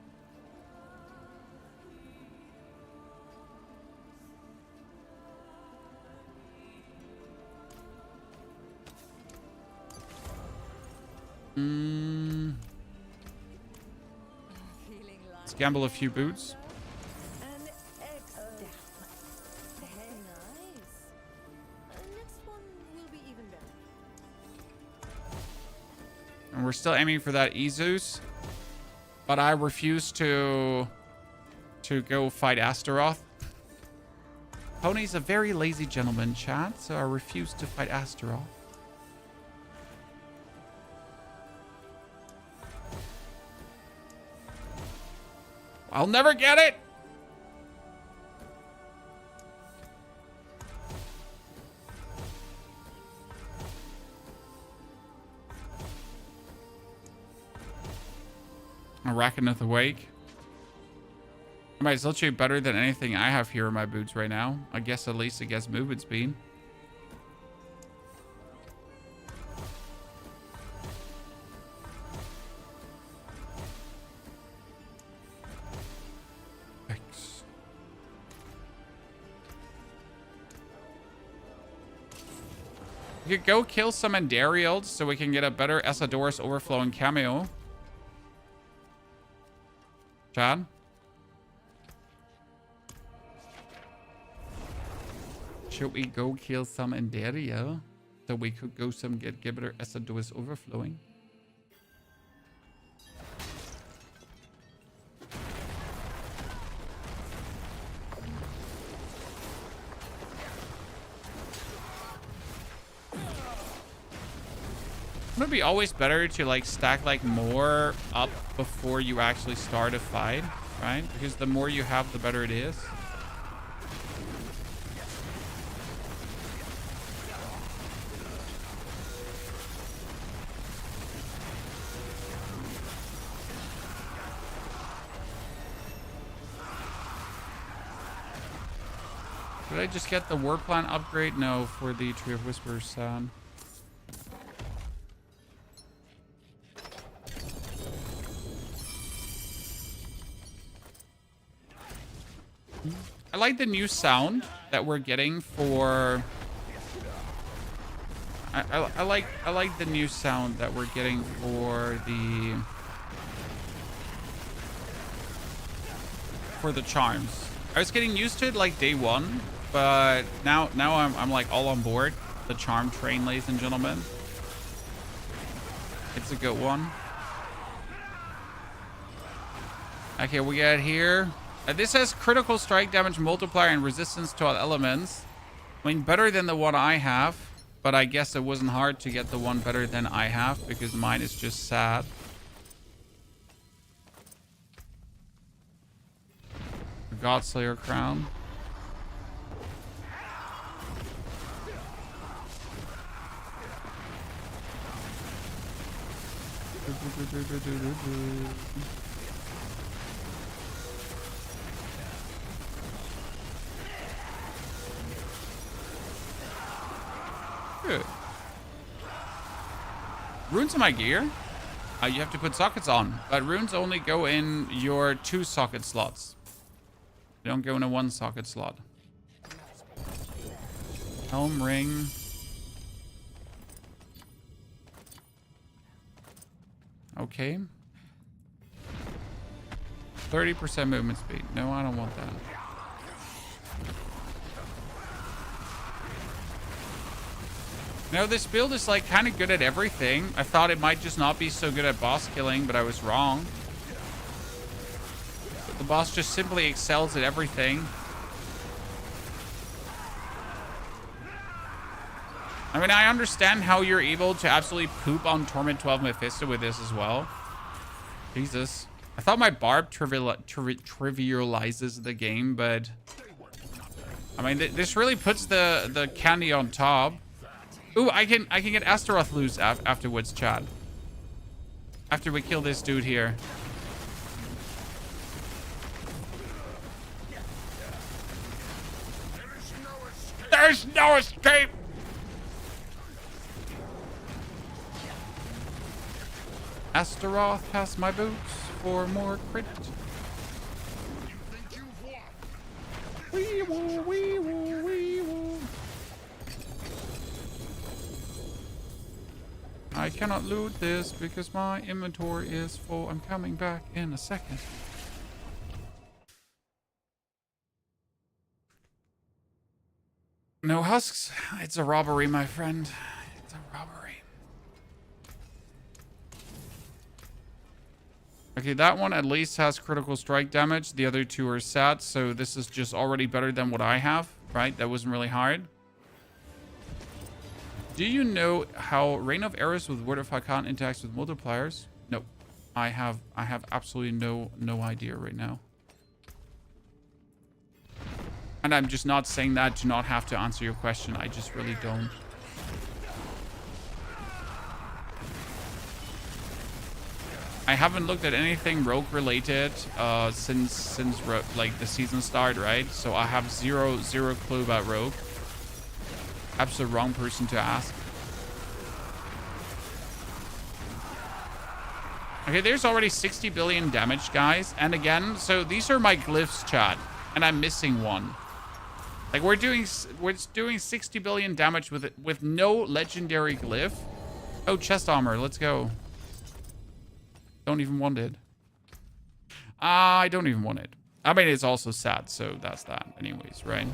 [SPEAKER 1] Let's gamble a few boots.
[SPEAKER 4] An extra. Hey, nice. Next one will be even better.
[SPEAKER 1] And we're still aiming for that Izus. But I refuse to go fight Astaroth. Pony's a very lazy gentleman, chat, so I refuse to fight Astaroth. I'll never get it! Arachnith Awake. I might still shoot better than anything I have here in my boots right now. I guess at least against movement speed. Thanks. We could go kill some Endarials so we can get a better Esadorus overflowing cameo. Chad? Should we go kill some Endaria so we could go get better Esadorus overflowing? Would it be always better to like stack like more up before you actually start a fight, right? Because the more you have, the better it is. Did I just get the war plan upgrade? No, for the Tree of Whispers sound. I like the new sound that we're getting for... I like the new sound that we're getting for the charms. I was getting used to it like day one, but now I'm like all on board. The charm train, ladies and gentlemen. It's a good one. Okay, we got here. This has critical strike damage multiplier and resistance to all elements. I mean, better than the one I have, but I guess it wasn't hard to get the one better than I have because mine is just sad. Godslayer crown. Good. Runes in my gear? You have to put sockets on, but runes only go in your 2 socket slots. They don't go in a 1 socket slot. Helm ring. Okay. 30% movement speed. No, I don't want that. No, this build is like kind of good at everything. I thought it might just not be so good at boss killing, but I was wrong. The boss just simply excels at everything. I mean, I understand how you're able to absolutely poop on Torment 12 Mephisto with this as well. Jesus. I thought my barb trivializes the game, but... I mean, this really puts the candy on top. Ooh, I can get Astaroth loose afterwards, Chad. After we kill this dude here. There's no escape! Astaroth has my boots for more crit. Wee woo, wee woo, wee woo. I cannot loot this because my inventory is full. I'm coming back in a second. No husks. It's a robbery, my friend. It's a robbery. Okay, that one at least has critical strike damage. The other 2 are sad, so this is just already better than what I have, right? That wasn't really hard. Do you know how Reign of Eris with Word of Hakan interacts with multipliers? No. I have absolutely no idea right now. And I'm just not saying that to not have to answer your question. I just really don't. I haven't looked at anything rogue related since like the season start, right? So I have zero clue about rogue. Absolute wrong person to ask. Okay, there's already 60 billion damage, guys. And again, so these are my glyphs, chat, and I'm missing one. Like we're doing 60 billion damage with no legendary glyph. Oh, chest armor, let's go. Don't even want it. I don't even want it. I mean, it's also sad, so that's that anyways, right?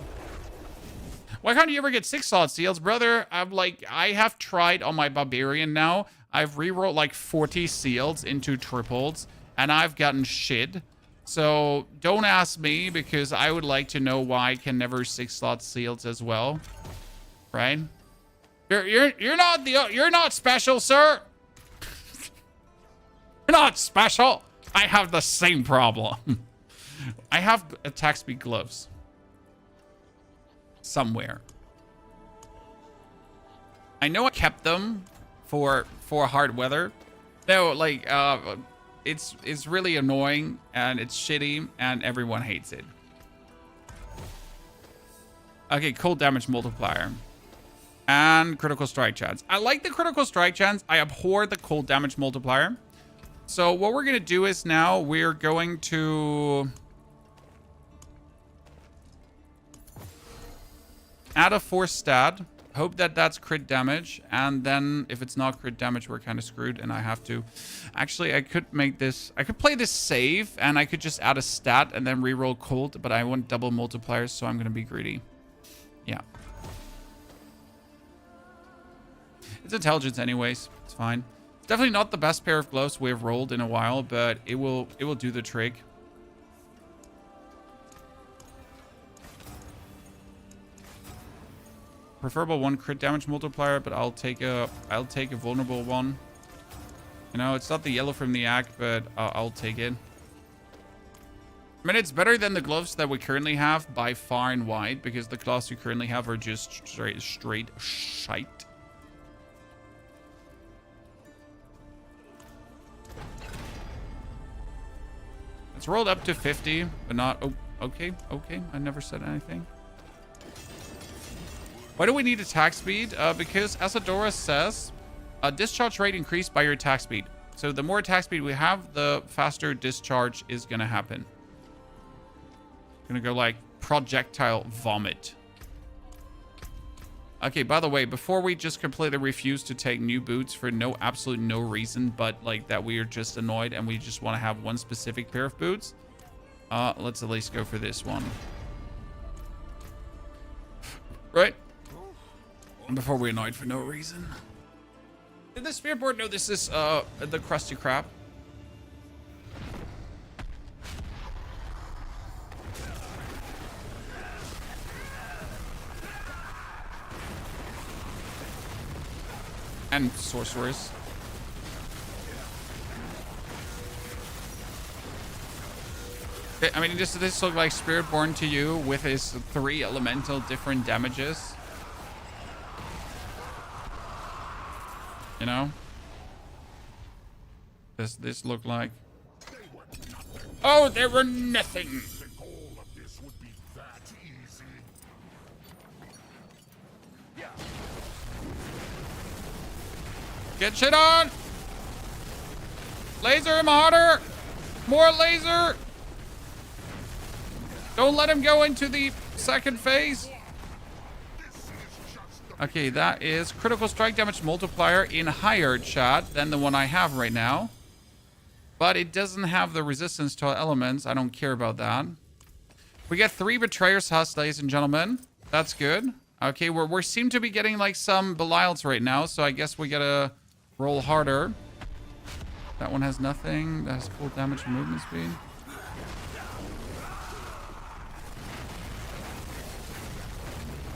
[SPEAKER 1] Why can't you ever get 6 slot seals, brother? I have tried on my barbarian now. I've rerolled like 40 seals into triples, and I've gotten shit. So don't ask me because I would like to know why I can never 6 slot seals as well, right? You're not special, sir. You're not special. I have the same problem. I have attack speed gloves. Somewhere. I know I kept them for hard weather. No, like it's really annoying and it's shitty and everyone hates it. Okay, cold damage multiplier. And critical strike chance. I like the critical strike chance. I abhor the cold damage multiplier. So what we're going to do is now we're going to add a force stat. Hope that that's crit damage. And then if it's not crit damage, we're kind of screwed. And I have to... Actually, I could make this... I could play this safe. And I could just add a stat and then reroll cold. But I want double multipliers, so I'm going to be greedy. Yeah. It's intelligence anyways. It's fine. It's definitely not the best pair of gloves we've rolled in a while, but it will do the trick. Preferable one crit damage multiplier, but I'll take a vulnerable one. You know, it's not the yellow from the act, but I'll take it. I mean, it's better than the gloves that we currently have by far and wide, because the gloves we currently have are just straight shite. It's rolled up to 50, but not... Oh, okay. I never said anything. Why do we need attack speed? Because Asadora says, discharge rate increased by your attack speed. So the more attack speed we have, the faster discharge is going to happen. Gonna go like projectile vomit. Okay, by the way, before we just completely refuse to take new boots for absolute no reason, but like that we are just annoyed and we just want to have one specific pair of boots, let's at least go for this one. Right? Before we're annoyed for no reason. Did the spirit board know this is the crusty crap? And sorcerers. I mean, does this look like Spiritborn to you with his 3 elemental different damages? You know? Does this look like... Oh, they were nothing!
[SPEAKER 5] The goal of this would be that easy.
[SPEAKER 1] Get shit on! Laser him harder! More laser! Don't let him go into the second phase. Okay, that is critical strike damage multiplier in higher, chat, than the one I have right now. But it doesn't have the resistance to elements. I don't care about that. We get 3 Betrayer's Husk, ladies and gentlemen. That's good. Okay, we seem to be getting like some Belials right now, so I guess we gotta roll harder. That one has nothing. That has full damage and movement speed.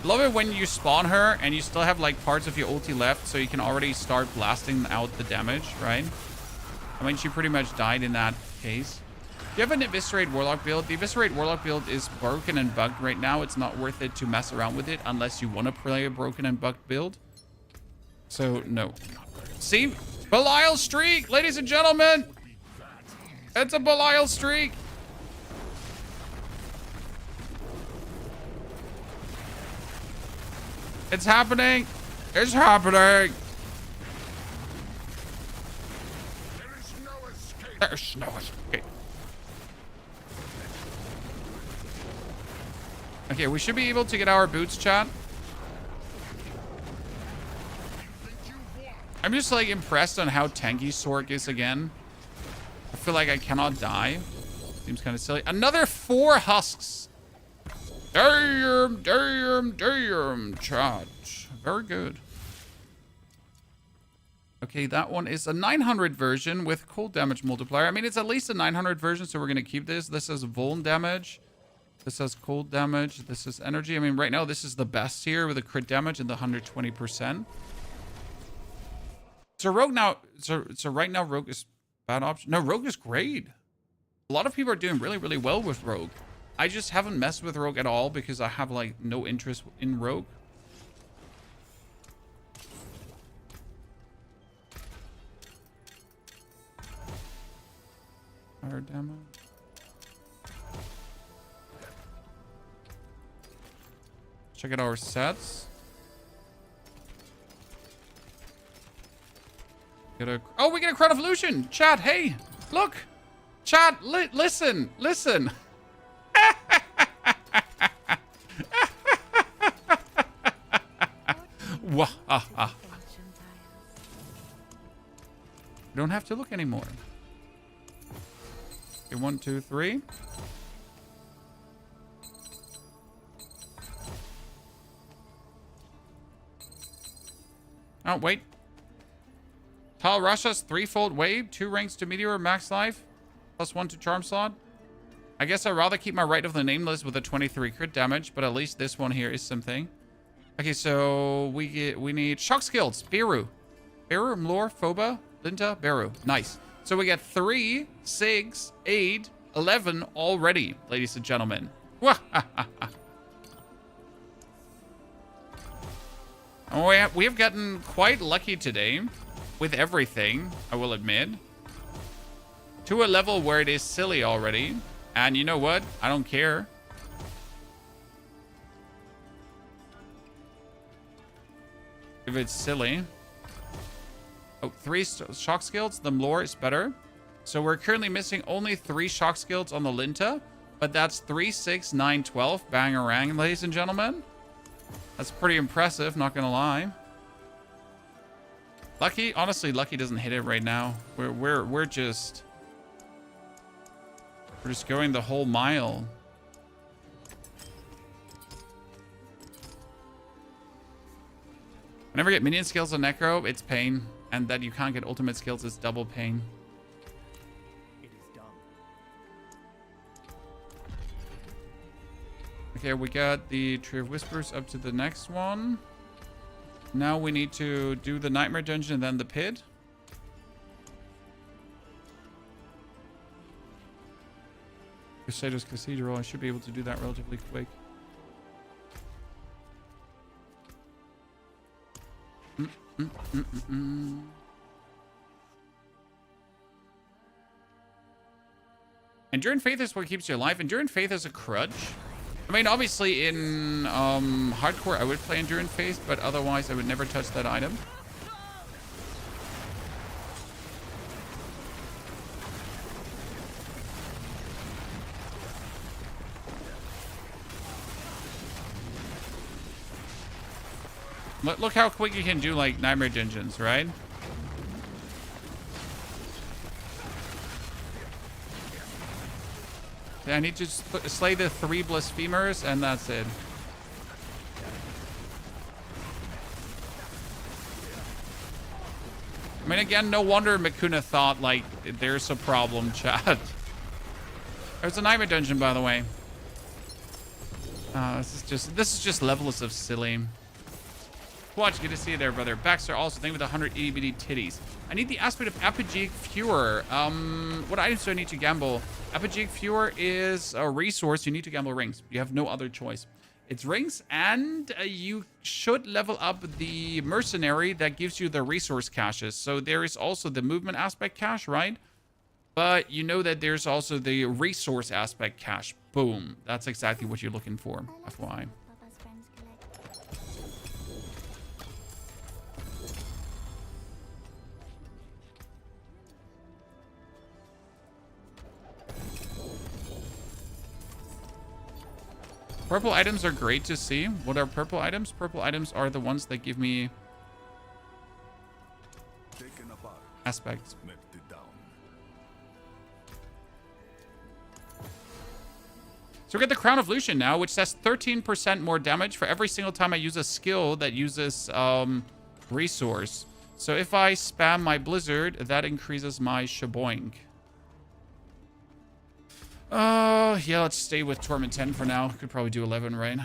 [SPEAKER 1] Love it when you spawn her and you still have like parts of your ulti left, so you can already start blasting out the damage, right? I mean, she pretty much died in that case. If you have an Eviscerate Warlock build, the Eviscerate Warlock build is broken and bugged right now. It's not worth it to mess around with it unless you want to play a broken and bugged build. So, no. See? Belial streak, ladies and gentlemen! It's a Belial streak! It's happening! It's happening! There's no escape. Okay, we should be able to get our boots, chat. I'm just like impressed on how tanky Sorc is again. I feel like I cannot die. Seems kind of silly. Another 4 husks. Damn, chat. Very good. Okay, that one is a 900 version with cold damage multiplier. I mean, it's at least a 900 version, so we're going to keep this. This has vuln damage. This has cold damage. This is energy. I mean, right now, this is the best here with the crit damage and the 120%. So Rogue now, so right now, Rogue is bad option. No, Rogue is great. A lot of people are doing really, really well with Rogue. I just haven't messed with Rogue at all because I have like no interest in Rogue. Fire damage. Check out our sets. Oh, we get a Crown of Illusion. Chat, hey, look. Chat, listen. Wah, ah, ah. You don't have to look anymore. Okay, 1, 2, 3. Oh, wait. Tall Russia's threefold wave, 2 ranks to Meteor, max life, +1 to charm slot. I guess I'd rather keep my Right of the Nameless with a 23 crit damage, but at least this one here is something. Okay, so we need shock skills. Beru, Mlor, Phoba, Linta, Beru. Nice. So we get 3, 6, 8, 11 already, ladies and gentlemen. We have gotten quite lucky today with everything, I will admit. To a level where it is silly already. And you know what? I don't care. If it's silly. Oh, 3 shock skills. The Mlor is better. So we're currently missing only 3 shock skills on the Linta. But that's 3, 6, 9, 12. Bangarang, ladies and gentlemen. That's pretty impressive, not gonna lie. Lucky, honestly, Lucky doesn't hit it right now. We're just going the whole mile. Whenever you get minion skills on Necro, it's pain. And that you can't get ultimate skills is double pain.
[SPEAKER 2] It is done.
[SPEAKER 1] Okay, we got the Tree of Whispers up to the next one. Now we need to do the Nightmare Dungeon and then the Pit. Crusaders Cathedral, I should be able to do that relatively quick. Enduring Faith is what keeps you alive. Enduring Faith is a crutch. I mean, obviously in hardcore I would play Enduring Faith, but otherwise I would never touch that item. Look how quick you can do like Nightmare Dungeons, right? Yeah, I need to slay the 3 blasphemers, and that's it. I mean, again, no wonder Makuna thought, like, there's a problem, chat. There's a Nightmare Dungeon, by the way. This is just levels of silly. Watch, good to see you there, brother. Baxter also, thank you with 100 itty bitty titties. I need the aspect of Apogeic Furor. What items do I need to gamble? Apogeic Furor is a resource. You need to gamble rings. You have no other choice. It's rings, and you should level up the mercenary that gives you the resource caches. So there is also the movement aspect cache, right? But you know that there's also the resource aspect cache. Boom. That's exactly what you're looking for, FYI. Purple items are great to see. What are purple items? Purple items are the ones that give me aspects. So we get the Crown of Lucian now, which says 13% more damage for every single time I use a skill that uses resource. So if I spam my Blizzard, that increases my shaboink. Yeah, let's stay with Torment 10 for now. Could probably do 11, right?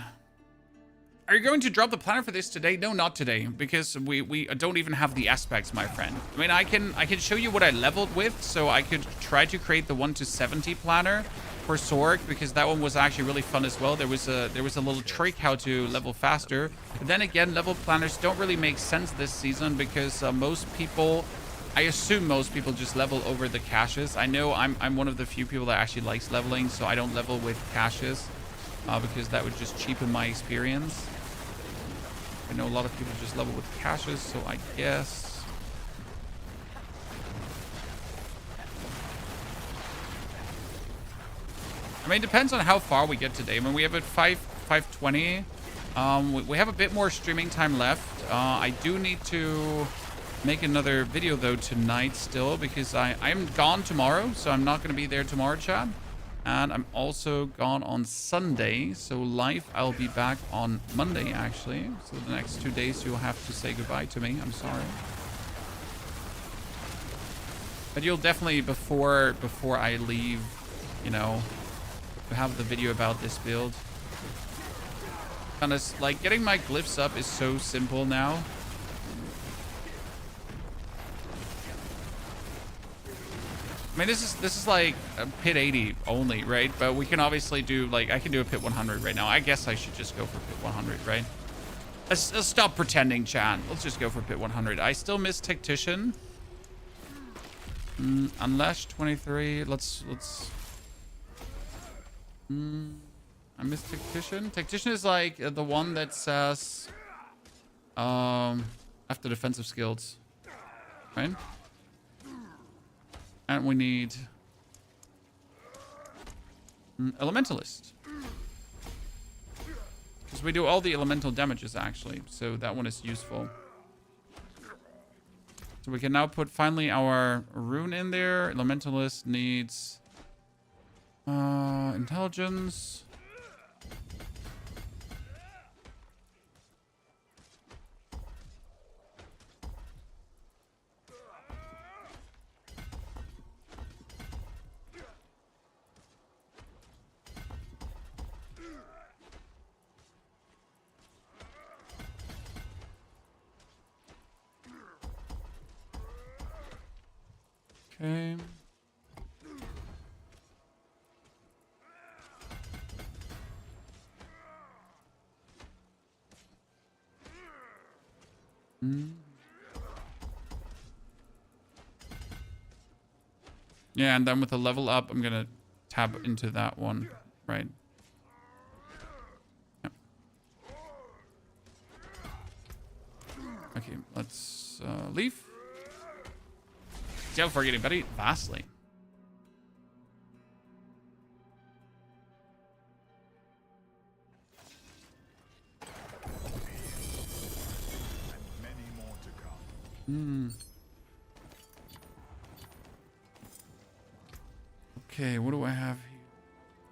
[SPEAKER 1] Are you going to drop the planner for this today? No, not today, because we don't even have the aspects, my friend. I mean, I can show you what I leveled with, so I could try to create the 1 to 70 planner for Sorc, because that one was actually really fun as well. There was a little trick how to level faster. But then again, level planners don't really make sense this season because most people, I assume most people just level over the caches. I know I'm one of the few people that actually likes leveling, so I don't level with caches because that would just cheapen my experience. I know a lot of people just level with caches, so I guess. I mean, it depends on how far we get today. I mean, we have at 5:20. We have a bit more streaming time left. I do need to make another video though tonight still, because I'm gone tomorrow, so I'm not going to be there tomorrow, chat. And I'm also gone on Sunday, so live I'll be back on Monday actually. So the next 2 days you'll have to say goodbye to me. I'm sorry. But you'll definitely before I leave, you know, have the video about this build. Honest, like getting my glyphs up is so simple now. I mean, this is like a pit 80 only, right? But we can obviously do, like, I can do a pit 100 right now. I guess I should just go for pit 100, right? Let's stop pretending, chat. Let's just go for pit 100. I still miss Tactician. Unleash 23. Let's. I miss Tactician. Tactician is like the one that says after defensive skills, right? And we need Elementalist. Because we do all the elemental damages, actually. So that one is useful. So we can now put finally our rune in there. Elementalist needs intelligence. Okay. Yeah, and then with the level up, I'm gonna tab into that one, right? Yep. Okay, let's leave. Yeah, we're getting better vastly.
[SPEAKER 5] Many more to come.
[SPEAKER 1] Okay, what do I have here?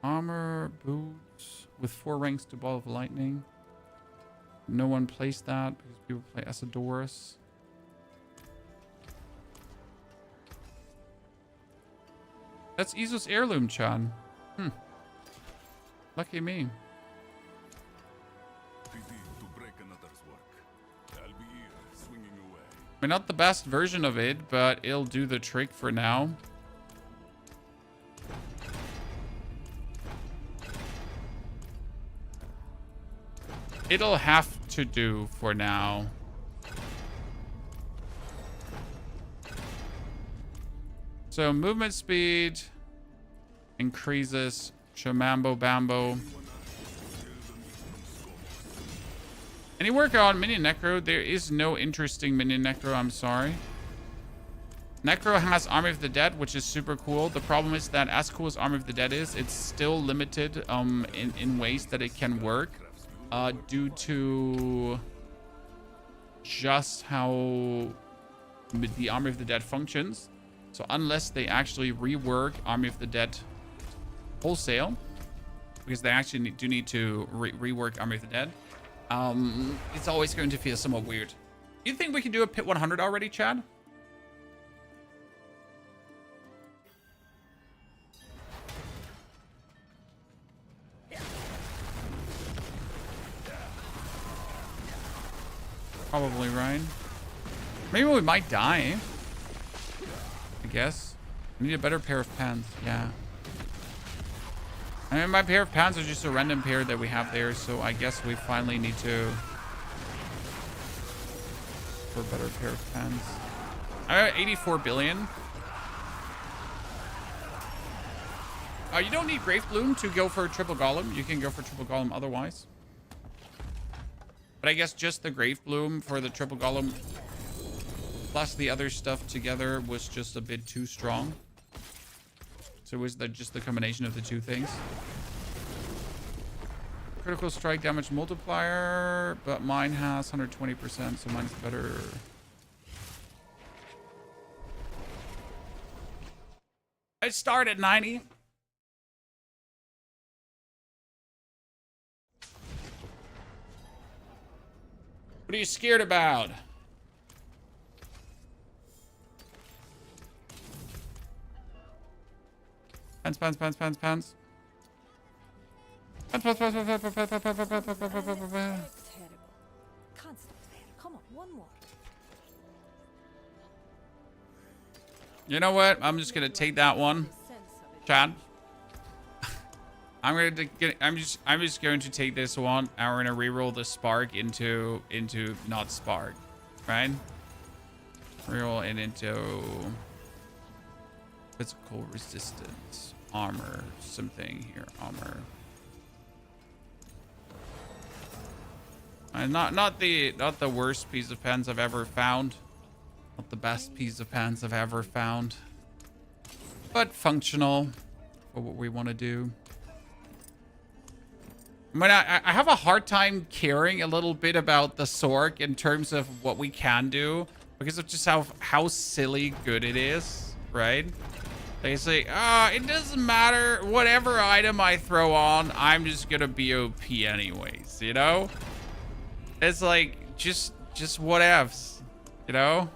[SPEAKER 1] Armor, boots, with 4 ranks to Ball of Lightning. No one placed that because people play Asadorus. That's Izu's heirloom, Chan. Lucky me.
[SPEAKER 5] Pity to break another's work. I'll be here, swinging away.
[SPEAKER 1] I mean, not the best version of it, but it'll do the trick for now. It'll have to do for now. So movement speed increases. Shamambo Bambo. Any work on Minion Necro? There is no interesting Minion Necro, I'm sorry. Necro has Army of the Dead, which is super cool. The problem is that as cool as Army of the Dead is, it's still limited in ways that it can work due to just how the Army of the Dead functions. So unless they actually rework Army of the Dead wholesale, because they actually do need to rework Army of the Dead, it's always going to feel somewhat weird. Do you think we can do a pit 100 already, Chad? Probably, right? Maybe we might die. I guess. We need a better pair of pants. Yeah. I mean, my pair of pants are just a random pair that we have there, so I guess we finally need to... for a better pair of pants. I'm at 84 billion. You don't need Grave Bloom to go for triple golem. You can go for triple golem otherwise. But I guess just the Grave Bloom for the triple golem plus the other stuff together was just a bit too strong. So it was just the combination of the two things. Critical strike damage multiplier, but mine has 120%, so mine's better. I start at 90. What are you scared about? Pants.
[SPEAKER 3] That's terrible. Constant. Come on, one more.
[SPEAKER 1] You know what? I'm just gonna take that one, Chad. I'm just going to take this one, and we're gonna reroll the spark into not spark, right? Reroll it into physical resistance, armor, something here, armor. And not the worst piece of pens I've ever found. Not the best piece of pens I've ever found. But functional for what we want to do. I mean, I have a hard time caring a little bit about the Sorc in terms of what we can do. Because of just how silly good it is, right? They say, it doesn't matter. Whatever item I throw on, I'm just gonna be OP anyways, you know? It's like, just whatevs, you know?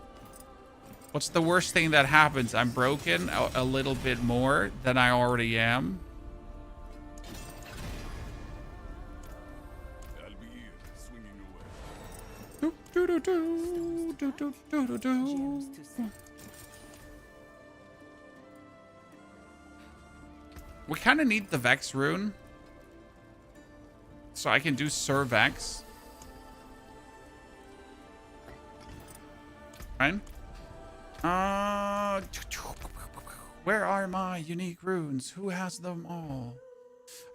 [SPEAKER 1] What's the worst thing that happens? I'm broken a little bit more than I already am.
[SPEAKER 5] I'll be here, swinging away.
[SPEAKER 3] Gems to sell.
[SPEAKER 1] We kind of need the Vex rune. So I can do Sir Vex. Right? Where are my unique runes? Who has them all?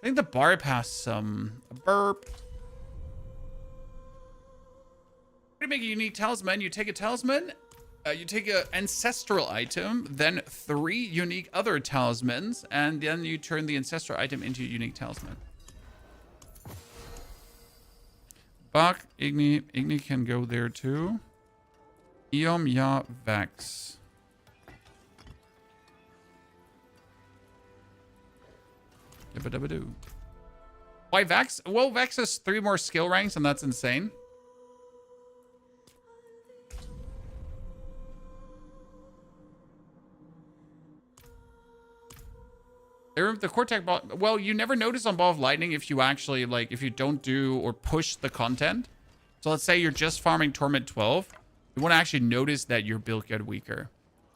[SPEAKER 1] I think the barb has some. A burp. To make a unique talisman, you take a talisman, you take an ancestral item, then 3 unique other talismans, and then you turn the ancestral item into a unique talisman. Bach, Igni can go there too. Eom, Ya, Vex. Yabba-dabba-doo. Why Vex? Well, Vex has 3 more skill ranks, and that's insane. The Cortec ball. Well, you never notice on Ball of Lightning if you actually, like, if you don't do or push the content. So let's say you're just farming Torment 12. You won't actually notice that your build get weaker.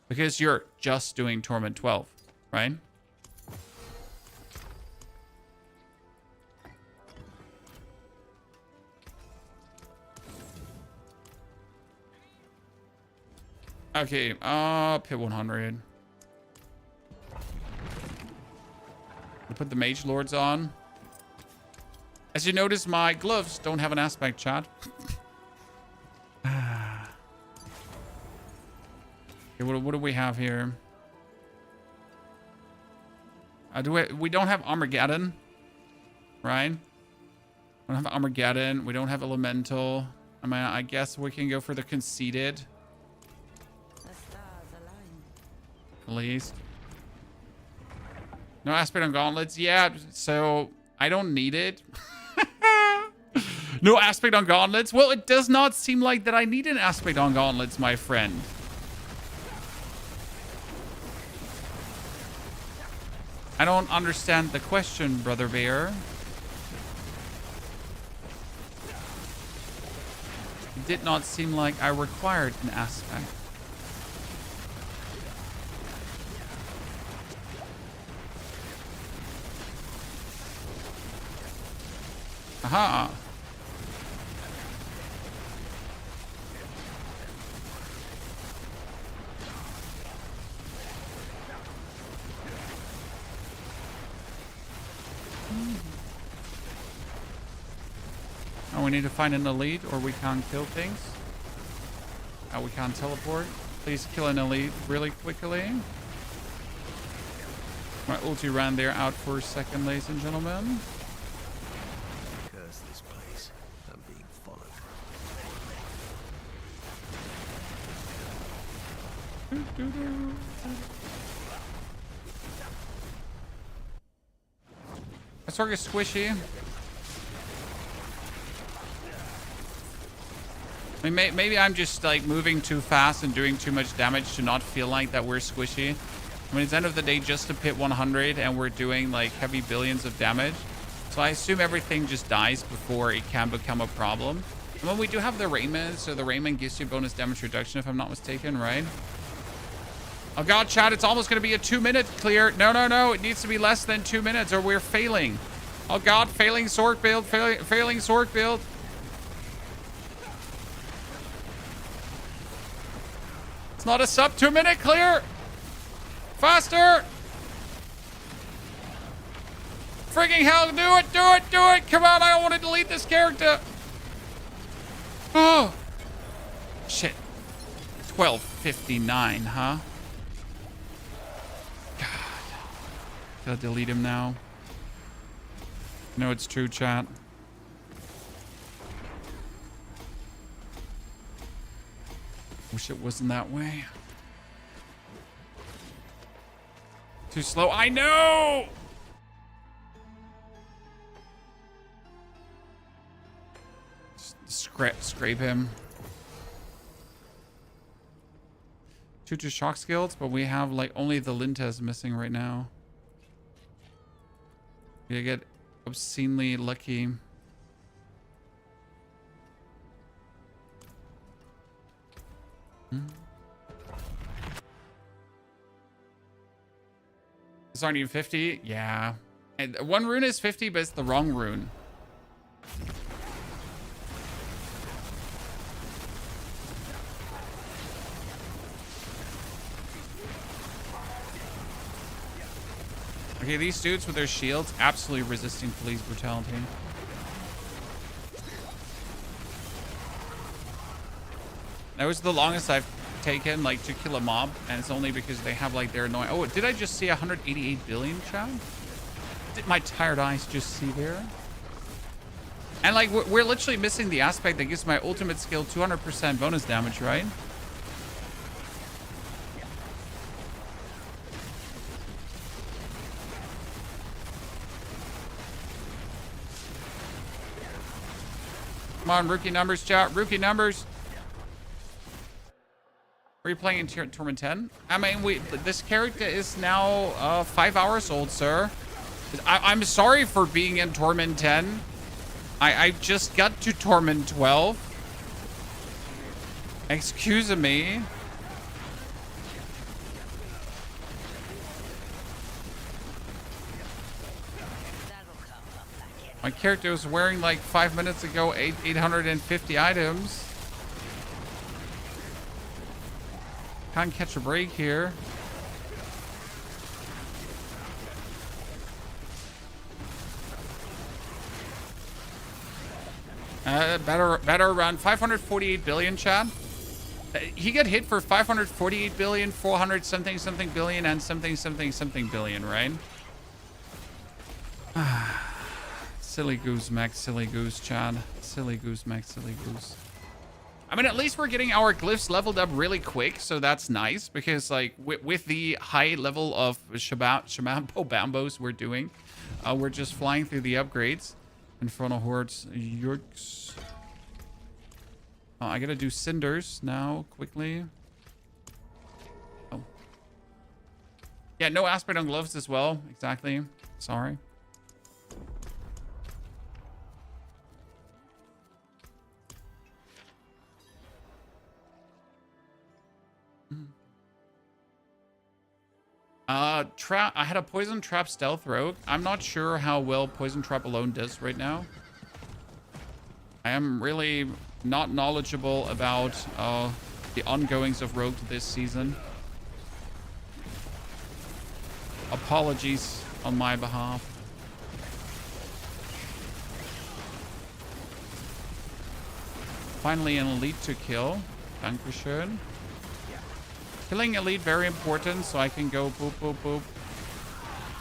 [SPEAKER 1] Because you're just doing Torment 12, right? Okay, pit 100. Put the Mage Lords on. As you notice, my gloves don't have an aspect, Chad. Okay, what do we have here? We don't have Armageddon, right? We don't have Armageddon. We don't have Elemental. I mean, I guess we can go for the Conceited.
[SPEAKER 3] The stars align.
[SPEAKER 1] At least. No aspect on gauntlets. Yeah, so I don't need it. No aspect on gauntlets. Well, it does not seem like that I need an aspect on gauntlets, my friend. I don't understand the question, Brother Bear. It did not seem like I required an aspect. Aha. we need to find an elite or we can't kill things. Oh, we can't teleport. Please kill an elite really quickly. My ulti ran there out for a second, ladies and gentlemen.
[SPEAKER 5] Curse this place. I'm being followed.
[SPEAKER 1] My Sorc is squishy. I mean, maybe I'm just like moving too fast and doing too much damage to not feel like that we're squishy. I mean, it's the end of the day just to pit 100 and we're doing like heavy billions of damage. So I assume everything just dies before it can become a problem. And when we do have the Raymond, so the Raymond gives you bonus damage reduction if I'm not mistaken, right? Oh god, chat, it's almost going to be a 2-minute clear. No, no, no, it needs to be less than 2 minutes or we're failing. Oh god, failing Sorc build, failing Sorc build. It's not a sub 2-minute clear. Faster! Freaking hell, do it, do it, do it! Come on, I don't want to delete this character. Oh! Shit. 12:59, huh? God. Gotta delete him now. No, it's true, chat. Wish it wasn't that way. Too slow. I know! Scrape him. 2 shock skills, but we have like only the Lintes missing right now. We get obscenely lucky. These aren't even 50? Yeah. And one rune is 50, but it's the wrong rune. Okay, these dudes with their shields absolutely resisting police brutality. That was the longest I've taken, like, to kill a mob, and it's only because they have, like, their annoying... Oh, did I just see 188 billion, chat? Did my tired eyes just see there? And, like, we're literally missing the aspect that gives my ultimate skill 200% bonus damage, right? Come on, rookie numbers, chat. Rookie numbers. Are you playing in Torment 10? I mean, this character is now 5 hours old, sir. I'm sorry for being in Torment 10. I just got to Torment 12. Excuse me. My character was wearing like 5 minutes ago 850 items. Can't catch a break here. Better around 548 billion, chat. He got hit for 548 billion, 400 something billion, and something billion, right? Silly goose, Max, silly goose, Chad. Silly goose, Max, silly goose. I mean, at least we're getting our glyphs leveled up really quick, so that's nice. Because, like, with the high level of Shamampo Bambos we're doing, we're just flying through the upgrades. Infernal Hordes, Yurks. Oh, I gotta do Cinders now, quickly. Oh. Yeah, no aspect on gloves as well. Exactly. Sorry. I had a Poison Trap Stealth Rogue. I'm not sure how well Poison Trap alone does right now. I am really not knowledgeable about the ongoings of Rogue this season. Apologies on my behalf. Finally an elite to kill. Dankeschön. Killing elite very important, so I can go boop, boop, boop.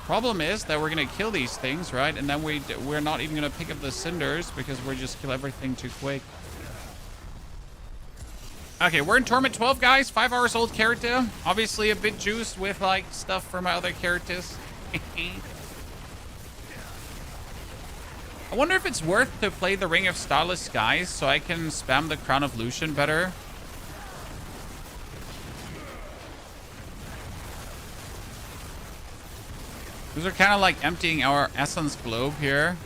[SPEAKER 1] Problem is that we're gonna kill these things, right? And then we're not even gonna pick up the cinders because we just kill everything too quick. Okay, we're in Torment 12, guys. 5 hours old character. Obviously a bit juiced with like stuff for my other characters. I wonder if it's worth to play the Ring of Starless Skies so I can spam the Crown of Lucian better. These are kind of like emptying our essence globe here.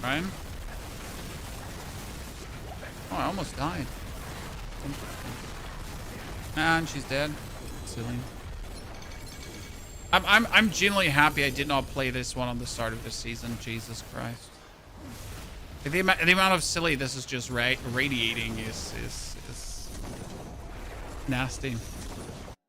[SPEAKER 1] Right? Oh, I almost died. And she's dead. Silly. I'm genuinely happy I did not play this one on the start of this season. Jesus Christ. The amount of silly this is just radiating is nasty.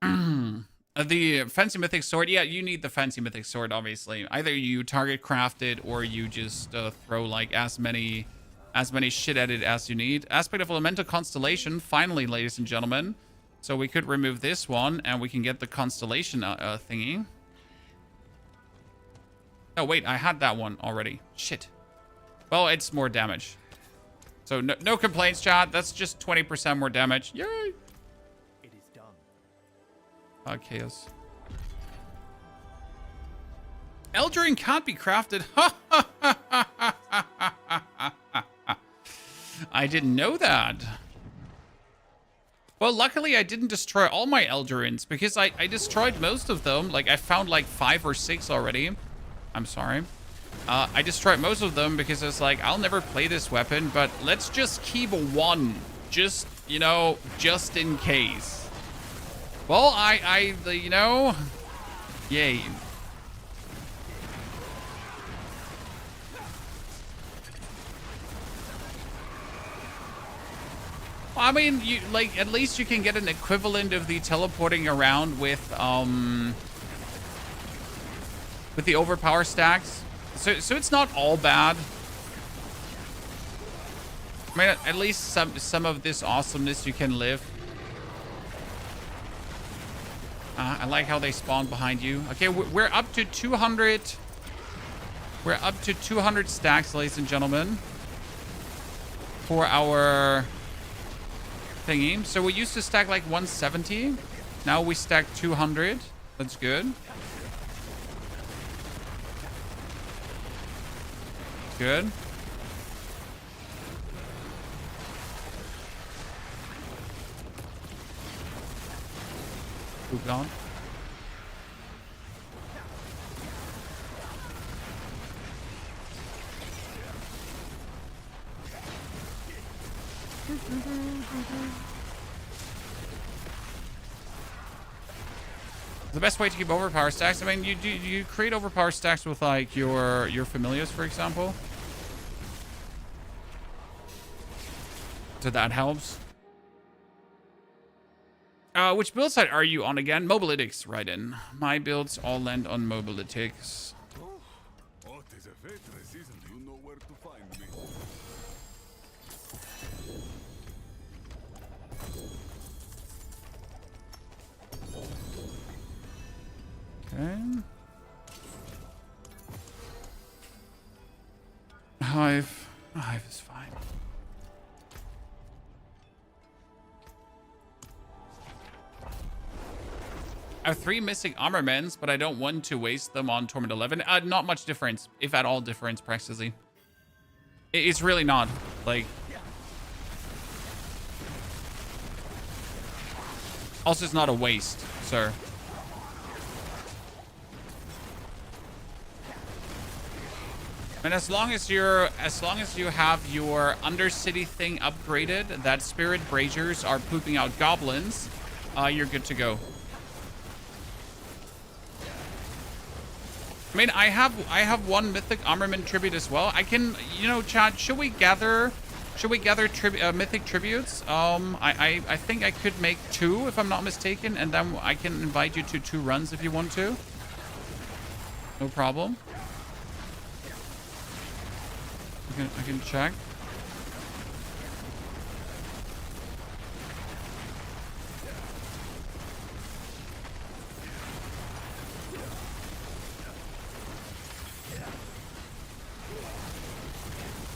[SPEAKER 1] The fancy mythic sword. Yeah, you need the fancy mythic sword, obviously. Either you target craft it or you just throw like as many shit at it as you need. Aspect of Elemental Constellation. Finally, ladies and gentlemen. So we could remove this one and we can get the constellation thingy. Oh, wait, I had that one already. Shit. Well, it's more damage. So no complaints, chat. That's just 20% more damage. Yay!
[SPEAKER 2] It is done.
[SPEAKER 1] Chaos. Eldrin can't be crafted. I didn't know that. Well, luckily I didn't destroy all my Eldrins because I destroyed most of them. Like, I found like 5 or 6 already. I'm sorry. I destroyed most of them because it's like, I'll never play this weapon, but let's just keep 1. Just, you know, just in case. Well, you know, yay. Well, I mean, you like at least you can get an equivalent of the teleporting around with the overpower stacks. So it's not all bad. I mean, at least some of this awesomeness you can live. I like how they spawn behind you. Okay, we're up to 200. We're up to 200 stacks, ladies and gentlemen, for our thingy. So we used to stack like 170. Now we stack 200. That's good. Good. Moved on. The best way to keep overpower stacks, I mean, you create overpower stacks with like your familiars, for example. So that helps. Which build site are you on again? Mobilytics, right in. My builds all land on Mobilytics.
[SPEAKER 5] Oh, it is a veteran season. You know where to find me.
[SPEAKER 1] Okay. Hive is fine. I have 3 Mythic armaments, but I don't want to waste them on Torment 11. Not much difference, if at all difference, practically. It's really not. Like... Also, it's not a waste, sir. And as long as you have your Undercity thing upgraded, that Spirit Braziers are pooping out goblins, you're good to go. I mean, I have 1 Mythic armament tribute as well. I can, you know, chat. Should we gather Mythic tributes? I think I could make 2 if I'm not mistaken, and then I can invite you to 2 runs if you want to. No problem. I can check.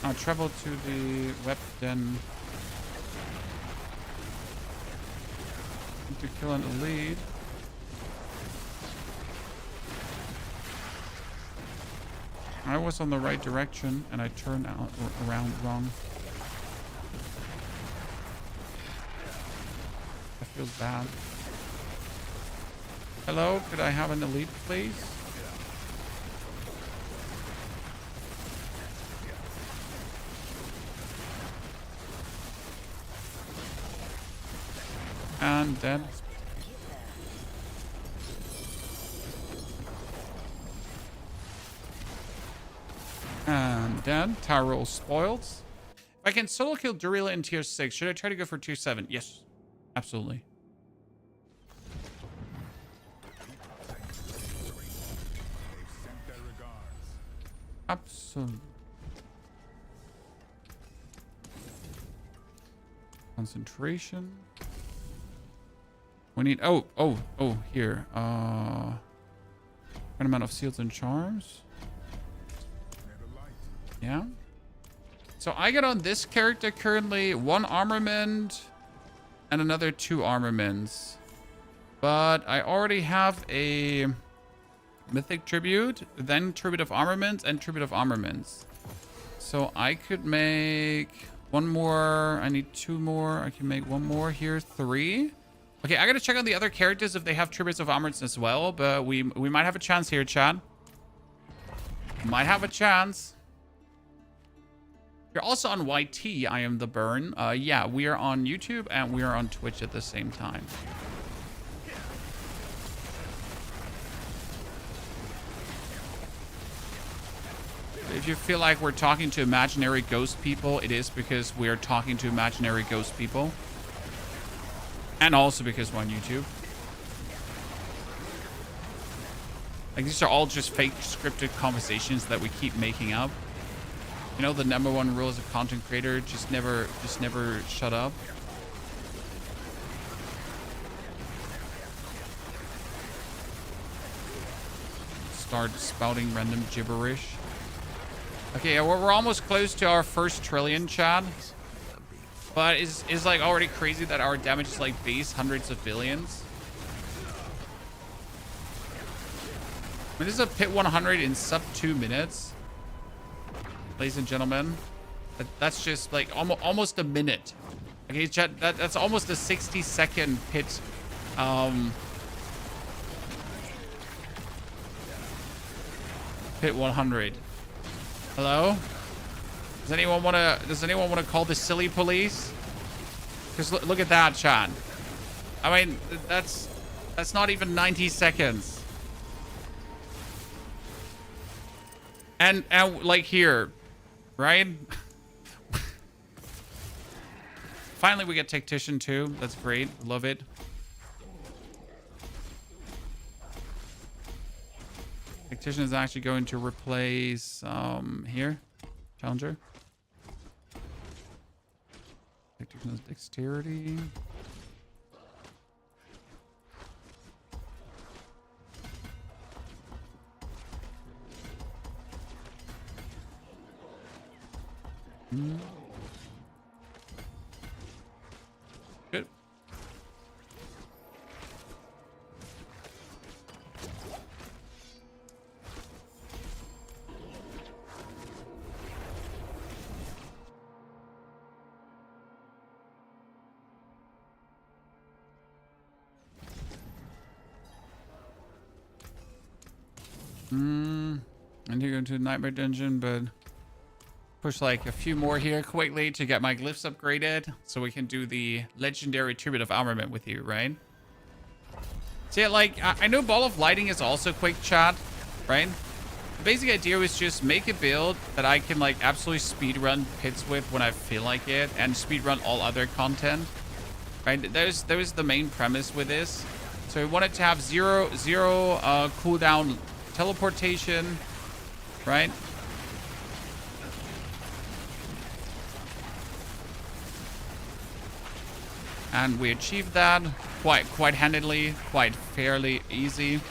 [SPEAKER 1] I'll travel to the weapon. Need to kill an elite. I was on the right direction and I turned out around wrong. That feels bad. Hello, could I have an elite, please? And dead. And dead. Tyrol spoiled. If I can solo kill Durila in tier 6, should I try to go for tier 7? Yes. Absolutely. Absolutely. Concentration. We need here. An amount of seals and charms. Yeah. So I get on this character currently 1 armament and another 2 armaments. But I already have a Mythic tribute, then tribute of armaments and tribute of armaments. So I could make 1 more. I need 2 more. I can make 1 more here. 3. Okay, I gotta check on the other characters if they have tributes of armaments as well. But we might have a chance here, Chad. Might have a chance. You're also on YT, I am the burn. Yeah, we are on YouTube and we are on Twitch at the same time. If you feel like we're talking to imaginary ghost people, it is because we are talking to imaginary ghost people. And also because we're on YouTube. Like, these are all just fake scripted conversations that we keep making up. You know, the #1 rule as a content creator, just never shut up. Start spouting random gibberish. Okay, yeah, we're almost close to our first trillion, Chad. But it's like already crazy that our damage is like base hundreds of billions. I mean, this is a pit 100 in sub 2 minutes. Ladies and gentlemen, that's just like almost a minute. Okay, chat, that's almost a 60-second pit. Pit 100. Hello? Does anyone want to call the silly police? Because look at that, chat. I mean, that's not even 90 seconds. And like here, right? Finally, we get Tactician too. That's great. Love it. Tactician is actually going to replace here, Challenger. Tactician's dexterity. Good. I need to go to the Nightmare Dungeon, but push like a few more here quickly to get my glyphs upgraded so we can do the legendary tribute of armament with you, right? So yeah, like, I know Ball of Lighting is also quick, chat, right? The basic idea was just make a build that I can like absolutely speedrun pits with when I feel like it and speedrun all other content, right? That was the main premise with this. So we wanted to have zero cooldown teleportation, right? And we achieved that quite handedly, quite fairly easy.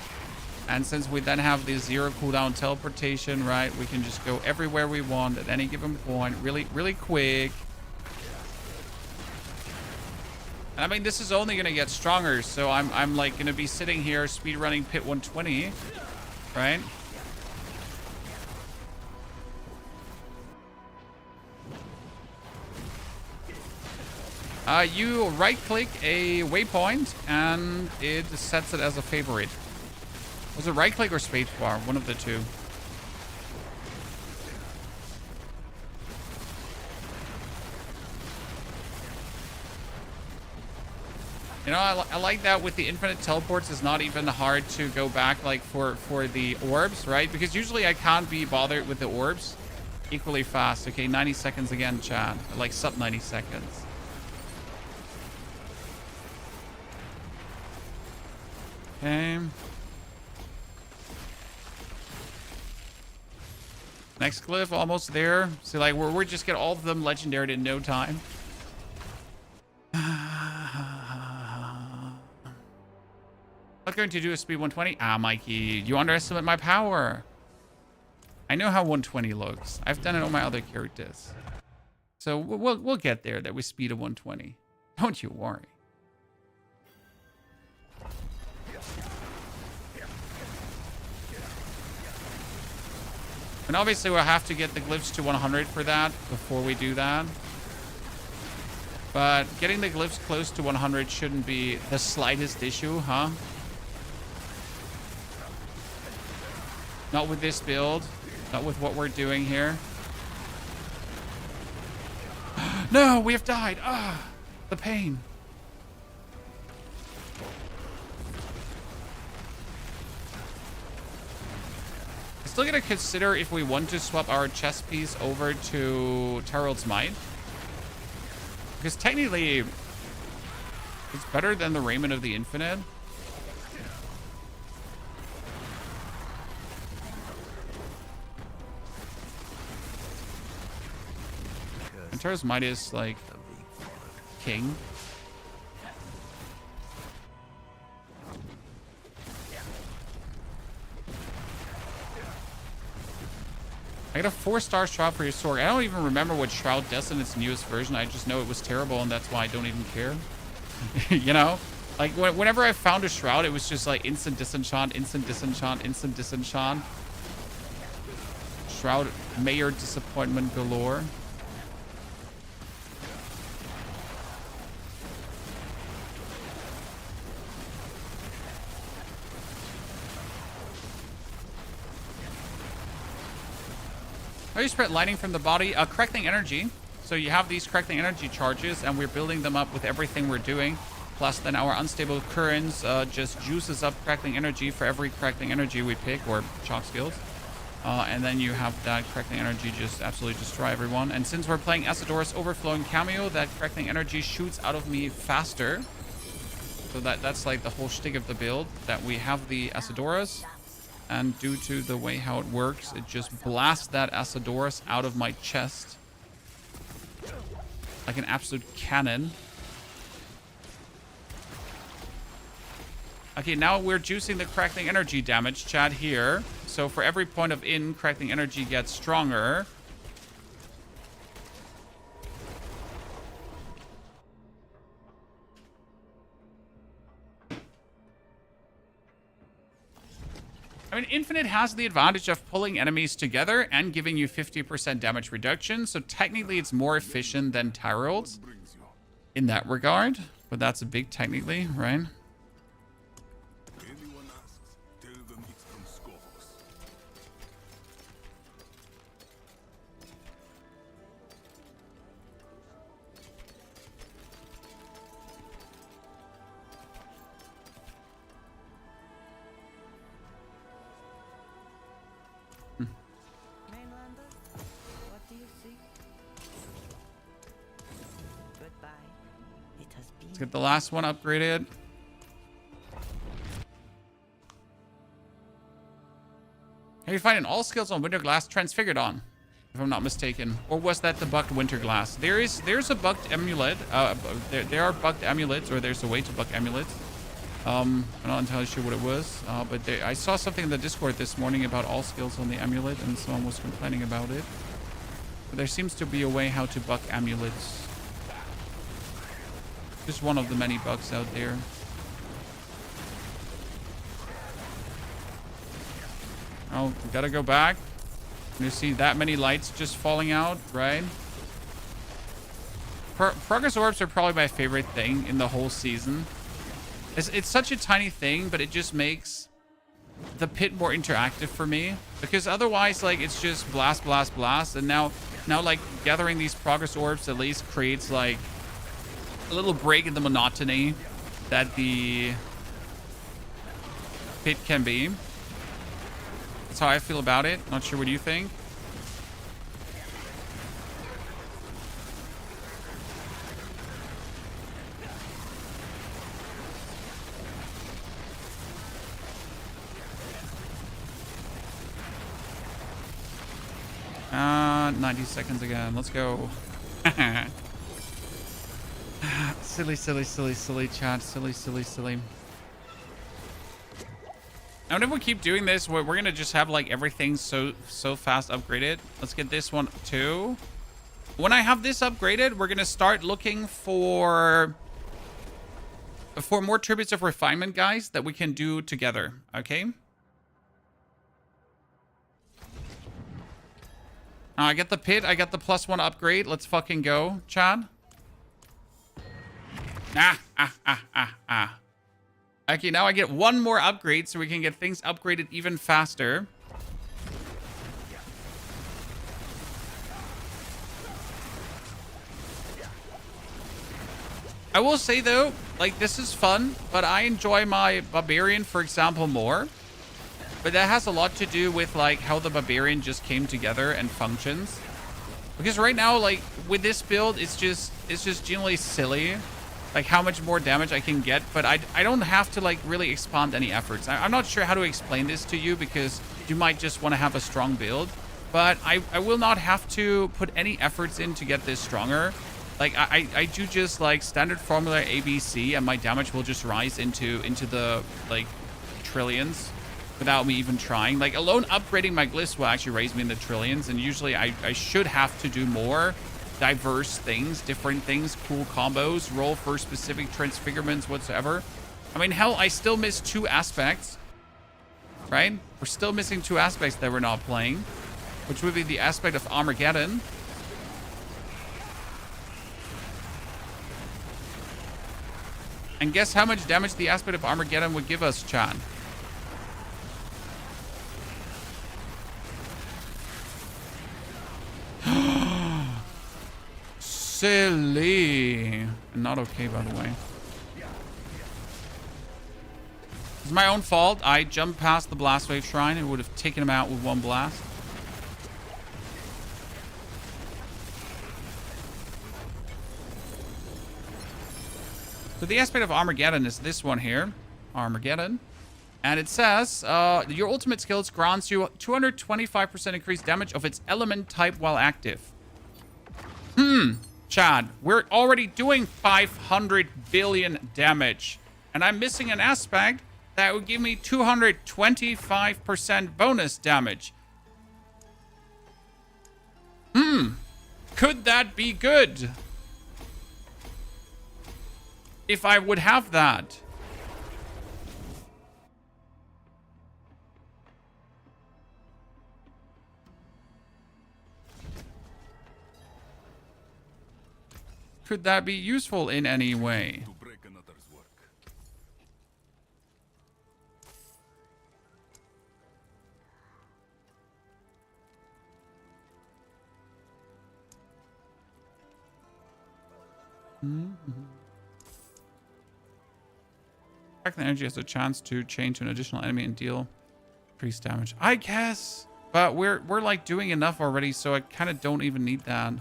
[SPEAKER 1] And since we then have the 0 cooldown teleportation, right, we can just go everywhere we want at any given point, really quick. And I mean, this is only gonna get stronger, so I'm like gonna be sitting here speedrunning Pit 120, right? You right-click a waypoint, and it sets it as a favorite. Was it right-click or spacebar? One of the two. You know, I like that with the infinite teleports. It's not even hard to go back, like, for the orbs, right? Because usually I can't be bothered with the orbs equally fast. Okay, 90 seconds again, chat. Like, sub 90 seconds. Okay. Next glyph, almost there. See, like, we're just get all of them legendary in no time. Not going to do a speed 120. Ah, Mikey, you underestimate my power. I know how 120 looks. I've done it on my other characters. So we'll get there that we speed a 120. Don't you worry. And obviously we'll have to get the glyphs to 100 for that before we do that. But getting the glyphs close to 100 shouldn't be the slightest issue, huh? Not with this build. Not with what we're doing here. No, we have died. Ah, the pain. Still gonna consider if we want to swap our chest piece over to Terrell's Might. Because technically, it's better than the Raiment of the Infinite. And Terrell's Might is like king. I got a 4-star shroud for your sword. I don't even remember what shroud does in its newest version. I just know it was terrible, and that's why I don't even care. You know? Like, whenever I found a shroud, it was just like instant disenchant, instant disenchant, instant disenchant. Shroud Mayor disappointment galore. How do you spread lightning from the body? Crackling energy. So you have these crackling energy charges, and we're building them up with everything we're doing. Plus, then our unstable currents just juices up crackling energy for every crackling energy we pick, or chalk skills. And then you have that crackling energy just absolutely destroy everyone. And since we're playing Asidora's Overflowing Cameo, that crackling energy shoots out of me faster. So that's like the whole shtick of the build, that we have the Asidoras. And due to the way how it works, it just blasts that Asidoras out of my chest. Like an absolute cannon. Okay, now we're juicing the crackling energy damage, chat, here. So for every point of in, crackling energy gets stronger. I mean, Infinite has the advantage of pulling enemies together and giving you 50% damage reduction. So technically it's more efficient than Tyrell's in that regard. But that's a big technically, right?
[SPEAKER 5] Anyone asks, tell them it's from Skovos.
[SPEAKER 3] Mainlander, what do you see? Goodbye. It has been.
[SPEAKER 1] Let's get the last one upgraded. Have you find all skills on window glass transfigured on? if I'm not mistaken. Or was that the bugged winter glass? There's a bugged amulet. There are bugged amulets, or there's a way to bug amulets. I'm not entirely sure what it was, but I saw something in the Discord this morning about all skills on the amulet, and someone was complaining about it. But there seems to be a way how to bug amulets. Just one of the many bugs out there. Oh, gotta go back. You see that many lights just falling out, right? Progress orbs are probably my favorite thing in the whole season. It's such a tiny thing, but it just makes the pit more interactive for me. Because otherwise, like, it's just blast, blast, blast. And now like, gathering these progress orbs at least creates, like, a little break in the monotony that the pit can be. That's how I feel about it. Not sure what you think. Uh, 90 seconds again. Let's go. Silly, silly, silly, silly, chat. Silly, silly, silly. And if we keep doing this, we're gonna just have like everything so fast upgraded. Let's get this one too. When I have this upgraded, we're gonna start looking for more tributes of refinement, guys, that we can do together. Okay. I get the pit. I got the +1 upgrade. Let's fucking go, Chad. Okay, now I get one more upgrade so we can get things upgraded even faster. I will say, though, like, this is fun, but I enjoy my Barbarian, for example, more. But that has a lot to do with, like, how the Barbarian just came together and functions. Because right now, like, with this build, it's just generally silly. Like, how much more damage I can get. But I don't have to, like, really expand any efforts. I'm not sure how to explain this to you because you might just want to have a strong build. But I will not have to put any efforts in to get this stronger. Like, I do just, like, standard formula ABC, and my damage will just rise into the, like, trillions. Without me even trying. Like, alone upgrading my glyphs will actually raise me in the trillions. And usually I should have to do more diverse things, different things, cool combos, roll for specific transfigurements whatsoever. I mean, hell, I still miss 2 aspects. Right? We're still missing 2 aspects that we're not playing. Which would be the aspect of Armageddon. And guess how much damage the aspect of Armageddon would give us, Chan? Silly. Not okay, by the way. It's my own fault. I jumped past the blast wave shrine. It would have taken him out with 1 blast. So the aspect of Armageddon is this one here. Armageddon. And it says, your ultimate skills grants you 225% increased damage of its element type while active. Chad, we're already doing 500 billion damage. And I'm missing an aspect that would give me 225% bonus damage. Could that be good? If I would have that. Could that be useful in any way?
[SPEAKER 5] To break another's work.
[SPEAKER 1] Crackling energy has a chance to chain to an additional enemy and deal increased damage. I guess. But we're like doing enough already, so I kind of don't even need that.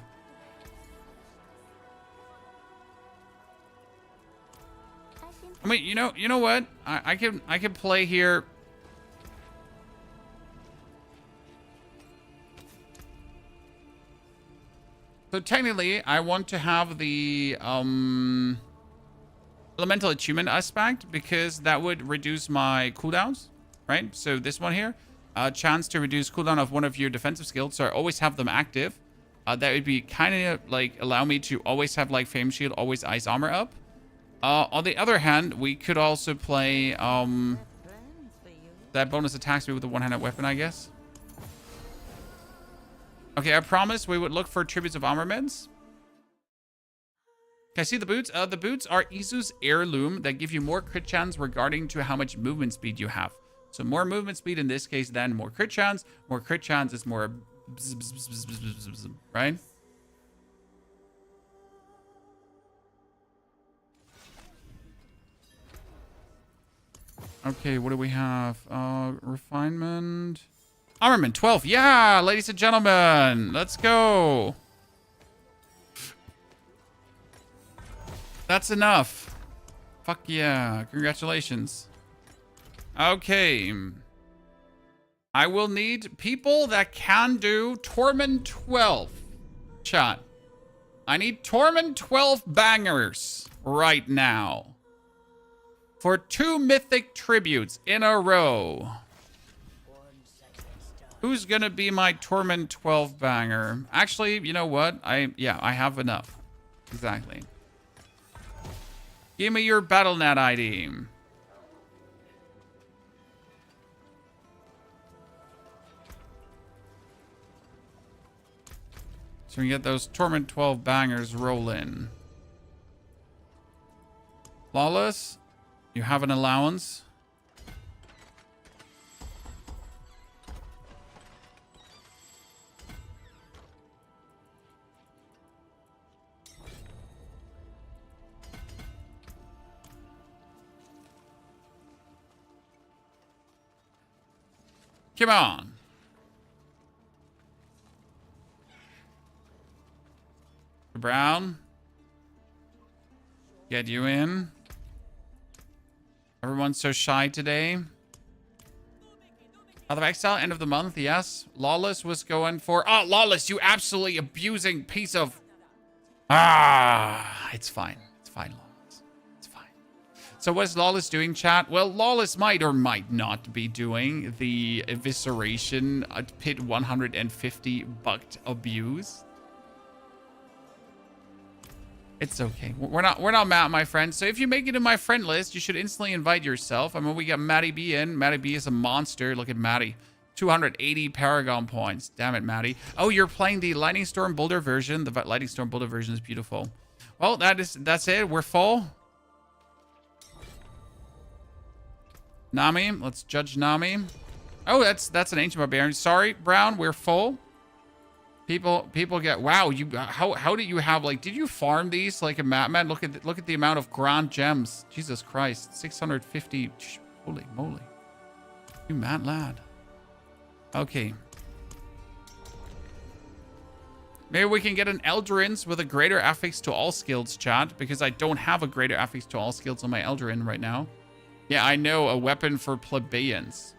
[SPEAKER 1] I mean, you know what? I can play here. So technically, I want to have the elemental attunement aspect because that would reduce my cooldowns, right? So this one here, a chance to reduce cooldown of one of your defensive skills. So I always have them active. That would be kind of like allow me to always have like Flame Shield, always Ice Armor up. On the other hand, we could also play
[SPEAKER 3] Plans for you.
[SPEAKER 1] that bonus attack speed with a one-handed weapon, I guess. Okay, I promised we would look for tributes of armaments. Can I see the boots? The boots are Isu's heirloom that give you more crit chance regarding to how much movement speed you have. So more movement speed in this case, then more crit chance. More crit chance is more bzz, bzz, bzz, bzz, bzz, bzz, right? Okay, what do we have? Refinement. Armament 12. Yeah, ladies and gentlemen. Let's go. That's enough. Fuck yeah. Congratulations. Okay. I will need people that can do Torment 12. Chat. I need Torment 12 bangers right now. For 2 mythic tributes in a row. Who's gonna be my Torment 12 banger? Actually, you know what? I have enough. Exactly. Give me your BattleNet ID. So we get those Torment 12 bangers rolling. Lawless, you have an allowance. Come on. Brown. Get you in. Everyone's so shy today. Out of exile, end of the month, yes. Lawless was going for... Oh, Lawless, you absolutely abusing piece of... Ah, it's fine. It's fine, Lawless. It's fine. So what is Lawless doing, chat? Well, Lawless might or might not be doing the evisceration at pit 150 bucked abuse. It's okay. We're not mad, my friend. So if you make it in my friend list, you should instantly invite yourself. I mean, we got Maddie B in. Maddie B is a monster. Look at Maddie. 280 Paragon points. Damn it, Maddie. Oh, you're playing the Lightning Storm Boulder version. The Lightning Storm Boulder version is beautiful. Well, that's it. We're full. Nami. Let's judge Nami. Oh, that's an Ancient Barbarian. Sorry, Brown. We're full. People get, wow, you how did you have, like, did you farm these like a madman? Look at the amount of grand gems. Jesus Christ, 650. Holy moly, you mad lad. Okay, maybe we can get an Eldarin's with a greater affix to all skills, chat, because I don't have a greater affix to all skills on my Eldarin right now. Yeah, I know, a weapon for plebeians.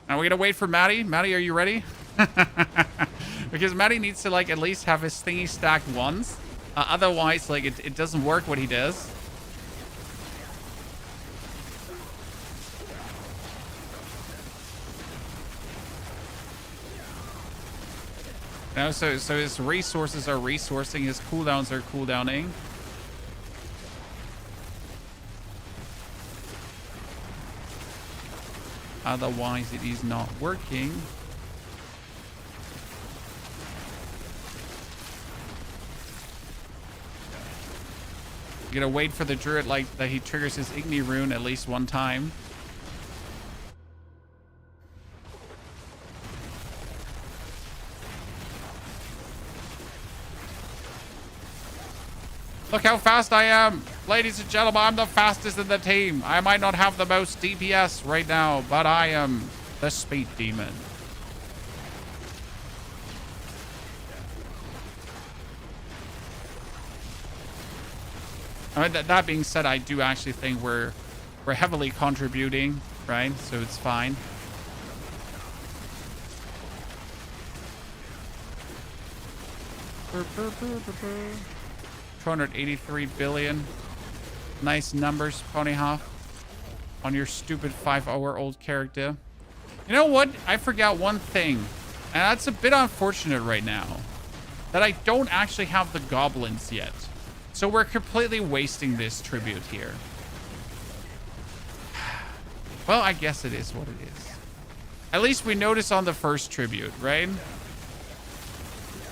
[SPEAKER 1] Now we're gonna wait for Maddie. Maddie, are you ready? Because Maddie needs to, like, at least have his thingy stacked once. Otherwise, like, it doesn't work what he does. Now, so his resources are resourcing, his cooldowns are cooldowning. Otherwise, it is not working. You gotta wait for the druid, like, that he triggers his Igni rune at least one time. Look how fast I am. Ladies and gentlemen, I'm the fastest in the team. I might not have the most DPS right now, but I am the speed demon. That being said, I do actually think we're heavily contributing, right? So it's fine. $283 billion. Nice numbers, Ponyhoff, on your stupid 5-hour-old character. You know what? I forgot one thing, and that's a bit unfortunate right now, that I don't actually have the goblins yet. So we're completely wasting this tribute here. Well, I guess it is what it is. At least we noticed on the first tribute, right?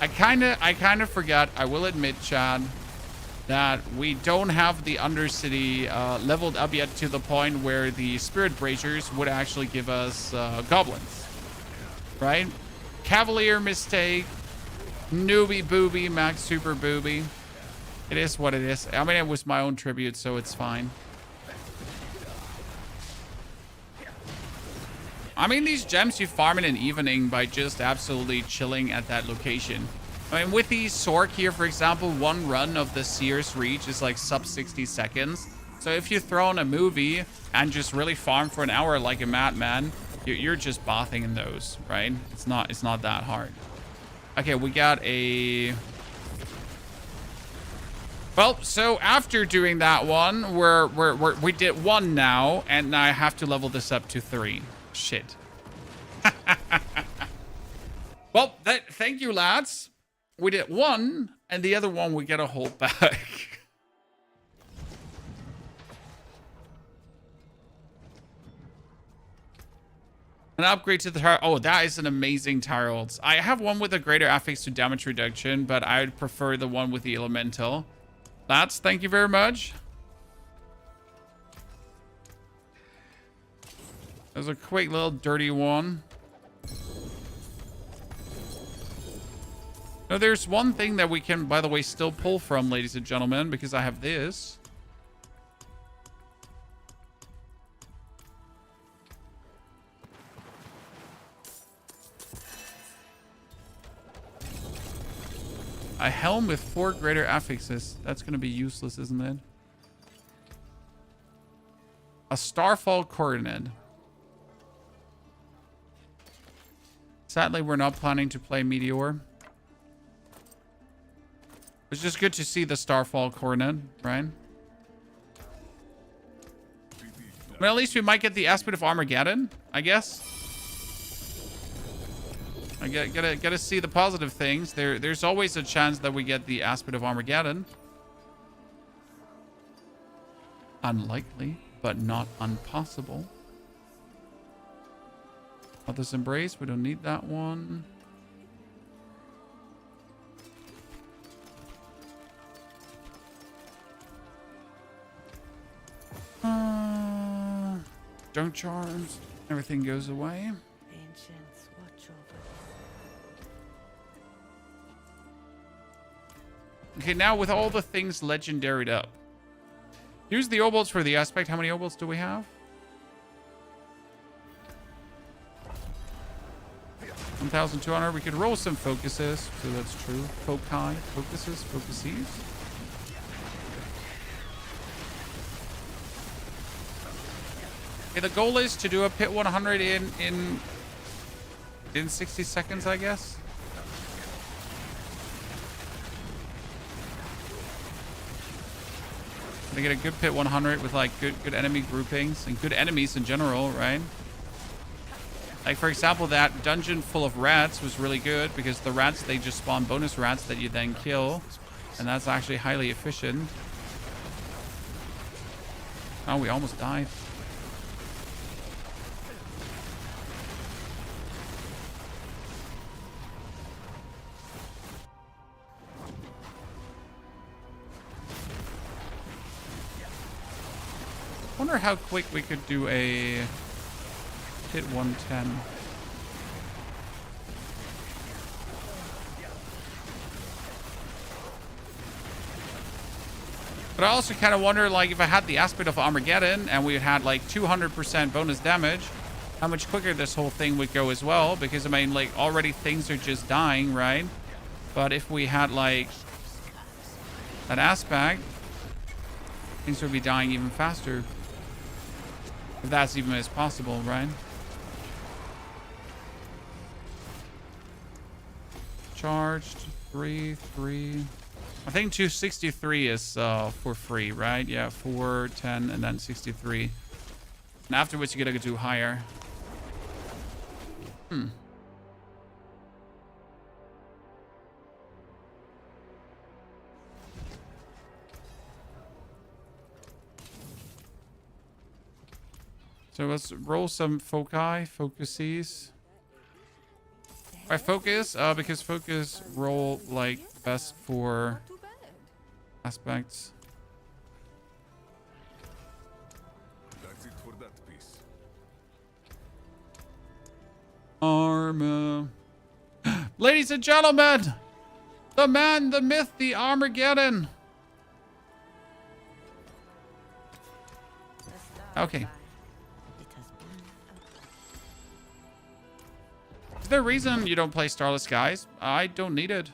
[SPEAKER 1] I kind of forgot, I will admit, Chad, that we don't have the Undercity leveled up yet to the point where the Spirit Braziers would actually give us goblins, right? Cavalier mistake, newbie booby, max super booby. It is what it is. I mean, it was my own tribute, so it's fine. I mean, these gems you farm in an evening by just absolutely chilling at that location. I mean, with the Sorc here, for example, one run of the Seer's Reach is like sub 60 seconds. So if you throw on a movie and just really farm for an hour like a madman, you're just bathing in those, right? It's not that hard. Okay, we got a... Well, so after doing that one, we did 1 now, and I have to level this up to 3. Shit. Well, thank you, lads. We did 1, and the other one we get a hold back. An upgrade to the tower. Oh, that is an amazing tower ults. I have one with a greater affix to damage reduction, but I would prefer the one with the elemental. Lads, thank you very much. There's a quick little dirty one. Now, there's one thing that we can, by the way, still pull from, ladies and gentlemen, because I have this. A helm with 4 greater affixes. That's going to be useless, isn't it? A Starfall Coronet. Sadly, we're not planning to play Meteor. It's just good to see the Starfall Coronet, right? I mean, at least we might get the aspect of Armageddon, I guess. I gotta see the positive things. There's always a chance that we get the aspect of Armageddon. Unlikely, but not impossible. Mother's Embrace, we don't need that one. Junk charms, everything goes away.
[SPEAKER 3] Ancients, watch over us.
[SPEAKER 1] Okay, now with all the things legendaried up. Use the obols for the aspect. How many obols do we have? 1,200. We could roll some focuses, so that's true. Foci, focuses, focuses. Okay, the goal is to do a pit 100 in 60 seconds, I guess. To get a good pit 100 with like good enemy groupings and good enemies in general, right? Like, for example, that dungeon full of rats was really good because the rats, they just spawn bonus rats that you then kill, and that's actually highly efficient. Oh, we almost died. Wonder how quick we could do a hit 110. But I also kind of wonder, like, if I had the aspect of Armageddon and we had like 200% bonus damage, how much quicker this whole thing would go as well. Because I mean, like, already things are just dying, right? But if we had like that aspect, things would be dying even faster. If that's even as possible, right? Charged 3. I think 263 is for free, right? Yeah, 4, 10, and then 63. And afterwards, you gotta do higher. So let's roll some focuses. I focus, because focus roll like best for
[SPEAKER 4] Too bad.
[SPEAKER 1] aspects.
[SPEAKER 5] That's it for that piece.
[SPEAKER 1] Armor. Ladies and gentlemen, the man, the myth, the Armageddon. Okay.
[SPEAKER 3] It has been
[SPEAKER 1] Is there a reason you don't play Starless Skies? I don't need it.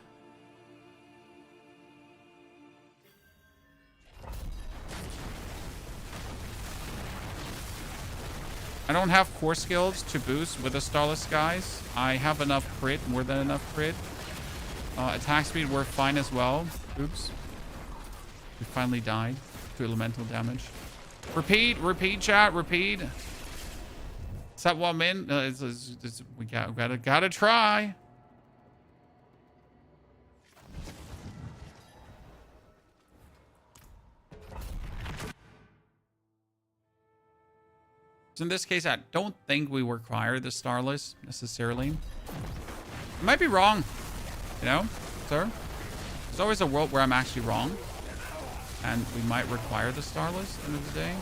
[SPEAKER 1] I don't have core skills to boost with the Starless Skies. I have enough crit, more than enough crit. Attack speed worked fine as well. Oops. We finally died to elemental damage. Repeat, chat, repeat. Is that 1 min? We gotta try. So in this case, I don't think we require the Starless necessarily. I might be wrong, you know, sir. There's always a world where I'm actually wrong, and we might require the Starless at the end of the day.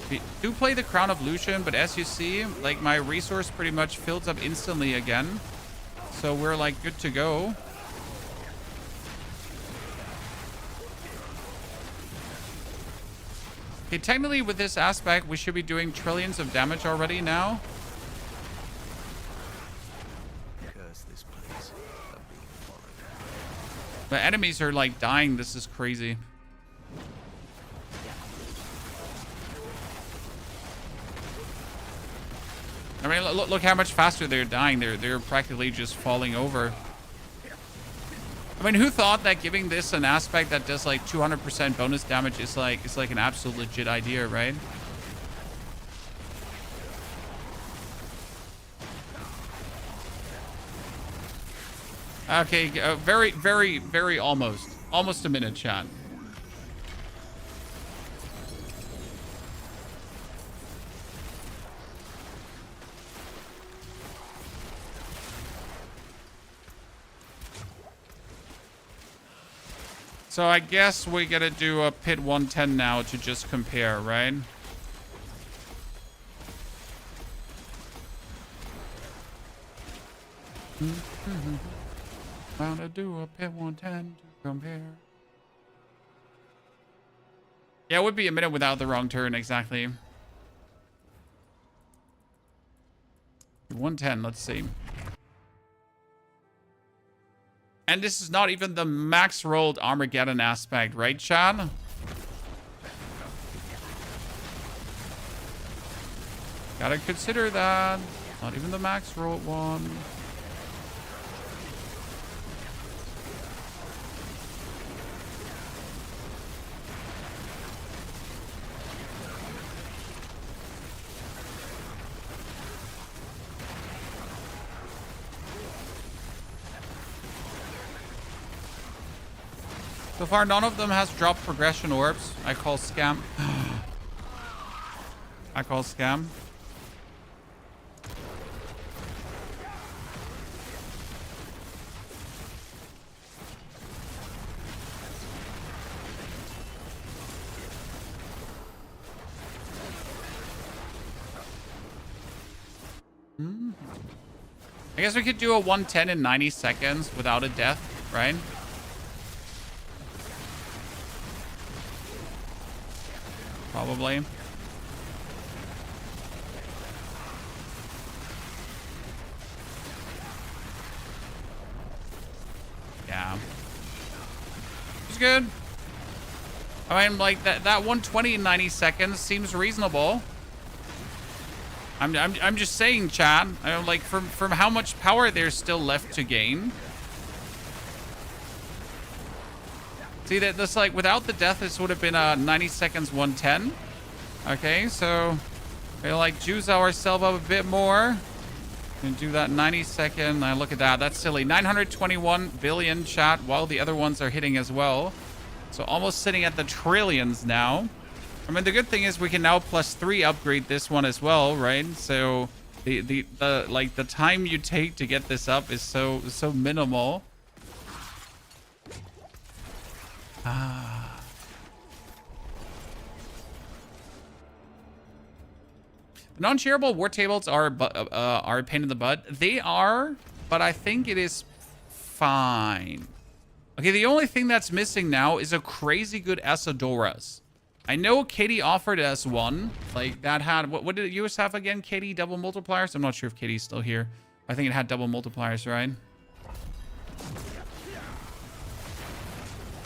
[SPEAKER 1] We do play the Crown of Lucian, but as you see, like my resource pretty much fills up instantly again, so we're like good to go. Okay, technically with this aspect, we should be doing trillions of damage already now.
[SPEAKER 2] Curse this place. I'm being followed.
[SPEAKER 1] The enemies are like dying. This is crazy. I mean, look how much faster they're dying. They're practically just falling over. I mean, who thought that giving this an aspect that does like 200% bonus damage is like an absolute legit idea, right? Okay, very almost a minute, chat. So I guess we gotta do a pit 110 now to just compare, right? Gotta do a pit 110 to compare. Yeah, it would be a minute without the wrong turn, exactly. 110, let's see. And this is not even the max rolled Armageddon aspect, right, Chad? Gotta consider that. Not even the max rolled one. So far, none of them has dropped progression orbs. I call scam. I call scam. I guess we could do a 110 in 90 seconds without a death, right? Probably. Yeah. It's good. I mean, like, that 120 in 90 seconds seems reasonable. I'm just saying, Chad. I mean, like, from how much power there's still left to gain. See, that's like, without the death, this would have been 90 seconds 110. Okay, so we'll like juice ourselves up a bit more. And do that 90 second. Look at that. That's silly. 921 billion, chat, while the other ones are hitting as well. So almost sitting at the trillions now. I mean, the good thing is we can now +3 upgrade this one as well, right? So the like the time you take to get this up is so minimal. Non-shareable war tables are a pain in the butt. They are, but I think it is fine. Okay, the only thing that's missing now is a crazy good Asadoras. I know Katie offered us one. Like, that had... What did yours have again, Katie? Double multipliers? I'm not sure if Katie's still here. I think it had double multipliers, right?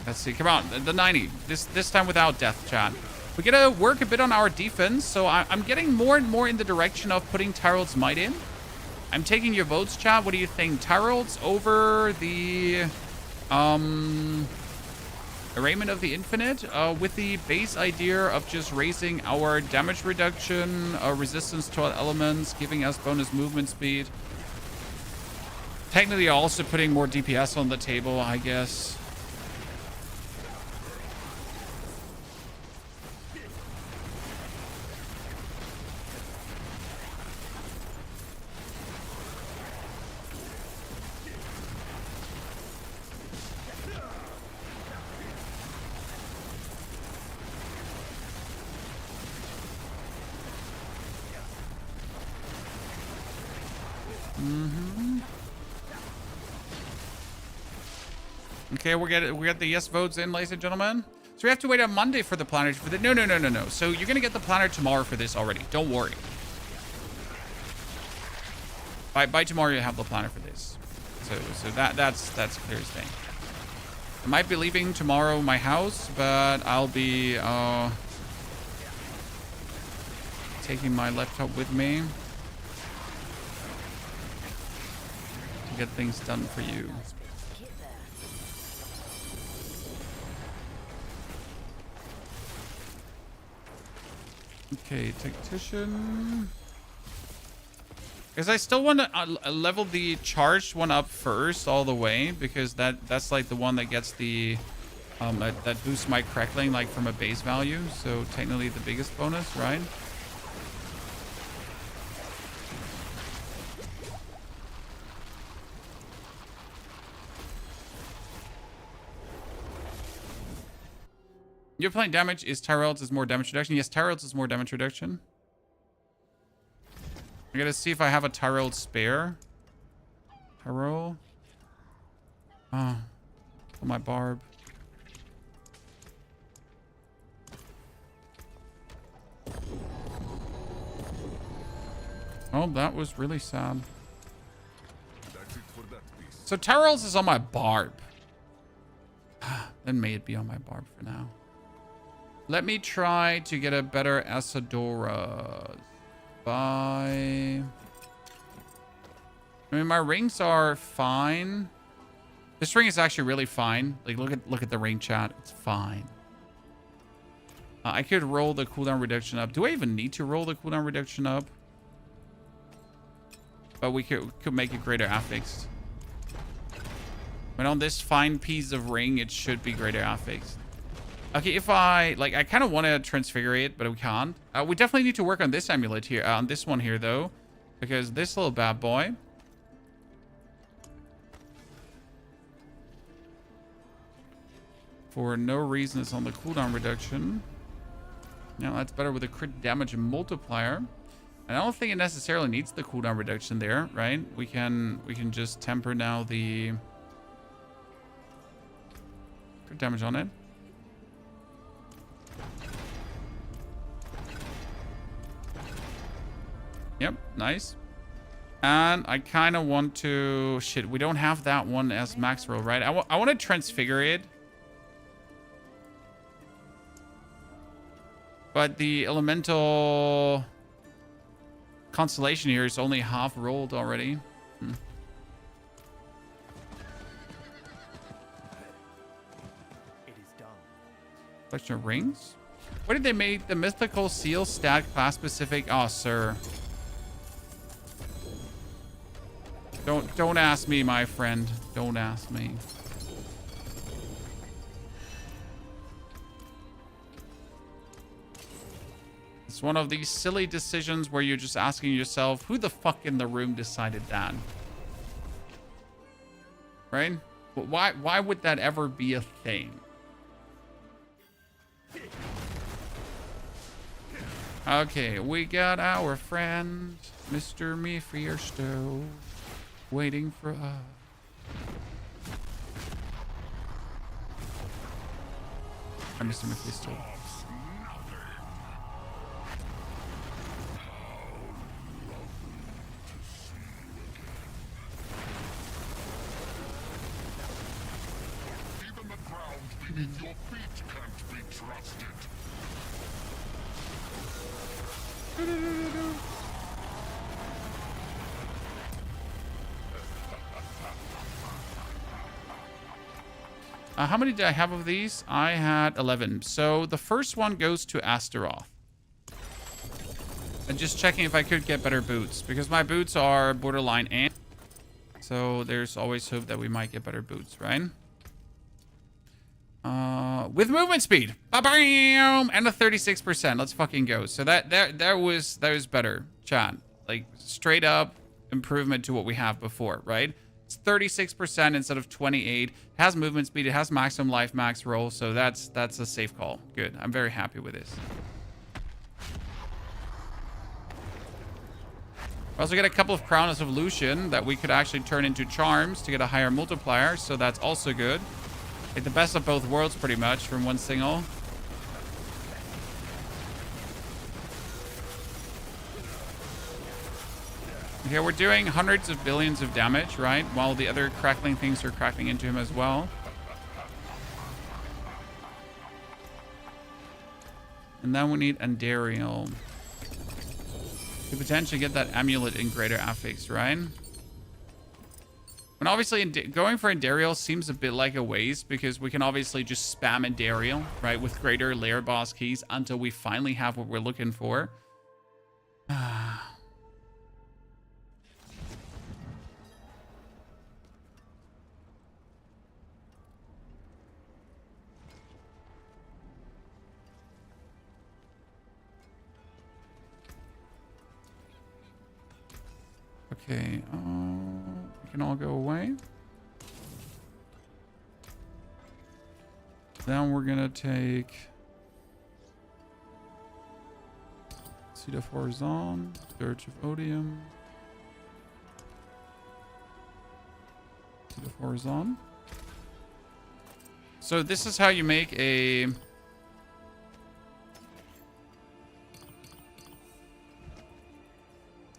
[SPEAKER 1] Let's see. Come on. The 90. This time without death, chat. We gotta work a bit on our defense, so I'm getting more and more in the direction of putting Tyrell's Might in. I'm taking your votes, chat. What do you think? Tyrell's over the Arraignment of the Infinite, with the base idea of just raising our damage reduction, resistance to all elements, giving us bonus movement speed. Technically also putting more DPS on the table, I guess. Okay, we got the yes votes in, ladies and gentlemen. So we have to wait on Monday for the planner for the... No. So you're gonna get the planner tomorrow for this already. Don't worry. By tomorrow you have the planner for this. So that's clear as day. I might be leaving tomorrow my house, but I'll be taking my laptop with me to get things done for you. Okay, tactician. Because I still want to level the charged one up first all the way, because that's like the one that gets the that boosts my crackling like from a base value. So technically the biggest bonus, right? You're playing damage. Is Tyrell's is more damage reduction? Yes, Tyrell's is more damage reduction. I gotta see if I have a Tyrell spare. Tyrell. Oh, my barb. Oh, that was really sad.
[SPEAKER 5] That's it for that piece.
[SPEAKER 1] So Tyrell's is on my barb. Then may it be on my barb for now. Let me try to get a better Asadora. I mean, my rings are fine. This ring is actually really fine. Like, look at the ring, chat. It's fine. I could roll the cooldown reduction up. Do I even need to roll the cooldown reduction up? But we could make it greater affixed. But on this fine piece of ring, it should be greater affixed. Okay, if I kind of want to transfigure it, but we can't. We definitely need to work on this amulet here, on this one here, though. Because this little bad boy... for no reason is on the cooldown reduction. Now that's better with a crit damage multiplier. And I don't think it necessarily needs the cooldown reduction there, right? We can just temper now the crit damage on it. Yep, nice. And I kind of want to... Shit, we don't have that one as max roll, right? I want to transfigure it. But the elemental constellation here is only half rolled already.
[SPEAKER 2] It is done.
[SPEAKER 1] Collection of rings? What did they make the mythical seal stat class specific? Oh, sir. Don't ask me, my friend. Don't ask me. It's one of these silly decisions where you're just asking yourself, who the fuck in the room decided that? Right? But why would that ever be a thing? Okay, we got our friend, Mr. Mephisto, waiting for us. I'm Mr. Mephisto.
[SPEAKER 5] Even the ground beneath your feet can't be trusted.
[SPEAKER 1] How many did I have of these? I had 11. So the first one goes to Astaroth. And just checking if I could get better boots, because my boots are borderline and so there's always hope that we might get better boots, right? With movement speed, ba-bam, and a 36%. Let's fucking go. So that was better, chat. Like straight up improvement to what we have before, right? It's 36% instead of 28. It has movement speed. It has maximum life, max roll. So that's a safe call. Good. I'm very happy with this. We also get a couple of Crown of Evolution that we could actually turn into charms to get a higher multiplier. So that's also good. Like the best of both worlds pretty much from one single. Okay, we're doing hundreds of billions of damage, right? While the other crackling things are crackling into him as well. And then we need Andariel to potentially get that amulet in Greater Affix, right? And obviously going for Andariel seems a bit like a waste because we can obviously just spam Andariel, right? With greater layer boss keys until we finally have what we're looking for. Okay, we can all go away. Then we're gonna take Seed of Horizon, Dirge of Odium, Seed of Horizon. So this is how you make a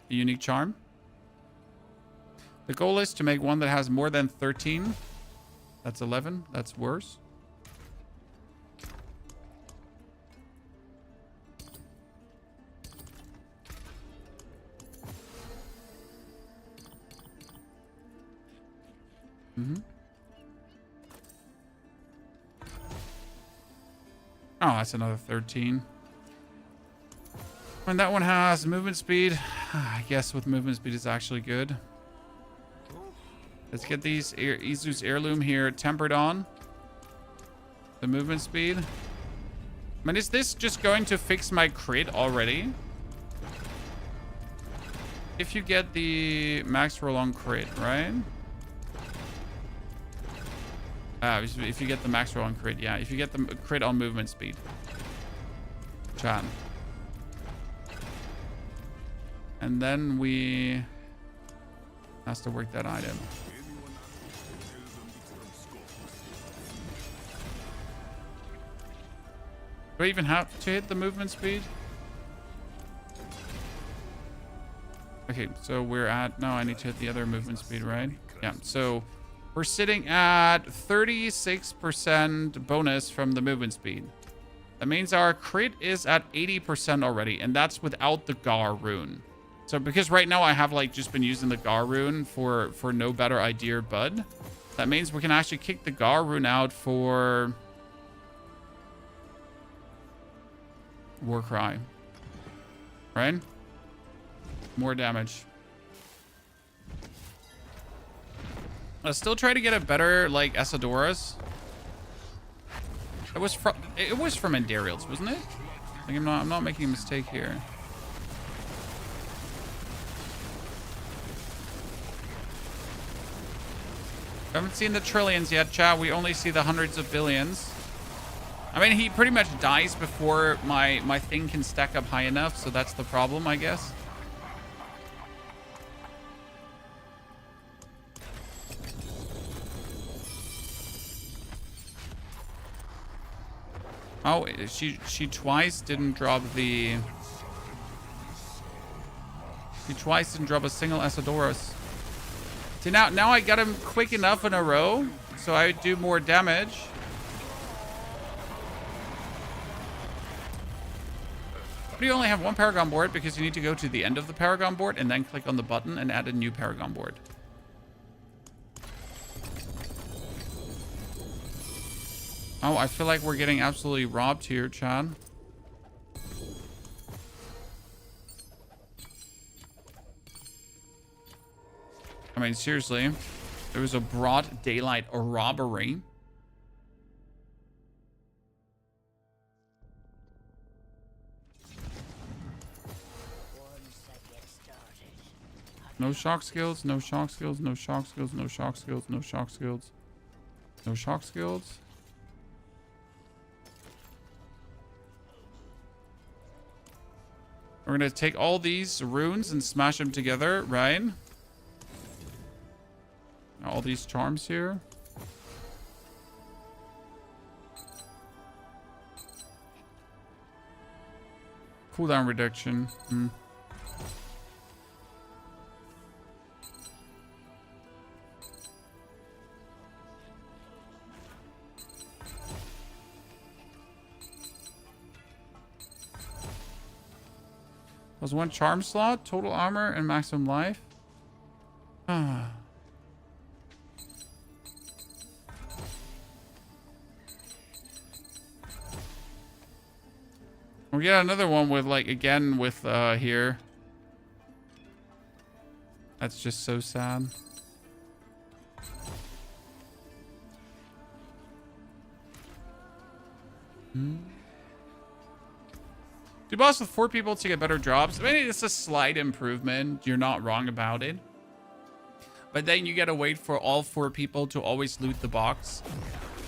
[SPEAKER 1] unique charm. The goal is to make one that has more than 13. That's 11. That's worse. Oh, that's another 13. And that one has movement speed. I guess with movement speed is actually good. Let's get these Izu's heirloom here tempered on. The movement speed. I mean, is this just going to fix my crit already? If you get the max roll on crit, right? If you get the max roll on crit, yeah. If you get the crit on movement speed. Chat. And then we has to work that item. Do I even have to hit the movement speed? Okay, so we're at... No, I need to hit the other movement speed, right? Yeah, so we're sitting at 36% bonus from the movement speed. That means our crit is at 80% already, and that's without the Gar rune. So because right now I have like just been using the Gar rune for no better idea but, that means we can actually kick the Gar rune out for Warcry. Right? More damage. I'll still try to get a better like Asadoras. It was from Endarials, wasn't it? I think I'm not making a mistake here. I haven't seen the trillions yet, chat. We only see the hundreds of billions. I mean, he pretty much dies before my thing can stack up high enough, so that's the problem, I guess. Oh, she twice didn't drop the... She twice didn't drop a single Asadoras. See, now I got him quick enough in a row, so I do more damage. But you only have one Paragon board because you need to go to the end of the Paragon board and then click on the button and add a new Paragon board. Oh, I feel like we're getting absolutely robbed here, Chad. I mean, seriously. There was a broad daylight robbery. No shock skills, no shock skills, no shock skills, no shock skills, no shock skills. No shock skills. We're going to take all these runes and smash them together, right? All these charms here. Cooldown reduction. Was one charm slot, total armor, and maximum life. We get another one with like again with here. That's just so sad. Do boss with 4 people to get better drops. I mean, it's a slight improvement. You're not wrong about it. But then you gotta wait for all 4 people to always loot the box.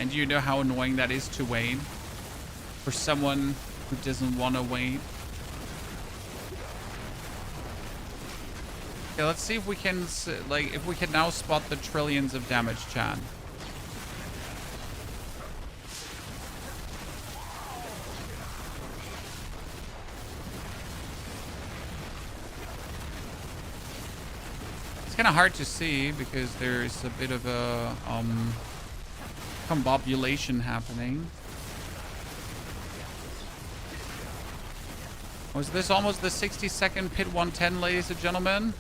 [SPEAKER 1] And you know how annoying that is to wait. For someone who doesn't want to wait. Okay, let's see if we can, like, if we can now spot the trillions of damage, Chan. It's kind of hard to see because there's a bit of a combobulation happening. Was this almost the 60-second pit 110, ladies and gentlemen?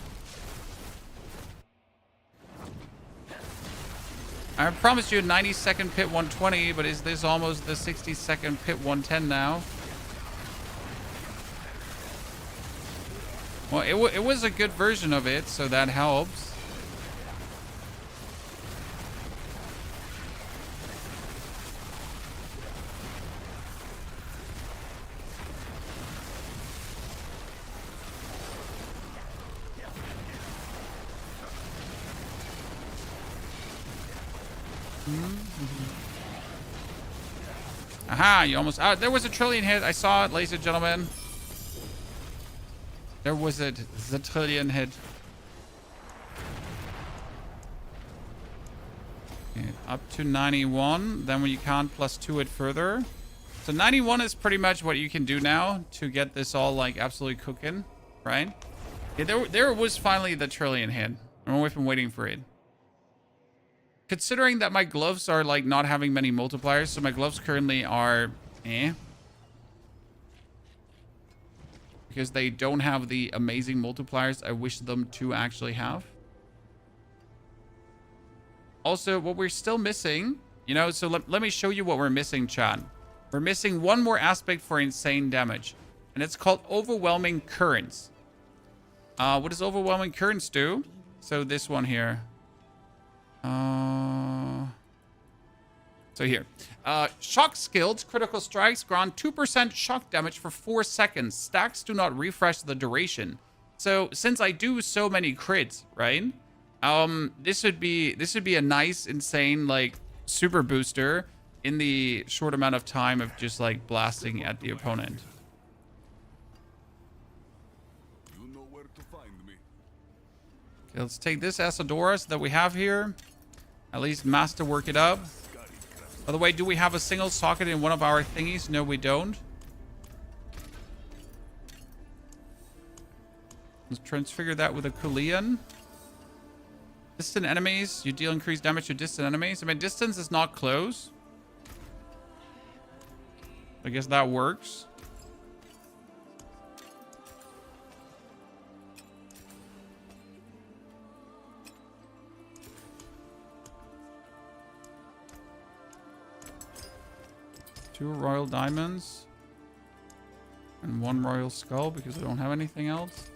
[SPEAKER 1] I promised you a 90-second pit 120, but is this almost the 60-second pit 110 now? Well, it was a good version of it, so that helps. Aha, you almost... there was a trillion hit. I saw it, ladies and gentlemen. There was it. The trillion hit. Okay, up to 91. Then you can't +2 it further. So 91 is pretty much what you can do now to get this all like absolutely cooking, right? Yeah, there was finally the trillion hit. We've been waiting for it. Considering that my gloves are like not having many multipliers, so my gloves currently are because they don't have the amazing multipliers I wish them to actually have. Also, what we're still missing, you know, so let me show you what we're missing, Chad. We're missing one more aspect for insane damage, and it's called overwhelming currents. What does overwhelming currents do? So this one here. So here. Shock skilled critical strikes grant 2% shock damage for 4 seconds. Stacks do not refresh the duration. So since I do so many crits, right? This would be a nice, insane, like, super booster in the short amount of time of just, like, blasting at the opponent.
[SPEAKER 5] You know where to find me.
[SPEAKER 1] Okay, let's take this Asadoras that we have here. At least master work it up. By the way, do we have a single socket in one of our thingies? No, we don't. Let's transfigure that with a Kulian. Distant enemies. You deal increased damage to distant enemies. I mean, distance is not close. I guess that works. Two royal diamonds. And one royal skull because I don't have anything else.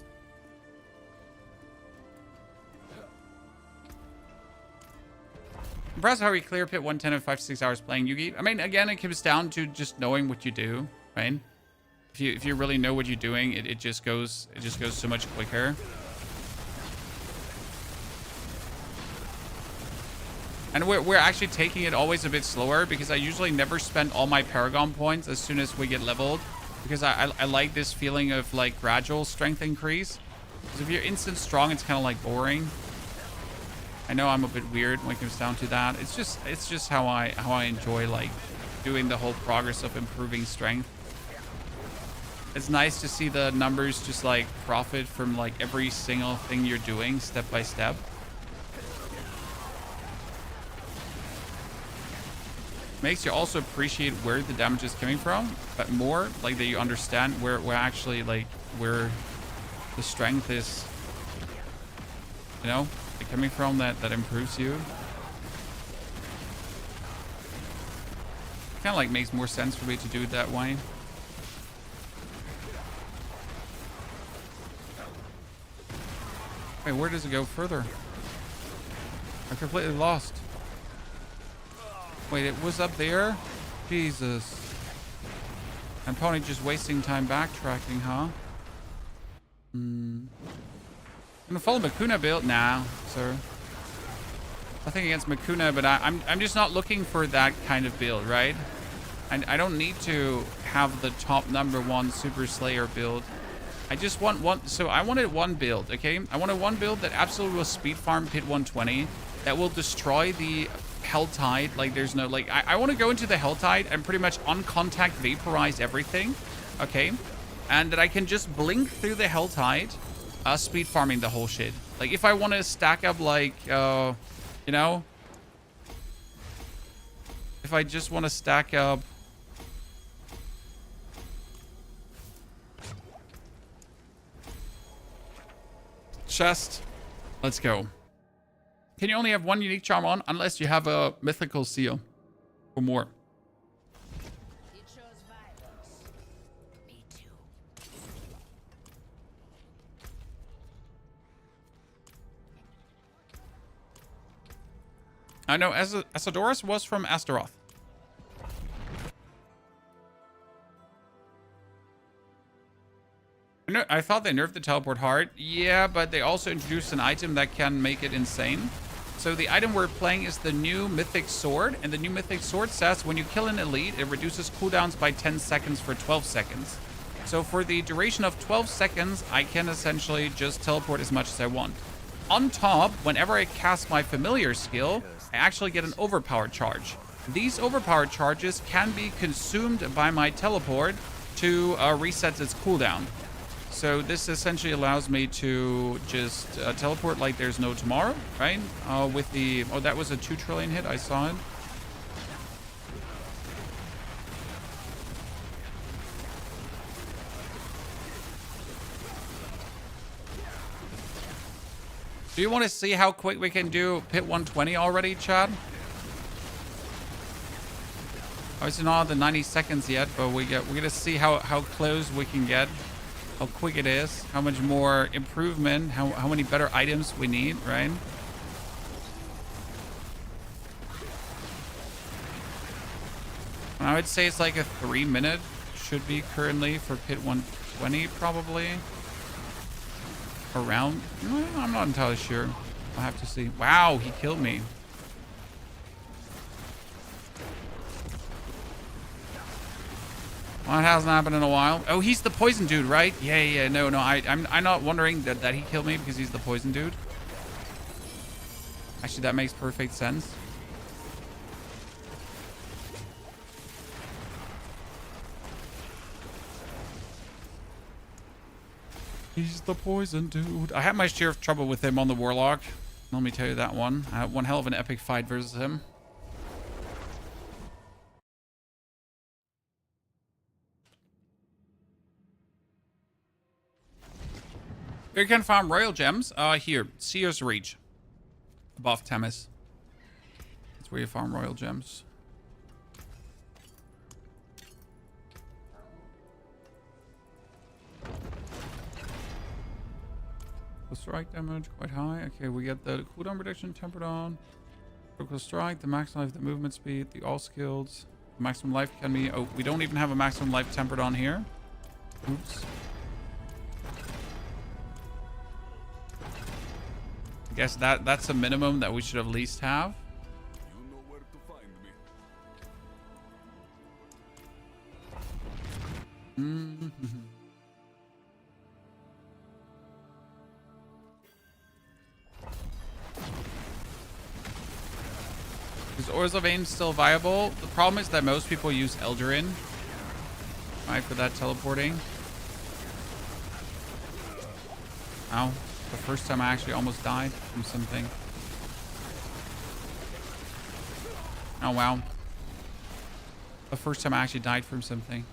[SPEAKER 1] Impressed how we clear pit 110 in 5 to 6 hours playing Yugi. I mean, again, it comes down to just knowing what you do, right? If you really know what you're doing, it just goes so much quicker. And we're actually taking it always a bit slower because I usually never spend all my Paragon points as soon as we get leveled. Because I like this feeling of, like, gradual strength increase. Because if you're instant strong, it's kind of, like, boring. I know I'm a bit weird when it comes down to that. It's just how I enjoy, like, doing the whole progress of improving strength. It's nice to see the numbers just, like, profit from, like, every single thing you're doing step by step. Makes you also appreciate where the damage is coming from, but more like that you understand where actually, like, where the strength is, you know, like, coming from that improves you. Kind of, like, makes more sense for me to do it that way. Wait, where does it go further? I'm completely lost. Wait, it was up there? Jesus. I'm probably just wasting time backtracking, huh? I'm gonna follow Makuna build. Nah, sir. Nothing against Makuna, but I'm just not looking for that kind of build, right? I don't need to have the top #1 Super Slayer build. I just want one. So I wanted one build, okay? I wanted one build that absolutely will speed farm pit 120, that will destroy the Helltide. Like, there's no, like, I want to go into the Helltide and pretty much on contact vaporize everything, okay? And that I can just blink through the Helltide, speed farming the whole shit. Like, if I want to stack up, like, you know, if I just want to stack up chest, let's go. Can you only have one unique charm on unless you have a mythical seal or more?
[SPEAKER 4] It shows violence. Me too.
[SPEAKER 1] I know Asadoras was from Astaroth. I thought they nerfed the teleport hard. Yeah, but they also introduced an item that can make it insane. So the item we're playing is the new Mythic Sword, and the new Mythic Sword says when you kill an elite, it reduces cooldowns by 10 seconds for 12 seconds. So for the duration of 12 seconds, I can essentially just teleport as much as I want. On top, whenever I cast my familiar skill, I actually get an overpower charge. These overpower charges can be consumed by my teleport to reset its cooldown. So this essentially allows me to just teleport like there's no tomorrow, right? With the... Oh, that was a 2 trillion hit. I saw it. Do you want to see how quick we can do pit 120 already, Chad? Obviously not at the 90 seconds yet, but we're gonna see how close we can get, how quick it is, how much more improvement, how many better items we need, right? I would say it's like a 3-minute should be currently for pit 120 probably. Around, I'm not entirely sure. I'll have to see. Wow, he killed me. Well, it hasn't happened in a while. Oh, he's the poison dude, right? Yeah. No. I'm not wondering that he killed me because he's the poison dude. Actually, that makes perfect sense. He's the poison dude. I had my share of trouble with him on the Warlock. Let me tell you that one. I had one hell of an epic fight versus him. You can farm royal gems. Here, Seer's Reach. Above Themis. That's where you farm royal gems. The strike damage quite high. Okay, we get the cooldown reduction tempered on. Critical strike, the maximum life, the movement speed, the all skills. The maximum life can be... Oh, we don't even have a maximum life tempered on here. Oops. I guess that's a minimum that we should at least have.
[SPEAKER 5] You know where to find me.
[SPEAKER 1] Is Orza Vein still viable? The problem is that most people use Eldarin, right, for that teleporting. Ow. The first time I actually almost died from something. Oh, wow. The first time I actually died from something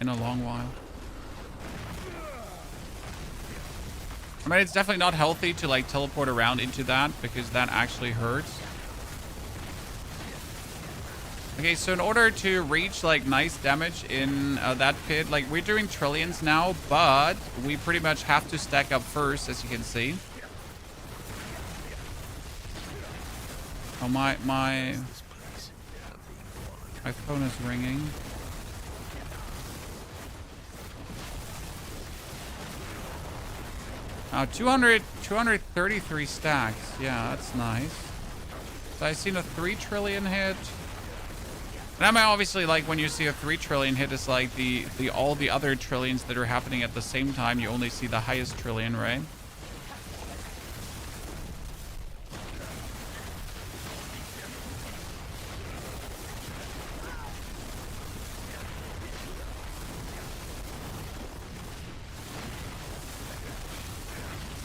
[SPEAKER 1] in a long while. I mean, it's definitely not healthy to, like, teleport around into that because that actually hurts. Okay, so in order to reach, like, nice damage in that pit, like, we're doing trillions now, but we pretty much have to stack up first, as you can see. Oh, my phone is ringing. Oh, 233 stacks. Yeah, that's nice. So I've seen a 3 trillion hit. And I mean, obviously, like, when you see a 3 trillion hit, it's like the all the other trillions that are happening at the same time. You only see the highest trillion, right?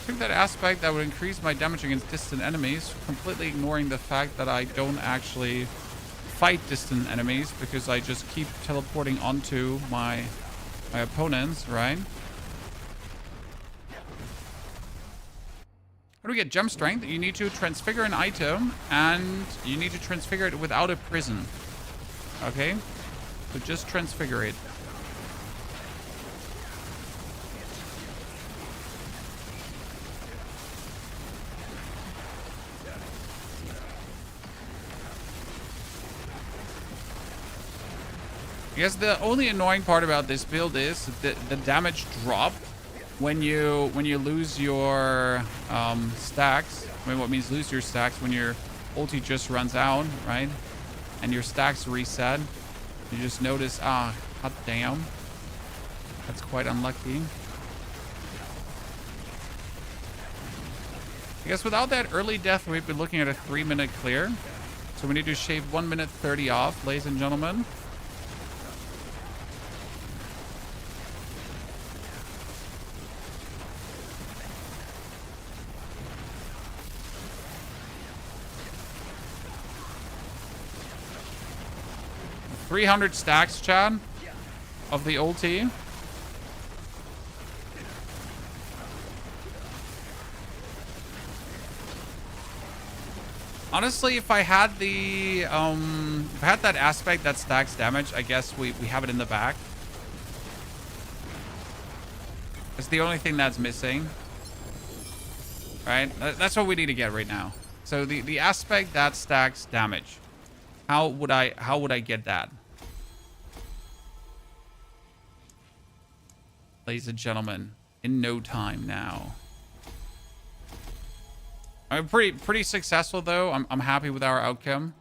[SPEAKER 1] I took that aspect that would increase my damage against distant enemies, completely ignoring the fact that I don't actually fight distant enemies because I just keep teleporting onto my opponents, right? How do we get gem strength? You need to transfigure an item and you need to transfigure it without a prison. Okay? So just transfigure it. I guess the only annoying part about this build is the damage drop when you lose your stacks. I mean, what means lose your stacks? When your ulti just runs out, right? And your stacks reset. You just notice, hot damn. That's quite unlucky. I guess without that early death, we'd be looking at a 3-minute clear. So we need to shave 1 minute 30 off, ladies and gentlemen. $300 stacks, Chad, of the ulti. Honestly, if I had the if I had that aspect that stacks damage, I guess we have it in the back. It's the only thing that's missing. Right? That's what we need to get right now. So the aspect that stacks damage. How would I get that? Ladies and gentlemen, in no time now. I'm pretty successful though. I'm happy with our outcome.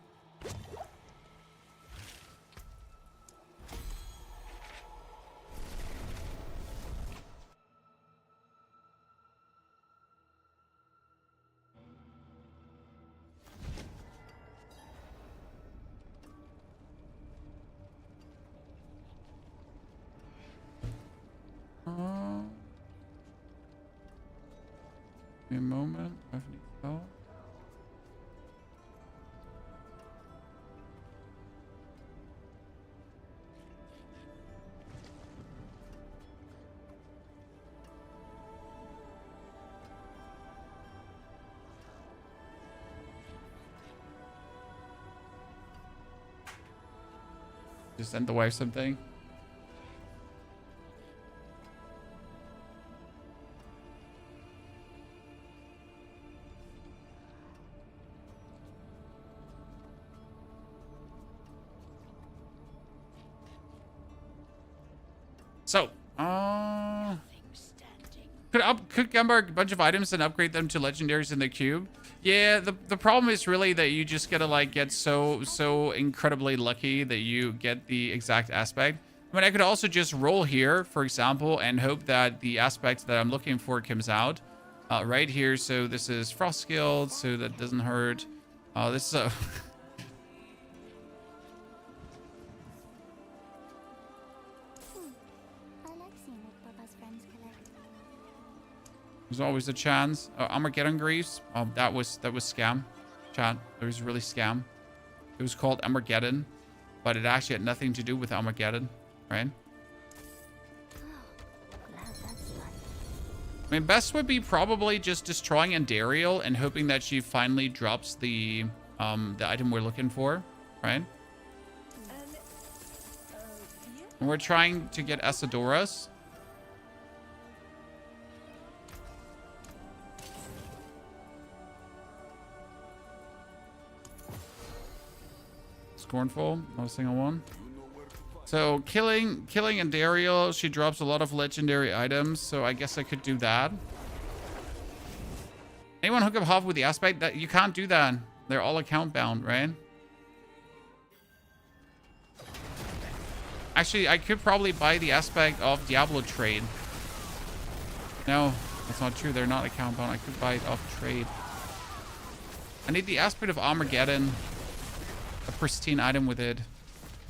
[SPEAKER 1] Give me a moment. I need help. Just send the wife something. So, could gamble a bunch of items and upgrade them to legendaries in the cube. Yeah, the problem is really that you just gotta like get so incredibly lucky that you get the exact aspect. I mean, I could also just roll here, for example, and hope that the aspect that I'm looking for comes out right here. So this is Frost Guild, so that doesn't hurt. This is a There's always a chance. Armageddon Greaves. Oh, that was scam. Chat. It was really scam. It was called Armageddon, but it actually had nothing to do with Armageddon, right? I mean, best would be probably just destroying Endariel and hoping that she finally drops the item we're looking for, right? And we're trying to get Asadoras. Scornful, not a single one. So killing Endariel, she drops a lot of legendary items, so I guess I could do that. Anyone hook up Hoff with the aspect? That you can't do that. They're all account bound, right? Actually, I could probably buy the aspect of Diablo trade. No, that's not true. They're not account bound. I could buy it off trade. I need the aspect of Armageddon. A pristine item with it.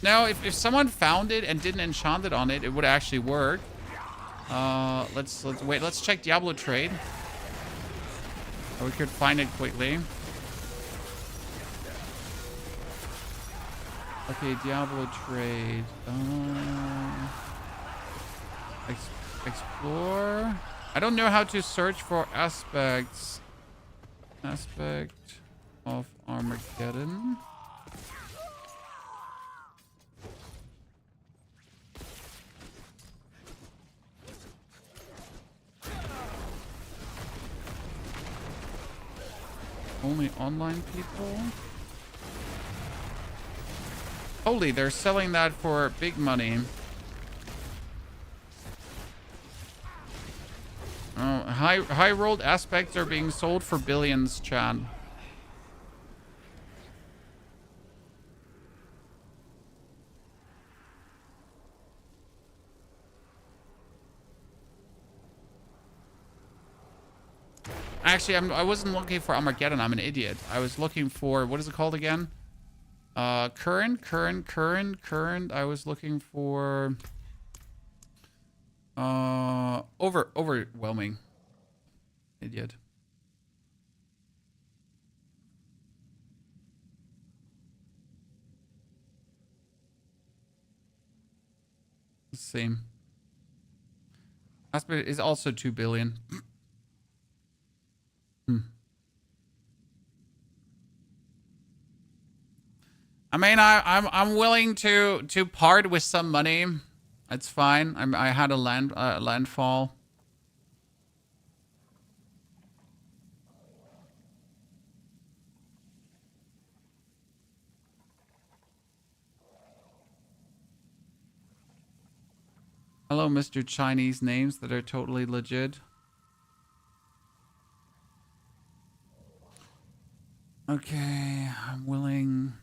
[SPEAKER 1] Now, if someone found it and didn't enchant it on it, it would actually work. Let's wait. Let's check Diablo trade. Or we could find it quickly. Okay, Diablo trade. Explore. I don't know how to search for aspects. Aspect of Armageddon. Only online people? Holy, they're selling that for big money. Oh, high rolled aspects are being sold for billions, Chan. Actually, I wasn't looking for Armageddon. I'm an idiot. I was looking for, what is it called again? Current. I was looking for overwhelming. Idiot. Same. Aspect is also 2 billion. I mean, I'm willing to part with some money. It's fine. I had a landfall. Hello, Mr. Chinese names that are totally legit. Okay, I'm willing.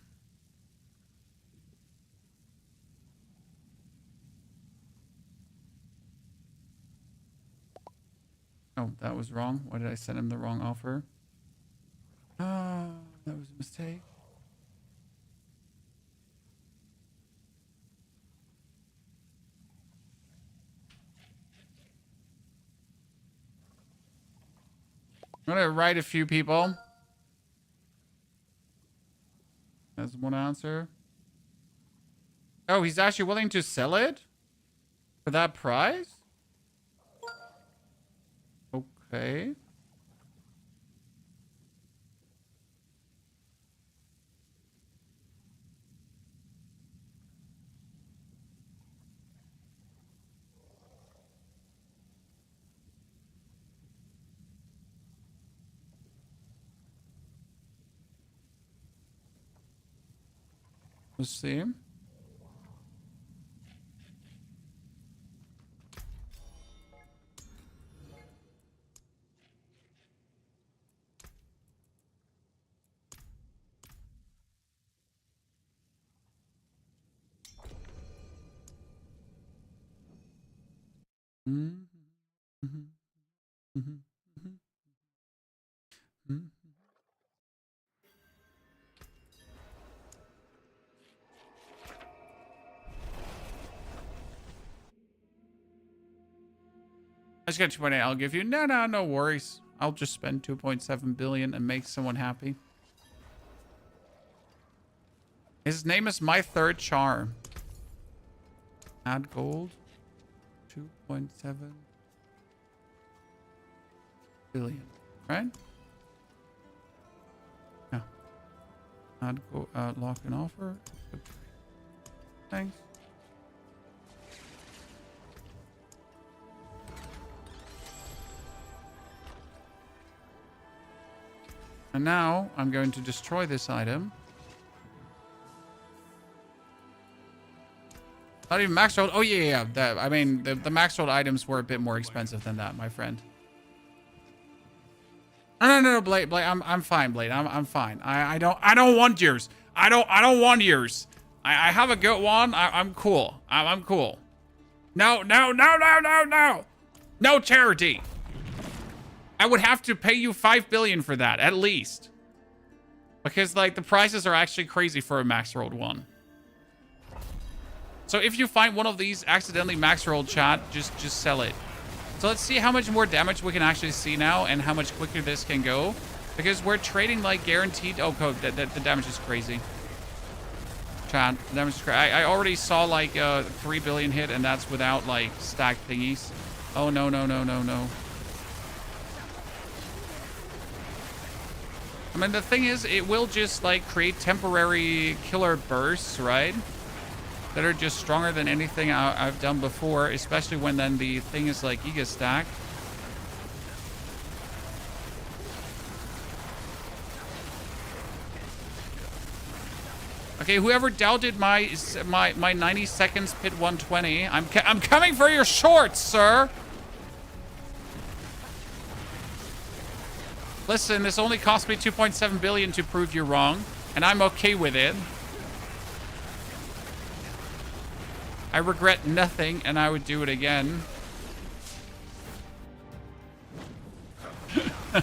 [SPEAKER 1] Oh, that was wrong. Why did I send him the wrong offer? Ah, that was a mistake. I'm gonna write a few people. That's one answer. Oh, he's actually willing to sell it? For that price? Okay. Let's see. Mm-hmm. Mm-hmm. Mm-hmm. Mm-hmm. Let's get 2.8. I'll give you. No worries. I'll just spend 2.7 billion and make someone happy. His name is My Third Char. Add gold. 2.7 billion. Right? Yeah. Add go lock an offer. Thanks. And now I'm going to destroy this item. Not even max rolled. Oh yeah. I mean, the max rolled items were a bit more expensive than that, my friend. No, Blade. I'm fine, Blade. I'm fine. I don't want yours. I don't want yours. I have a good one. I'm cool. I'm cool. No. No charity. I would have to pay you 5 billion for that, at least. Because, like, the prices are actually crazy for a max rolled one. So if you find one of these accidentally max rolled, chat, just sell it. So let's see how much more damage we can actually see now and how much quicker this can go. Because we're trading, like, guaranteed... Oh, the damage is crazy. Chat, the damage is crazy. I already saw, like, 3 billion hit, and that's without, like, stacked thingies. Oh, no. I mean, the thing is, it will just, like, create temporary killer bursts, right? That are just stronger than anything I've done before, especially when then the thing is, like, giga stack. Okay, whoever doubted my 90 seconds pit 120, I'm coming for your shorts, sir! Listen, this only cost me 2.7 billion to prove you wrong, and I'm okay with it. I regret nothing, and I would do it again. I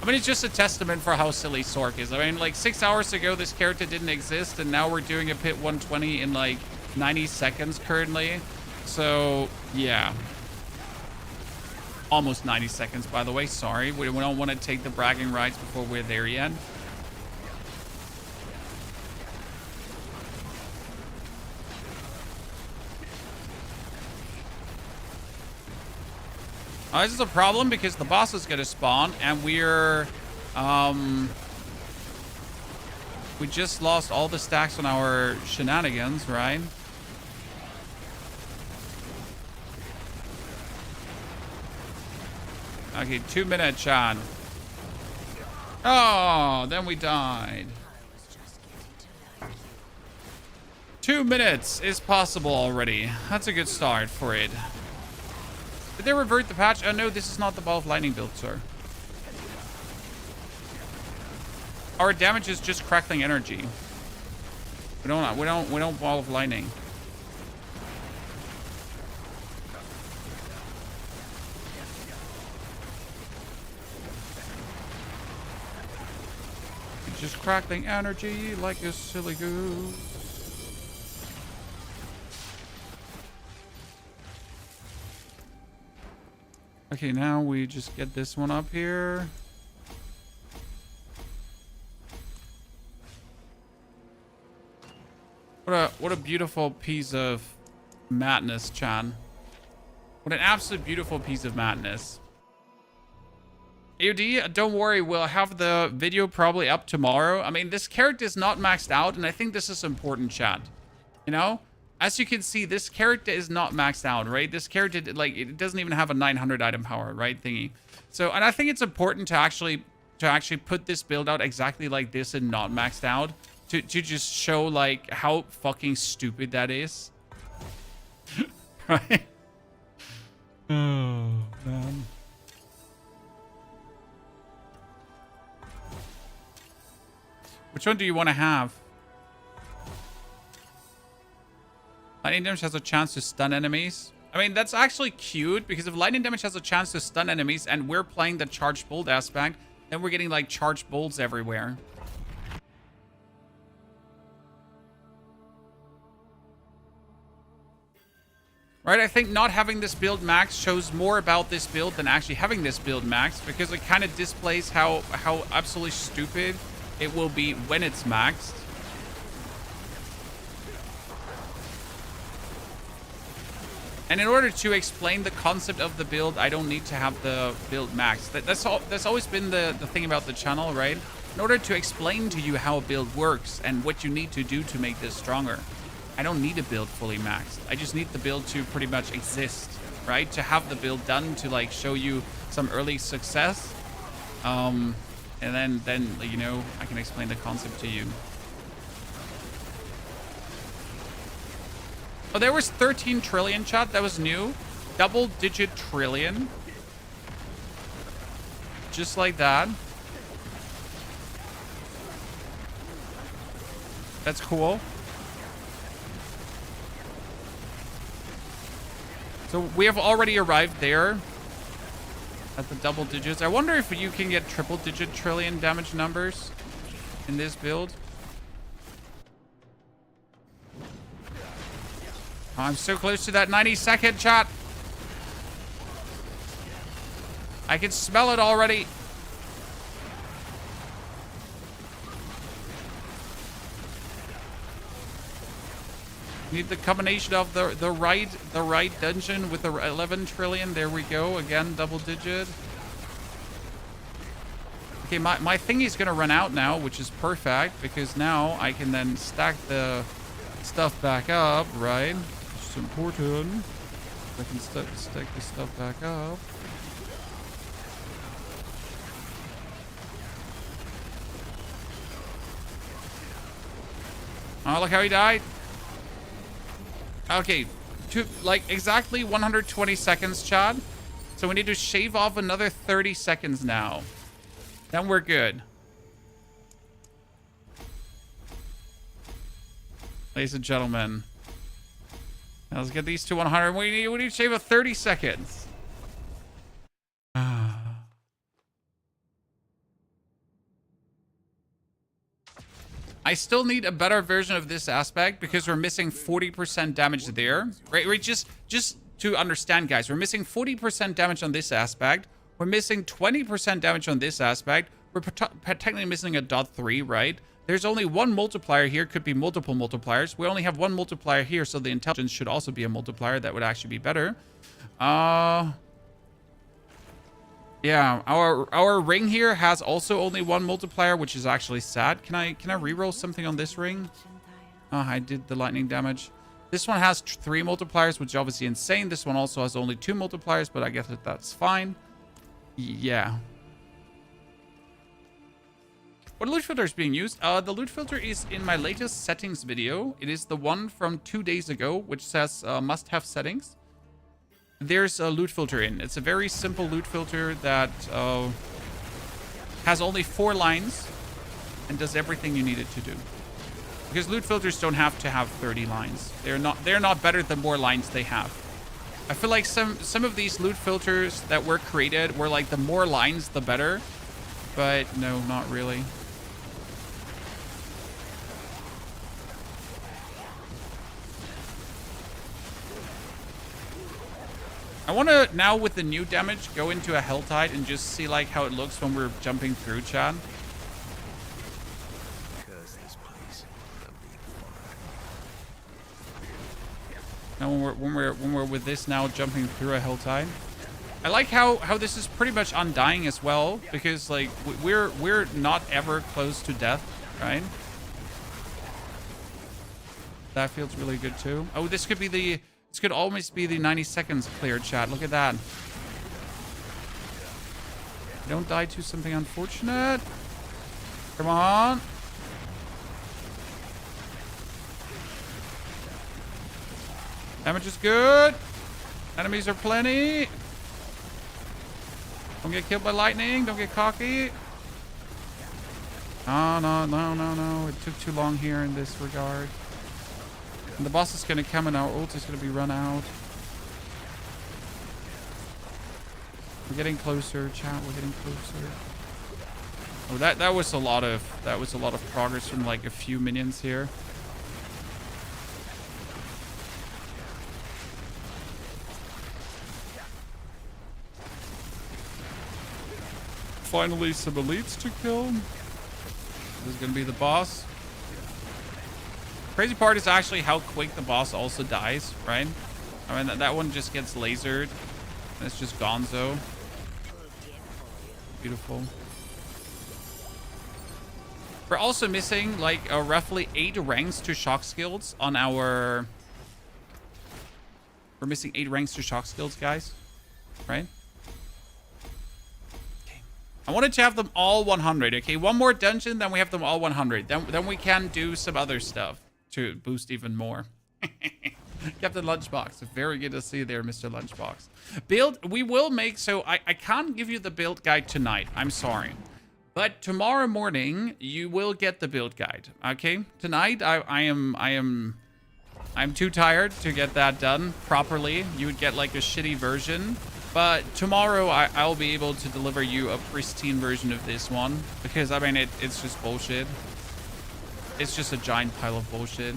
[SPEAKER 1] mean, it's just a testament for how silly Sorc is. I mean, like, 6 hours ago, this character didn't exist, and now we're doing a pit 120 in, like, 90 seconds currently. So, yeah. Almost 90 seconds, by the way. Sorry. We don't want to take the bragging rights before we're there yet. This is a problem because the boss is going to spawn, and we're We just lost all the stacks on our shenanigans, right? Okay, 2 minutes, Sean. Oh, then we died. 2 minutes is possible already. That's a good start for it. Did they revert the patch? Oh no, this is not the Ball of Lightning build, sir. Our damage is just crackling energy. We don't Ball of Lightning. Just crackling energy like a silly goose. Okay, now we just get this one up here. What a beautiful piece of madness, Chan. What an absolute beautiful piece of madness. AOD, don't worry, we'll have the video probably up tomorrow. I mean, this character is not maxed out, and I think this is important, chat. You know? As you can see, this character is not maxed out, right? This character, like, it doesn't even have a 900 item power, right, thingy. So, and I think it's important to actually put this build out exactly like this and not maxed out. To just show, like, how fucking stupid that is. Right? Oh, man. Which one do you want to have? Lightning damage has a chance to stun enemies. I mean, that's actually cute, because if lightning damage has a chance to stun enemies and we're playing the charged bolt aspect, then we're getting, like, charged bolts everywhere. Right, I think not having this build max shows more about this build than actually having this build max, because it kind of displays how absolutely stupid it will be when it's maxed. And in order to explain the concept of the build, I don't need to have the build maxed. That's always been the thing about the channel, right? In order to explain to you how a build works and what you need to do to make this stronger, I don't need a build fully maxed. I just need the build to pretty much exist, right? To have the build done to, like, show you some early success. And then you know, I can explain the concept to you. Oh, there was 13 trillion, chat. That was new. Double-digit trillion. Just like that. That's cool. So we have already arrived there at the double digits. I wonder if you can get triple digit trillion damage numbers in this build. Oh, I'm so close to that 90-second, chat. I can smell it already. Need the combination of the right dungeon with the 11 trillion. There we go. Again, double digit. Okay, my thingy's gonna run out now, which is perfect, because now I can then stack the stuff back up, right? Which is important. I can stack the stuff back up. Oh, look how he died. Okay, like exactly 120 seconds, Chad. So we need to shave off another 30 seconds now. Then we're good. Ladies and gentlemen. Now let's get these to 100. We need to shave a 30 seconds. I still need a better version of this aspect because we're missing 40% damage there. Right? Just to understand, guys, we're missing 40% damage on this aspect. We're missing 20% damage on this aspect. We're technically missing a .3, right? There's only one multiplier here. Could be multiple multipliers. We only have one multiplier here, so the intelligence should also be a multiplier. That would actually be better. Yeah, our ring here has also only one multiplier, which is actually sad. Can I reroll something on this ring? Oh, I did the lightning damage. This one has 3 multipliers, which is obviously insane. This one also has only 2 multipliers, but I guess that's fine. Yeah. What loot filter is being used? The loot filter is in my latest settings video. It is the one from 2 days ago, which says must-have settings. There's a loot filter in. It's a very simple loot filter that has only 4 lines and does everything you need it to do. Because loot filters don't have to have 30 lines. They're not better the more lines they have. I feel like some of these loot filters that were created were like the more lines the better, but no, not really. I want to now with the new damage go into a Helltide and just see like how it looks when we're jumping through, Chad.
[SPEAKER 5] Curse this place. I'm being followed.
[SPEAKER 1] Now when we're with this now jumping through a Helltide. I like how this is pretty much undying as well, because like we're not ever close to death, right? That feels really good too. Oh, this could be the this could almost be the 90 seconds clear, chat. Look at that. Don't die to something unfortunate. Come on. Damage is good. Enemies are plenty. Don't get killed by lightning. Don't get cocky. Oh, no. It took too long here in this regard. And the boss is going to come and our ult is going to be run out. We're getting closer, chat. We're getting closer. Oh, that was a lot of progress from like a few minions here. Finally, some elites to kill. This is going to be the boss. Crazy part is actually how quick the boss also dies, right? I mean, that one just gets lasered. And it's just gonzo. Beautiful. We're also missing like roughly 8 ranks to shock skills on our... We're missing 8 ranks to shock skills, guys. Right? I wanted to have them all 100. Okay, one more dungeon, then we have them all 100. Then we can do some other stuff to boost even more. Captain Lunchbox, very good to see you there, Mr. Lunchbox. Build, we will make, so I can't give you the build guide tonight. I'm sorry. But tomorrow morning, you will get the build guide. Okay, tonight I'm too tired to get that done properly. You would get like a shitty version. But tomorrow I'll be able to deliver you a pristine version of this one. Because I mean, it's just bullshit. It's just a giant pile of bullshit.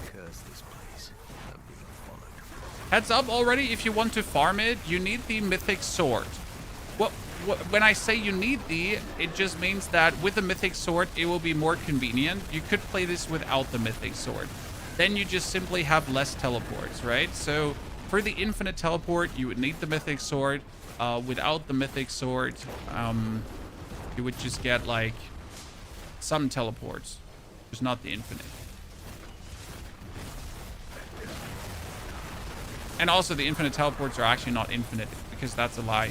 [SPEAKER 5] Curse this place. I'm being followed.
[SPEAKER 1] Heads up already, if you want to farm it, you need the Mythic Sword. When I say you need it just means that with the Mythic Sword, it will be more convenient. You could play this without the Mythic Sword. Then you just simply have less teleports, right? So for the infinite teleport, you would need the Mythic Sword. Without the Mythic Sword, you would just get like some teleports, just not the infinite. And also the infinite teleports are actually not infinite because that's a lie.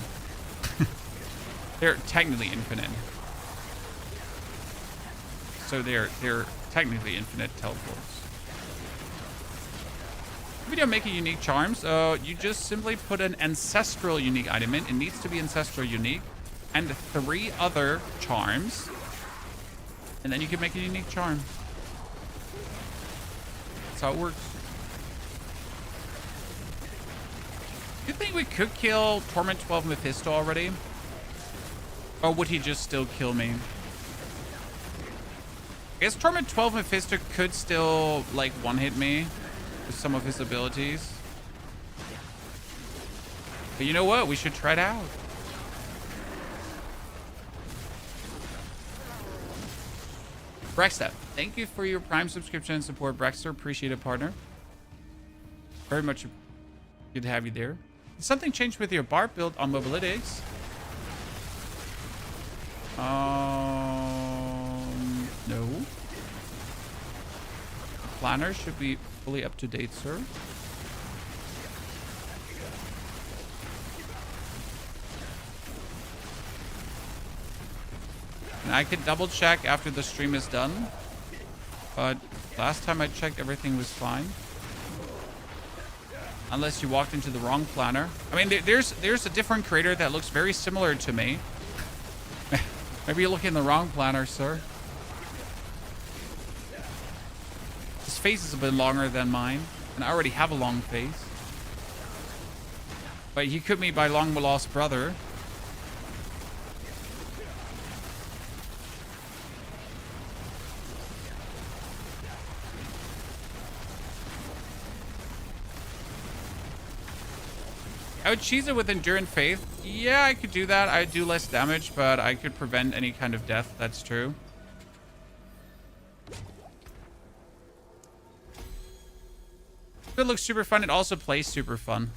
[SPEAKER 1] They're technically infinite. So they're technically infinite teleports. Video making unique charms. You just simply put an ancestral unique item in. It needs to be ancestral unique. And 3 other charms. And then you can make a unique charm. That's how it works. Do you think we could kill Torment 12 Mephisto already? Or would he just still kill me? I guess Torment 12 Mephisto could still, like, one-hit me with some of his abilities. But you know what? We should try it out. Brexter, thank you for your Prime subscription and support, Brexter. Appreciate it, partner. Very much good to have you there. Did something change with your bar build on mobilities? No. Planner should be fully up to date, sir. And I could double check after the stream is done, but last time I checked, everything was fine. Unless you walked into the wrong planner. I mean, there's a different creator that looks very similar to me. Maybe you're looking in the wrong planner, sir. His face is a bit longer than mine, and I already have a long face. But he could be my long lost brother. I would cheese it with Endurance Faith. Yeah, I could do that. I do less damage, but I could prevent any kind of death. That's true. It looks super fun. It also plays super fun.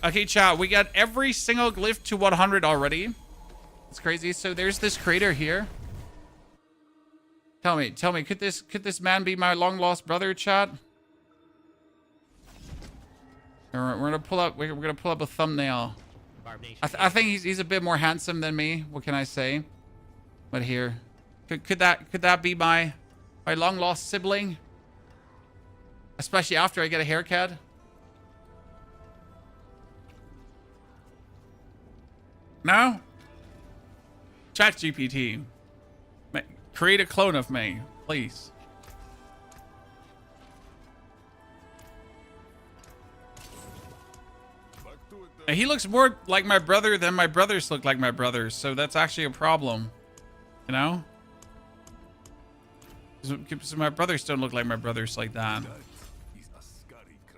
[SPEAKER 1] Okay, chat. We got every single glyph to 100 already. It's crazy. So there's this creator here. Tell me, could this man be my long lost brother, chat? We're gonna pull up. We're gonna pull up a thumbnail. I think he's a bit more handsome than me. What can I say? But here, could that be my long lost sibling? Especially after I get a haircut. No. ChatGPT, create a clone of me, please. He looks more like my brother than my brothers look like my brothers, so that's actually a problem, you know? So my brothers don't look like my brothers like that.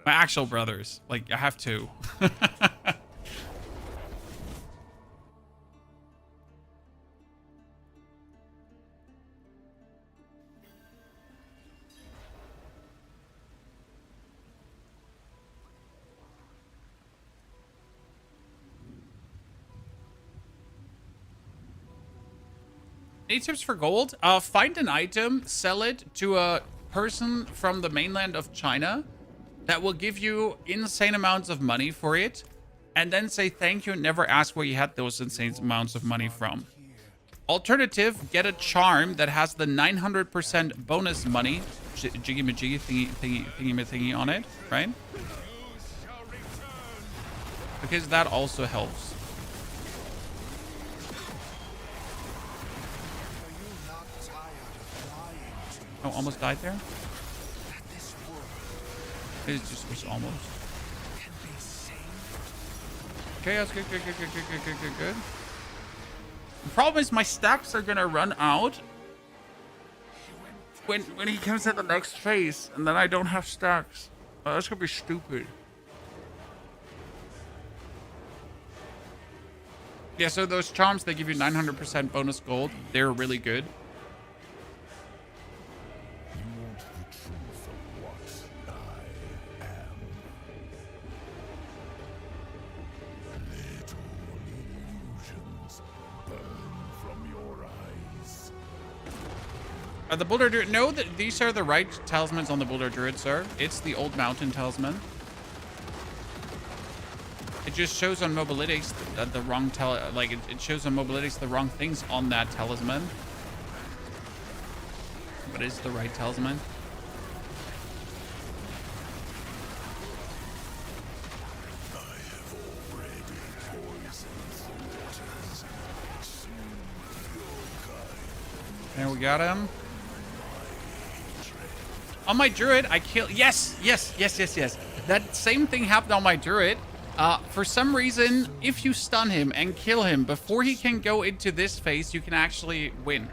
[SPEAKER 1] My actual brothers, like I have two. Any tips for gold? Find an item, sell it to a person from the mainland of China that will give you insane amounts of money for it, and then say thank you and never ask where you had those insane amounts of money from. Alternative, get a charm that has the 900% bonus money, jiggy-majiggy thingy on it, right? Because that also helps. Oh, almost died there? It was almost. Okay, that's good. The problem is my stacks are gonna run out when he comes at the next phase, and then I don't have stacks. Oh, that's gonna be stupid. Yeah, so those charms, they give you 900% bonus gold. They're really good. The Boulder Druid, no, these are the right talismans on the Boulder Druid, sir. It's the Old Mountain talisman. It just shows on Mobilytics the wrong it shows on Mobilytics the wrong things on that talisman. But it's the right talisman. There we got him. On my druid, I killed... Yes. That same thing happened on my druid. For some reason, if you stun him and kill him before he can go into this phase, you can actually win.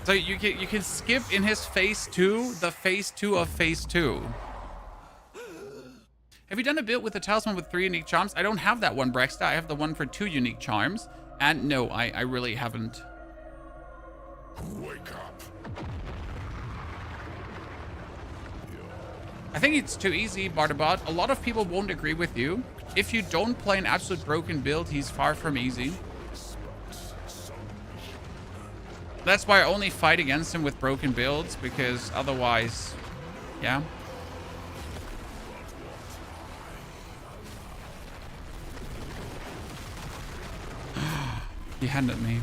[SPEAKER 1] So you can skip in his phase 2, the phase 2 of phase 2. Have you done a build with a talisman with 3 unique charms? I don't have that one, Brexta. I have the one for 2 unique charms. And no, I really haven't.
[SPEAKER 5] Wake up.
[SPEAKER 1] I think it's too easy, Bartabot. A lot of people won't agree with you. If you don't play an absolute broken build, he's far from easy. That's why I only fight against him with broken builds, because otherwise, yeah. He handed me.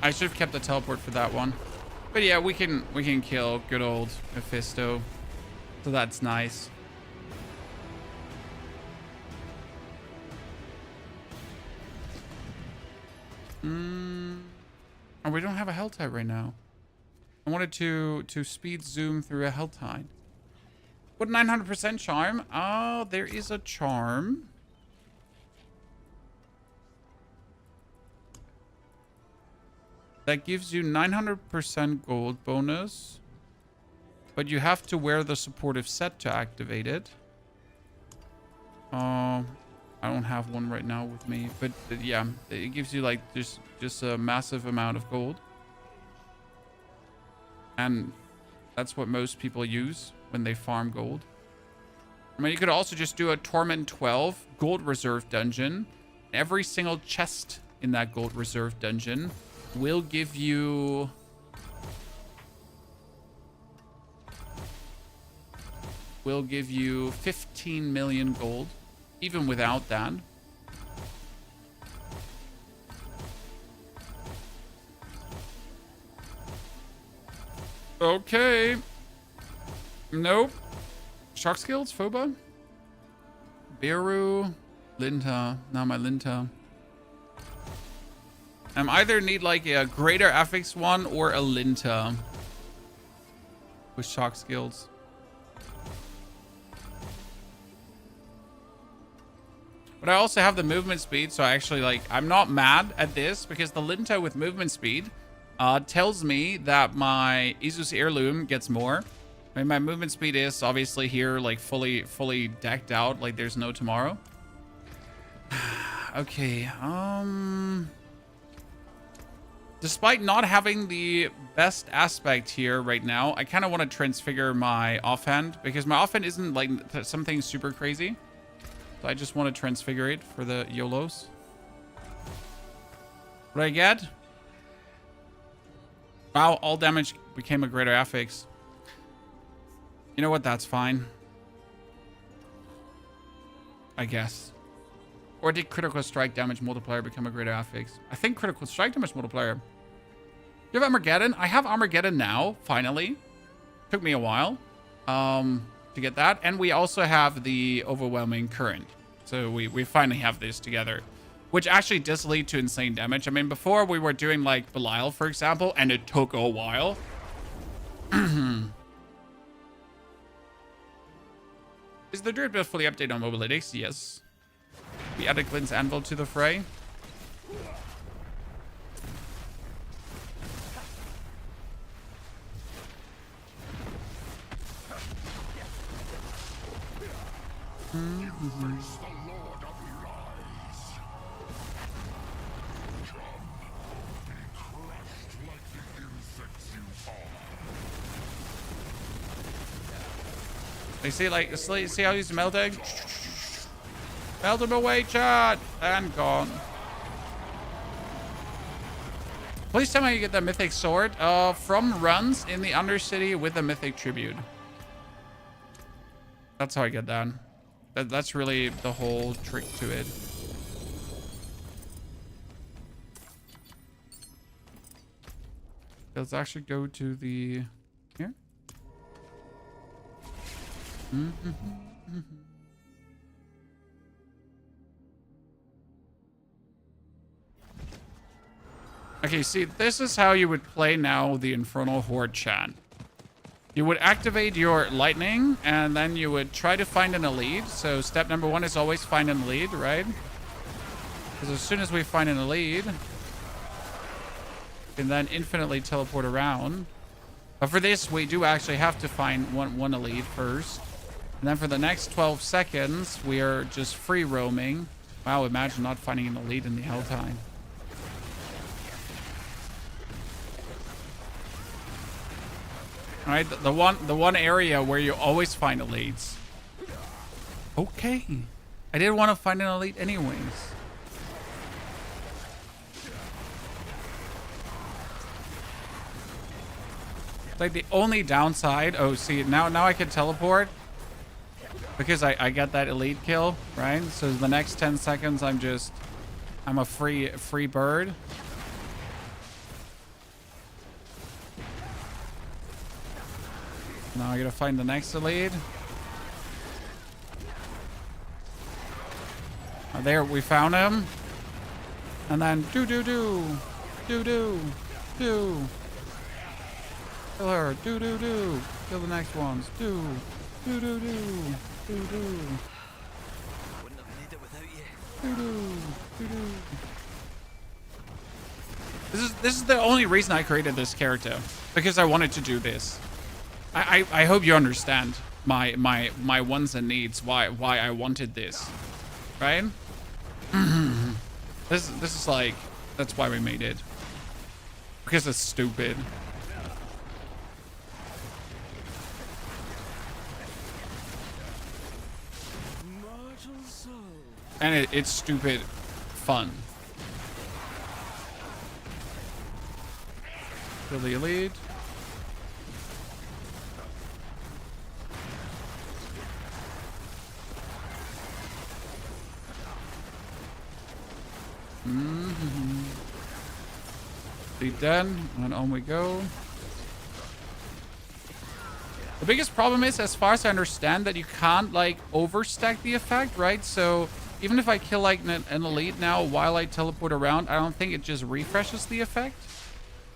[SPEAKER 1] I should have kept the teleport for that one. But yeah, we can kill good old Mephisto. So that's nice. Oh, we don't have a hell tide right now. I wanted to speed zoom through a hell tide. What 900% charm? Oh, there is a charm. That gives you 900% gold bonus. But you have to wear the supportive set to activate it. I don't have one right now with me. But yeah, it gives you like just a massive amount of gold. And that's what most people use when they farm gold. I mean, you could also just do a Torment 12 gold reserve dungeon. Every single chest in that gold reserve dungeon will give you... will give you 15 million gold, even without that. Okay. Nope. Shark skills, Phoba? Beru, Linta. Not my Linta. I either need like a greater affix one or a Linta with shock skills. But I also have the movement speed, so I actually like, I'm not mad at this because the Linta with movement speed tells me that my Isus heirloom gets more. I mean, my movement speed is obviously here like fully decked out, like there's no tomorrow. Okay, despite not having the best aspect here right now, I kind of want to transfigure my offhand because my offhand isn't like something super crazy. So I just want to transfigure it for the YOLOs. What do I get? Wow, all damage became a greater affix. You know what? That's fine. I guess. Or did critical strike damage multiplier become a greater affix? I think critical strike damage multiplier. You have Armageddon? I have Armageddon now, finally. Took me a while to get that. And we also have the overwhelming current. So we finally have this together. Which actually does lead to insane damage. I mean, before we were doing like Belial, for example, and it took a while. Is the Druid build fully updated on mobilities? Yes. We added Glint's Anvil to the fray. You see, like, see how he's melting? Melt him away, chat! And gone. Please tell me you get the Mythic Sword from runs in the Undercity with a Mythic Tribute. That's how I get that. That's really the whole trick to it. Let's actually go to the... here? Okay, see, this is how you would play now the Infernal Horde chat. You would activate your lightning, and then you would try to find an elite. So step number 1 is always find an elite, right? Because as soon as we find an elite, we can then infinitely teleport around. But for this, we do actually have to find one elite first. And then for the next 12 seconds, we are just free roaming. Wow, imagine not finding an elite in the Helltime. All right, the one area where you always find elites. Okay. I didn't want to find an elite anyways. Like the only downside. Oh, see, now I can teleport because I get that elite kill, right? So the next 10 seconds I'm a free bird. Now I gotta find the next elite. Oh, there, we found him. And then do. Kill her. Do. Kill the next ones. Do.
[SPEAKER 2] Wouldn't have made it without you.
[SPEAKER 1] This is the only reason I created this character, because I wanted to do this. I hope you understand my wants and needs, why I wanted this, right? This is like, that's why we made it, because it's stupid. And it's stupid fun. Kill the elite. Elite dead, and on we go. The biggest problem is, as far as I understand, that you can't like overstack the effect, right? So even if I kill like an elite now while I teleport around, I don't think it just refreshes the effect.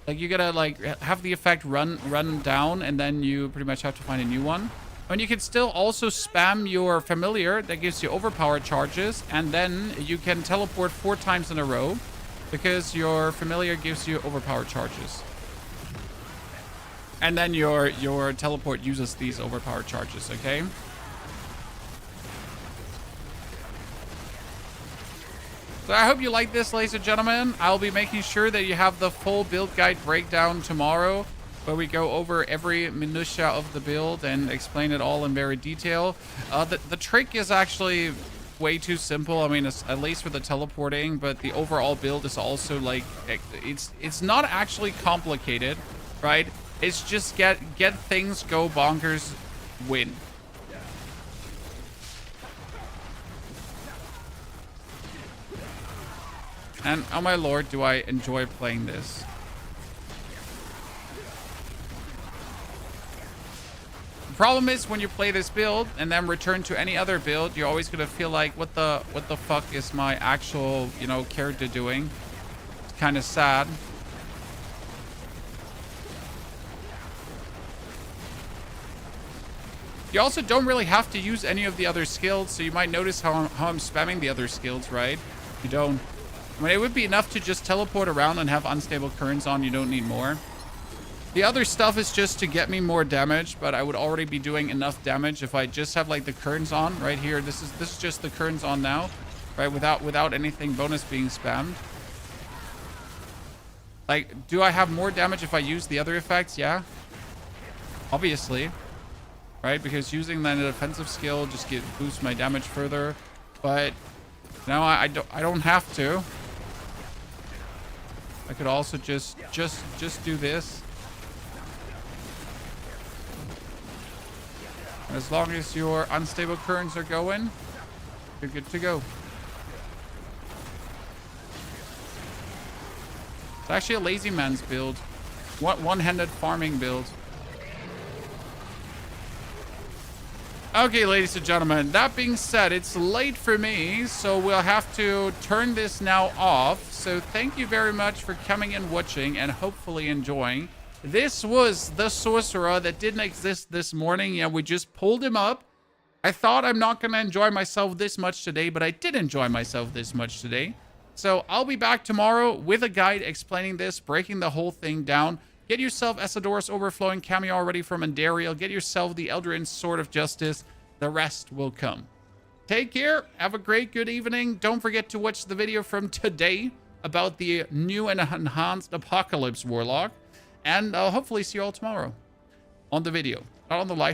[SPEAKER 1] Like you gotta like have the effect run down, and then you pretty much have to find a new one. And you can still also spam your familiar that gives you overpower charges, and then you can teleport 4 times in a row because your familiar gives you overpower charges. And then your teleport uses these overpower charges, okay? So I hope you like this, ladies and gentlemen. I'll be making sure that you have the full build guide breakdown tomorrow, where we go over every minutia of the build and explain it all in very detail. The trick is actually way too simple. I mean, at least with the teleporting, but the overall build is also like, it's not actually complicated, right? It's just get things go bonkers, win. And oh my lord, do I enjoy playing this. The problem is when you play this build and then return to any other build, you're always gonna feel like, what the fuck is my actual, you know, character doing? It's kind of sad. You also don't really have to use any of the other skills, so you might notice how I'm spamming the other skills, right? You don't. I mean, it would be enough to just teleport around and have unstable currents on. You don't need more. The other stuff is just to get me more damage, but I would already be doing enough damage if I just have like the currents on right here. This is just the currents on now, right? Without anything bonus being spammed. Like, do I have more damage if I use the other effects? Yeah, obviously, right? Because using then a defensive skill just boosts my damage further, but now I don't have to. I could also just do this. As long as your unstable currents are going, you're good to go. It's actually a lazy man's build. One-handed farming build. Okay, ladies and gentlemen, that being said, it's late for me, so we'll have to turn this now off. So thank you very much for coming and watching and hopefully enjoying. This was the sorcerer that didn't exist this morning. Yeah, we just pulled him up. I thought I'm not going to enjoy myself this much today, but I did enjoy myself this much today. So I'll be back tomorrow with a guide explaining this, breaking the whole thing down. Get yourself Esador's Overflowing cameo already from Andariel. Get yourself the Eldrin Sword of Justice. The rest will come. Take care. Have a great good evening. Don't forget to watch the video from today about the new and enhanced Apocalypse Warlock. And I'll hopefully see you all tomorrow. on the video, not on the live